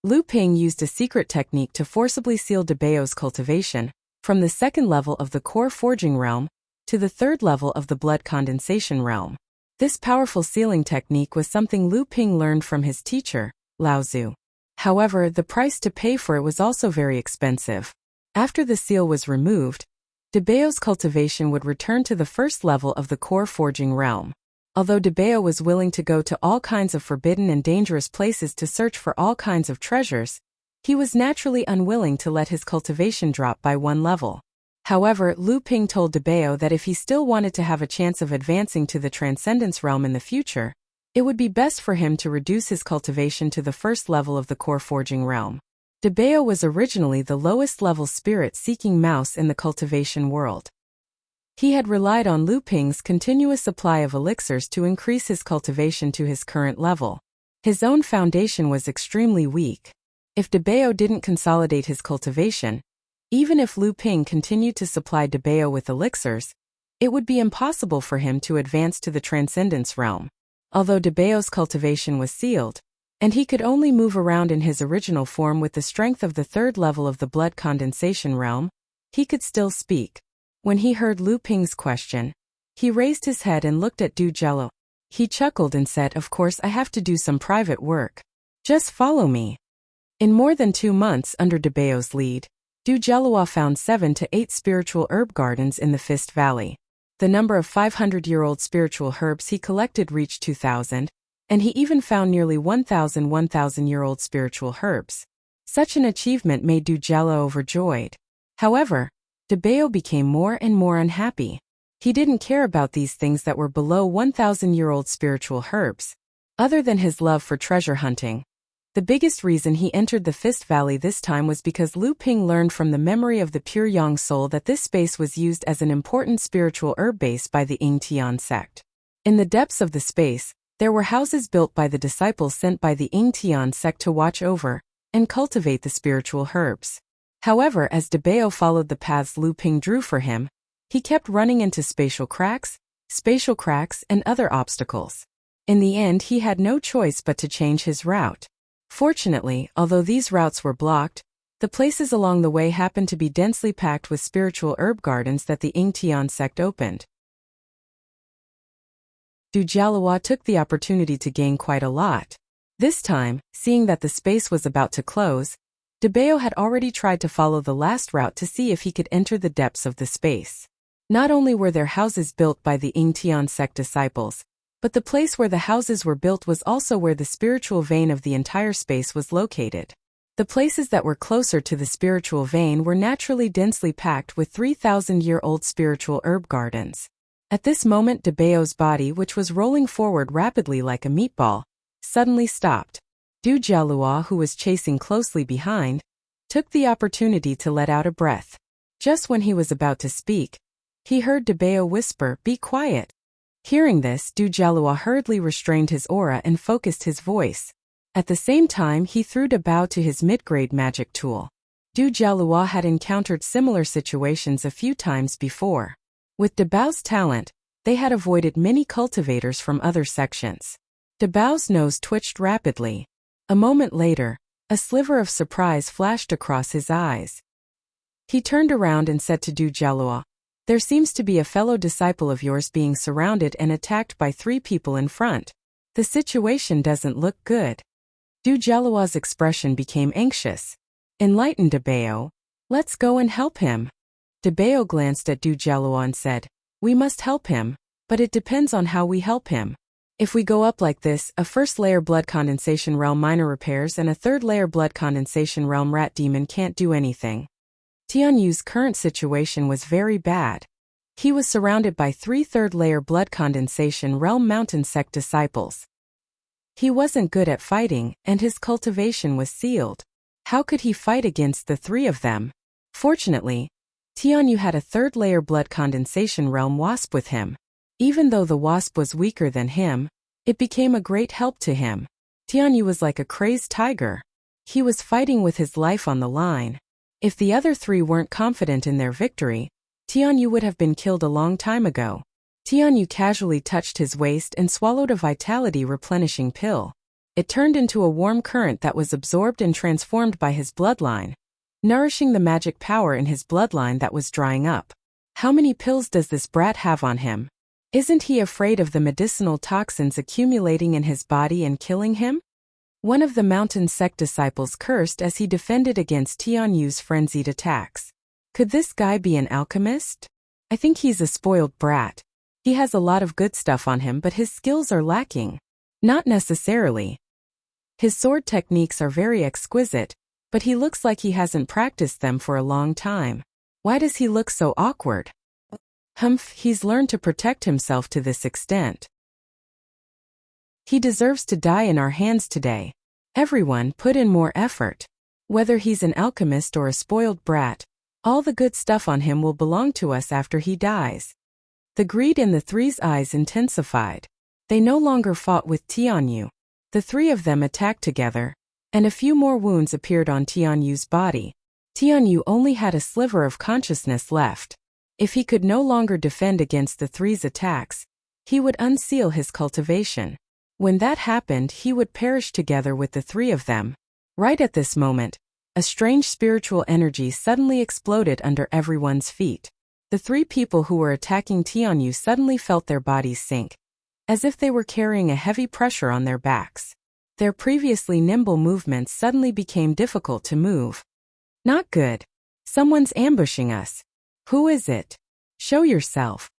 [SPEAKER 1] Lu Ping used a secret technique to forcibly seal Debao's cultivation, from the second level of the core forging realm to the third level of the blood condensation realm. This powerful sealing technique was something Lu Ping learned from his teacher, Lao Zu. However, the price to pay for it was also very expensive. After the seal was removed, Debao's cultivation would return to the first level of the core forging realm. Although Debao was willing to go to all kinds of forbidden and dangerous places to search for all kinds of treasures, he was naturally unwilling to let his cultivation drop by one level. However, Lu Ping told Debao that if he still wanted to have a chance of advancing to the Transcendence realm in the future, it would be best for him to reduce his cultivation to the first level of the core forging realm. Debao was originally the lowest level spirit-seeking mouse in the cultivation world. He had relied on Lu Ping's continuous supply of elixirs to increase his cultivation to his current level. His own foundation was extremely weak. If Debao didn't consolidate his cultivation, even if Lu Ping continued to supply Debao with elixirs, it would be impossible for him to advance to the Transcendence realm. Although Debao's cultivation was sealed, and he could only move around in his original form with the strength of the third level of the blood condensation realm, he could still speak. When he heard Lu Ping's question, he raised his head and looked at Du Jialua. He chuckled and said, of course I have to do some private work. Just follow me. In more than 2 months under Debao's lead, Du Jialua found 7 to 8 spiritual herb gardens in the Fist Valley. The number of 500-year-old spiritual herbs he collected reached 2,000, and he even found nearly 1,000 1,000-year-old spiritual herbs. Such an achievement made Du Jialua overjoyed. However, Debao became more and more unhappy. He didn't care about these things that were below 1,000-year-old spiritual herbs. Other than his love for treasure hunting, the biggest reason he entered the Fist Valley this time was because Lu Ping learned from the memory of the pure Yang soul that this space was used as an important spiritual herb base by the Ying-Tian sect. In the depths of the space, there were houses built by the disciples sent by the Ying-Tian sect to watch over and cultivate the spiritual herbs. However, as Debao followed the paths Lu Ping drew for him, he kept running into spatial cracks, and other obstacles. In the end, he had no choice but to change his route. Fortunately, although these routes were blocked, the places along the way happened to be densely packed with spiritual herb gardens that the Yingtian sect opened. Du Jialua took the opportunity to gain quite a lot. This time, seeing that the space was about to close, Debao had already tried to follow the last route to see if he could enter the depths of the space. Not only were there houses built by the Yingtian sect disciples, but the place where the houses were built was also where the spiritual vein of the entire space was located. The places that were closer to the spiritual vein were naturally densely packed with 3,000-year-old spiritual herb gardens. At this moment, Debao's body, which was rolling forward rapidly like a meatball, suddenly stopped. Du Jialua, who was chasing closely behind, took the opportunity to let out a breath. Just when he was about to speak, he heard Debao whisper, "Be quiet." Hearing this, Du Jialua hurriedly restrained his aura and focused his voice. At the same time, he threw Debao to his mid-grade magic tool. Du Jialua had encountered similar situations a few times before. With Debao's talent, they had avoided many cultivators from other sections. Debao's nose twitched rapidly. A moment later, a sliver of surprise flashed across his eyes. He turned around and said to Du Jialua, "There seems to be a fellow disciple of yours being surrounded and attacked by 3 people in front. The situation doesn't look good." Du Jialua's expression became anxious. Enlightened Debao, "Let's go and help him." Debao glanced at Du Jialua and said, "We must help him, but it depends on how we help him. If we go up like this, a first-layer blood condensation realm minor repairs and a third-layer blood condensation realm rat demon can't do anything." Tianyu's current situation was very bad. He was surrounded by 3 third-layer blood condensation realm mountain sect disciples. He wasn't good at fighting, and his cultivation was sealed. How could he fight against the 3 of them? Fortunately, Tianyu had a third-layer blood condensation realm wasp with him. Even though the wasp was weaker than him, it became a great help to him. Tianyu was like a crazed tiger. He was fighting with his life on the line. If the other 3 weren't confident in their victory, Tianyu would have been killed a long time ago. Tianyu casually touched his waist and swallowed a vitality-replenishing pill. It turned into a warm current that was absorbed and transformed by his bloodline, nourishing the magic power in his bloodline that was drying up. How many pills does this brat have on him? Isn't he afraid of the medicinal toxins accumulating in his body and killing him? One of the mountain sect disciples cursed as he defended against Tianyu's frenzied attacks. Could this guy be an alchemist? I think he's a spoiled brat. He has a lot of good stuff on him, but his skills are lacking. Not necessarily. His sword techniques are very exquisite, but he looks like he hasn't practiced them for a long time. Why does he look so awkward? Humph, he's learned to protect himself to this extent. He deserves to die in our hands today. Everyone put in more effort. Whether he's an alchemist or a spoiled brat, all the good stuff on him will belong to us after he dies. The greed in the 3's eyes intensified. They no longer fought with Tianyu. The 3 of them attacked together, and a few more wounds appeared on Tianyu's body. Tianyu only had a sliver of consciousness left. If he could no longer defend against the 3's attacks, he would unseal his cultivation. When that happened, he would perish together with the 3 of them. Right at this moment, a strange spiritual energy suddenly exploded under everyone's feet. The 3 people who were attacking Tianyu suddenly felt their bodies sink, as if they were carrying a heavy pressure on their backs. Their previously nimble movements suddenly became difficult to move. Not good. Someone's ambushing us. Who is it? Show yourself.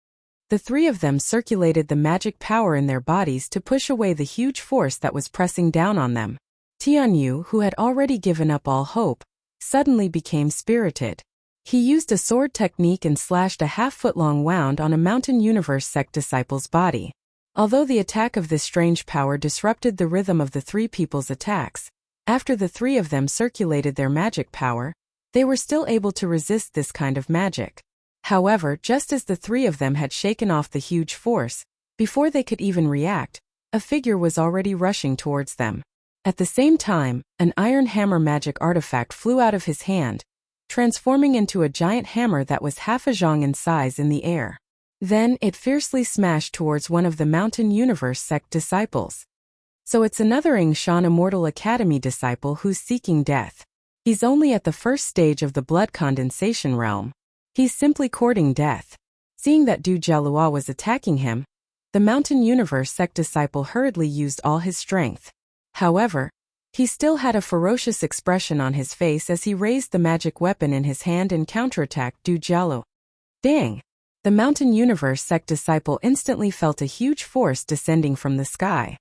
[SPEAKER 1] The 3 of them circulated the magic power in their bodies to push away the huge force that was pressing down on them. Tianyu, who had already given up all hope, suddenly became spirited. He used a sword technique and slashed a half-foot-long wound on a Mountain Universe sect disciple's body. Although the attack of this strange power disrupted the rhythm of the 3 people's attacks, after the 3 of them circulated their magic power, they were still able to resist this kind of magic. However, just as the 3 of them had shaken off the huge force, before they could even react, a figure was already rushing towards them. At the same time, an iron hammer magic artifact flew out of his hand, transforming into a giant hammer that was half a zhang in size in the air. Then it fiercely smashed towards one of the Mountain Universe sect disciples. So it's another Yingshan Immortal Academy disciple who's seeking death. He's only at the first stage of the blood condensation realm. He's simply courting death. Seeing that Du Jialua was attacking him, the Mountain Universe sect disciple hurriedly used all his strength. However, he still had a ferocious expression on his face as he raised the magic weapon in his hand and counterattacked Du Jialua. Dang! The Mountain Universe sect disciple instantly felt a huge force descending from the sky.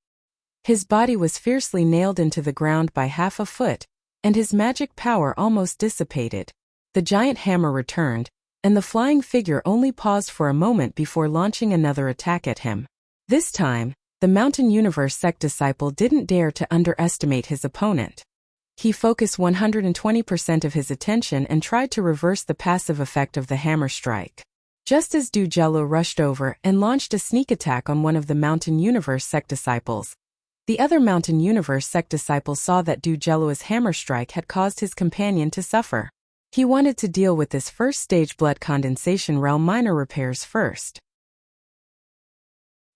[SPEAKER 1] His body was fiercely nailed into the ground by half a foot, and his magic power almost dissipated. The giant hammer returned, and the flying figure only paused for a moment before launching another attack at him. This time, the Mountain Universe sect disciple didn't dare to underestimate his opponent. He focused 120% of his attention and tried to reverse the passive effect of the hammer strike. Just as Du Jialua rushed over and launched a sneak attack on one of the Mountain Universe sect disciples, the other Mountain Universe sect disciple saw that Du Jialua's hammer strike had caused his companion to suffer. He wanted to deal with this first-stage blood condensation realm minor repairs first.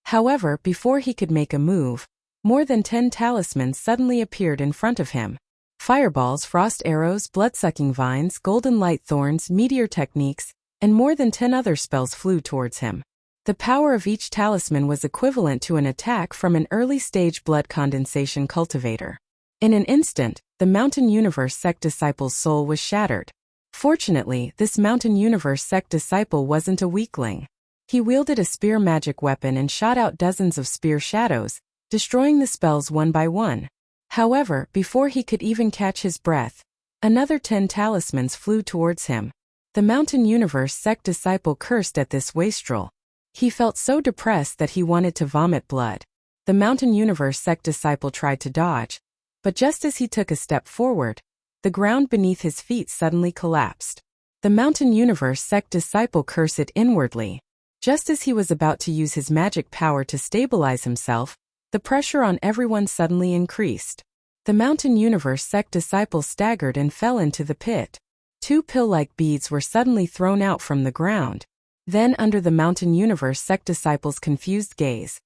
[SPEAKER 1] However, before he could make a move, more than 10 talismans suddenly appeared in front of him. Fireballs, frost arrows, blood-sucking vines, golden light thorns, meteor techniques, and more than 10 other spells flew towards him. The power of each talisman was equivalent to an attack from an early-stage blood condensation cultivator. In an instant, the Mountain Universe sect disciple's soul was shattered. Fortunately, this Mountain Universe sect disciple wasn't a weakling. He wielded a spear magic weapon and shot out dozens of spear shadows, destroying the spells one by one. However, before he could even catch his breath, another 10 talismans flew towards him. The Mountain Universe sect disciple cursed at this wastrel. He felt so depressed that he wanted to vomit blood. The Mountain Universe sect disciple tried to dodge, but just as he took a step forward, the ground beneath his feet suddenly collapsed. The Mountain Universe sect disciple cursed inwardly. Just as he was about to use his magic power to stabilize himself, the pressure on everyone suddenly increased. The Mountain Universe sect disciple staggered and fell into the pit. 2 pill-like beads were suddenly thrown out from the ground. Then, under the Mountain Universe sect disciple's confused gaze,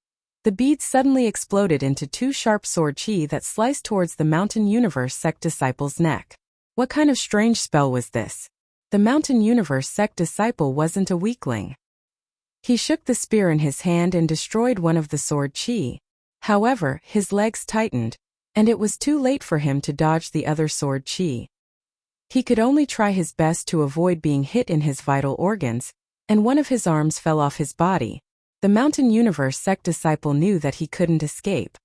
[SPEAKER 1] the beads suddenly exploded into 2 sharp sword chi that sliced towards the Mountain Universe sect disciple's neck. What kind of strange spell was this? The Mountain Universe sect disciple wasn't a weakling. He shook the spear in his hand and destroyed one of the sword chi. However, his legs tightened, and it was too late for him to dodge the other sword chi. He could only try his best to avoid being hit in his vital organs, and one of his arms fell off his body. The Mountain Universe sect disciple knew that he couldn't escape.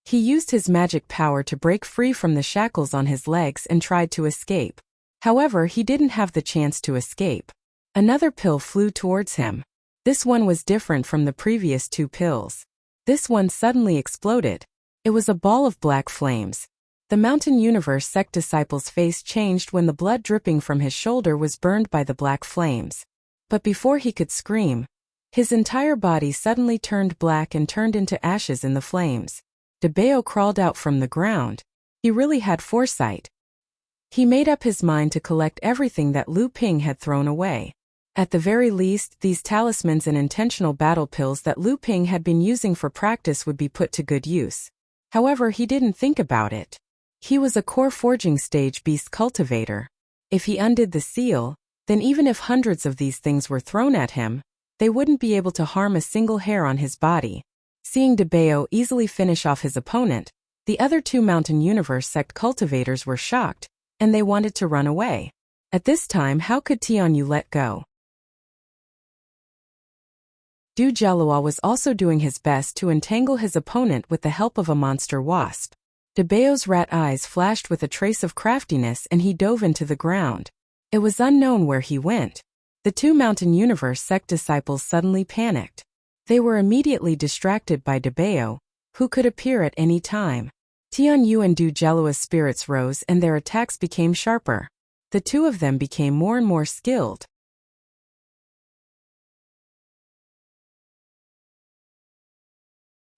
[SPEAKER 1] He used his magic power to break free from the shackles on his legs and tried to escape. However, he didn't have the chance to escape. Another pill flew towards him. This one was different from the previous 2 pills. This one suddenly exploded. It was a ball of black flames. The Mountain Universe sect disciple's face changed when the blood dripping from his shoulder was burned by the black flames. But before he could scream, his entire body suddenly turned black and turned into ashes in the flames. Debao crawled out from the ground. He really had foresight. He made up his mind to collect everything that Lu Ping had thrown away. At the very least, these talismans and intentional battle pills that Lu Ping had been using for practice would be put to good use. However, he didn't think about it. He was a core forging stage beast cultivator. If he undid the seal, then even if hundreds of these things were thrown at him, they wouldn't be able to harm a single hair on his body. Seeing Debao easily finish off his opponent, the other 2 Mountain Universe sect cultivators were shocked, and they wanted to run away. At this time, how could Tianyu let go? Du Jialua was also doing his best to entangle his opponent with the help of a monster wasp. Debao's rat eyes flashed with a trace of craftiness and he dove into the ground. It was unknown where he went. The 2 Mountain Universe sect disciples suddenly panicked. They were immediately distracted by Debao, who could appear at any time. Tianyu and Du Jialua's spirits rose and their attacks became sharper. The 2 of them became more and more skilled.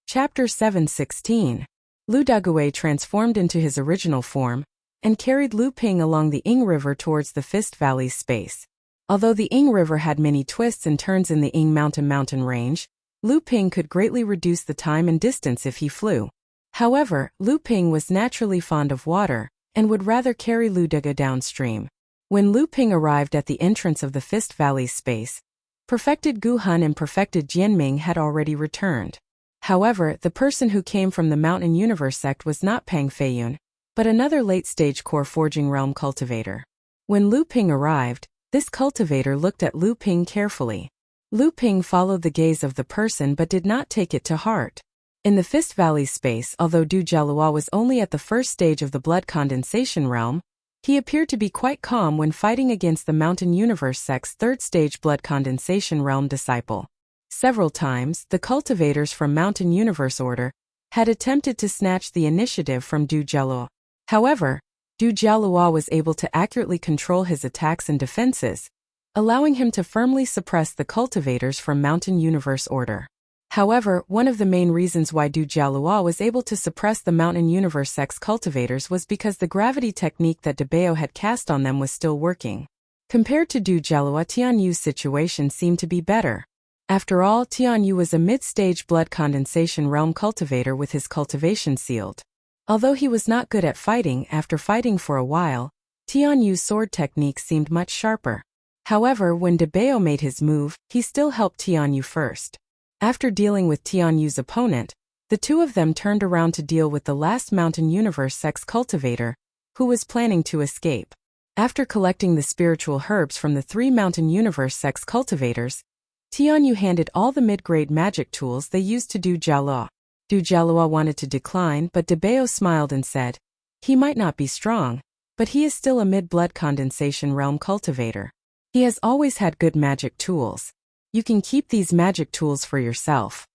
[SPEAKER 1] Chapter 7:16. Lu Dagui transformed into his original form and carried Lu Ping along the Ying River towards the Fist Valley's space. Although the Ying River had many twists and turns in the Ying mountain range, Lu Ping could greatly reduce the time and distance if he flew. However, Lu Ping was naturally fond of water and would rather carry Lu Dagui downstream. When Lu Ping arrived at the entrance of the Fist Valley's space, perfected Gu Hun and perfected Jianming had already returned. However, the person who came from the Mountain Universe sect was not Pang Feiyun, but another late-stage core forging realm cultivator. When Lu Ping arrived, this cultivator looked at Lu Ping carefully. Lu Ping followed the gaze of the person but did not take it to heart. In the Fist Valley space, although Du Jialua was only at the first stage of the blood condensation realm, he appeared to be quite calm when fighting against the Mountain Universe sect's third-stage blood condensation realm disciple. Several times, the cultivators from Mountain Universe Order had attempted to snatch the initiative from Du Jialua. However, Du Jialua was able to accurately control his attacks and defenses, allowing him to firmly suppress the cultivators from Mountain Universe Order. However, one of the main reasons why Du Jialua was able to suppress the Mountain Universe sect's cultivators was because the gravity technique that Debao had cast on them was still working. Compared to Du Jialua, Tianyu's situation seemed to be better. After all, Tianyu was a mid-stage blood condensation realm cultivator with his cultivation sealed. Although he was not good at fighting, after fighting for a while, Tianyu's sword technique seemed much sharper. However, when Debao made his move, he still helped Tianyu first. After dealing with Tianyu's opponent, the two of them turned around to deal with the last Mountain Universe sect's cultivator, who was planning to escape. After collecting the spiritual herbs from the three Mountain Universe sect's cultivators, Tianyu handed all the mid-grade magic tools they used to Du Jialua. Du Jialua wanted to decline, but Debao smiled and said, "He might not be strong, but he is still a mid-blood condensation realm cultivator. He has always had good magic tools. You can keep these magic tools for yourself.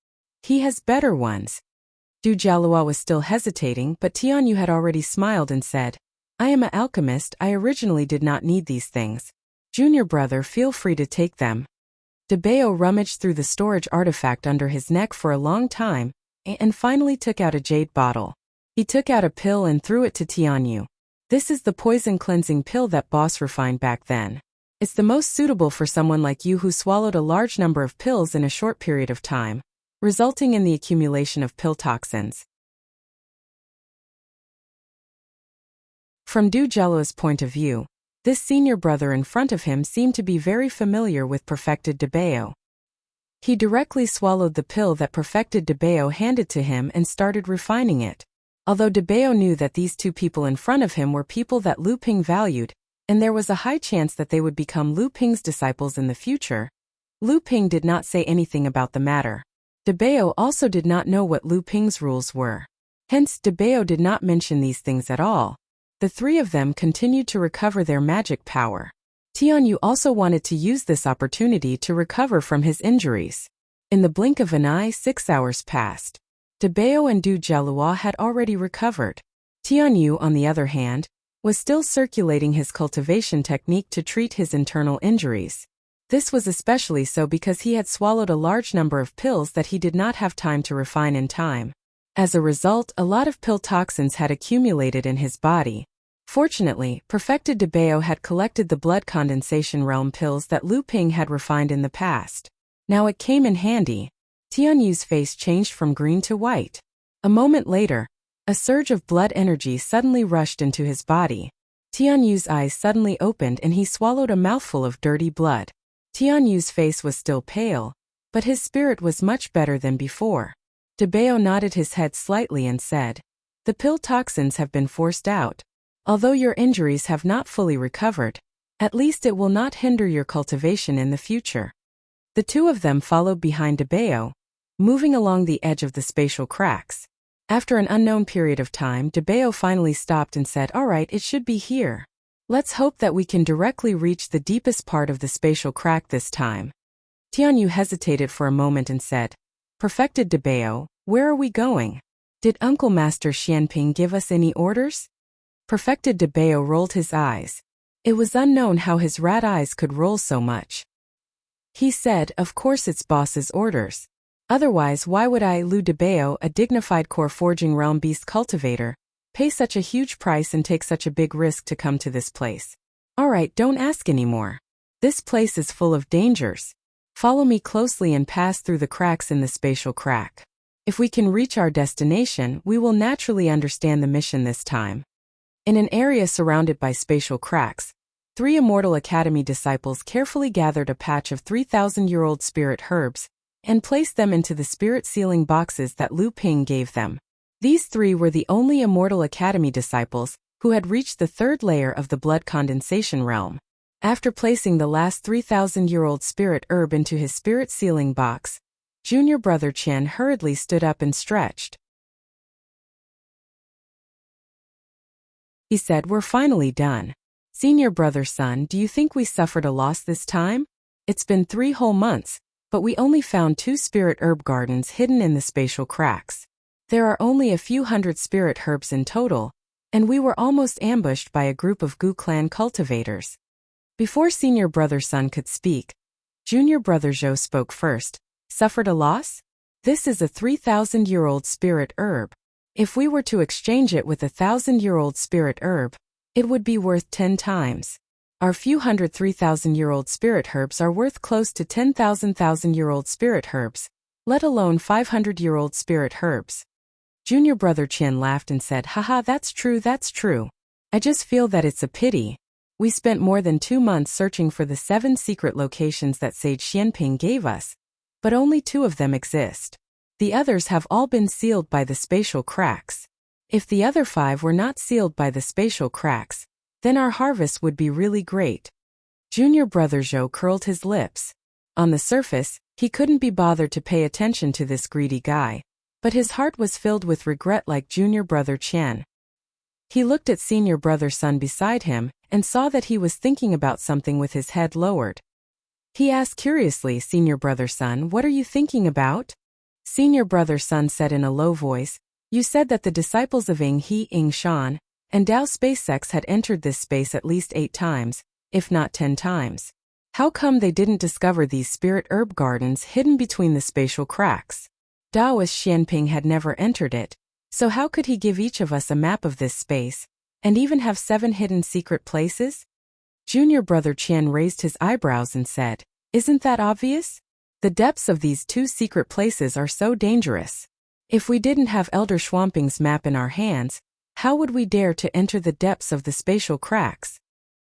[SPEAKER 1] He has better ones." Du Jialua was still hesitating, but Tianyu had already smiled and said, "I am an alchemist. I originally did not need these things. Junior brother, feel free to take them." Debao rummaged through the storage artifact under his neck for a long time, and finally took out a jade bottle. He took out a pill and threw it to Tianyu. "This is the poison cleansing pill that boss refined back then. It's the most suitable for someone like you who swallowed a large number of pills in a short period of time, resulting in the accumulation of pill toxins." From Du Jialua's point of view, this senior brother in front of him seemed to be very familiar with perfected Debao. He directly swallowed the pill that perfected Debao handed to him and started refining it. Although Debao knew that these two people in front of him were people that Lu Ping valued, and there was a high chance that they would become Lu Ping's disciples in the future, Lu Ping did not say anything about the matter. Debao also did not know what Lu Ping's rules were. Hence, Debao did not mention these things at all. The three of them continued to recover their magic power. Tianyu also wanted to use this opportunity to recover from his injuries. In the blink of an eye, 6 hours passed. Debao and Du Jialua had already recovered. Tianyu, on the other hand, was still circulating his cultivation technique to treat his internal injuries. This was especially so because he had swallowed a large number of pills that he did not have time to refine in time. As a result, a lot of pill toxins had accumulated in his body. Fortunately, perfected Debao had collected the blood condensation realm pills that Lu Ping had refined in the past. Now it came in handy. Tianyu's face changed from green to white. A moment later, a surge of blood energy suddenly rushed into his body. Tianyu's eyes suddenly opened and he swallowed a mouthful of dirty blood. Tianyu's face was still pale, but his spirit was much better than before. Debao nodded his head slightly and said, "The pill toxins have been forced out. Although your injuries have not fully recovered, at least it will not hinder your cultivation in the future." The two of them followed behind Debao, moving along the edge of the spatial cracks. After an unknown period of time, Debao finally stopped and said, "All right, it should be here. Let's hope that we can directly reach the deepest part of the spatial crack this time." Tianyu hesitated for a moment and said, "Perfected Debao, where are we going? Did Uncle Master Xianping give us any orders?" Perfected Debao rolled his eyes. It was unknown how his rat eyes could roll so much. He said, "Of course it's boss's orders. Otherwise, why would I, Lu Debeo, a dignified core forging realm beast cultivator, pay such a huge price and take such a big risk to come to this place? Alright, don't ask anymore. This place is full of dangers. Follow me closely and pass through the cracks in the spatial crack. If we can reach our destination, we will naturally understand the mission this time. In an area surrounded by spatial cracks, 3 Immortal Academy disciples carefully gathered a patch of 3,000-year-old spirit herbs and placed them into the spirit sealing boxes that Lu Ping gave them. These 3 were the only Immortal Academy disciples who had reached the 3rd layer of the blood condensation realm. After placing the last 3,000-year-old spirit herb into his spirit sealing box, Junior Brother Qian hurriedly stood up and stretched. He said, "We're finally done. Senior Brother Sun, do you think we suffered a loss this time? It's been 3 whole months, but we only found 2 spirit herb gardens hidden in the spatial cracks. There are only a few hundred spirit herbs in total, and we were almost ambushed by a group of Gu clan cultivators." Before Senior Brother Sun could speak, Junior Brother Zhou spoke first. "Suffered a loss? This is a 3,000-year-old spirit herb. If we were to exchange it with a 1,000-year-old spirit herb, it would be worth 10 times. Our few hundred 3,000-year-old spirit herbs are worth close to 10,000-year-old spirit herbs, let alone 500-year-old spirit herbs." Junior Brother Qian laughed and said, "Haha, that's true. I just feel that it's a pity. We spent more than 2 months searching for the 7 secret locations that Sage Xianping gave us, but only 2 of them exist. The others have all been sealed by the spatial cracks. If the other 5 were not sealed by the spatial cracks, then our harvest would be really great." Junior Brother Zhou curled his lips. On the surface, he couldn't be bothered to pay attention to this greedy guy, but his heart was filled with regret like Junior Brother Qian. He looked at Senior Brother Sun beside him and saw that he was thinking about something with his head lowered. He asked curiously, "Senior Brother Sun, what are you thinking about?" Senior Brother Sun said in a low voice, "You said that the disciples of Ying He, Ying Shan, and Dao SpaceX had entered this space at least 8 times, if not 10 times. How come they didn't discover these spirit herb gardens hidden between the spatial cracks? Daoist Xianping had never entered it, so how could he give each of us a map of this space, and even have 7 hidden secret places?" Junior Brother Qian raised his eyebrows and said, "Isn't that obvious? The depths of these 2 secret places are so dangerous. If we didn't have Elder Schwamping's map in our hands, how would we dare to enter the depths of the spatial cracks?"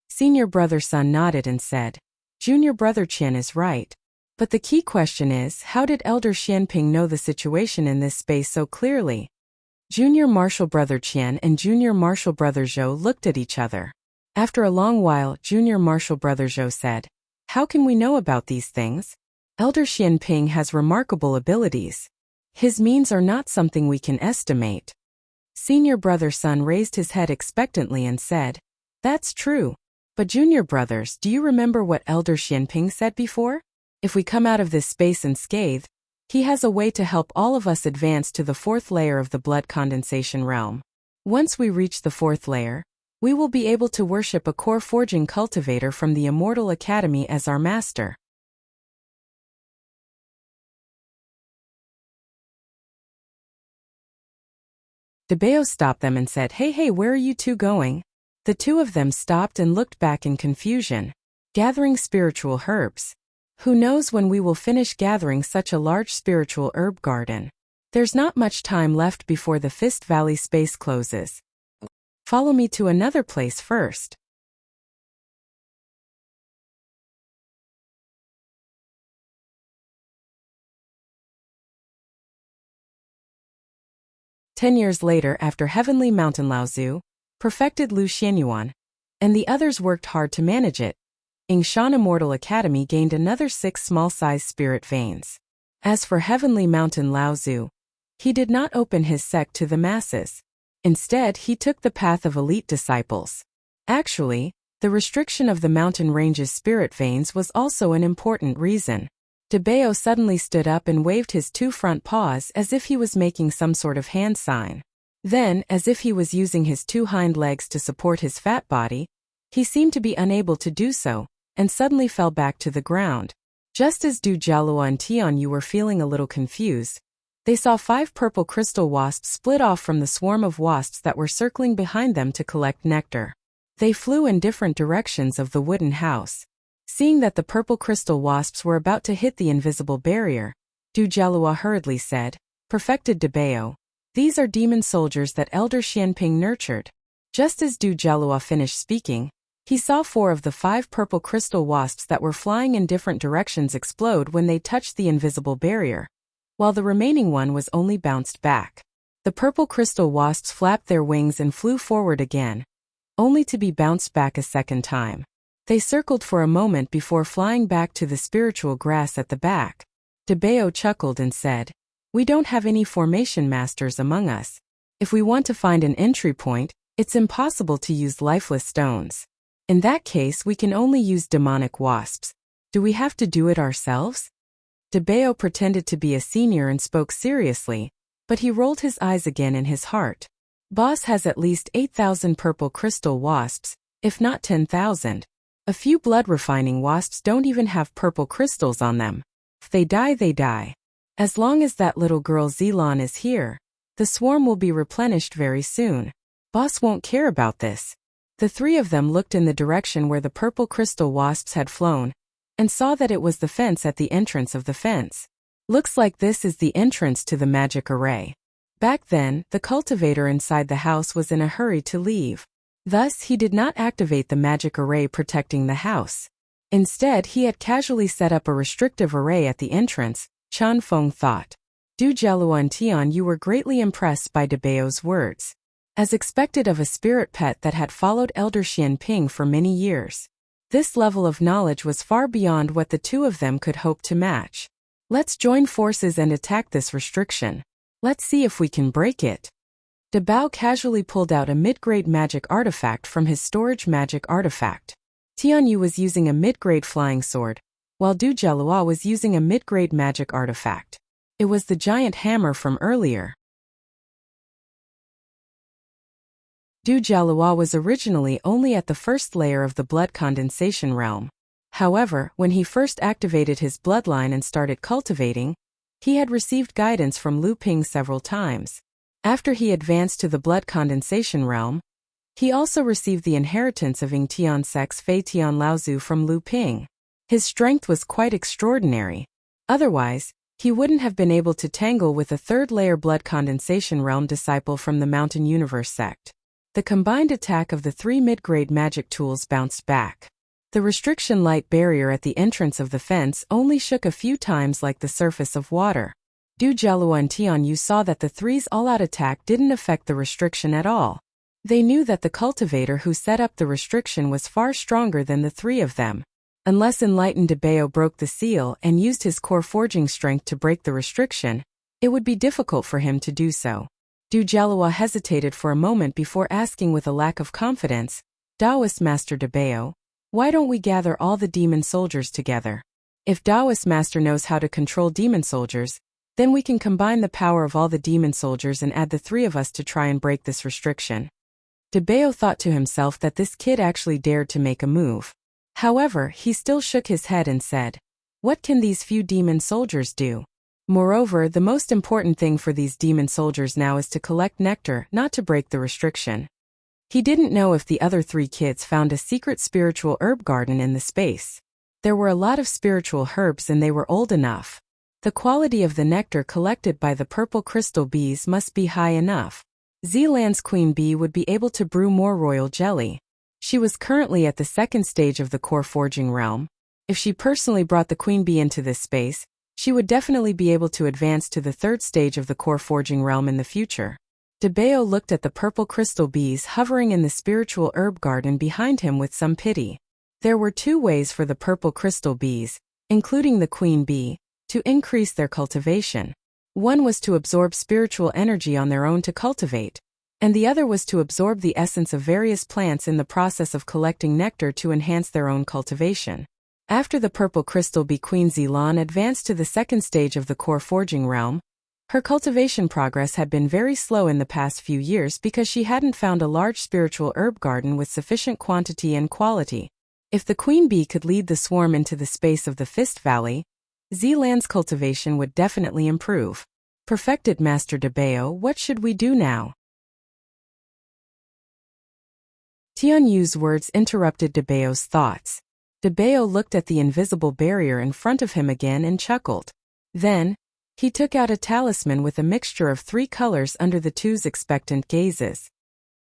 [SPEAKER 1] Senior Brother Sun nodded and said, "Junior Brother Qian is right. But the key question is, how did Elder Xianping know the situation in this space so clearly?" Junior Martial Brother Qian and Junior Martial Brother Zhou looked at each other. After a long while, Junior Martial Brother Zhou said, "How can we know about these things? Elder Xianping has remarkable abilities. His means are not something we can estimate." Senior Brother Sun raised his head expectantly and said, "That's true. But Junior Brothers, do you remember what Elder Xianping said before? If we come out of this space unscathed, he has a way to help all of us advance to the 4th layer of the blood condensation realm. Once we reach the 4th layer, we will be able to worship a core forging cultivator from the Immortal Academy as our master." Debeo stopped them and said, Hey, where are you 2 going?" The 2 of them stopped and looked back in confusion. "Gathering spiritual herbs. Who knows when we will finish gathering such a large spiritual herb garden? There's not much time left before the Fist Valley space closes. Follow me to another place first." Ten years later, after Heavenly Mountain Laozu perfected Lu Xianyuan, and the others worked hard to manage it, Yingshan Immortal Academy gained another 6 small-sized spirit veins. As for Heavenly Mountain Laozu, he did not open his sect to the masses. Instead, he took the path of elite disciples. Actually, the restriction of the mountain range's spirit veins was also an important reason. Debeo suddenly stood up and waved his 2 front paws as if he was making some sort of hand sign. Then, as if he was using his 2 hind legs to support his fat body, he seemed to be unable to do so, and suddenly fell back to the ground. Just as Du Jialua and Tianyu were feeling a little confused, they saw 5 purple crystal wasps split off from the swarm of wasps that were circling behind them to collect nectar. They flew in different directions of the wooden house. Seeing that the purple crystal wasps were about to hit the invisible barrier, Du Jialua hurriedly said, "Perfected Dabeo. These are demon soldiers that Elder Xianping nurtured." Just as Du Jialua finished speaking, he saw 4 of the 5 purple crystal wasps that were flying in different directions explode when they touched the invisible barrier, while the remaining one was only bounced back. The purple crystal wasps flapped their wings and flew forward again, only to be bounced back a second time. They circled for a moment before flying back to the spiritual grass at the back. Dabeo chuckled and said, "We don't have any formation masters among us. If we want to find an entry point, it's impossible to use lifeless stones. In that case, we can only use demonic wasps. Do we have to do it ourselves?" Dabeo pretended to be a senior and spoke seriously, but he rolled his eyes again in his heart. Boss has at least 8,000 purple crystal wasps, if not 10,000. A few blood-refining wasps don't even have purple crystals on them. If they die, they die. As long as that little girl Zilan is here, the swarm will be replenished very soon. Boss won't care about this. The 3 of them looked in the direction where the purple crystal wasps had flown, and saw that it was the fence at the entrance of the fence. Looks like this is the entrance to the magic array. Back then, the cultivator inside the house was in a hurry to leave. Thus, he did not activate the magic array protecting the house. Instead, he had casually set up a restrictive array at the entrance, Chan Feng thought. Du Jialua and Tianyu were greatly impressed by Dabeo's words. As expected of a spirit pet that had followed Elder Xianping for many years, this level of knowledge was far beyond what the 2 of them could hope to match. Let's join forces and attack this restriction. Let's see if we can break it. Dabao casually pulled out a mid-grade magic artifact from his storage magic artifact. Tianyu was using a mid-grade flying sword, while Du Jialua was using a mid-grade magic artifact. It was the giant hammer from earlier. Du Jialua was originally only at the first layer of the blood condensation realm. However, when he first activated his bloodline and started cultivating, he had received guidance from Lu Ping several times. After he advanced to the blood condensation realm, he also received the inheritance of Ying Tian Sex Fei Tian Laozu from Lu Ping. His strength was quite extraordinary. Otherwise, he wouldn't have been able to tangle with a 3rd-layer blood condensation realm disciple from the Mountain Universe sect. The combined attack of the 3 mid-grade magic tools bounced back. The restriction light barrier at the entrance of the fence only shook a few times like the surface of water. Du Jialua and Tianyu saw that the 3's all-out attack didn't affect the restriction at all. They knew that the cultivator who set up the restriction was far stronger than the 3 of them. Unless enlightened Dabeo broke the seal and used his core forging strength to break the restriction, it would be difficult for him to do so. Du Jialua hesitated for a moment before asking with a lack of confidence, "Taoist Master Dabeo, why don't we gather all the demon soldiers together? If Taoist Master knows how to control demon soldiers, then we can combine the power of all the demon soldiers and add the 3 of us to try and break this restriction." Dabeo thought to himself that this kid actually dared to make a move. However, he still shook his head and said, "What can these few demon soldiers do? Moreover, the most important thing for these demon soldiers now is to collect nectar, not to break the restriction." He didn't know if the other 3 kids found a secret spiritual herb garden in the space. There were a lot of spiritual herbs and they were old enough. The quality of the nectar collected by the purple crystal bees must be high enough. Zealand's queen bee would be able to brew more royal jelly. She was currently at the 2nd stage of the core forging realm. If she personally brought the queen bee into this space, she would definitely be able to advance to the 3rd stage of the core forging realm in the future. Dabeo looked at the purple crystal bees hovering in the spiritual herb garden behind him with some pity. There were 2 ways for the purple crystal bees, including the queen bee, to increase their cultivation. One was to absorb spiritual energy on their own to cultivate, and the other was to absorb the essence of various plants in the process of collecting nectar to enhance their own cultivation. After the purple crystal bee Queen Zilan advanced to the 2nd stage of the core forging realm, her cultivation progress had been very slow in the past few years because she hadn't found a large spiritual herb garden with sufficient quantity and quality. If the queen bee could lead the swarm into the space of the Fist Valley, Z-Land's cultivation would definitely improve. Perfected, Master Debeo. What should we do now? Tian Yu's words interrupted Debeo's thoughts. Debeo looked at the invisible barrier in front of him again and chuckled. Then, he took out a talisman with a mixture of 3 colors under the two's expectant gazes.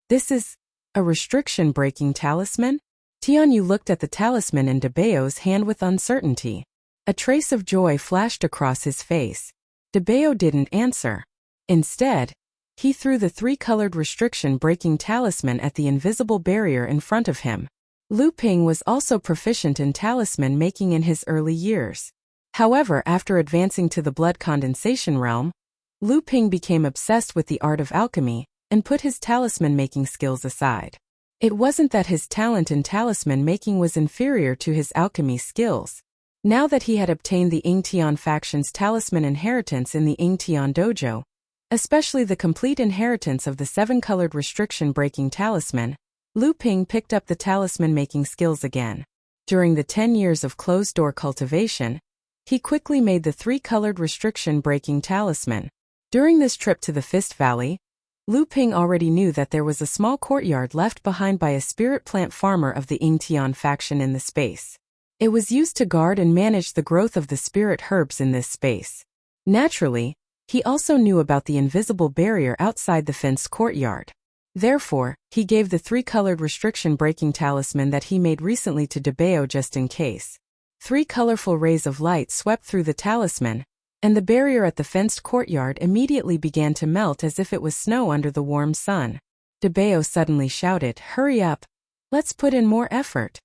[SPEAKER 1] This is a restriction-breaking talisman? Tian Yu looked at the talisman in Debeo's hand with uncertainty. A trace of joy flashed across his face. Debeo didn't answer. Instead, he threw the 3-colored restriction-breaking talisman at the invisible barrier in front of him. Lu Ping was also proficient in talisman making in his early years. However, after advancing to the blood condensation realm, Lu Ping became obsessed with the art of alchemy and put his talisman-making skills aside. It wasn't that his talent in talisman making was inferior to his alchemy skills. Now that he had obtained the Yingtian faction's talisman inheritance in the Yingtian dojo, especially the complete inheritance of the 7-colored restriction-breaking talisman, Lu Ping picked up the talisman-making skills again. During the 10 years of closed-door cultivation, he quickly made the 3-colored restriction-breaking talisman. During this trip to the Fist Valley, Lu Ping already knew that there was a small courtyard left behind by a spirit plant farmer of the Yingtian faction in the space. It was used to guard and manage the growth of the spirit herbs in this space. Naturally, he also knew about the invisible barrier outside the fenced courtyard. Therefore, he gave the 3-colored restriction-breaking talisman that he made recently to Debeo just in case. 3 colorful rays of light swept through the talisman, and the barrier at the fenced courtyard immediately began to melt as if it was snow under the warm sun. Debeo suddenly shouted, "Hurry up! Let's put in more effort."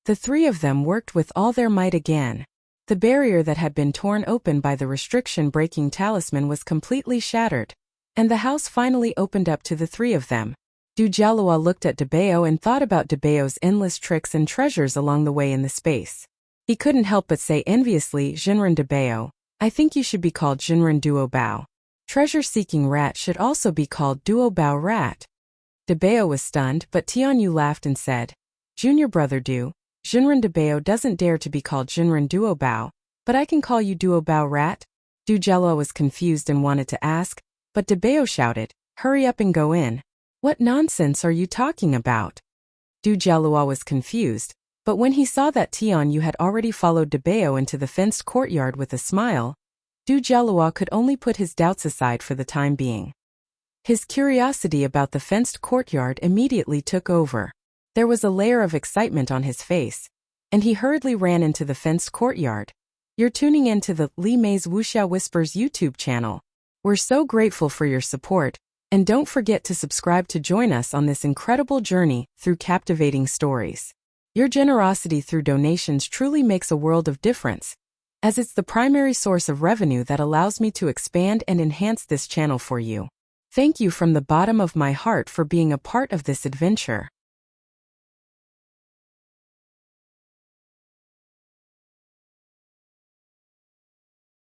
[SPEAKER 1] The 3 of them worked with all their might again. The barrier that had been torn open by the restriction-breaking talisman was completely shattered, and the house finally opened up to the 3 of them. Du Jialua looked at Debeo and thought about Debeo's endless tricks and treasures along the way in the space. He couldn't help but say enviously, "Jinren Debeo, I think you should be called Jinren Duo Bao. Treasure-seeking rat should also be called Duo Bao Rat." Debeo was stunned, but Tian Yu laughed and said, "Junior brother Du, Jinren Debeo doesn't dare to be called Jinren Duo Bao, but I can call you Duo Bao Rat?" Du Jialua was confused and wanted to ask, but Debeo shouted, "Hurry up and go in. What nonsense are you talking about?" Du Jialua was confused, but when he saw that Tian Yu had already followed Debeo into the fenced courtyard with a smile, Du Jialua could only put his doubts aside for the time being. His curiosity about the fenced courtyard immediately took over. There was a layer of excitement on his face, and he hurriedly ran into the fenced courtyard. You're tuning into the Li Mei's Wuxia Whispers YouTube channel. We're so grateful for your support, and don't forget to subscribe to join us on this incredible journey through captivating stories. Your generosity through donations truly makes a world of difference, as it's the primary source of revenue that allows me to expand and enhance this channel for you. Thank you from the bottom of my heart for being a part of this adventure.